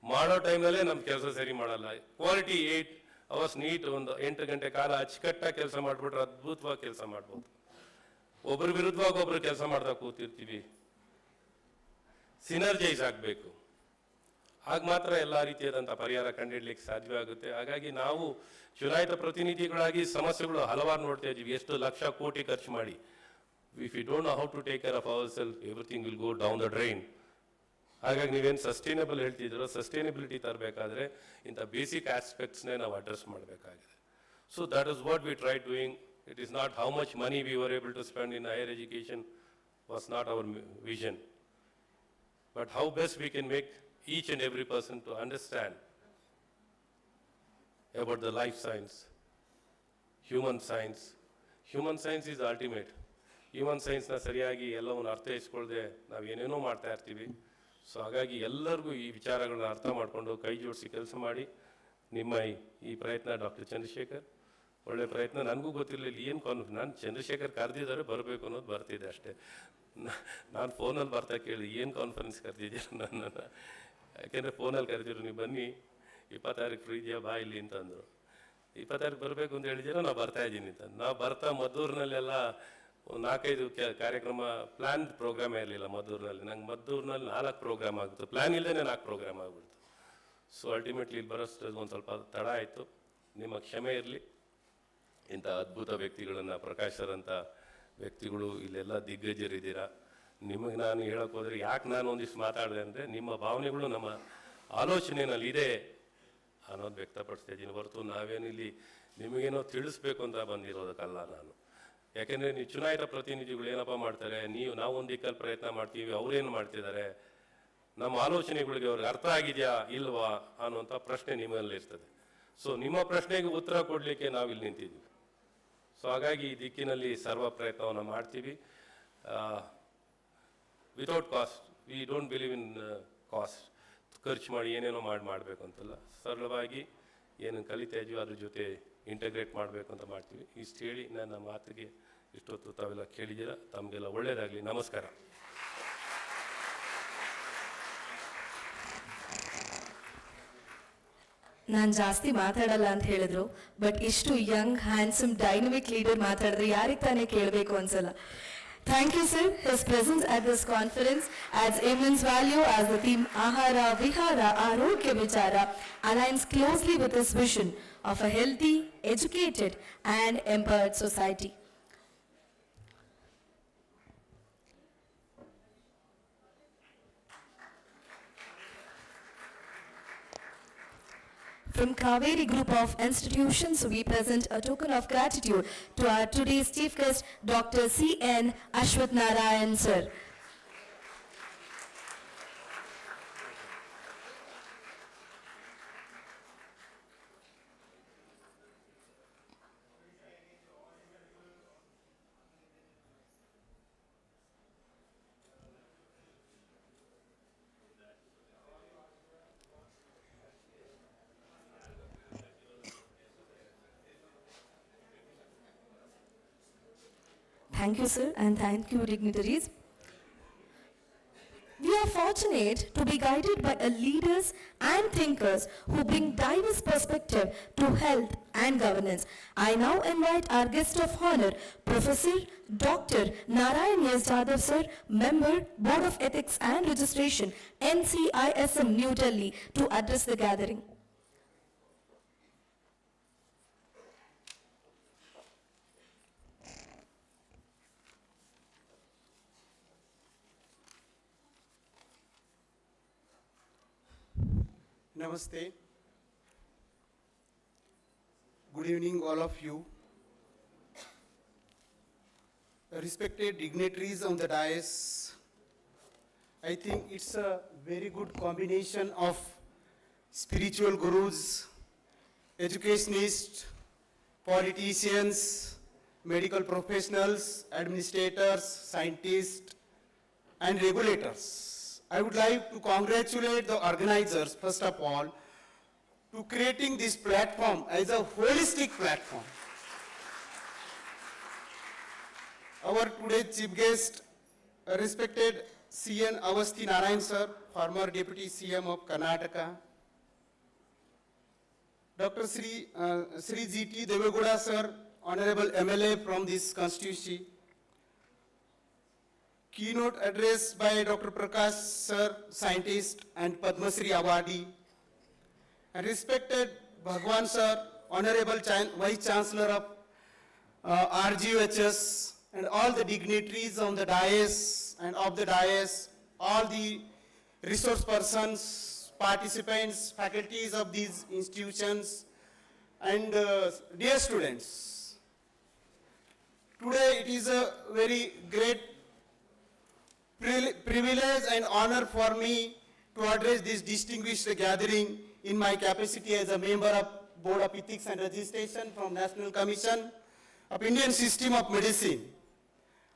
ಮಾಡೋ ಟೈಮ್ನಲ್ಲೇ ನಮ್ಮ ಕೆಲಸ ಸರಿ ಮಾಡಲ್ಲ. ಕ್ವಾಲಿಟಿ 8 hours ನೀಟ್ ಒಂದು 8 ಗಂಟೆ ಕಾಲ ಅಚ್ಚುಕಟ್ಟಾಗಿ ಕೆಲಸ ಮಾಡಿಬಿಟ್ರೆ ಅದ್ಭುತವಾಗಿ ಕೆಲಸ ಮಾಡ್ಬೋದು. ಒಬ್ಬರ ವಿರುದ್ಧವಾಗಿ ಒಬ್ರು ಕೆಲಸ ಮಾಡ್ತಾ ಕೂತಿರ್ತೀವಿ. ಸಿನರ್ಜೈಸ್ ಆಗಬೇಕು, ಆಗ ಮಾತ್ರ ಎಲ್ಲ ರೀತಿಯಾದಂಥ ಪರಿಹಾರ ಕಂಡುಹಿಡ್ಲಿಕ್ಕೆ ಸಾಧ್ಯವಾಗುತ್ತೆ. ಹಾಗಾಗಿ ನಾವು ಚುನಾಯಿತ ಪ್ರತಿನಿಧಿಗಳಾಗಿ ಸಮಸ್ಯೆಗಳು ಹಲವಾರು ನೋಡ್ತಾ ಇದ್ದೀವಿ. ಎಷ್ಟು ಲಕ್ಷ ಕೋಟಿ ಖರ್ಚು ಮಾಡಿ, if you don't know how to take care of our self, everything will go down the drain. ಹಾಗಾಗಿ ನೀವೇನು ಸಸ್ಟೈನಬಲ್ ಹೇಳ್ತಿದ್ದೀರೋ, ಸಸ್ಟೈನಬಿಲಿಟಿ ತರಬೇಕಾದ್ರೆ ಇಂಥ ಬೇಸಿಕ್ ಆಸ್ಪೆಕ್ಟ್ಸ್ನೇ ನಾವು ಅಡ್ರೆಸ್ ಮಾಡಬೇಕಾಗಿದೆ. So that is what we try doing. It is not how much money we were able to spend in higher education was not our vision, but how best we can make each and every person to understand about the life science, human science. Human science is the ultimate. Human science na sariyagi ಎಲ್ಲವನ್ನು ಅರ್ಥೈಸಿಕೊಳ್ಳದೆ ನಾವು ಏನೇನೋ ಮಾಡ್ತಾ ಇರ್ತೀವಿ. So ಹಾಗಾಗಿ ಎಲ್ಲರಿಗೂ ಈ ವಿಚಾರಗಳನ್ನ ಅರ್ಥ ಮಾಡಿಕೊಂಡು ಕೈ ಜೋಡಿಸಿ ಕೆಲಸ ಮಾಡಿ. ನಿಮ್ಮ ಈ ಪ್ರಯತ್ನ ಡಾಕ್ಟರ್ ಚಂದ್ರಶೇಖರ್ ಒಳ್ಳೆ ಪ್ರಯತ್ನ. ನನಗೂ ಗೊತ್ತಿರಲಿಲ್ಲ ಏನು ನಾನು ಚಂದ್ರಶೇಖರ್ ಕರೆದಿದ್ದಾರೆ ಬರಬೇಕು ಅನ್ನೋದು ಬರ್ತಿದೆ ಅಷ್ಟೇ. ನಾನು ಫೋನಲ್ಲಿ ಬರ್ತಾ ಕೇಳಿ ಏನು ಕಾನ್ಫರೆನ್ಸ್ ಕರೆದಿದ್ದೀರ ನನ್ನನ್ನು, ಯಾಕೆಂದರೆ ಫೋನಲ್ಲಿ ಕರೆದಿದ್ರು, ನೀವು ಬನ್ನಿ 26 ಫ್ರೀ ಇದೆಯಾ ಬಾ ಇಲ್ಲಿ ಅಂತಂದರು. 26 ಬರಬೇಕು ಅಂತ ಹೇಳಿದ್ದೀರ, ನಾವು ಬರ್ತಾ ಇದ್ದೀನಿ ಅಂತ. ನಾವು ಬರ್ತಾ ಮದ್ದೂರಿನಲ್ಲೆಲ್ಲ ಒಂದು 4-5 ಕಾರ್ಯಕ್ರಮ ಪ್ಲ್ಯಾನ್ ಪ್ರೋಗ್ರಾಮೇ ಇರಲಿಲ್ಲ ಮದ್ದೂರಿನಲ್ಲಿ. ನಂಗೆ ಮದ್ದೂರಿನಲ್ಲಿ 4 ಪ್ರೋಗ್ರಾಮ್ ಆಗಿತ್ತು, ಪ್ಲ್ಯಾನ್ ಇಲ್ಲದೇ 4 ಪ್ರೋಗ್ರಾಮ್ ಆಗಿಬಿಡ್ತು. ಸೊ ಅಲ್ಟಿಮೇಟ್ಲಿ ಇಲ್ಲಿ ಬರೋಷ್ಟು ಒಂದು ಸ್ವಲ್ಪ ತಡ ಆಯಿತು, ನಿಮ್ಮ ಕ್ಷಮೆ ಇರಲಿ. ಇಂಥ ಅದ್ಭುತ ವ್ಯಕ್ತಿಗಳನ್ನು, ಪ್ರಕಾಶ್ ಸರ್ ಅಂತ ವ್ಯಕ್ತಿಗಳು ಇಲ್ಲೆಲ್ಲ ದಿಗ್ಗಜರಿದ್ದೀರಾ. ನಿಮಗೆ ನಾನು ಹೇಳೋಕೆ ಹೋದರೆ ಯಾಕೆ ನಾನು ಒಂದಿಷ್ಟು ಮಾತಾಡಿದೆ ಅಂದರೆ ನಿಮ್ಮ ಭಾವನೆಗಳು ನಮ್ಮ ಆಲೋಚನೆಯಲ್ಲಿದೆ ಅನ್ನೋದು ವ್ಯಕ್ತಪಡಿಸ್ತಾ ಇದ್ದೀನಿ ಹೊರತು ನಾವೇನಿಲ್ಲಿ ನಿಮಗೇನೋ ತಿಳಿಸ್ಬೇಕು ಅಂತ ಬಂದಿರೋದಕ್ಕಲ್ಲ ನಾನು. ಯಾಕೆಂದರೆ ನೀವು ಚುನಾಯಿತ ಪ್ರತಿನಿಧಿಗಳು ಏನಪ್ಪ ಮಾಡ್ತಾರೆ, ನಾವು ಒಂದು ದಿಕ್ಕಲ್ಲಿ ಪ್ರಯತ್ನ ಮಾಡ್ತೀವಿ, ಅವರೇನು ಮಾಡ್ತಿದ್ದಾರೆ, ನಮ್ಮ ಆಲೋಚನೆಗಳಿಗೆ ಅವ್ರಿಗೆ ಅರ್ಥ ಆಗಿದೆಯಾ ಇಲ್ವಾ ಅನ್ನುವಂಥ ಪ್ರಶ್ನೆ ನಿಮ್ಮಲ್ಲಿರ್ತದೆ. ಸೊ ನಿಮ್ಮ ಪ್ರಶ್ನೆಗೆ ಉತ್ತರ ಕೊಡಲಿಕ್ಕೆ ನಾವಿಲ್ಲಿ ನಿಂತಿದ್ದೀವಿ. ಸೊ ಹಾಗಾಗಿ ಈ ದಿಕ್ಕಿನಲ್ಲಿ ಸರ್ವ ಪ್ರಯತ್ನವನ್ನು ಮಾಡ್ತೀವಿ. Without cost, we don't believe in cost. ಖರ್ಚು ಮಾಡಿ ಏನೇನೋ ಮಾಡಬೇಕು ಅಂತಲ್ಲ, ಸರಳವಾಗಿ ಏನು ಕಲಿತಾ ಇದೀವಿ ಅದ್ರ ಜೊತೆ ಇಂಟಗ್ರೇಟ್ ಮಾಡಬೇಕು ಅಂತ ಮಾಡ್ತೀವಿ. ಇಷ್ಟು ಹೇಳಿ ನನ್ನ ಮಾತಿಗೆ ಇಷ್ಟೊತ್ತು ತಾವೆಲ್ಲ ಕೇಳಿದ್ದೀರಾ. ತಮಗೆಲ್ಲ ಒಳ್ಳೆಯದಾಗಲಿ. ನಮಸ್ಕಾರ. ನಾನು ಜಾಸ್ತಿ ಮಾತಾಡಲ್ಲ ಅಂತ ಹೇಳಿದ್ರು, ಬಟ್ ಇಷ್ಟು ಯಂಗ್ ಹ್ಯಾಂಡ್ಸಮ್ ಡೈನಮಿಕ್ ಲೀಡರ್ ಮಾತಾಡಿದ್ರೆ ಯಾರಿಗೆ ತಾನೇ ಕೇಳಬೇಕು ಅನ್ಸಲ್ಲ. Thank you, sir. His presence at this conference adds immense value as the theme Ahara, Vihara, Arogya, Vichara aligns closely with his vision of a healthy, educated and empowered society. From Cauvery Group of Institutions, we present a token of gratitude to our today's chief guest, Dr. C.N. Ashwath-Narayan, sir. Thank you, sir, and thank you, dignitaries. We are fortunate to be guided by leaders and thinkers who bring diverse perspective to health and governance. I now invite our guest of honor, Professor Dr. Narayan S. Jadhav, sir, Member, Board of Ethics and Registration, NCISM, New Delhi, to address the gathering. Namaste. Good evening, all of you. Respected dignitaries on the dais, I think it's a very good combination of spiritual gurus, educationists, politicians, medical professionals, administrators, scientists, and regulators. I would like to congratulate the organizers, first of all, to creating this platform as a holistic platform. Our today's chief guest, respected C.N. Ashwath-Narayan sir, former Deputy CM of Karnataka, Dr. Sri G.T. Devegowda sir, Honorable MLA from this constituency, keynote address by Dr. Prakash sir, scientist and Padma Shri awardee, and respected Bhagwan sir, Honorable Vice Chancellor of RGUHS, and all the dignitaries on the dais and of the dais, all the resource persons, participants, faculties of these institutions, and dear students. Today it is a very great privilege and honor for me to address this distinguished gathering in my capacity as a member of Board of Ethics and Registration from National Commission of Indian System of Medicine.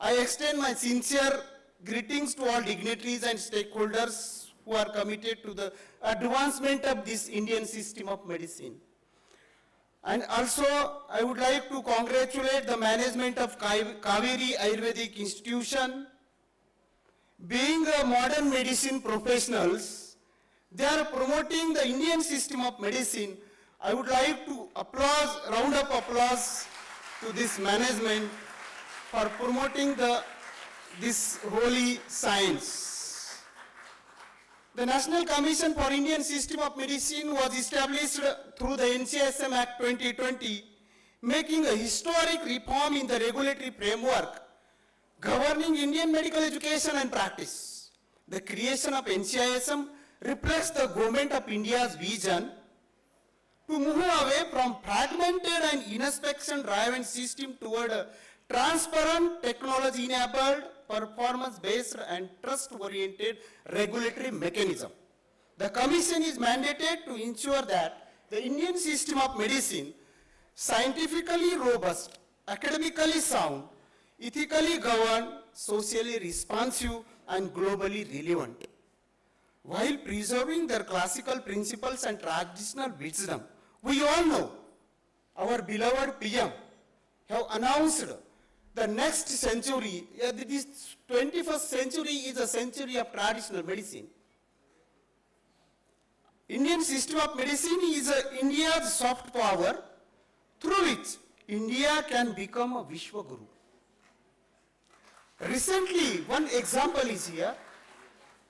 I extend my sincere greetings to all dignitaries and stakeholders who are committed to the advancement of this Indian system of medicine. And also, I would like to congratulate the management of Cauvery Ayurvedic Institution. Being a modern medicine professionals, they are promoting the Indian system of medicine. I would like to round of applause to this management for promoting this holy science. The National Commission for Indian System of Medicine was established through the NCSM Act 2020, making a historic reform in the regulatory framework. governing Indian medical education and practice. The creation of NCISM reflects the government of India's vision to move away from fragmented and inspection-driven system toward a transparent, technology-enabled, performance-based and trust-oriented regulatory mechanism. The Commission is mandated to ensure that the Indian system of medicine, scientifically robust, academically sound, ethically governed, socially responsive, and globally relevant, while preserving their classical principles and traditional wisdom. We all know our beloved PM have announced the next century, this 21st century is a century of traditional medicine. Indian system of medicine is India's soft power through which India can become a Vishwaguru. Recently, one example is here.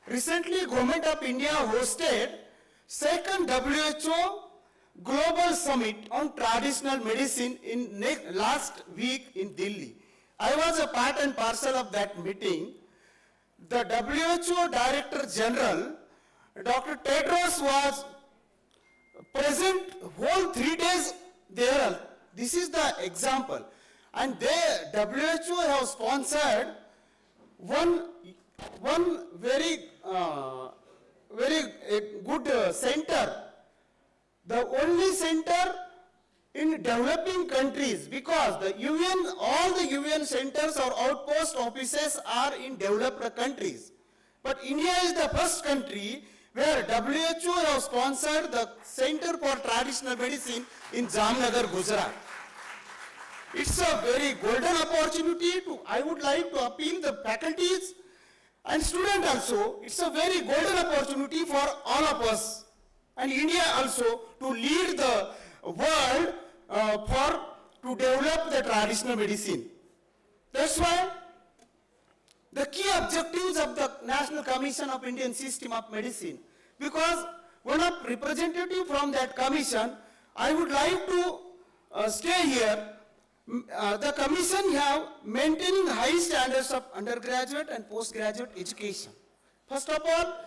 Recently, Government of India hosted second WHO Global Summit on Traditional Medicine in last week in Delhi. I was a part and parcel of that meeting. The WHO Director General, Dr. Tedros, was present whole 3 days there. This is the example. And they, WHO have sponsored one very good center, the only center in developing countries, because the UN, all the UN centers or outpost offices are in developed countries. But India is the first country where WHO have sponsored the Center for Traditional Medicine in Jamnagar, Gujarat. It's a very golden opportunity to, I would like to appeal the faculties and students also. It's a very golden opportunity for all of us and India also to lead the world to develop the traditional medicine. That's why the key objectives of the National Commission of Indian System of Medicine, because one of representative from that commission, I would like to stay here. The commission have maintaining high standards of undergraduate and postgraduate education. First of all,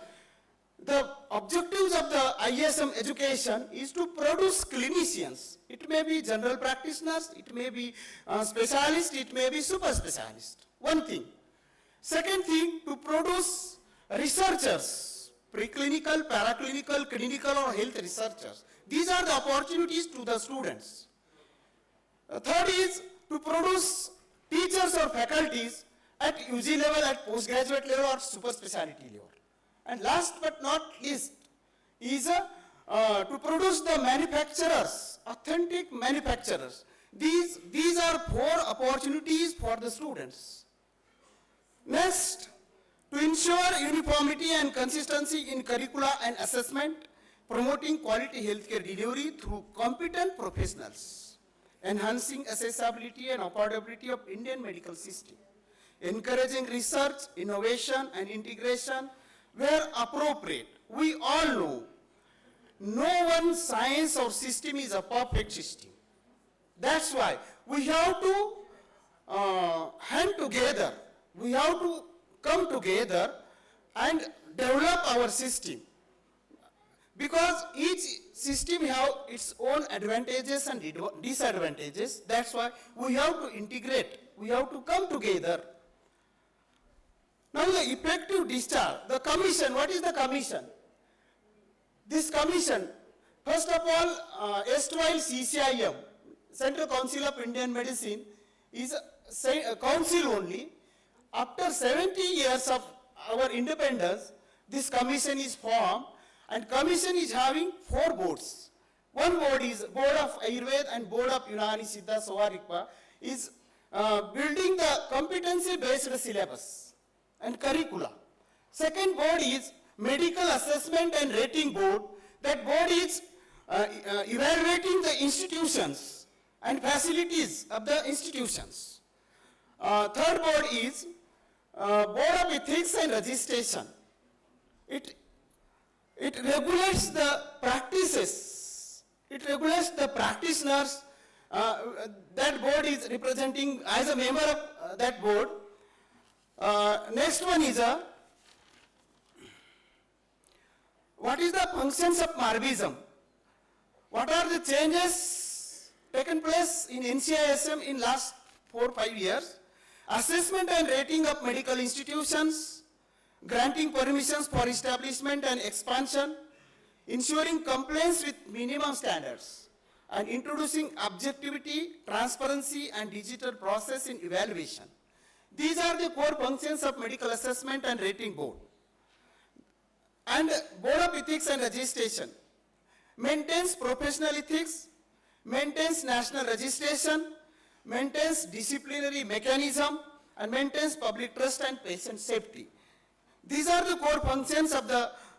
the objectives of the ISM education is to produce clinicians. It may be general practitioners, it may be specialists, it may be super specialists. One thing. Second thing, to produce researchers, preclinical, paraclinical, clinical or health researchers. These are the opportunities to the students. Third is to produce teachers or faculties at UG level, at postgraduate level or super specialty level. And last but not least is to produce the manufacturers, authentic manufacturers. These are 4 opportunities for the students. Next, to ensure uniformity and consistency in curricula and assessment, promoting quality healthcare delivery through competent professionals, enhancing accessibility and affordability of Indian medical system, encouraging research, innovation and integration where appropriate. We all know, no one science or system is a perfect system. That's why we have to hand together, we have to come together and develop our system. Because each system have its own advantages and disadvantages. That's why we have to integrate, we have to come together. Now the effective discharge, the commission, what is the commission? This commission, first of all, erstwhile CCIM, Central Council of Indian Medicine, is a council only. After 70 years of our independence, this commission is formed, and commission is having 4 boards. One board is Board of Ayurveda and Board of Unani Siddha Savarikpa, is building the competency-based syllabus and curricula. Second board is Medical Assessment and Rating Board. That board is evaluating the institutions and facilities of the institutions. Third board is Board of Ethics and Registration. It regulates the practices. It regulates the practitioners. That board is representing, as a member of that board, Next one is what is the functions of Marvism? What are the changes taken place in NCISM in last 4-5 years? Assessment and rating of medical institutions, granting permissions for establishment and expansion, ensuring compliance with minimum standards, and introducing objectivity, transparency, and digital process in evaluation. These are the core functions of Medical Assessment and Rating Board. And Board of Ethics and Registration maintains professional ethics, maintains national registration, maintains disciplinary mechanism, and maintains public trust and patient safety. These are the core functions of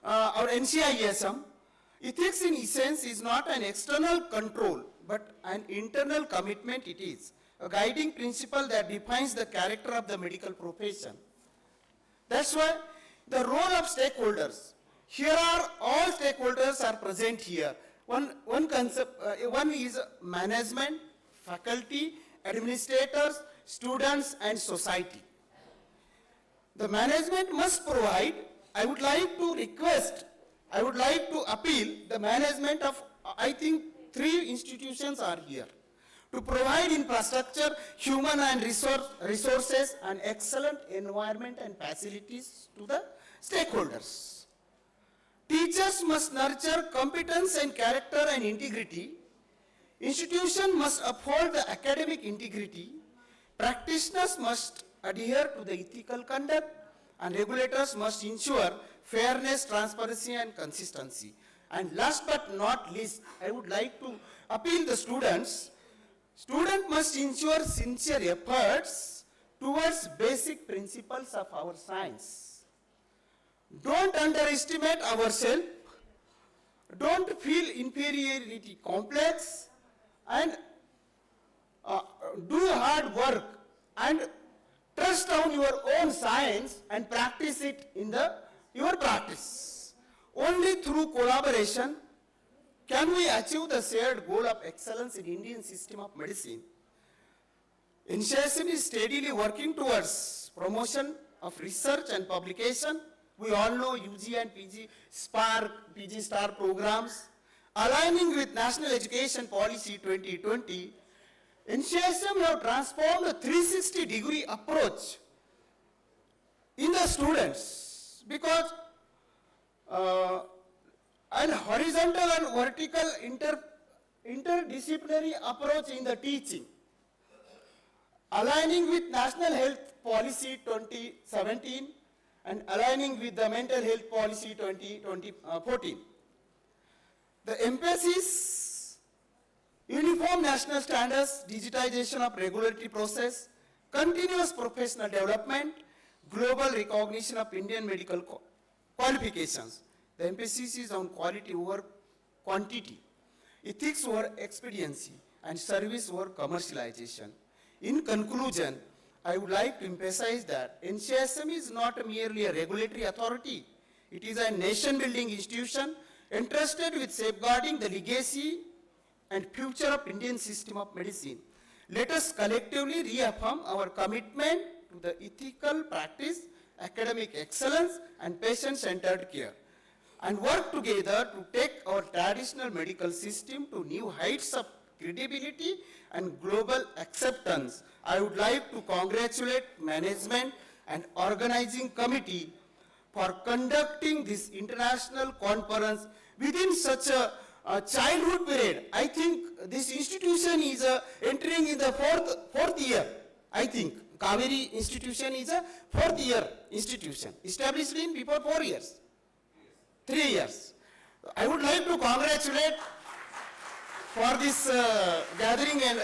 our NCISM. Ethics in essence is not an external control, but an internal commitment it is, a guiding principle that defines the character of the medical profession. That's why the role of stakeholders. Here are all stakeholders are present here. One concept, one is management, faculty, administrators, students, and society. The management must provide, I would like to appeal the management of, I think 3 institutions are here, to provide infrastructure, human and resources, and excellent environment and facilities to the stakeholders. Teachers must nurture competence and character and integrity. Institution must uphold the academic integrity. Practitioners must adhere to the ethical conduct, and regulators must ensure fairness, transparency, and consistency. And last but not least, I would like to appeal the students. Students must ensure sincere efforts towards basic principles of our science. Don't underestimate ourselves. Don't feel inferiority complex, and do hard work and trust on your own science and practice it in your practice. Only through collaboration can we achieve the shared goal of excellence in Indian system of medicine. NCISM is steadily working towards promotion of research and publication. We all know UG and PG STAR programs. Aligning with National Education Policy 2020, NCISM have transformed a 360-degree approach in the students, because an horizontal and vertical interdisciplinary approach in the teaching. Aligning with National Health Policy 2017 and aligning with the Mental Health Policy 2014. The emphasis, uniform national standards, digitization of regulatory process, continuous professional development, global recognition of Indian medical qualifications. The emphasis is on quality over quantity, ethics over expediency, and service over commercialization. In conclusion, I would like to emphasize that NCISM is not merely a regulatory authority. It is a nation-building institution entrusted with safeguarding the legacy and future of Indian system of medicine. Let us collectively reaffirm our commitment to the ethical practice, academic excellence, and patient-centered care, and work together to take our traditional medical system to new heights of credibility and global acceptance. I would like to congratulate management and organizing committee for conducting this international conference within such a childhood period. I think this institution is entering in the fourth year. I think Cauvery institution is a 4th year institution, established in before 4 years, 3 years. I would like to congratulate for this gathering and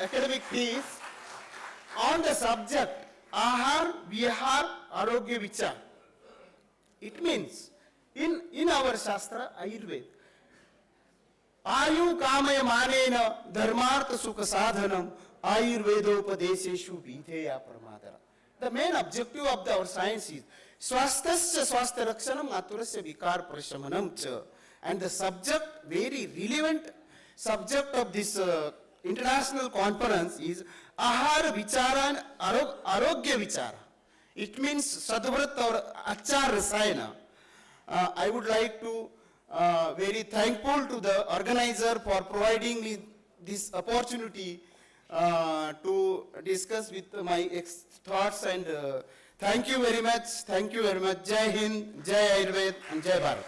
academic peace on the subject Ahara, Vihara, Arogya, Vichara. It means in our Shastra, Ayurveda, Ayu kamaya manena dharmartha sukha sadhanam ayurvedopadeseshu videya pramadara. The main objective of our science is swasthasya swastha rakshanam aturasya vikar prashamanam cha. And the subject, very relevant subject of this international conference is Ahara, Vichara, and Arogya, Vichara. It means Sadvrat or Achar Rasayana. I would like to very thankful to the organizer for providing me this opportunity to discuss with my thoughts, and thank you very much. Thank you very much. Jai Hind, Jai Ayurveda, and Jai Bharat.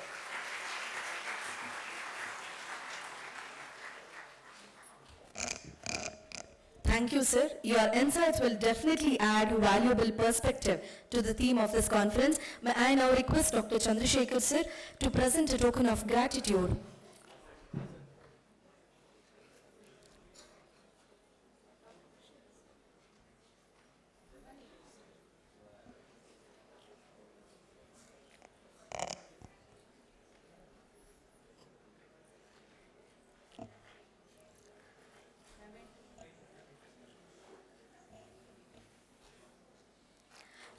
Thank you, sir. Your insights will definitely add valuable perspective to the theme of this conference. May I now request Dr. Chandrasekhar, sir, to present a token of gratitude.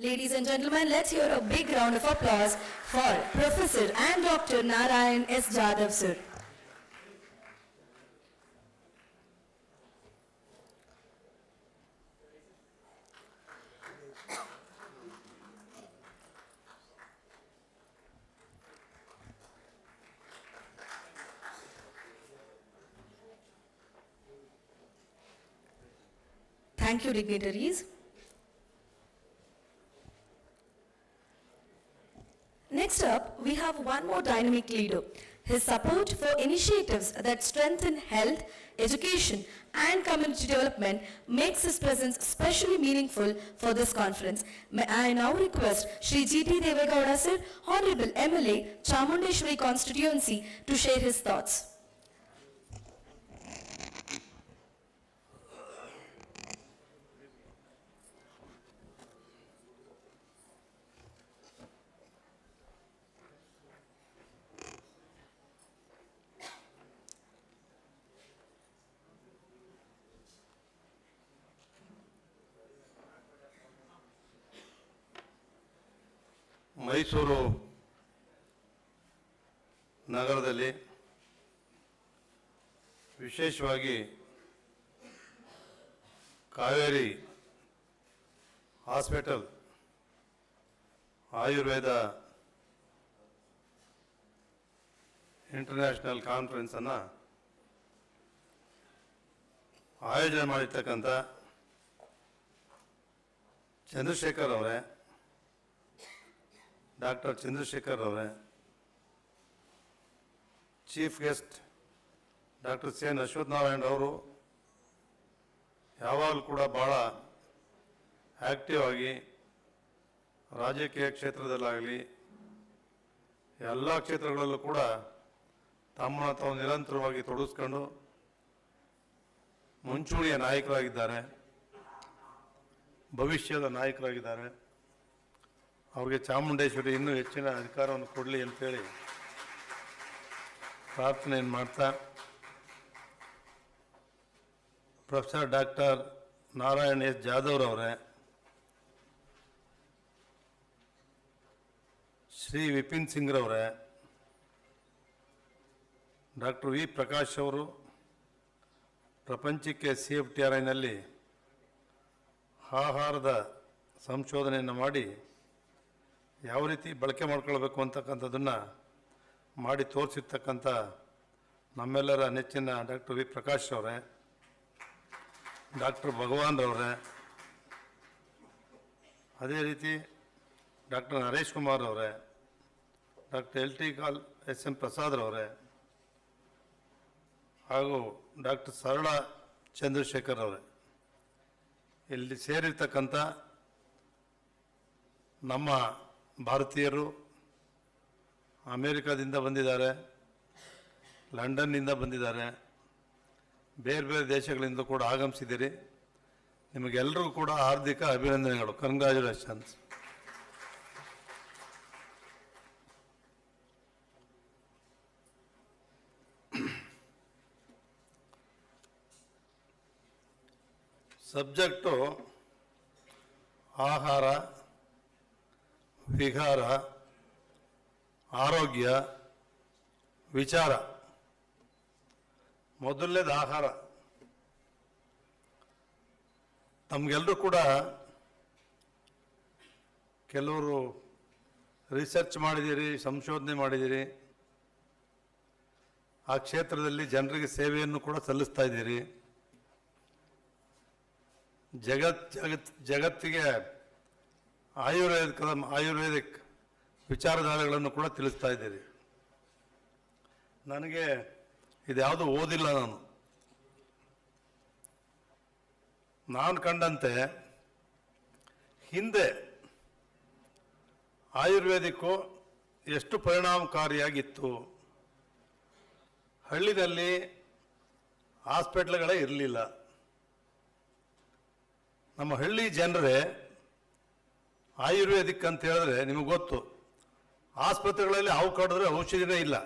Ladies and gentlemen, let's hear a big round of applause for Professor and Dr. Narayan S. Jadhav, sir. Thank you, dignitaries. Next up, we have one more dynamic leader. His support for initiatives that strengthen health, education, and community development makes his presence especially meaningful for this conference. May I now request Shri G.T. Devegowda sir, Honorable MLA, Chamundeshwari constituency, to share his thoughts. Mysuru ನಗರದಲ್ಲಿ ವಿಶೇಷವಾಗಿ Kaveri hospital Ayurveda international conference ಅನ್ನು ಆಯೋಜನೆ ಮಾಡಿರ್ತಕ್ಕಂಥ ಚಂದ್ರಶೇಖರ್ ಅವರೇ, doctor Chandrashekhar ಅವರೇ, chief guest doctor C N Ashwathnarayan ಅವರು ಯಾವಾಗಲೂ ಕೂಡ ಭಾಳ ಆ್ಯಕ್ಟಿವ್ ಆಗಿ ರಾಜಕೀಯ ಕ್ಷೇತ್ರದಲ್ಲಾಗಲಿ ಎಲ್ಲ ಕ್ಷೇತ್ರಗಳಲ್ಲೂ ಕೂಡ ತಮ್ಮನ್ನು ತಾವು ನಿರಂತರವಾಗಿ ತೊಡಗಿಸ್ಕೊಂಡು ಮುಂಚೂಣಿಯ ನಾಯಕರಾಗಿದ್ದಾರೆ, ಭವಿಷ್ಯದ ನಾಯಕರಾಗಿದ್ದಾರೆ. ಅವ್ರಿಗೆ ಚಾಮುಂಡೇಶ್ವರಿ ಇನ್ನೂ ಹೆಚ್ಚಿನ ಅಧಿಕಾರವನ್ನು ಕೊಡಲಿ ಅಂತೇಳಿ ಪ್ರಾರ್ಥನೆಯನ್ನು ಮಾಡ್ತಾ, ಪ್ರೊಫೆಸರ್ ಡಾಕ್ಟರ್ ನಾರಾಯಣ್ ಎಸ್ ಜಾಧವ್ರವರೇ, ಶ್ರೀ ವಿಪಿನ್ ಸಿಂಗ್ರವರೇ, ಡಾಕ್ಟರ್ ವಿ ಪ್ರಕಾಶ್ ಅವರು ಪ್ರಪಂಚಕ್ಕೆ CFTRIನಲ್ಲಿ ಆಹಾರದ ಸಂಶೋಧನೆಯನ್ನು ಮಾಡಿ ಯಾವ ರೀತಿ ಬಳಕೆ ಮಾಡ್ಕೊಳ್ಬೇಕು ಅಂತಕ್ಕಂಥದ್ದನ್ನು ಮಾಡಿ ತೋರಿಸಿರ್ತಕ್ಕಂಥ ನಮ್ಮೆಲ್ಲರ ನೆಚ್ಚಿನ ಡಾಕ್ಟರ್ ವಿ ಪ್ರಕಾಶ್ ಅವರೇ, ಡಾಕ್ಟರ್ ಭಗವಾನ್ ಅವರೇ, ಅದೇ ರೀತಿ ಡಾಕ್ಟರ್ ನರೇಶ್ ಕುಮಾರ್ ಅವರೇ, ಡಾಕ್ಟರ್ LT SM ಪ್ರಸಾದ್ ಅವರೇ, ಹಾಗೂ ಡಾಕ್ಟರ್ ಸರಳಾ ಚಂದ್ರಶೇಖರ್ ಅವರೇ, ಇಲ್ಲಿ ಸೇರಿರ್ತಕ್ಕಂಥ ನಮ್ಮ ಭಾರತೀಯರು ಅಮೇರಿಕಾದಿಂದ ಬಂದಿದ್ದಾರೆ, ಲಂಡನ್ನಿಂದ ಬಂದಿದ್ದಾರೆ, ಬೇರೆ ಬೇರೆ ದೇಶಗಳಿಂದ ಕೂಡ ಆಗಮಿಸಿದ್ದೀರಿ. ನಿಮಗೆಲ್ಲರಿಗೂ ಕೂಡ ಹಾರ್ದಿಕ ಅಭಿನಂದನೆಗಳು. ಕಂಗ್ರ್ಯಾಚುಲೇಷನ್ಸ್. ಸಬ್ಜೆಕ್ಟು ಆಹಾರ, ವಿಹಾರ, ಆರೋಗ್ಯ, ವಿಚಾರ. ಮೊದಲನೇದು ಆಹಾರ. ತಮಗೆಲ್ಲರೂ ಕೂಡ ಕೆಲವರು ರಿಸರ್ಚ್ ಮಾಡಿದ್ದೀರಿ, ಸಂಶೋಧನೆ ಮಾಡಿದ್ದೀರಿ, ಆ ಕ್ಷೇತ್ರದಲ್ಲಿ ಜನರಿಗೆ ಸೇವೆಯನ್ನು ಕೂಡ ಸಲ್ಲಿಸ್ತಾ ಇದ್ದೀರಿ. ಜಗತ್ತಿಗೆ ಆಯುರ್ವೇದಿಕ್ ವಿಚಾರಧಾರೆಗಳನ್ನು ಕೂಡ ತಿಳಿಸ್ತಾ ಇದ್ದೀರಿ. ನನಗೆ ಇದ್ಯಾವುದು ಓದಿಲ್ಲ. ನಾನು ಕಂಡಂತೆ ಹಿಂದೆ ಆಯುರ್ವೇದಿಕ್ಕು ಎಷ್ಟು ಪರಿಣಾಮಕಾರಿಯಾಗಿತ್ತು. ಹಳ್ಳಿನಲ್ಲಿ ಹಾಸ್ಪಿಟ್ಲ್ಗಳೇ ಇರಲಿಲ್ಲ. ನಮ್ಮ ಹಳ್ಳಿ ಜನರೇ ಆಯುರ್ವೇದಿಕ್ ಅಂತ ಹೇಳಿದ್ರೆ ನಿಮಗೆ ಗೊತ್ತು, ಆಸ್ಪತ್ರೆಗಳಲ್ಲಿ ಹಾವು ಕಡಿದ್ರೆ ಔಷಧಿನೇ ಇಲ್ಲ.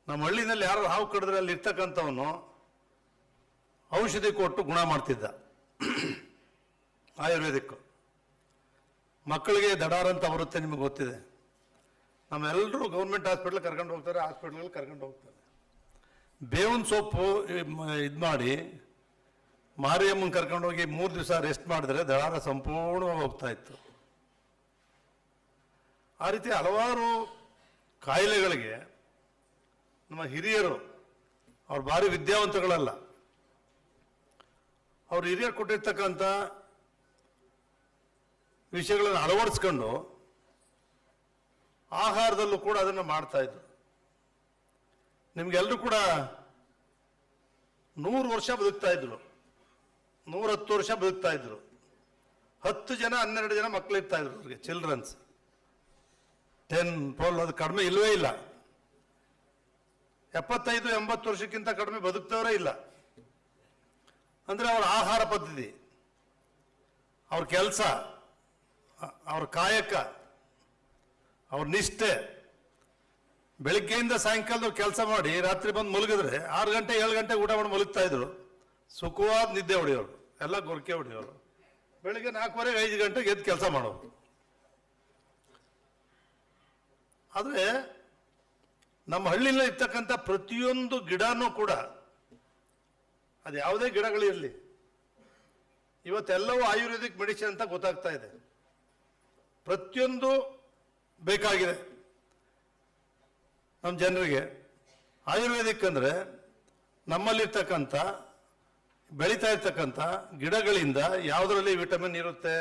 ನಮ್ಮ ಹಳ್ಳಿನಲ್ಲಿ ಯಾರು ಹಾವು ಕಡಿದ್ರೆ ಅಲ್ಲಿ ಇರ್ತಕ್ಕಂಥವನು ಔಷಧಿ ಕೊಟ್ಟು ಗುಣ ಮಾಡ್ತಿದ್ದ. ಆಯುರ್ವೇದಿಕ್ ಮಕ್ಕಳಿಗೆ ದಡಾರ ಅಂತ ಬರುತ್ತೆ, ನಿಮಗೆ ಗೊತ್ತಿದೆ. ನಮ್ಮೆಲ್ಲರೂ ಗೌರ್ಮೆಂಟ್ ಹಾಸ್ಪಿಟ್ಲ್ ಕರ್ಕೊಂಡು ಹೋಗ್ತಾರೆ, ಹಾಸ್ಪಿಟ್ಲ್ಗಳಲ್ಲಿ ಕರ್ಕೊಂಡು ಹೋಗ್ತಾರೆ. ಬೇವಿನ ಸೊಪ್ಪು ಇದು ಮಾಡಿ ಮಾರಿಯಮ್ಮನ ಕರ್ಕೊಂಡೋಗಿ 3 ದಿವಸ ರೆಸ್ಟ್ ಮಾಡಿದ್ರೆ ದಡಾರ ಸಂಪೂರ್ಣವಾಗಿ ಹೋಗ್ತಾ ಇತ್ತು. ಆ ರೀತಿ ಹಲವಾರು ಕಾಯಿಲೆಗಳಿಗೆ ನಮ್ಮ ಹಿರಿಯರು, ಅವ್ರು ಭಾರಿ ವಿದ್ಯಾವಂತಗಳಲ್ಲ, ಅವ್ರು ಹಿರಿಯರು ಕೊಟ್ಟಿರ್ತಕ್ಕಂಥ ವಿಷಯಗಳನ್ನು ಅಳವಡಿಸ್ಕೊಂಡು ಆಹಾರದಲ್ಲೂ ಕೂಡ ಅದನ್ನು ಮಾಡ್ತಾ ಇದ್ರು. ನಿಮ್ಗೆಲ್ಲರೂ ಕೂಡ 100 ವರ್ಷ ಬದುಕ್ತಾ ಇದ್ರು, 110 ವರ್ಷ ಬದುಕ್ತಾ ಇದ್ರು. 10 ಜನ 12 ಜನ ಮಕ್ಕಳಿರ್ತಾ ಇದ್ರು ಅವ್ರಿಗೆ, ಚಿಲ್ಡ್ರನ್ಸ್ 10, 12, ಅದು ಕಡಿಮೆ ಇಲ್ಲವೇ ಇಲ್ಲ. 75-80 ವರ್ಷಕ್ಕಿಂತ ಕಡಿಮೆ ಬದುಕ್ತವರೇ ಇಲ್ಲ. ಅಂದರೆ ಅವರ ಆಹಾರ ಪದ್ಧತಿ, ಅವ್ರ ಕೆಲಸ, ಅವ್ರ ಕಾಯಕ, ಅವ್ರ ನಿಷ್ಠೆ, ಬೆಳಿಗ್ಗೆಯಿಂದ ಸಾಯಂಕಾಲದವ್ರು ಕೆಲಸ ಮಾಡಿ ರಾತ್ರಿ ಬಂದು ಮಲಗಿದ್ರೆ 6 ಗಂಟೆ 7 ಗಂಟೆ ಊಟ ಮಾಡಿ ಮಲಗ್ತಾ ಇದ್ರು. ಸುಖವಾದ ನಿದ್ದೆ ಹೊಡೆಯೋರು, ಎಲ್ಲ ಗೊರಕೆ ಹೊಡೆಯೋರು. ಬೆಳಿಗ್ಗೆ 4:15 5 ಗಂಟೆಗೆ ಎದ್ದು ಕೆಲಸ ಮಾಡೋರು. ಆದರೆ ನಮ್ಮ ಹಳ್ಳಿಯಲ್ಲಿ ಇರ್ತಕ್ಕಂಥ ಪ್ರತಿಯೊಂದು ಗಿಡನೂ ಕೂಡ, ಅದು ಯಾವುದೇ ಗಿಡಗಳಿರಲಿ, ಇವತ್ತೆಲ್ಲವೂ ಆಯುರ್ವೇದಿಕ್ ಮೆಡಿಸಿನ್ ಅಂತ ಗೊತ್ತಾಗ್ತಾ ಇದೆ. ಪ್ರತಿಯೊಂದು ಬೇಕಾಗಿದೆ ನಮ್ಮ ಜನರಿಗೆ. ಆಯುರ್ವೇದಿಕ್ ಅಂದರೆ ನಮ್ಮಲ್ಲಿರ್ತಕ್ಕಂಥ ಬೆಳೀತಾ ಇರ್ತಕ್ಕಂಥ ಗಿಡಗಳಿಂದ ಯಾವುದರಲ್ಲಿ ವಿಟಮಿನ್ ಇರುತ್ತೆ,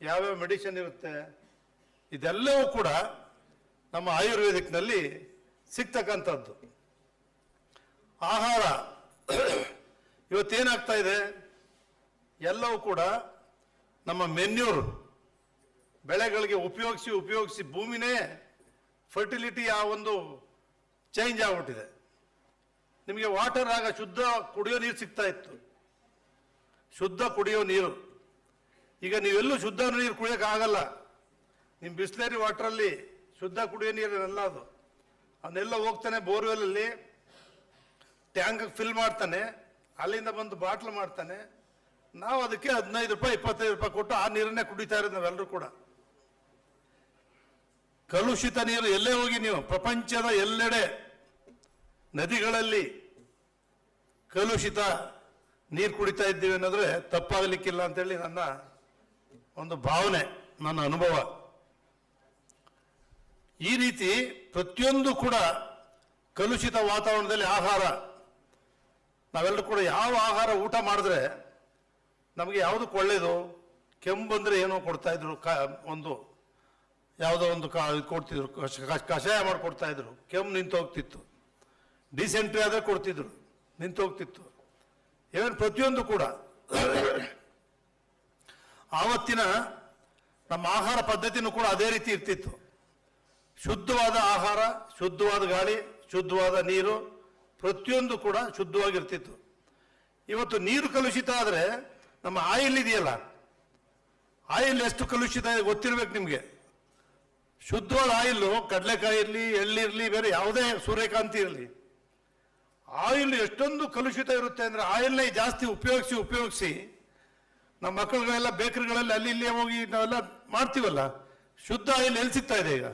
ಯಾವ್ಯಾವ ಮೆಡಿಸಿನ್ ಇರುತ್ತೆ, ಇದೆಲ್ಲವೂ ಕೂಡ ನಮ್ಮ ಆಯುರ್ವೇದಿಕ್ನಲ್ಲಿ ಸಿಗ್ತಕ್ಕಂಥದ್ದು. ಆಹಾರ ಇವತ್ತೇನಾಗ್ತಾ ಇದೆ, ಎಲ್ಲವೂ ಕೂಡ ನಮ್ಮ ಮೆನ್ಯೂರ್ ಬೆಳೆಗಳಿಗೆ ಉಪಯೋಗಿಸಿ ಭೂಮಿನೇ ಫರ್ಟಿಲಿಟಿ ಆ ಒಂದು ಚೇಂಜ್ ಆಗ್ಬಿಟ್ಟಿದೆ. ನಿಮಗೆ ವಾಟರ್ ಆಗ ಶುದ್ಧ ಕುಡಿಯೋ ನೀರು ಸಿಗ್ತಾ ಇತ್ತು, ಶುದ್ಧ ಕುಡಿಯೋ ನೀರು. ಈಗ ನೀವೆಲ್ಲೂ ಶುದ್ಧ ನೀರು ಕುಡಿಯೋಕ್ಕಾಗಲ್ಲ. ನಿಮ್ಮ ಬಿಸ್ಲೇರಿ ವಾಟ್ರಲ್ಲಿ ಶುದ್ಧ ಕುಡಿಯೋ ನೀರಲ್ಲ ಅದು. ಅವನ್ನೆಲ್ಲ ಹೋಗ್ತಾನೆ ಬೋರ್ವೆಲ್ಲಲ್ಲಿ ಟ್ಯಾಂಕ್ ಫಿಲ್ ಮಾಡ್ತಾನೆ, ಅಲ್ಲಿಂದ ಬಂದು ಬಾಟ್ಲ್ ಮಾಡ್ತಾನೆ. ನಾವು ಅದಕ್ಕೆ 15 ರೂಪಾಯಿ 25 ರೂಪಾಯಿ ಕೊಟ್ಟು ಆ ನೀರನ್ನೇ ಕುಡಿತಾ ಇರೋದು ನಾವೆಲ್ಲರೂ ಕೂಡ. ಕಲುಷಿತ ನೀರು ಎಲ್ಲೇ ಹೋಗಿ ನೀವು ಪ್ರಪಂಚದ ಎಲ್ಲೆಡೆ ನದಿಗಳಲ್ಲಿ ಕಲುಷಿತ ನೀರು ಕುಡಿತಾ ಇದ್ದೀವಿ ಅನ್ನೋದ್ರೆ ತಪ್ಪಾಗಲಿಕ್ಕಿಲ್ಲ ಅಂತೇಳಿ ನನ್ನ ಒಂದು ಭಾವನೆ, ನನ್ನ ಅನುಭವ. ಈ ರೀತಿ ಪ್ರತಿಯೊಂದು ಕೂಡ ಕಲುಷಿತ ವಾತಾವರಣದಲ್ಲಿ ಆಹಾರ, ನಾವೆಲ್ಲರೂ ಕೂಡ ಯಾವ ಆಹಾರ ಊಟ ಮಾಡಿದ್ರೆ ನಮಗೆ ಯಾವುದಕ್ಕೆ ಒಳ್ಳೇದು, ಕೆಮ್ಮು ಬಂದರೆ ಏನೋ ಕೊಡ್ತಾ ಇದ್ರು, ಒಂದು ಯಾವುದೋ ಒಂದು ಕೊಡ್ತಿದ್ರು, ಕಷಾಯ ಮಾಡಿಕೊಡ್ತಾ ಇದ್ರು, ಕೆಮ್ಮು ನಿಂತು ಹೋಗ್ತಿತ್ತು. ಡಿಸೆಂಟ್ರಿ ಆದರೆ ಕೊಡ್ತಿದ್ರು, ನಿಂತು ಹೋಗ್ತಿತ್ತು. ಏನು ಪ್ರತಿಯೊಂದು ಕೂಡ ಆವತ್ತಿನ ನಮ್ಮ ಆಹಾರ ಪದ್ಧತಿನೂ ಕೂಡ ಅದೇ ರೀತಿ ಇರ್ತಿತ್ತು. ಶುದ್ಧವಾದ ಆಹಾರ, ಶುದ್ಧವಾದ ಗಾಳಿ, ಶುದ್ಧವಾದ ನೀರು, ಪ್ರತಿಯೊಂದು ಕೂಡ ಶುದ್ಧವಾಗಿರ್ತಿತ್ತು. ಇವತ್ತು ನೀರು ಕಲುಷಿತ ಆದರೆ ನಮ್ಮ ಆಯಿಲ್ ಇದೆಯಲ್ಲ, ಆಯಿಲ್ ಎಷ್ಟು ಕಲುಷಿತ ಇದೆ ಗೊತ್ತಿರ್ಬೇಕು ನಿಮಗೆ. ಶುದ್ಧವಾದ ಆಯಿಲ್ಲು ಕಡಲೆಕಾಯಿ ಇರಲಿ, ಎಳ್ಳಿರಲಿ, ಬೇರೆ ಯಾವುದೇ ಸೂರ್ಯಕಾಂತಿ ಇರಲಿ, ಆಯಿಲ್ ಎಷ್ಟೊಂದು ಕಲುಷಿತ ಇರುತ್ತೆ ಅಂದರೆ ಆಯಿಲ್ನೇ ಜಾಸ್ತಿ ಉಪಯೋಗಿಸಿ ನಮ್ಮ ಮಕ್ಕಳುಗಳೆಲ್ಲ ಬೇಕರಿಗಳಲ್ಲಿ ಅಲ್ಲಿ ಇಲ್ಲಿ ಹೋಗಿ ನಾವೆಲ್ಲ ಮಾಡ್ತೀವಲ್ಲ, ಶುದ್ಧ ಆಯಿಲ್ ಎಲ್ಲಿ ಸಿಗ್ತಾ ಇದೆ ಈಗ?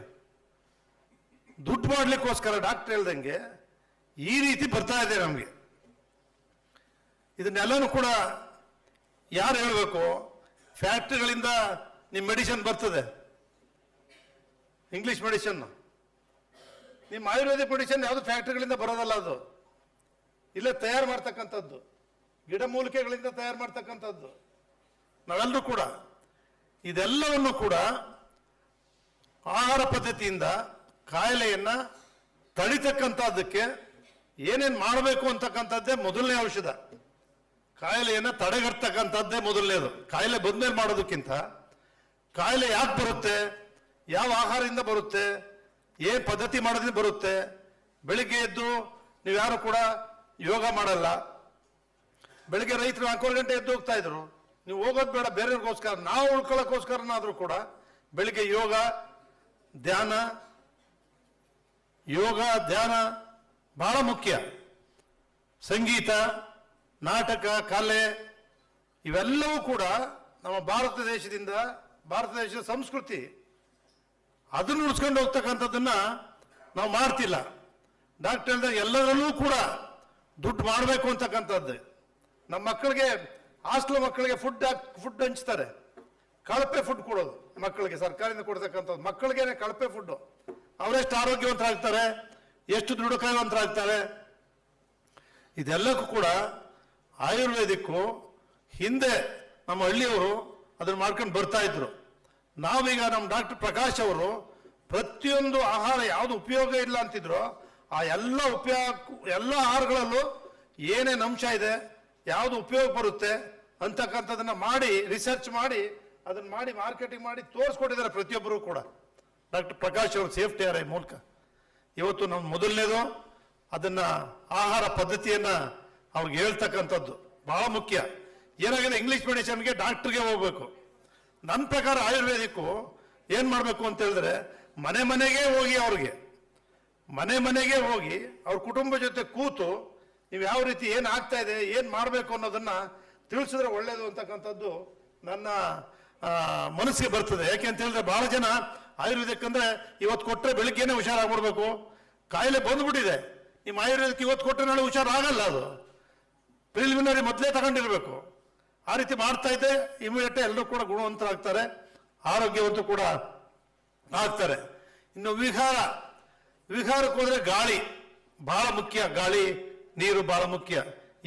ದುಡ್ಡು ಮಾಡ್ಲಿಕ್ಕೋಸ್ಕರ ಡಾಕ್ಟರ್ ಹೇಳ್ದಂಗೆ ಈ ರೀತಿ ಬರ್ತಾ ಇದೆ ನಮಗೆ. ಇದನ್ನೆಲ್ಲನೂ ಕೂಡ ಯಾರು ಹೇಳಬೇಕು? ಫ್ಯಾಕ್ಟ್ರಿಗಳಿಂದ ನಿಮ್ಮ ಮೆಡಿಸಿನ್ ಬರ್ತದೆ, ಇಂಗ್ಲಿಷ್ ಮೆಡಿಸಿನ್. ನಿಮ್ಮ ಆಯುರ್ವೇದಿಕ್ ಮೆಡಿಸಿನ್ ಯಾವುದು ಫ್ಯಾಕ್ಟ್ರಿಗಳಿಂದ ಬರೋದಲ್ಲ, ಅದು ಇಲ್ಲೇ ತಯಾರು ಮಾಡ್ತಕ್ಕಂಥದ್ದು, ಗಿಡಮೂಲಿಕೆಗಳಿಂದ ತಯಾರು ಮಾಡ್ತಕ್ಕಂಥದ್ದು. ನಾವೆಲ್ಲರೂ ಕೂಡ ಇದೆಲ್ಲವನ್ನು ಕೂಡ ಆಹಾರ ಪದ್ಧತಿಯಿಂದ ಕಾಯಿಲೆಯನ್ನ ತಡಿತಕ್ಕಂಥದ್ದಕ್ಕೆ ಏನೇನು ಮಾಡಬೇಕು ಅಂತಕ್ಕಂಥದ್ದೇ ಮೊದಲನೇ ಔಷಧ. ಕಾಯಿಲೆಯನ್ನ ತಡೆಗಟ್ಟತಕ್ಕಂಥದ್ದೇ ಮೊದಲನೇದು. ಕಾಯಿಲೆ ಬಂದ್ಮೇಲೆ ಮಾಡೋದಕ್ಕಿಂತ ಕಾಯಿಲೆ ಯಾಕೆ ಬರುತ್ತೆ, ಯಾವ ಆಹಾರದಿಂದ ಬರುತ್ತೆ, ಏನು ಪದ್ಧತಿ ಮಾಡೋದ್ರಿಂದ ಬರುತ್ತೆ. ಬೆಳಿಗ್ಗೆ ಎದ್ದು ನೀವು ಯಾರು ಕೂಡ ಯೋಗ ಮಾಡಲ್ಲ. ಬೆಳಿಗ್ಗೆ ರೈತರು 4 ಗಂಟೆ ಎದ್ದು ಹೋಗ್ತಾ ಇದ್ರು. ನೀವು ಹೋಗೋದು ಬೇಡ, ಬೇರೆಯವ್ರಿಗೋಸ್ಕರ, ನಾವು ಉಳ್ಕೊಳ್ಳೋಕ್ಕೋಸ್ಕರನಾದ್ರೂ ಕೂಡ ಬೆಳಿಗ್ಗೆ ಯೋಗ ಧ್ಯಾನ ಬಹಳ ಮುಖ್ಯ. ಸಂಗೀತ, ನಾಟಕ, ಕಲೆ ಇವೆಲ್ಲವೂ ಕೂಡ ನಮ್ಮ ಭಾರತ ದೇಶದ ಸಂಸ್ಕೃತಿ. ಅದನ್ನು ಉಳಿಸ್ಕೊಂಡು ಹೋಗ್ತಕ್ಕಂಥದ್ದನ್ನ ನಾವು ಮಾಡ್ತಿಲ್ಲ. ಡಾಕ್ಟರ್ ಹೇಳಿದಾಗ ಎಲ್ಲದರಲ್ಲೂ ಕೂಡ ದುಡ್ಡು ಮಾಡಬೇಕು ಅಂತಕ್ಕಂಥದ್ದು. ನಮ್ಮ ಮಕ್ಕಳಿಗೆ, ಹಾಸ್ಟೆಲ್ ಮಕ್ಕಳಿಗೆ ಫುಡ್ ಹಂಚ್ತಾರೆ, ಕಳಪೆ ಫುಡ್ ಕೊಡೋದು ಮಕ್ಕಳಿಗೆ, ಸರ್ಕಾರದಿಂದ ಕೊಡ್ತಕ್ಕಂಥದ್ದು. ಮಕ್ಕಳಿಗೆ ಕಳಪೆ ಫುಡ್ಡು. ಅವರೆಷ್ಟು ಆರೋಗ್ಯವಂತರಾಗ್ತಾರೆ, ಎಷ್ಟು ದೃಢಕಾಯವಂತರಾಗ್ತಾರೆ. ಇದೆಲ್ಲಕ್ಕೂ ಕೂಡ ಆಯುರ್ವೇದಿಕ್ಕು ಹಿಂದೆ ನಮ್ಮ ಹಳ್ಳಿಯವರು ಅದನ್ನು ಮಾಡ್ಕೊಂಡು ಬರ್ತಾ ಇದ್ರು. ನಾವೀಗ ನಮ್ಮ ಡಾಕ್ಟರ್ ಪ್ರಕಾಶ್ ಅವರು ಪ್ರತಿಯೊಂದು ಆಹಾರ ಯಾವುದು ಉಪಯೋಗ ಇಲ್ಲ ಅಂತಿದ್ರು, ಆ ಎಲ್ಲ ಆಹಾರಗಳಲ್ಲೂ ಏನೇನು ಅಂಶ ಇದೆ, ಯಾವುದು ಉಪಯೋಗ ಬರುತ್ತೆ ಅಂತಕ್ಕಂಥದ್ದನ್ನ ಮಾಡಿ, ರಿಸರ್ಚ್ ಮಾಡಿ, ಅದನ್ನ ಮಾಡಿ ಮಾರ್ಕೆಟಿಂಗ್ ಮಾಡಿ ತೋರಿಸ್ಕೊಟ್ಟಿದ್ದಾರೆ ಪ್ರತಿಯೊಬ್ಬರು ಕೂಡ. ಡಾಕ್ಟರ್ ಪ್ರಕಾಶ್ ಅವರು ಸೇಫ್ಟಿ ಆರ್ ಐ ಮೂಲಕ ಇವತ್ತು ನಮ್ಮ ಮೊದಲನೇದು ಅದನ್ನ ಆಹಾರ ಪದ್ಧತಿಯನ್ನ ಅವ್ರಿಗೆ ಹೇಳ್ತಕ್ಕಂಥದ್ದು ಬಹಳ ಮುಖ್ಯ. ಏನಾಗಿದೆ, ಇಂಗ್ಲಿಷ್ ಮೆಡಿಸಿನ್ಗೆ ಡಾಕ್ಟರ್ಗೆ ಹೋಗ್ಬೇಕು. ನನ್ನ ಪ್ರಕಾರ ಆಯುರ್ವೇದಿಕ್ಕು ಏನ್ ಮಾಡಬೇಕು ಅಂತ ಹೇಳಿದ್ರೆ ಮನೆ ಮನೆಗೆ ಹೋಗಿ ಅವ್ರ ಕುಟುಂಬ ಜೊತೆ ಕೂತು ನೀವು ಯಾವ ರೀತಿ ಏನ್ ಆಗ್ತಾ ಇದೆ, ಏನ್ ಮಾಡಬೇಕು ಅನ್ನೋದನ್ನ ತಿಳಿಸಿದ್ರೆ ಒಳ್ಳೇದು ಅಂತಕ್ಕಂಥದ್ದು ನನ್ನ ಮನಸ್ಸಿಗೆ ಬರ್ತದೆ. ಯಾಕೆ ಅಂತ ಹೇಳಿದ್ರೆ ಬಹಳ ಜನ ಆಯುರ್ವೇದಿಕ್ ಅಂದ್ರೆ ಇವತ್ತು ಕೊಟ್ಟರೆ ಬೆಳಿಗ್ಗೆನೆ ಹುಷಾರಾಗ್ಬಿಡ್ಬೇಕು, ಕಾಯಿಲೆ ಬಂದ್ಬಿಟ್ಟಿದೆ, ನಿಮ್ಮ ಆಯುರ್ವೇದಿಕ್ ಇವತ್ತು ಕೊಟ್ಟರೆ ನಾಳೆ ಹುಷಾರಾಗಲ್ಲ, ಅದು ಪ್ರಿಲಿಮಿನರಿ ಮೊದಲೇ ತಗೊಂಡಿರ್ಬೇಕು. ಆ ರೀತಿ ಮಾಡ್ತಾ ಇದ್ದೆ ಇಮಿಡಿಯೇಟ್ ಎಲ್ಲರೂ ಕೂಡ ಗುಣವಂತರಾಗ್ತಾರೆ, ಆರೋಗ್ಯವಂತರು ಕೂಡ ಆಗ್ತಾರೆ. ಇನ್ನು ವಿಹಾರಕ್ಕೆ ಹೋದ್ರೆ ಗಾಳಿ ಬಹಳ ಮುಖ್ಯ, ಗಾಳಿ ನೀರು ಬಹಳ ಮುಖ್ಯ.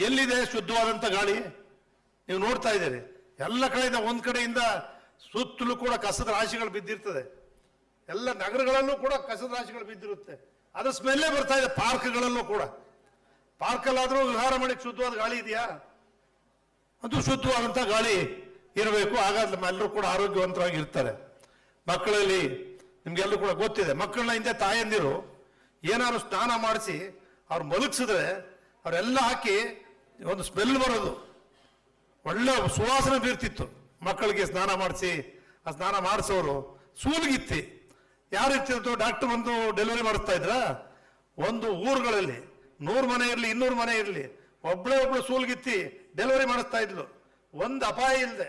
ಎಲ್ಲಿದೆ ಶುದ್ಧವಾದಂತ ಗಾಳಿ? ನೀವು ನೋಡ್ತಾ ಇದ್ದೀರಿ ಎಲ್ಲ ಕಡೆಯಿಂದ, ಒಂದ್ ಕಡೆಯಿಂದ ಸುತ್ತಲೂ ಕೂಡ ಕಸದ ರಾಶಿಗಳು ಬಿದ್ದಿರ್ತದೆ. ಎಲ್ಲ ನಗರಗಳಲ್ಲೂ ಕೂಡ ಕಸದ ರಾಶಿಗಳು ಬಿದ್ದಿರುತ್ತೆ, ಅದ್ರ ಸ್ಮೆಲ್ಲೇ ಬರ್ತಾ ಇದೆ. ಪಾರ್ಕ್ಗಳಲ್ಲೂ ಕೂಡ, ಪಾರ್ಕಲ್ಲಾದ್ರೂ ವಿಹಾರ ಮಾಡಿ ಶುದ್ಧವಾದ ಗಾಳಿ ಇದೆಯಾ? ಅದು ಶುದ್ಧವಾದಂಥ ಗಾಳಿ ಇರಬೇಕು, ಆಗ ಎಲ್ಲರೂ ಕೂಡ ಆರೋಗ್ಯವಂತರಾಗಿರ್ತಾರೆ. ಮಕ್ಕಳಲ್ಲಿ ನಿಮ್ಗೆಲ್ಲರೂ ಕೂಡ ಗೊತ್ತಿದೆ, ಮಕ್ಕಳನ್ನ ಹಿಂದೆ ತಾಯಂದಿರು ಏನಾದ್ರು ಸ್ನಾನ ಮಾಡಿಸಿ ಅವ್ರು ಮಲಗಿಸಿದ್ರೆ ಅವರೆಲ್ಲ ಹಾಕಿ ಒಂದು ಸ್ಮೆಲ್ ಬರೋದು, ಒಳ್ಳೆ ಸುವಾಸನೆ ಬೀರ್ತಿತ್ತು. ಮಕ್ಕಳಿಗೆ ಸ್ನಾನ ಮಾಡಿಸಿ ಆ ಸ್ನಾನ ಮಾಡಿಸೋರು ಸೂಲ್ಗಿತ್ತಿ ಯಾರು ಇರ್ತಿತ್ತು, ಡಾಕ್ಟರ್ ಬಂದು ಡೆಲಿವರಿ ಮಾಡಿಸ್ತಾ ಇದ್ರ. ಒಂದು ಊರುಗಳಲ್ಲಿ 100 ಮನೆ ಇರಲಿ 200 ಮನೆ ಇರಲಿ, ಒಬ್ಳು ಸೂಲ್ಗಿತ್ತಿ ಡೆಲಿವರಿ ಮಾಡಿಸ್ತಾ ಇದ್ಲು. ಒಂದು ಅಪಾಯ ಇಲ್ಲದೆ,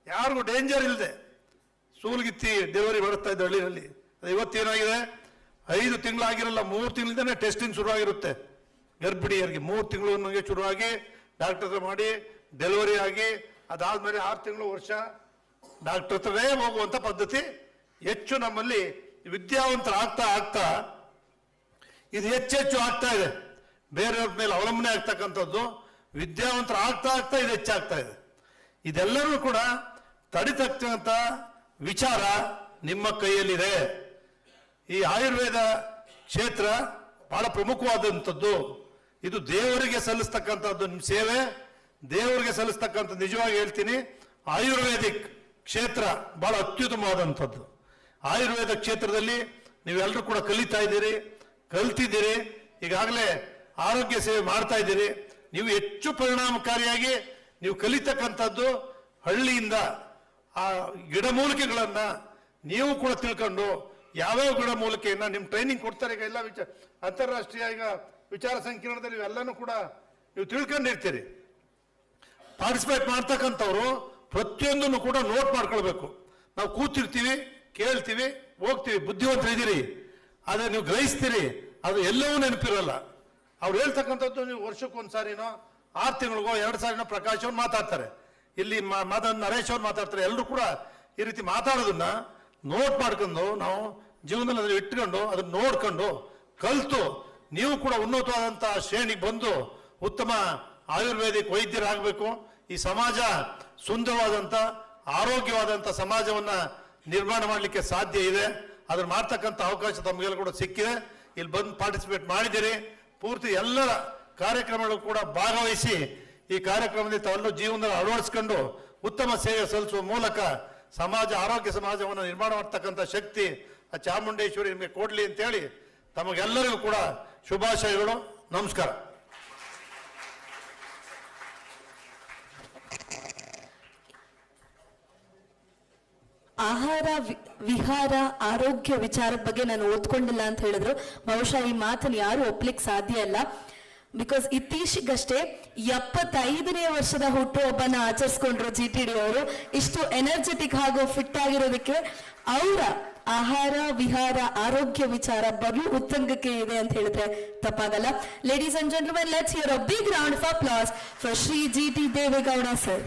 ಯಾರಿಗೂ ಡೇಂಜರ್ ಇಲ್ಲದೆ ಸೂಲ್ಗಿತ್ತಿ ಡೆಲಿವರಿ ಮಾಡಿಸ್ತಾ ಇದ್ದ ಹಳ್ಳಿನಲ್ಲಿ. ಇವತ್ತೇನಾಗಿದೆ, 5 ತಿಂಗಳಾಗಿರಲ್ಲ 3 ತಿಂಗಳಿಂದನೇ ಟೆಸ್ಟಿಂಗ್ ಶುರುವಾಗಿರುತ್ತೆ ಗರ್ಭಿಣಿಯರಿಗೆ. 3 ತಿಂಗಳು ನನಗೆ ಶುರುವಾಗಿ ಡಾಕ್ಟರ್ ಹತ್ರ ಮಾಡಿ ಡೆಲಿವರಿ ಆಗಿ ಅದಾದ್ಮೇಲೆ 6 ತಿಂಗಳು ವರ್ಷ ಡಾಕ್ಟರ್ ಹತ್ರನೇ ಹೋಗುವಂತ ಪದ್ಧತಿ ಹೆಚ್ಚು ನಮ್ಮಲ್ಲಿ ವಿದ್ಯಾವಂತರಾಗ್ತಾ ಇದು ಹೆಚ್ಚೆಚ್ಚು ಆಗ್ತಾ ಇದೆ. ಬೇರೆಯವ್ರ ಮೇಲೆ ಅವಲಂಬನೆ ಆಗ್ತಕ್ಕಂಥದ್ದು ವಿದ್ಯಾವಂತರಾಗ್ತಾ ಇದು ಹೆಚ್ಚಾಗ್ತಾ ಇದೆ. ಇದೆಲ್ಲರೂ ಕೂಡ ತಡಿತಕ್ಕಂಥ ವಿಚಾರ ನಿಮ್ಮ ಕೈಯಲ್ಲಿದೆ. ಈ ಆಯುರ್ವೇದ ಕ್ಷೇತ್ರ ಬಹಳ ಪ್ರಮುಖವಾದಂಥದ್ದು. ಇದು ದೇವರಿಗೆ ಸಲ್ಲಿಸ್ತಕ್ಕಂಥದ್ದು, ನಿಮ್ಮ ಸೇವೆ ದೇವರಿಗೆ ಸಲ್ಲಿಸ್ತಕ್ಕಂಥ. ನಿಜವಾಗಿ ಹೇಳ್ತೀನಿ, ಆಯುರ್ವೇದಿಕ್ ಕ್ಷೇತ್ರ ಬಹಳ ಅತ್ಯುತ್ತಮವಾದಂಥದ್ದು. ಆಯುರ್ವೇದ ಕ್ಷೇತ್ರದಲ್ಲಿ ನೀವೆಲ್ಲರೂ ಕೂಡ ಕಲ್ತಿದ್ದೀರಿ, ಈಗಾಗಲೇ ಆರೋಗ್ಯ ಸೇವೆ ಮಾಡ್ತಾ ಇದ್ದೀರಿ. ನೀವು ಹೆಚ್ಚು ಪರಿಣಾಮಕಾರಿಯಾಗಿ ನೀವು ಕಲಿತಕ್ಕಂಥದ್ದು ಹಳ್ಳಿಯಿಂದ ಆ ಗಿಡಮೂಲಿಕೆಗಳನ್ನ ನೀವು ಕೂಡ ತಿಳ್ಕೊಂಡು ಯಾವ್ಯಾವ ಗಿಡಮೂಲಿಕೆಯನ್ನ ನಿಮ್ಮ ಟ್ರೈನಿಂಗ್ ಕೊಡ್ತಾರೆ. ಈಗ ಎಲ್ಲ ಅಂತಾರಾಷ್ಟ್ರೀಯ ಈಗ ವಿಚಾರ ಸಂಕಿರಣದಲ್ಲಿ ಇವೆಲ್ಲನೂ ಕೂಡ ನೀವು ತಿಳ್ಕೊಂಡಿರ್ತೀರಿ. ಪಾರ್ಟಿಸಿಪೇಟ್ ಮಾಡ್ತಕ್ಕಂಥವ್ರು ಪ್ರತಿಯೊಂದನ್ನು ಕೂಡ ನೋಟ್ ಮಾಡ್ಕೊಳ್ಬೇಕು. ನಾವು ಕೂತಿರ್ತೀವಿ, ಕೇಳ್ತೀವಿ, ಹೋಗ್ತೀವಿ, ಬುದ್ಧಿವಂತರಿದ್ದೀರಿ, ಆದರೆ ನೀವು ಗ್ರಹಿಸ್ತೀರಿ, ಅದು ಎಲ್ಲವೂ ನೆನಪಿರಲ್ಲ. ಅವ್ರು ಹೇಳ್ತಕ್ಕಂಥದ್ದು ನೀವು ವರ್ಷಕ್ಕೊಂದ್ಸಾರಿನೋ 6 ತಿಂಗಳಿಗೋ 2 ಸಾರಿನೋ ಪ್ರಕಾಶ್ ಅವ್ರು ಮಾತಾಡ್ತಾರೆ, ಇಲ್ಲಿ ನರೇಶ್ ಅವ್ರು ಮಾತಾಡ್ತಾರೆ. ಎಲ್ಲರೂ ಕೂಡ ಈ ರೀತಿ ಮಾತಾಡೋದನ್ನ ನೋಟ್ ಮಾಡ್ಕೊಂಡು ನಾವು ಜೀವನದಲ್ಲಿ ಅದನ್ನ ಇಟ್ಕೊಂಡು ಅದನ್ನ ನೋಡ್ಕೊಂಡು ಕಲಿತು ನೀವು ಕೂಡ ಉನ್ನತವಾದಂಥ ಶ್ರೇಣಿಗೆ ಬಂದು ಉತ್ತಮ ಆಯುರ್ವೇದಿಕ್ ವೈದ್ಯರಾಗಬೇಕು. ಈ ಸಮಾಜ ಸುಂದರವಾದಂಥ ಆರೋಗ್ಯವಾದಂಥ ಸಮಾಜವನ್ನ ನಿರ್ಮಾಣ ಮಾಡಲಿಕ್ಕೆ ಸಾಧ್ಯ ಇದೆ. ಅದನ್ನು ಮಾಡ್ತಕ್ಕಂಥ ಅವಕಾಶ ತಮಗೆಲ್ಲ ಕೂಡ ಸಿಕ್ಕಿದೆ. ಇಲ್ಲಿ ಬಂದು ಪಾರ್ಟಿಸಿಪೇಟ್ ಮಾಡಿದ್ದೀರಿ. ಪೂರ್ತಿ ಎಲ್ಲರ ಕಾರ್ಯಕ್ರಮಗಳು ಕೂಡ ಭಾಗವಹಿಸಿ ಈ ಕಾರ್ಯಕ್ರಮದಲ್ಲಿ ತಾವೆಲ್ಲರೂ ಜೀವನದಲ್ಲಿ ಅಳವಡಿಸ್ಕೊಂಡು ಉತ್ತಮ ಸೇವೆ ಸಲ್ಲಿಸುವ ಮೂಲಕ ಸಮಾಜ ಆರೋಗ್ಯ ಸಮಾಜವನ್ನು ನಿರ್ಮಾಣ ಮಾಡ್ತಕ್ಕಂಥ ಶಕ್ತಿ ಆ ಚಾಮುಂಡೇಶ್ವರಿ ನಿಮಗೆ ಕೊಡಲಿ ಅಂತೇಳಿ ತಮಗೆಲ್ಲರಿಗೂ ಕೂಡ ಶುಭಾಶಯಗಳು. ನಮಸ್ಕಾರ. ಆಹಾರ ವಿಹಾರ ಆರೋಗ್ಯ ವಿಚಾರದ ಬಗ್ಗೆ ನಾನು ಓದ್ಕೊಂಡಿಲ್ಲ ಅಂತ ಹೇಳಿದ್ರು. ಬಹುಶಃ ಈ ಮಾತನ್ನು ಯಾರು ಒಪ್ಲಿಕ್ಕೆ ಸಾಧ್ಯ ಇಲ್ಲ. ಬಿಕಾಸ್ ಇತ್ತೀಚೆಗಷ್ಟೇ 75ನೇ ವರ್ಷದ ಹುಟ್ಟುಹಬ್ಬನ ಆಚರಿಸ್ಕೊಂಡ್ರು GTD ಅವರು. ಇಷ್ಟು ಎನರ್ಜೆಟಿಕ್ ಹಾಗೂ ಫಿಟ್ ಆಗಿರೋದಕ್ಕೆ ಅವರ ಆಹಾರ ವಿಹಾರ ಆರೋಗ್ಯ ವಿಚಾರ ಬಲು ಉತ್ತುಂಗಕ್ಕೆ ಇದೆ ಅಂತ ಹೇಳಿದ್ರೆ ತಪ್ಪಾಗಲ್ಲ. Ladies and gentlemen, let's hear a big round of applause for Shri GT Devegowda sir.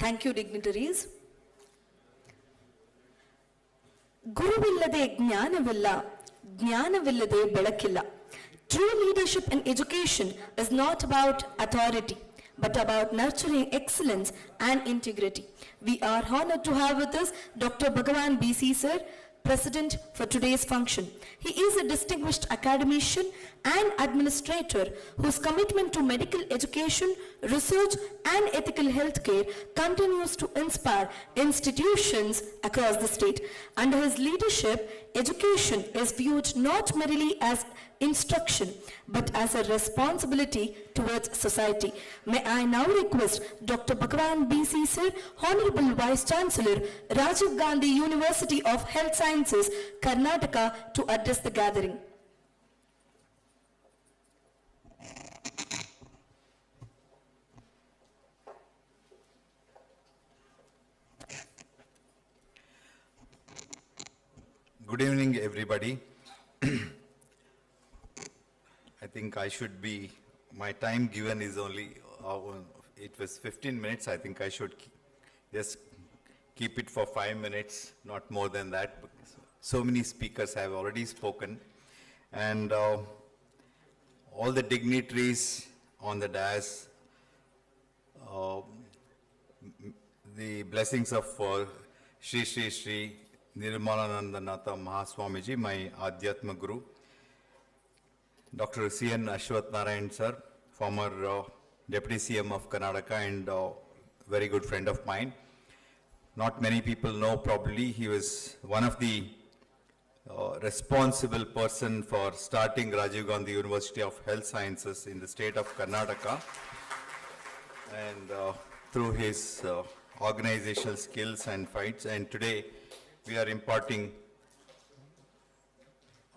Thank you, dignitaries. ಗುರುವಿಲ್ಲದೆ ಜ್ಞಾನವಿಲ್ಲ, ಜ್ಞಾನವಿಲ್ಲದೆ ಬೆಳಕಿಲ್ಲ. True leadership in education is not about authority, but about nurturing excellence and integrity. We are honored to have with us Dr. Bhagavan BC Sir, President for today's function. He is a distinguished academician and administrator whose commitment to medical education, research and ethical healthcare continues to inspire institutions across the state. Under his leadership, education is viewed not merely as instruction but as a responsibility towards society. May I now request Dr. Bhagavan BC Sir, Honorable Vice Chancellor, Rajiv Gandhi University of Health Sciences, Karnataka, to address the gathering. Good evening, everybody. I think I should be, my time given is only, it was 15 minutes. I think I should just keep it for 5 minutes, not more than that. So many speakers have already spoken, and all the dignitaries on the dais, the blessings of Shri Shri Shri Nirmalanandanatha Mahaswamiji, my Adhyatma Guru, Dr. C.N. Ashwath Narayan sir, former Deputy CM of Karnataka and very good friend of mine. Not many people know probably he was one of the responsible person for starting Rajiv Gandhi University of Health Sciences in the state of Karnataka. And through his organizational skills and fights, and today we are imparting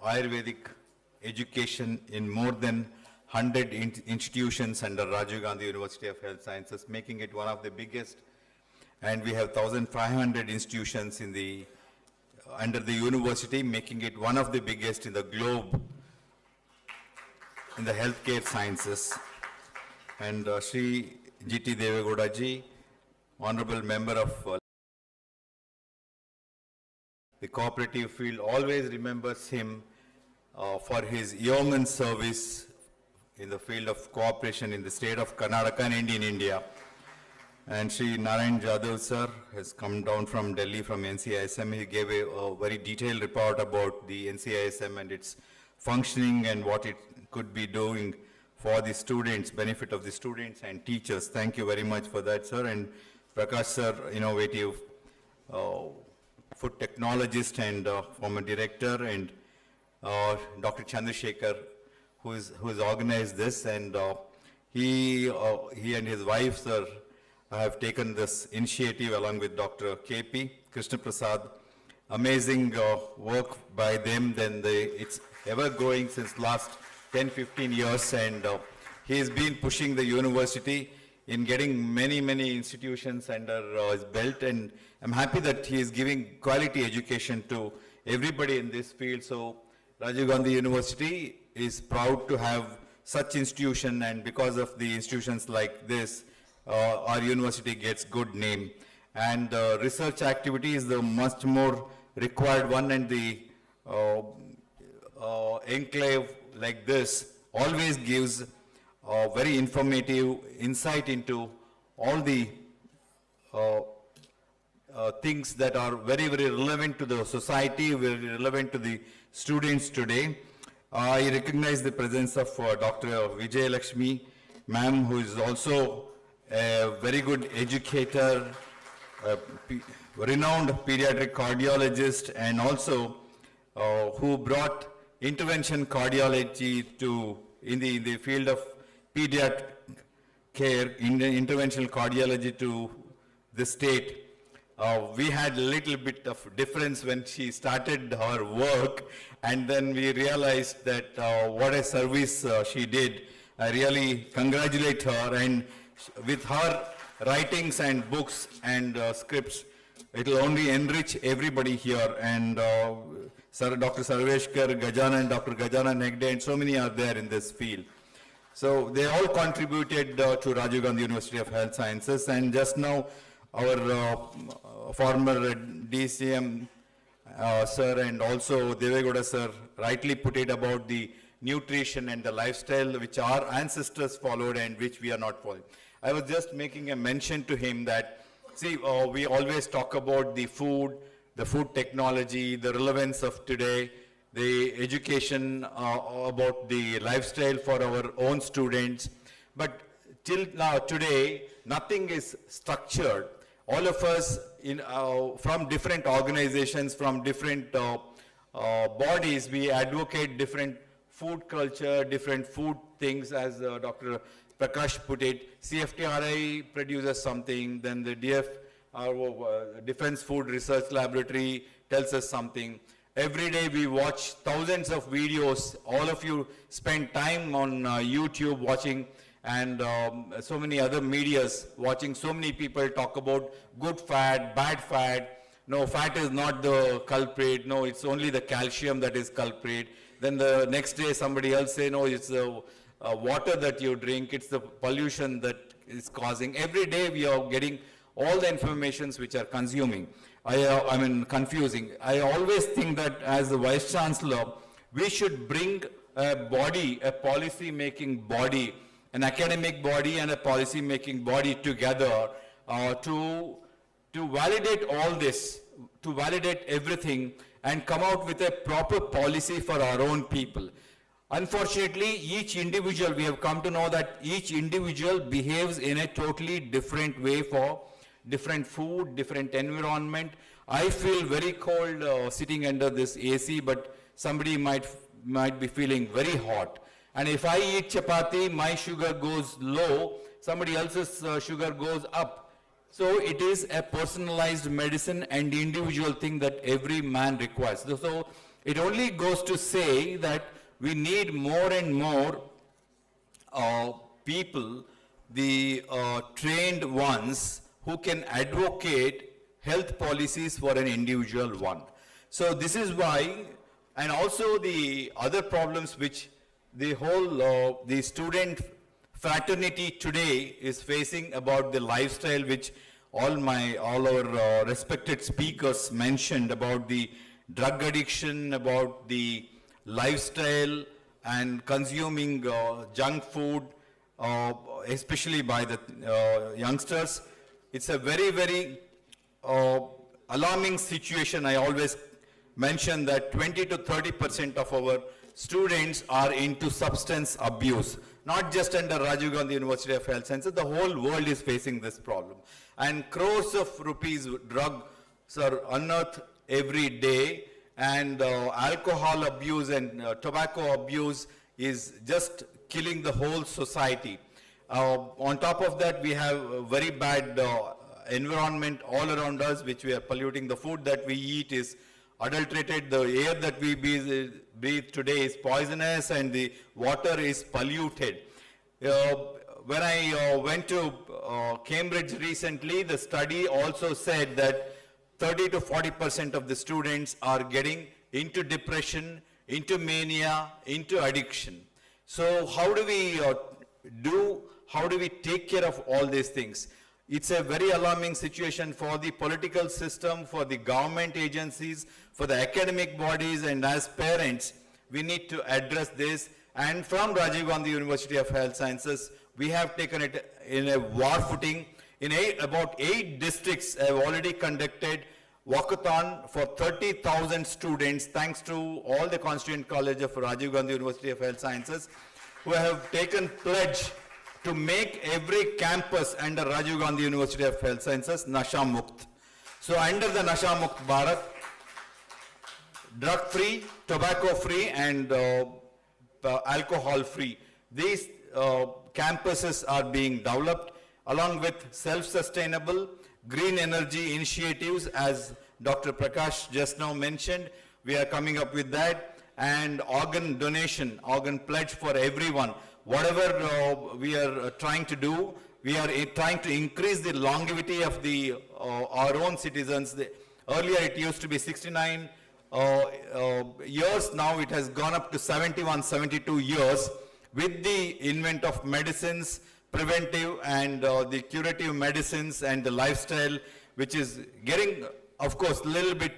Ayurvedic education in more than 100 institutions under Rajiv Gandhi University of Health Sciences, making it one of the biggest. And we have 1,500 institutions in the under the university, making it one of the biggest in the globe in the healthcare sciences. And Shri GT Devegowda ji, honorable member of the cooperative field, always remembers him for his yeoman service in the field of cooperation in the state of Karnataka and in India. And Shri Narayan Jadhav sir has come down from Delhi from NCISM. He gave a very detailed report about the NCISM and its functioning and what it could be doing for the students, benefit of the students and teachers. Thank you very much for that, sir. And Prakash sir, innovative food technologist and former director, and Dr. Chandrasekhar, who has organized this, and he and his wife, sir, I have taken this initiative along with Dr. KP Krishna Prasad. Amazing work by them. It's ever growing since last 10-15 years, and he has been pushing the university in getting many institutions under his belt, and I'm happy that he is giving quality education to everybody in this field. So Rajiv Gandhi University is proud to have such institution, and because of the institutions like this, our university gets good name. And research activity is the much more required one, and the enclave like this always gives very informative insight into all the things that are very relevant to the society, very relevant to the students today. I recognize the presence of Dr. Vijay Lakshmi, ma'am, who is also a very good educator, renowned pediatric cardiologist, and also who brought intervention cardiology in the field of pediatric care, in the interventional cardiology to the state. We had a little bit of difference when she started her work, and then we realized that what a service she did. I really congratulate her, and with her writings and books and scripts, it will only enrich everybody here. And Dr. Sarveshkar, Gajanan, Dr. Gajanan Hegde, and so many are there in this field. So they all contributed to Rajiv Gandhi University of Health Sciences, and just now our former DCM sir and also Devegowda sir rightly put it about the nutrition and the lifestyle which our ancestors followed and which we are not following. I was just making a mention to him that, see, we always talk about the food technology, the relevance of today, the education about the lifestyle for our own students. But till now, today, nothing is structured. All of us from different organizations, from different bodies, we advocate different food culture, different food things, as Dr. Prakash put it. CFTRI produces something, then the Defense Food Research Laboratory tells us something. Every day we watch thousands of videos. All of you spend time on YouTube watching, and so many other medias watching. So many people talk about good fat, bad fat. No, fat is not the culprit. No, it's only the calcium that is culprit. Then the next day somebody else say, no, it's the water that you drink, it's the pollution that is causing. Every day we are getting all the informations which are confusing. I always think that as the Vice Chancellor, we should bring a body, a policy making body, an academic body and a policy making body together to validate all this, to validate everything and come out with a proper policy for our own people. Unfortunately, each individual, we have come to know that each individual behaves in a totally different way for different food, different environment. I feel very cold sitting under this AC, but somebody might be feeling very hot. And if I eat chapati, my sugar goes low, somebody else's sugar goes up. So it is a personalized medicine and individual thing that every man requires. So it only goes to say that we need more and more people, the trained ones, who can advocate health policies for an individual one. So this is why, and also the other problems which the whole, the student fraternity today is facing about the lifestyle, which all our respected speakers mentioned about the drug addiction, about the lifestyle and consuming junk food, especially by the youngsters. It's a very, very alarming situation. I always mention that 20 to 30% of our students are into substance abuse. Not just under Rajiv Gandhi University of Health Sciences, the whole world is facing this problem. And crores of rupees drugs are unearthed every day, and alcohol abuse and tobacco abuse is just killing the whole society. On top of that, we have a very bad environment all around us, which we are polluting. The food that we eat is adulterated. The air that we breathe today is poisonous, and the water is polluted. When I went to Cambridge recently, the study also said that 30 to 40% of the students are getting into depression, into mania, into addiction. So how do we take care of all these things? It's a very alarming situation for the political system, for the government agencies, for the academic bodies, and as parents, we need to address this. And from Rajiv Gandhi University of Health Sciences, we have taken it in a war footing. In about 8 districts have already conducted walkathon for 30,000 students, thanks to all the constituent college of Rajiv Gandhi University of Health Sciences, who have taken pledge to make every campus under Rajiv Gandhi University of Health Sciences Nasha Mukt. So under the Nasha Mukt Bharat, drug-free, tobacco-free, and alcohol-free, these campuses are being developed along with self-sustainable green energy initiatives, as Dr. Prakash just now mentioned. We are coming up with that, and organ donation, organ pledge for everyone. Whatever we are trying to do, we are trying to increase the longevity of our own citizens. Earlier it used to be 69 years, now it has gone up to 71, 72 years with the invent of medicines, preventive and the curative medicines, and the lifestyle, which is getting, of course, little bit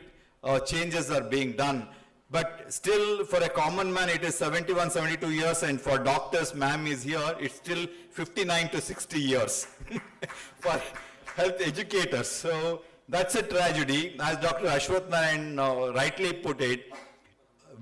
changes are being done. But still, for a common man, it is 71, 72 years, and for doctors, ma'am is here, it's still 59 to 60 years for health educators. So that's a tragedy. As Dr. Ashwath Narayan rightly put it,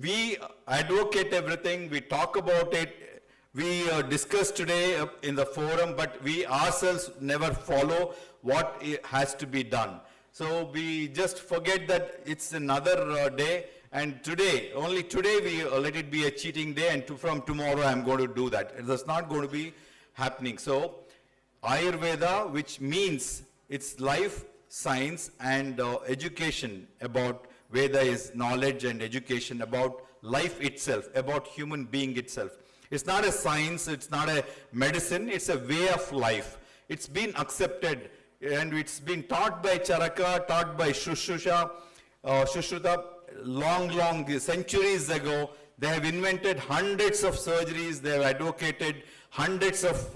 we advocate everything, we talk about it, we discuss today in the forum, but we ourselves never follow what has to be done. So we just forget that it's another day, and today, only today, we let it be a cheating day, and from tomorrow I'm going to do that. It's not going to be happening. So Ayurveda, which means it's life, science, and education about Veda, is knowledge and education about life itself, about human being itself. It's not a science, it's not a medicine, it's a way of life. It's been accepted, and it's been taught by Charaka, taught by Shushruta, long centuries ago. They have invented hundreds of surgeries, they have advocated hundreds of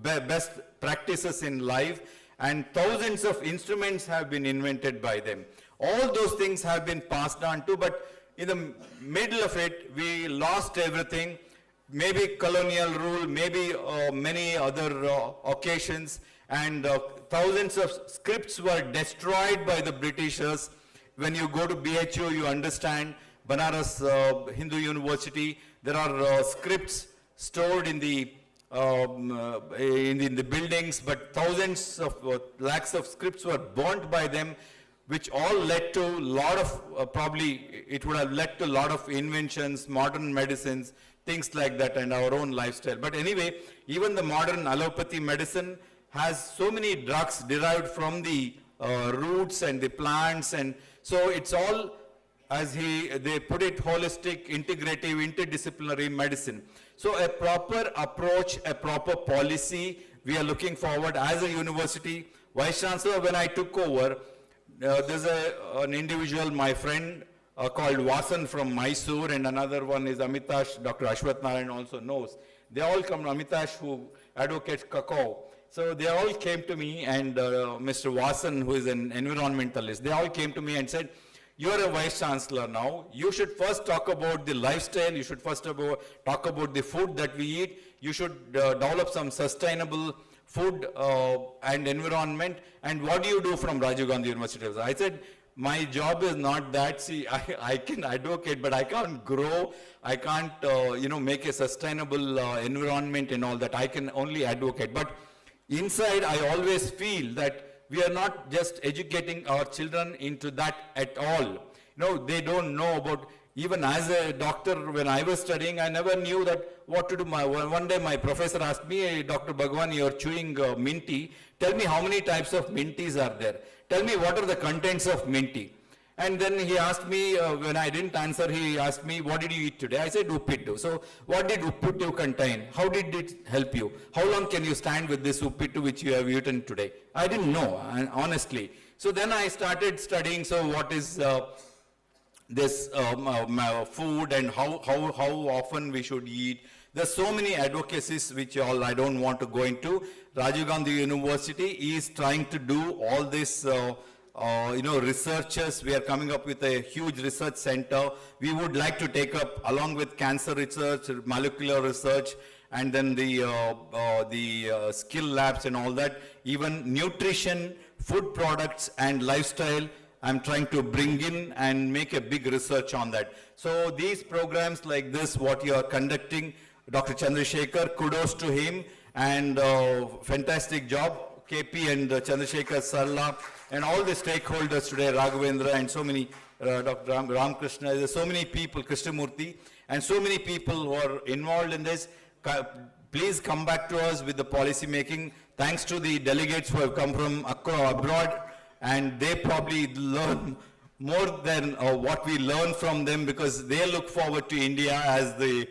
best practices in life, and thousands of instruments have been invented by them. All those things have been passed on to, but in the middle of it, we lost everything. Maybe colonial rule, maybe many other occasions, and thousands of scripts were destroyed by the Britishers. When you go to BHU, you understand, Banaras Hindu University, there are scripts stored in the buildings, but thousands of lakhs of scripts were burnt by them, which all led to a lot of, probably it would have led to a lot of inventions, modern medicines, things like that, and our own lifestyle. But anyway, even the modern allopathy medicine has so many drugs derived from the roots and the plants, and so it's all, as they put it, holistic, integrative, interdisciplinary medicine. So a proper approach, a proper policy, we are looking forward as a university. Vice Chancellor, when I took over, there's an individual, my friend, called Vasan from Mysore, and another one is Amitash, Dr. Ashwath Narayan also knows. They all come, Amitash, who advocates cacao. So they all came to me, and Mr. Vasan, who is an environmentalist, they all came to me and said, you're a Vice Chancellor now, you should first talk about the lifestyle, you should first talk about the food that we eat, you should develop some sustainable food and environment, and what do you do from Rajiv Gandhi University? I said, my job is not that. See, I can advocate, but I can't grow. I can't, make a sustainable environment and all that. I can only advocate. But inside, I always feel that we are not just educating our children into that at all. They don't know about Even as a doctor, when I was studying, I never knew that what to do. One day my professor asked me, "Hey, Dr. Bhagwan, you're chewing mint tea. Tell me how many types of mint teas are there. Tell me what are the contents of mint tea." And then he asked me, when I didn't answer, he asked me, "What did you eat today?" I said, "Uppittu." So what did Uppittu contain? How did it help you? How long can you stand with this Uppittu which you have eaten today? I didn't know, honestly. So then I started studying, so what is this food and how often we should eat. There's so many advocacies which I don't want to go into. Rajiv Gandhi University is trying to do all this, researchers. We are coming up with a huge research center. We would like to take up, along with cancer research, molecular research, and then the skill labs and all that, even nutrition, food products and lifestyle. I'm trying to bring in and make a big research on that. So these programs like this, what you are conducting, Dr. Chandrasekhar, kudos to him, and fantastic job, KP and Chandrasekhar Sarla, and all the stakeholders today, Raghavendra and so many, Dr. Ramakrishna, there's so many people, Krishnamurthy, and so many people who are involved in this. Please come back to us with the policy making. Thanks to the delegates who have come from abroad, and they probably learn more than what we learn from them, because they look forward to India as the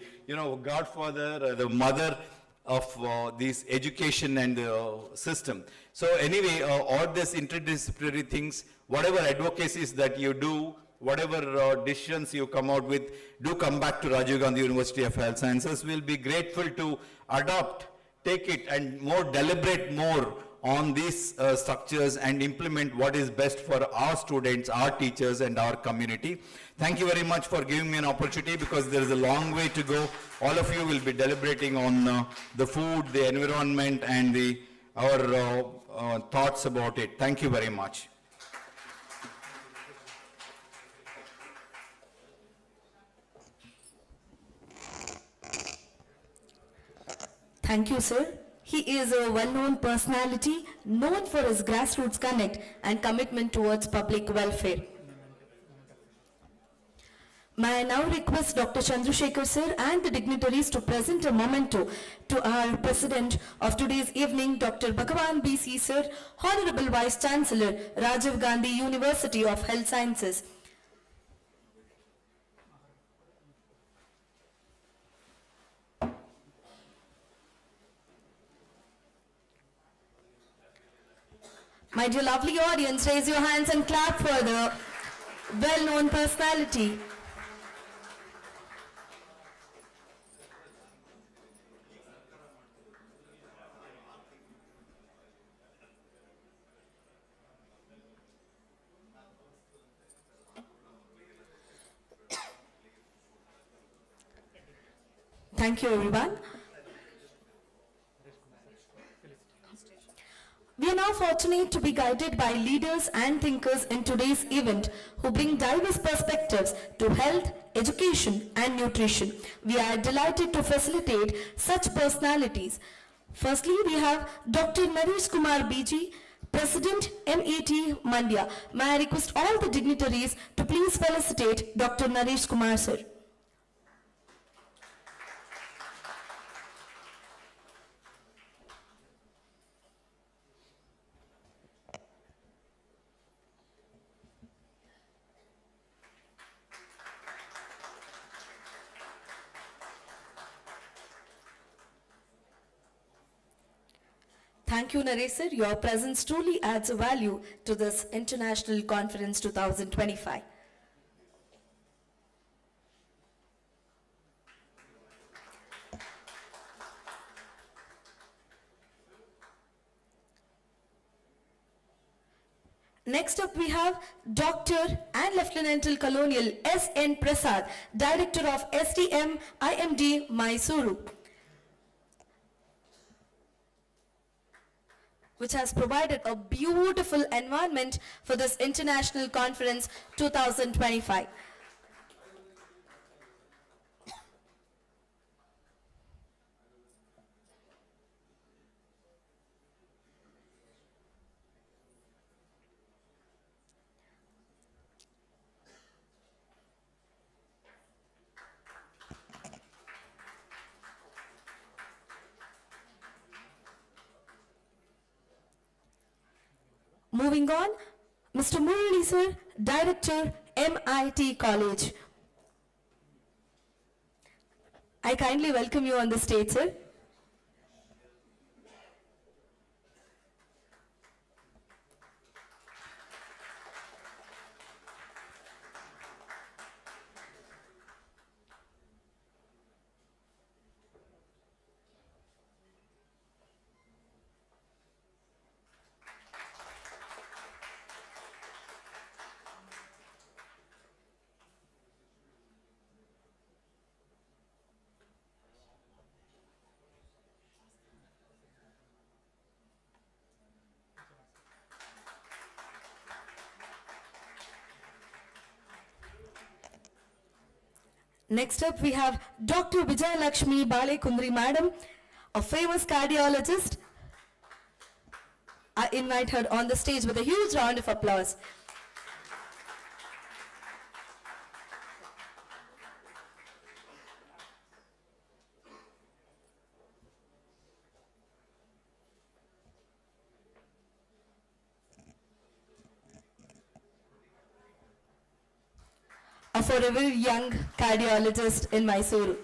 godfather, the mother of this education and system. So anyway, all these interdisciplinary things, whatever advocacies that you do, whatever decisions you come out with, do come back to Rajiv Gandhi University of Health Sciences. We'll be grateful to adopt, take it, and deliberate more on these structures and implement what is best for our students, our teachers, and our community. Thank you very much for giving me an opportunity, because there is a long way to go. All of you will be deliberating on the food, the environment, and our thoughts about it. Thank you very much. Thank you, sir. He is a well-known personality, known for his grassroots connect and commitment towards public welfare. May I now request Dr. Chandrasekhar sir and the dignitaries to present a memento to our president of today's evening, Dr. Bhagavan B.C. sir, Honorable Vice Chancellor, Rajiv Gandhi University of Health Sciences. My dear lovely audience, raise your hands and clap for the well-known personality. Thank you, everyone. We are now fortunate to be guided by leaders and thinkers in today's event who bring diverse perspectives to health, education, and nutrition. We are delighted to facilitate such personalities. Firstly, we have Dr. Naresh Kumar BG, President MET Mandya. May I request all the dignitaries to please felicitate Dr. Naresh Kumar sir. Thank you, Naresh sir. Your presence truly adds a value to this International Conference 2025. Next up we have Dr. and Lieutenant Colonel S.N. Prasad, Director of SDM IMD Mysuru, which has provided a beautiful environment for this International Conference 2025. Moving on, Mr. Murali sir, Director, MIT College. I kindly welcome you on the stage, sir. Next up, we have Dr. Vijay Lakshmi Bale Kundri Madam, a famous cardiologist. I invite her on the stage with a huge round of applause. A forever young cardiologist in Mysuru.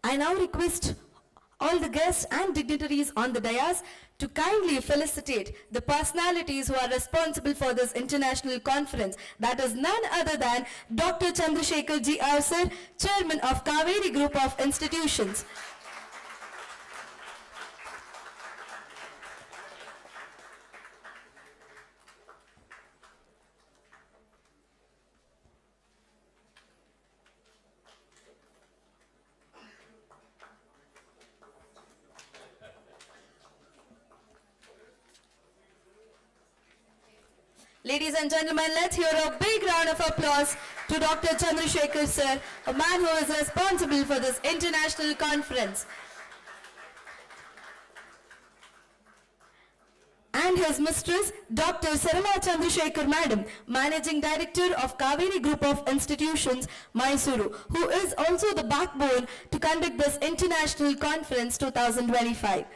I now request all the guests and dignitaries on the dais to kindly felicitate the personalities who are responsible for this international conference. That is none other than Dr. Chandrashekar'S sir, Chairman of Cauvery Group of Institutions. Ladies and gentlemen, let's hear a big round of applause to Dr. Chandrasekhar sir, a man who is responsible for this international conference. And his mistress, Dr. Sarala Chandrasekhar Madam, Managing Director of Cauvery Group of Institutions, Mysuru, who is also the backbone to conduct this international conference 2025.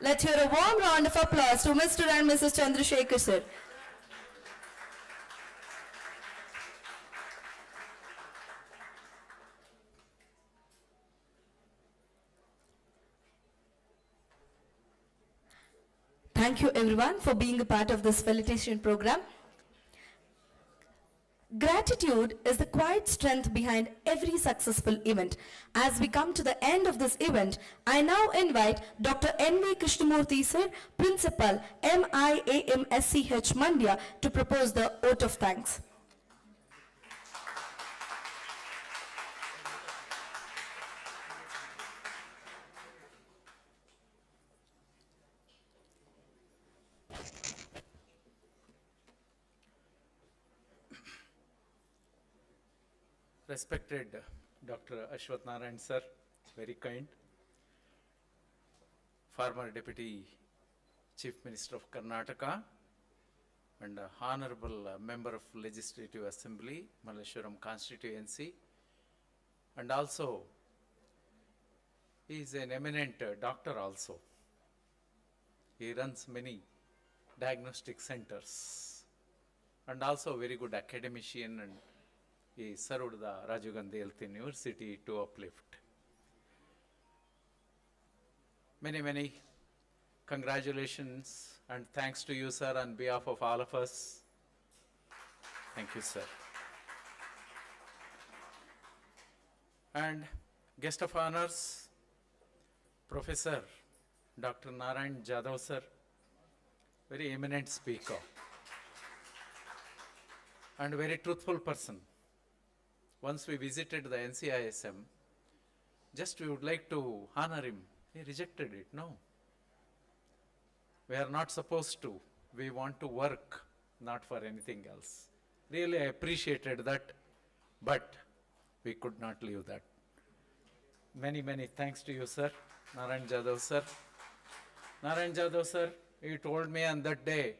Let's hear a warm round of applause to Mr. and Mrs. Chandrasekhar sir. Thank you everyone for being a part of this felicitation program. Gratitude is the quiet strength behind every successful event. As we come to the end of this event, I now invite Dr. N.V. Krishnamurthy sir, Principal, MIAMSCH Mandya, to propose the vote of thanks. Respected Dr. Ashwath Narayan sir, very kind. Former Deputy Chief Minister of Karnataka and Honorable Member of Legislative Assembly, Malleshwaram constituency, and also he is an eminent doctor also. He runs many diagnostic centers and also a very good academician, and he served the Rajiv Gandhi Health University to uplift. Many congratulations and thanks to you, sir, on behalf of all of us. Thank you, sir. And guest of honors, Professor Dr. Narayan Jadhav sir, very eminent speaker and very truthful person. Once we visited the NCISM, just we would like to honor him. He rejected it. No. We are not supposed to. We want to work, not for anything else. Really, I appreciated that, but we could not leave that. Many, many thanks to you, sir. Narayan Jadhav, sir. Narayan Jadhav, sir, he told me on that day,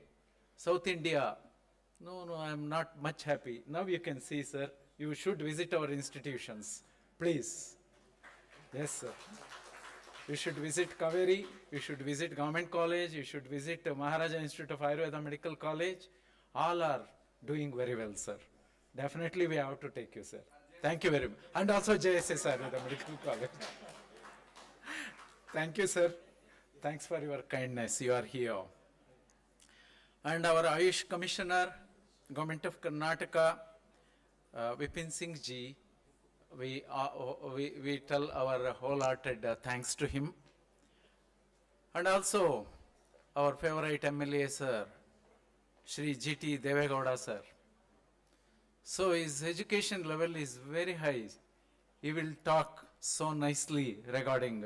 South India, no, I am not much happy. Now you can see, sir, you should visit our institutions. Please. Yes, sir. You should visit Cauvery, you should visit Government College, you should visit Maharaja Institute of Ayurveda Medical College. All are doing very well, sir. Definitely we have to take you, sir. Thank you very much. And also JSS Ayurveda Medical College. Thank you, sir. Thanks for your kindness. You are here. And our Ayush Commissioner, Government of Karnataka, Vipin Singh ji, we tell our wholehearted thanks to him. And also our favorite MLA, sir, Shri GT Devegowda, sir. So his education level is very high. He will talk so nicely regarding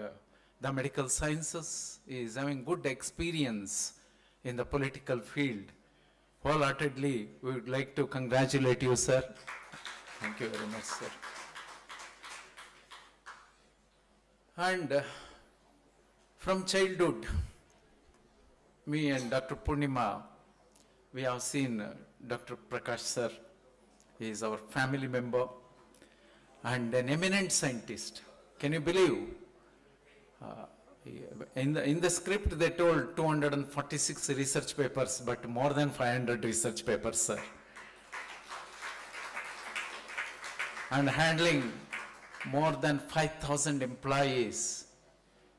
the medical sciences. He is having good experience in the political field. Wholeheartedly, we would like to congratulate you, sir. Thank you very much, sir. And from childhood, me and Dr. Purnima, we have seen Dr. Prakash, sir. He is our family member and an eminent scientist. Can you believe? In the script they told 246 research papers, but more than 500 research papers, sir. And handling more than 5,000 employees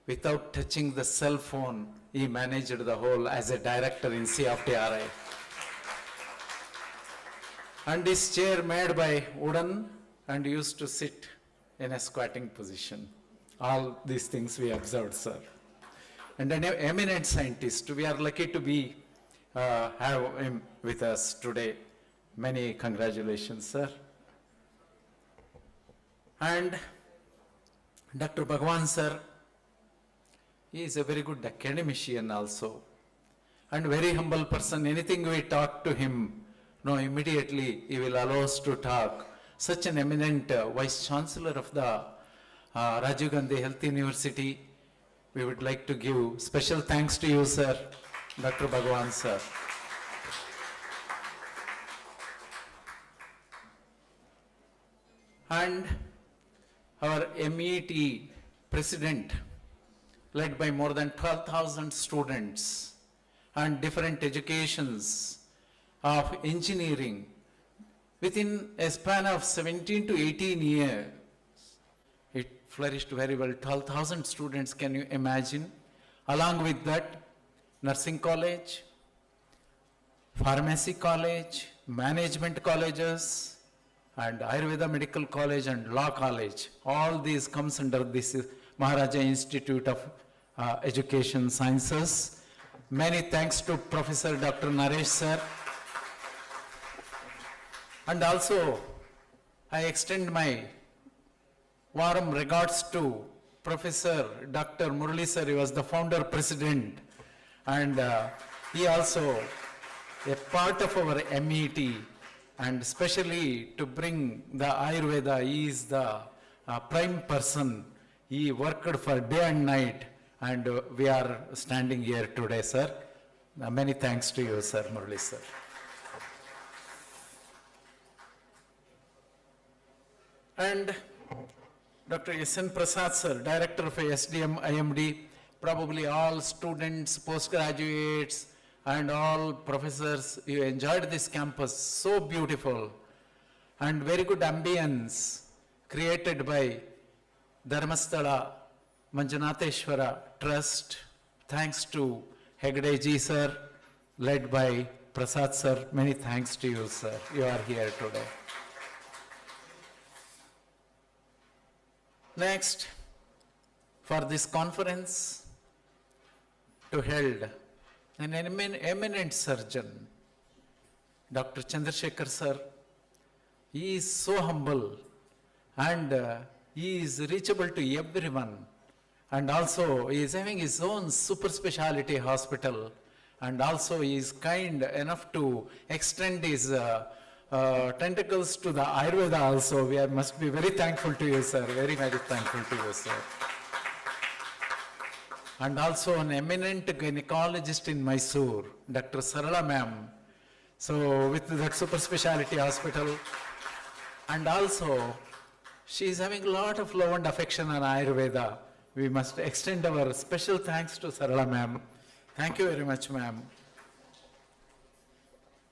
without touching the cell phone. He managed the whole as a director in CFTRI. And his chair made by wooden and used to sit in a squatting position. All these things we observed, sir. And an eminent scientist. We are lucky to have him with us today. Many congratulations, sir. And Dr. Bhagwan, sir, he is a very good academician also. And very humble person. Anything we talk to him, no, immediately he will allow us to talk. Such an eminent Vice Chancellor of the Rajiv Gandhi Health University. We would like to give special thanks to you, sir, Dr. Bhagwan, sir. And our MET president, led by more than 12,000 students and different educations of engineering, within a span of 17 to 18 years, it flourished very well. 12,000 students, can you imagine? Along with that, nursing college, pharmacy college, management colleges, and Ayurveda Medical College and Law College. All these comes under this Maharaja Institute of Education Sciences. Many thanks to Professor Dr. Naresh, sir. And also, I extend my warm regards to Professor Dr. Murali, sir. He was the founder president, and he also a part of our MET, and especially to bring the Ayurveda. He is the prime person. He worked for day and night, and we are standing here today, sir. Many thanks to you, sir, Murali, sir. And Dr. S.N. Prasad, sir, Director of SDM IMD, probably all students, postgraduates, and all professors, you enjoyed this campus, so beautiful, and very good ambience created by Dharmasthala Manjunatheshwara Trust. Thanks to Hegde ji, sir, led by Prasad, sir. Many thanks to you, sir. You are here today. Next, for this conference, to held an eminent surgeon, Dr. Chandrasekhar sir. He is so humble and he is reachable to everyone. And also he is having his own super speciality hospital, and also he is kind enough to extend his tentacles to the Ayurveda also. We must be very thankful to you, sir. Very, very thankful to you, sir. And also an eminent gynecologist in Mysore, Dr. Sarala ma'am. So with that super speciality hospital, and also she is having a lot of love and affection on Ayurveda. We must extend our special thanks to Sarala ma'am. Thank you very much, ma'am.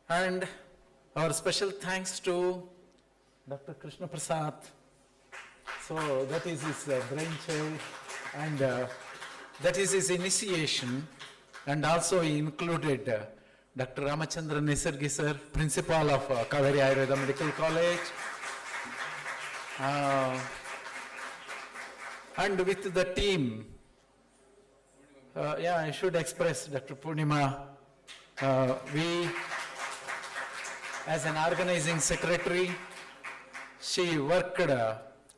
And our special thanks to Dr. Krishna Prasad. So that is his brainchild, and that is his initiation. And also he included Dr. Ramachandra Nisargi sir, principal of Cauvery Ayurveda Medical College. And with the team, I should express Dr. Purnima. We, as an organizing secretary, she worked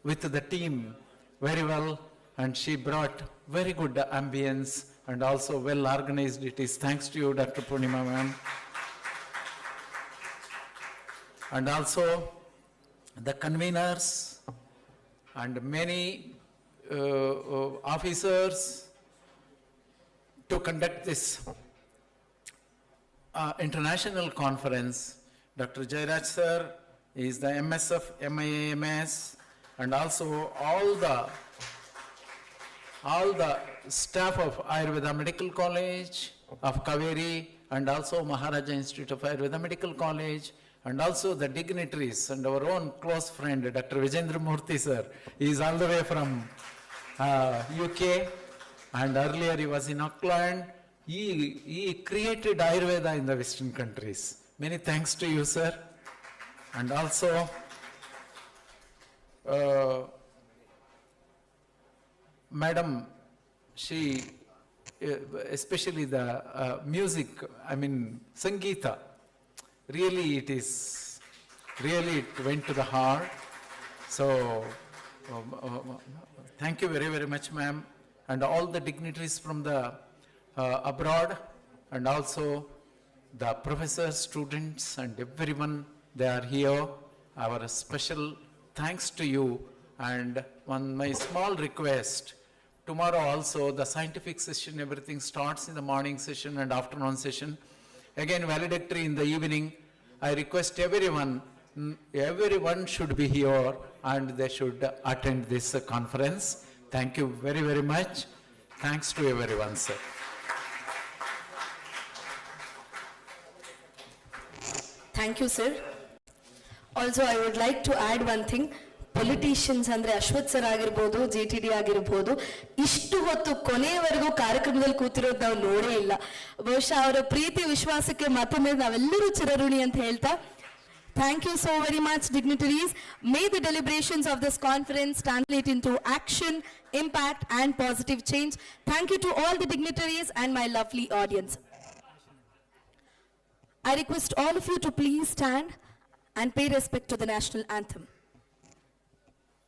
with the team very well, and she brought very good ambience and also well organized. It is thanks to you, Dr. Purnima ma'am. And also the conveners and many officers to conduct this international conference. Dr. Jairaj sir is the MSF, MIAMS, and also all the staff of Ayurveda Medical College of Cauvery, and also Maharaja Institute of Ayurveda Medical College, and also the dignitaries and our own close friend, Dr. Vijendra Murthy sir. He is all the way from UK, and earlier he was in Auckland. He created Ayurveda in the Western countries. Many thanks to you, sir. And also, Madam, she, especially the music, Sangeeta, really it went to the heart. So, thank you very, very much, ma'am. And all the dignitaries from the abroad, and also the professors, students, and everyone, they are here. Our special thanks to you. And my small request, tomorrow also the scientific session, everything starts in the morning session and afternoon session. Again, valedictory in the evening. I request everyone should be here and they should attend this conference. Thank you very, very much. Thanks to everyone, sir. Thank you, sir. Also, I would like to add one thing. Politicians ಅಂದ್ರೆ Ashwath sir ಆಗಿರ್ಬೋದು, JTD ಆಗಿರ್ಬೋದು, ಇಷ್ಟು ಹೊತ್ತು ಕೊನೆಯವರೆಗೂ ಕಾರ್ಯಕ್ರಮದಲ್ಲಿ ಕೂತಿರೋದು ನಾವು ನೋಡೇ ಇಲ್ಲ. ಬಹುಶಃ ಅವರ ಪ್ರೀತಿ ವಿಶ್ವಾಸಕ್ಕೆ ಮತ್ತೊಮ್ಮೆ ನಾವೆಲ್ಲರೂ ಚಿರಋಣಿ ಅಂತ ಹೇಳ್ತಾ, thank you so very much, dignitaries. May the deliberations of this conference translate into action, impact, and positive change. Thank you to all the dignitaries and my lovely audience. I request all of you to please stand and pay respect to the national anthem.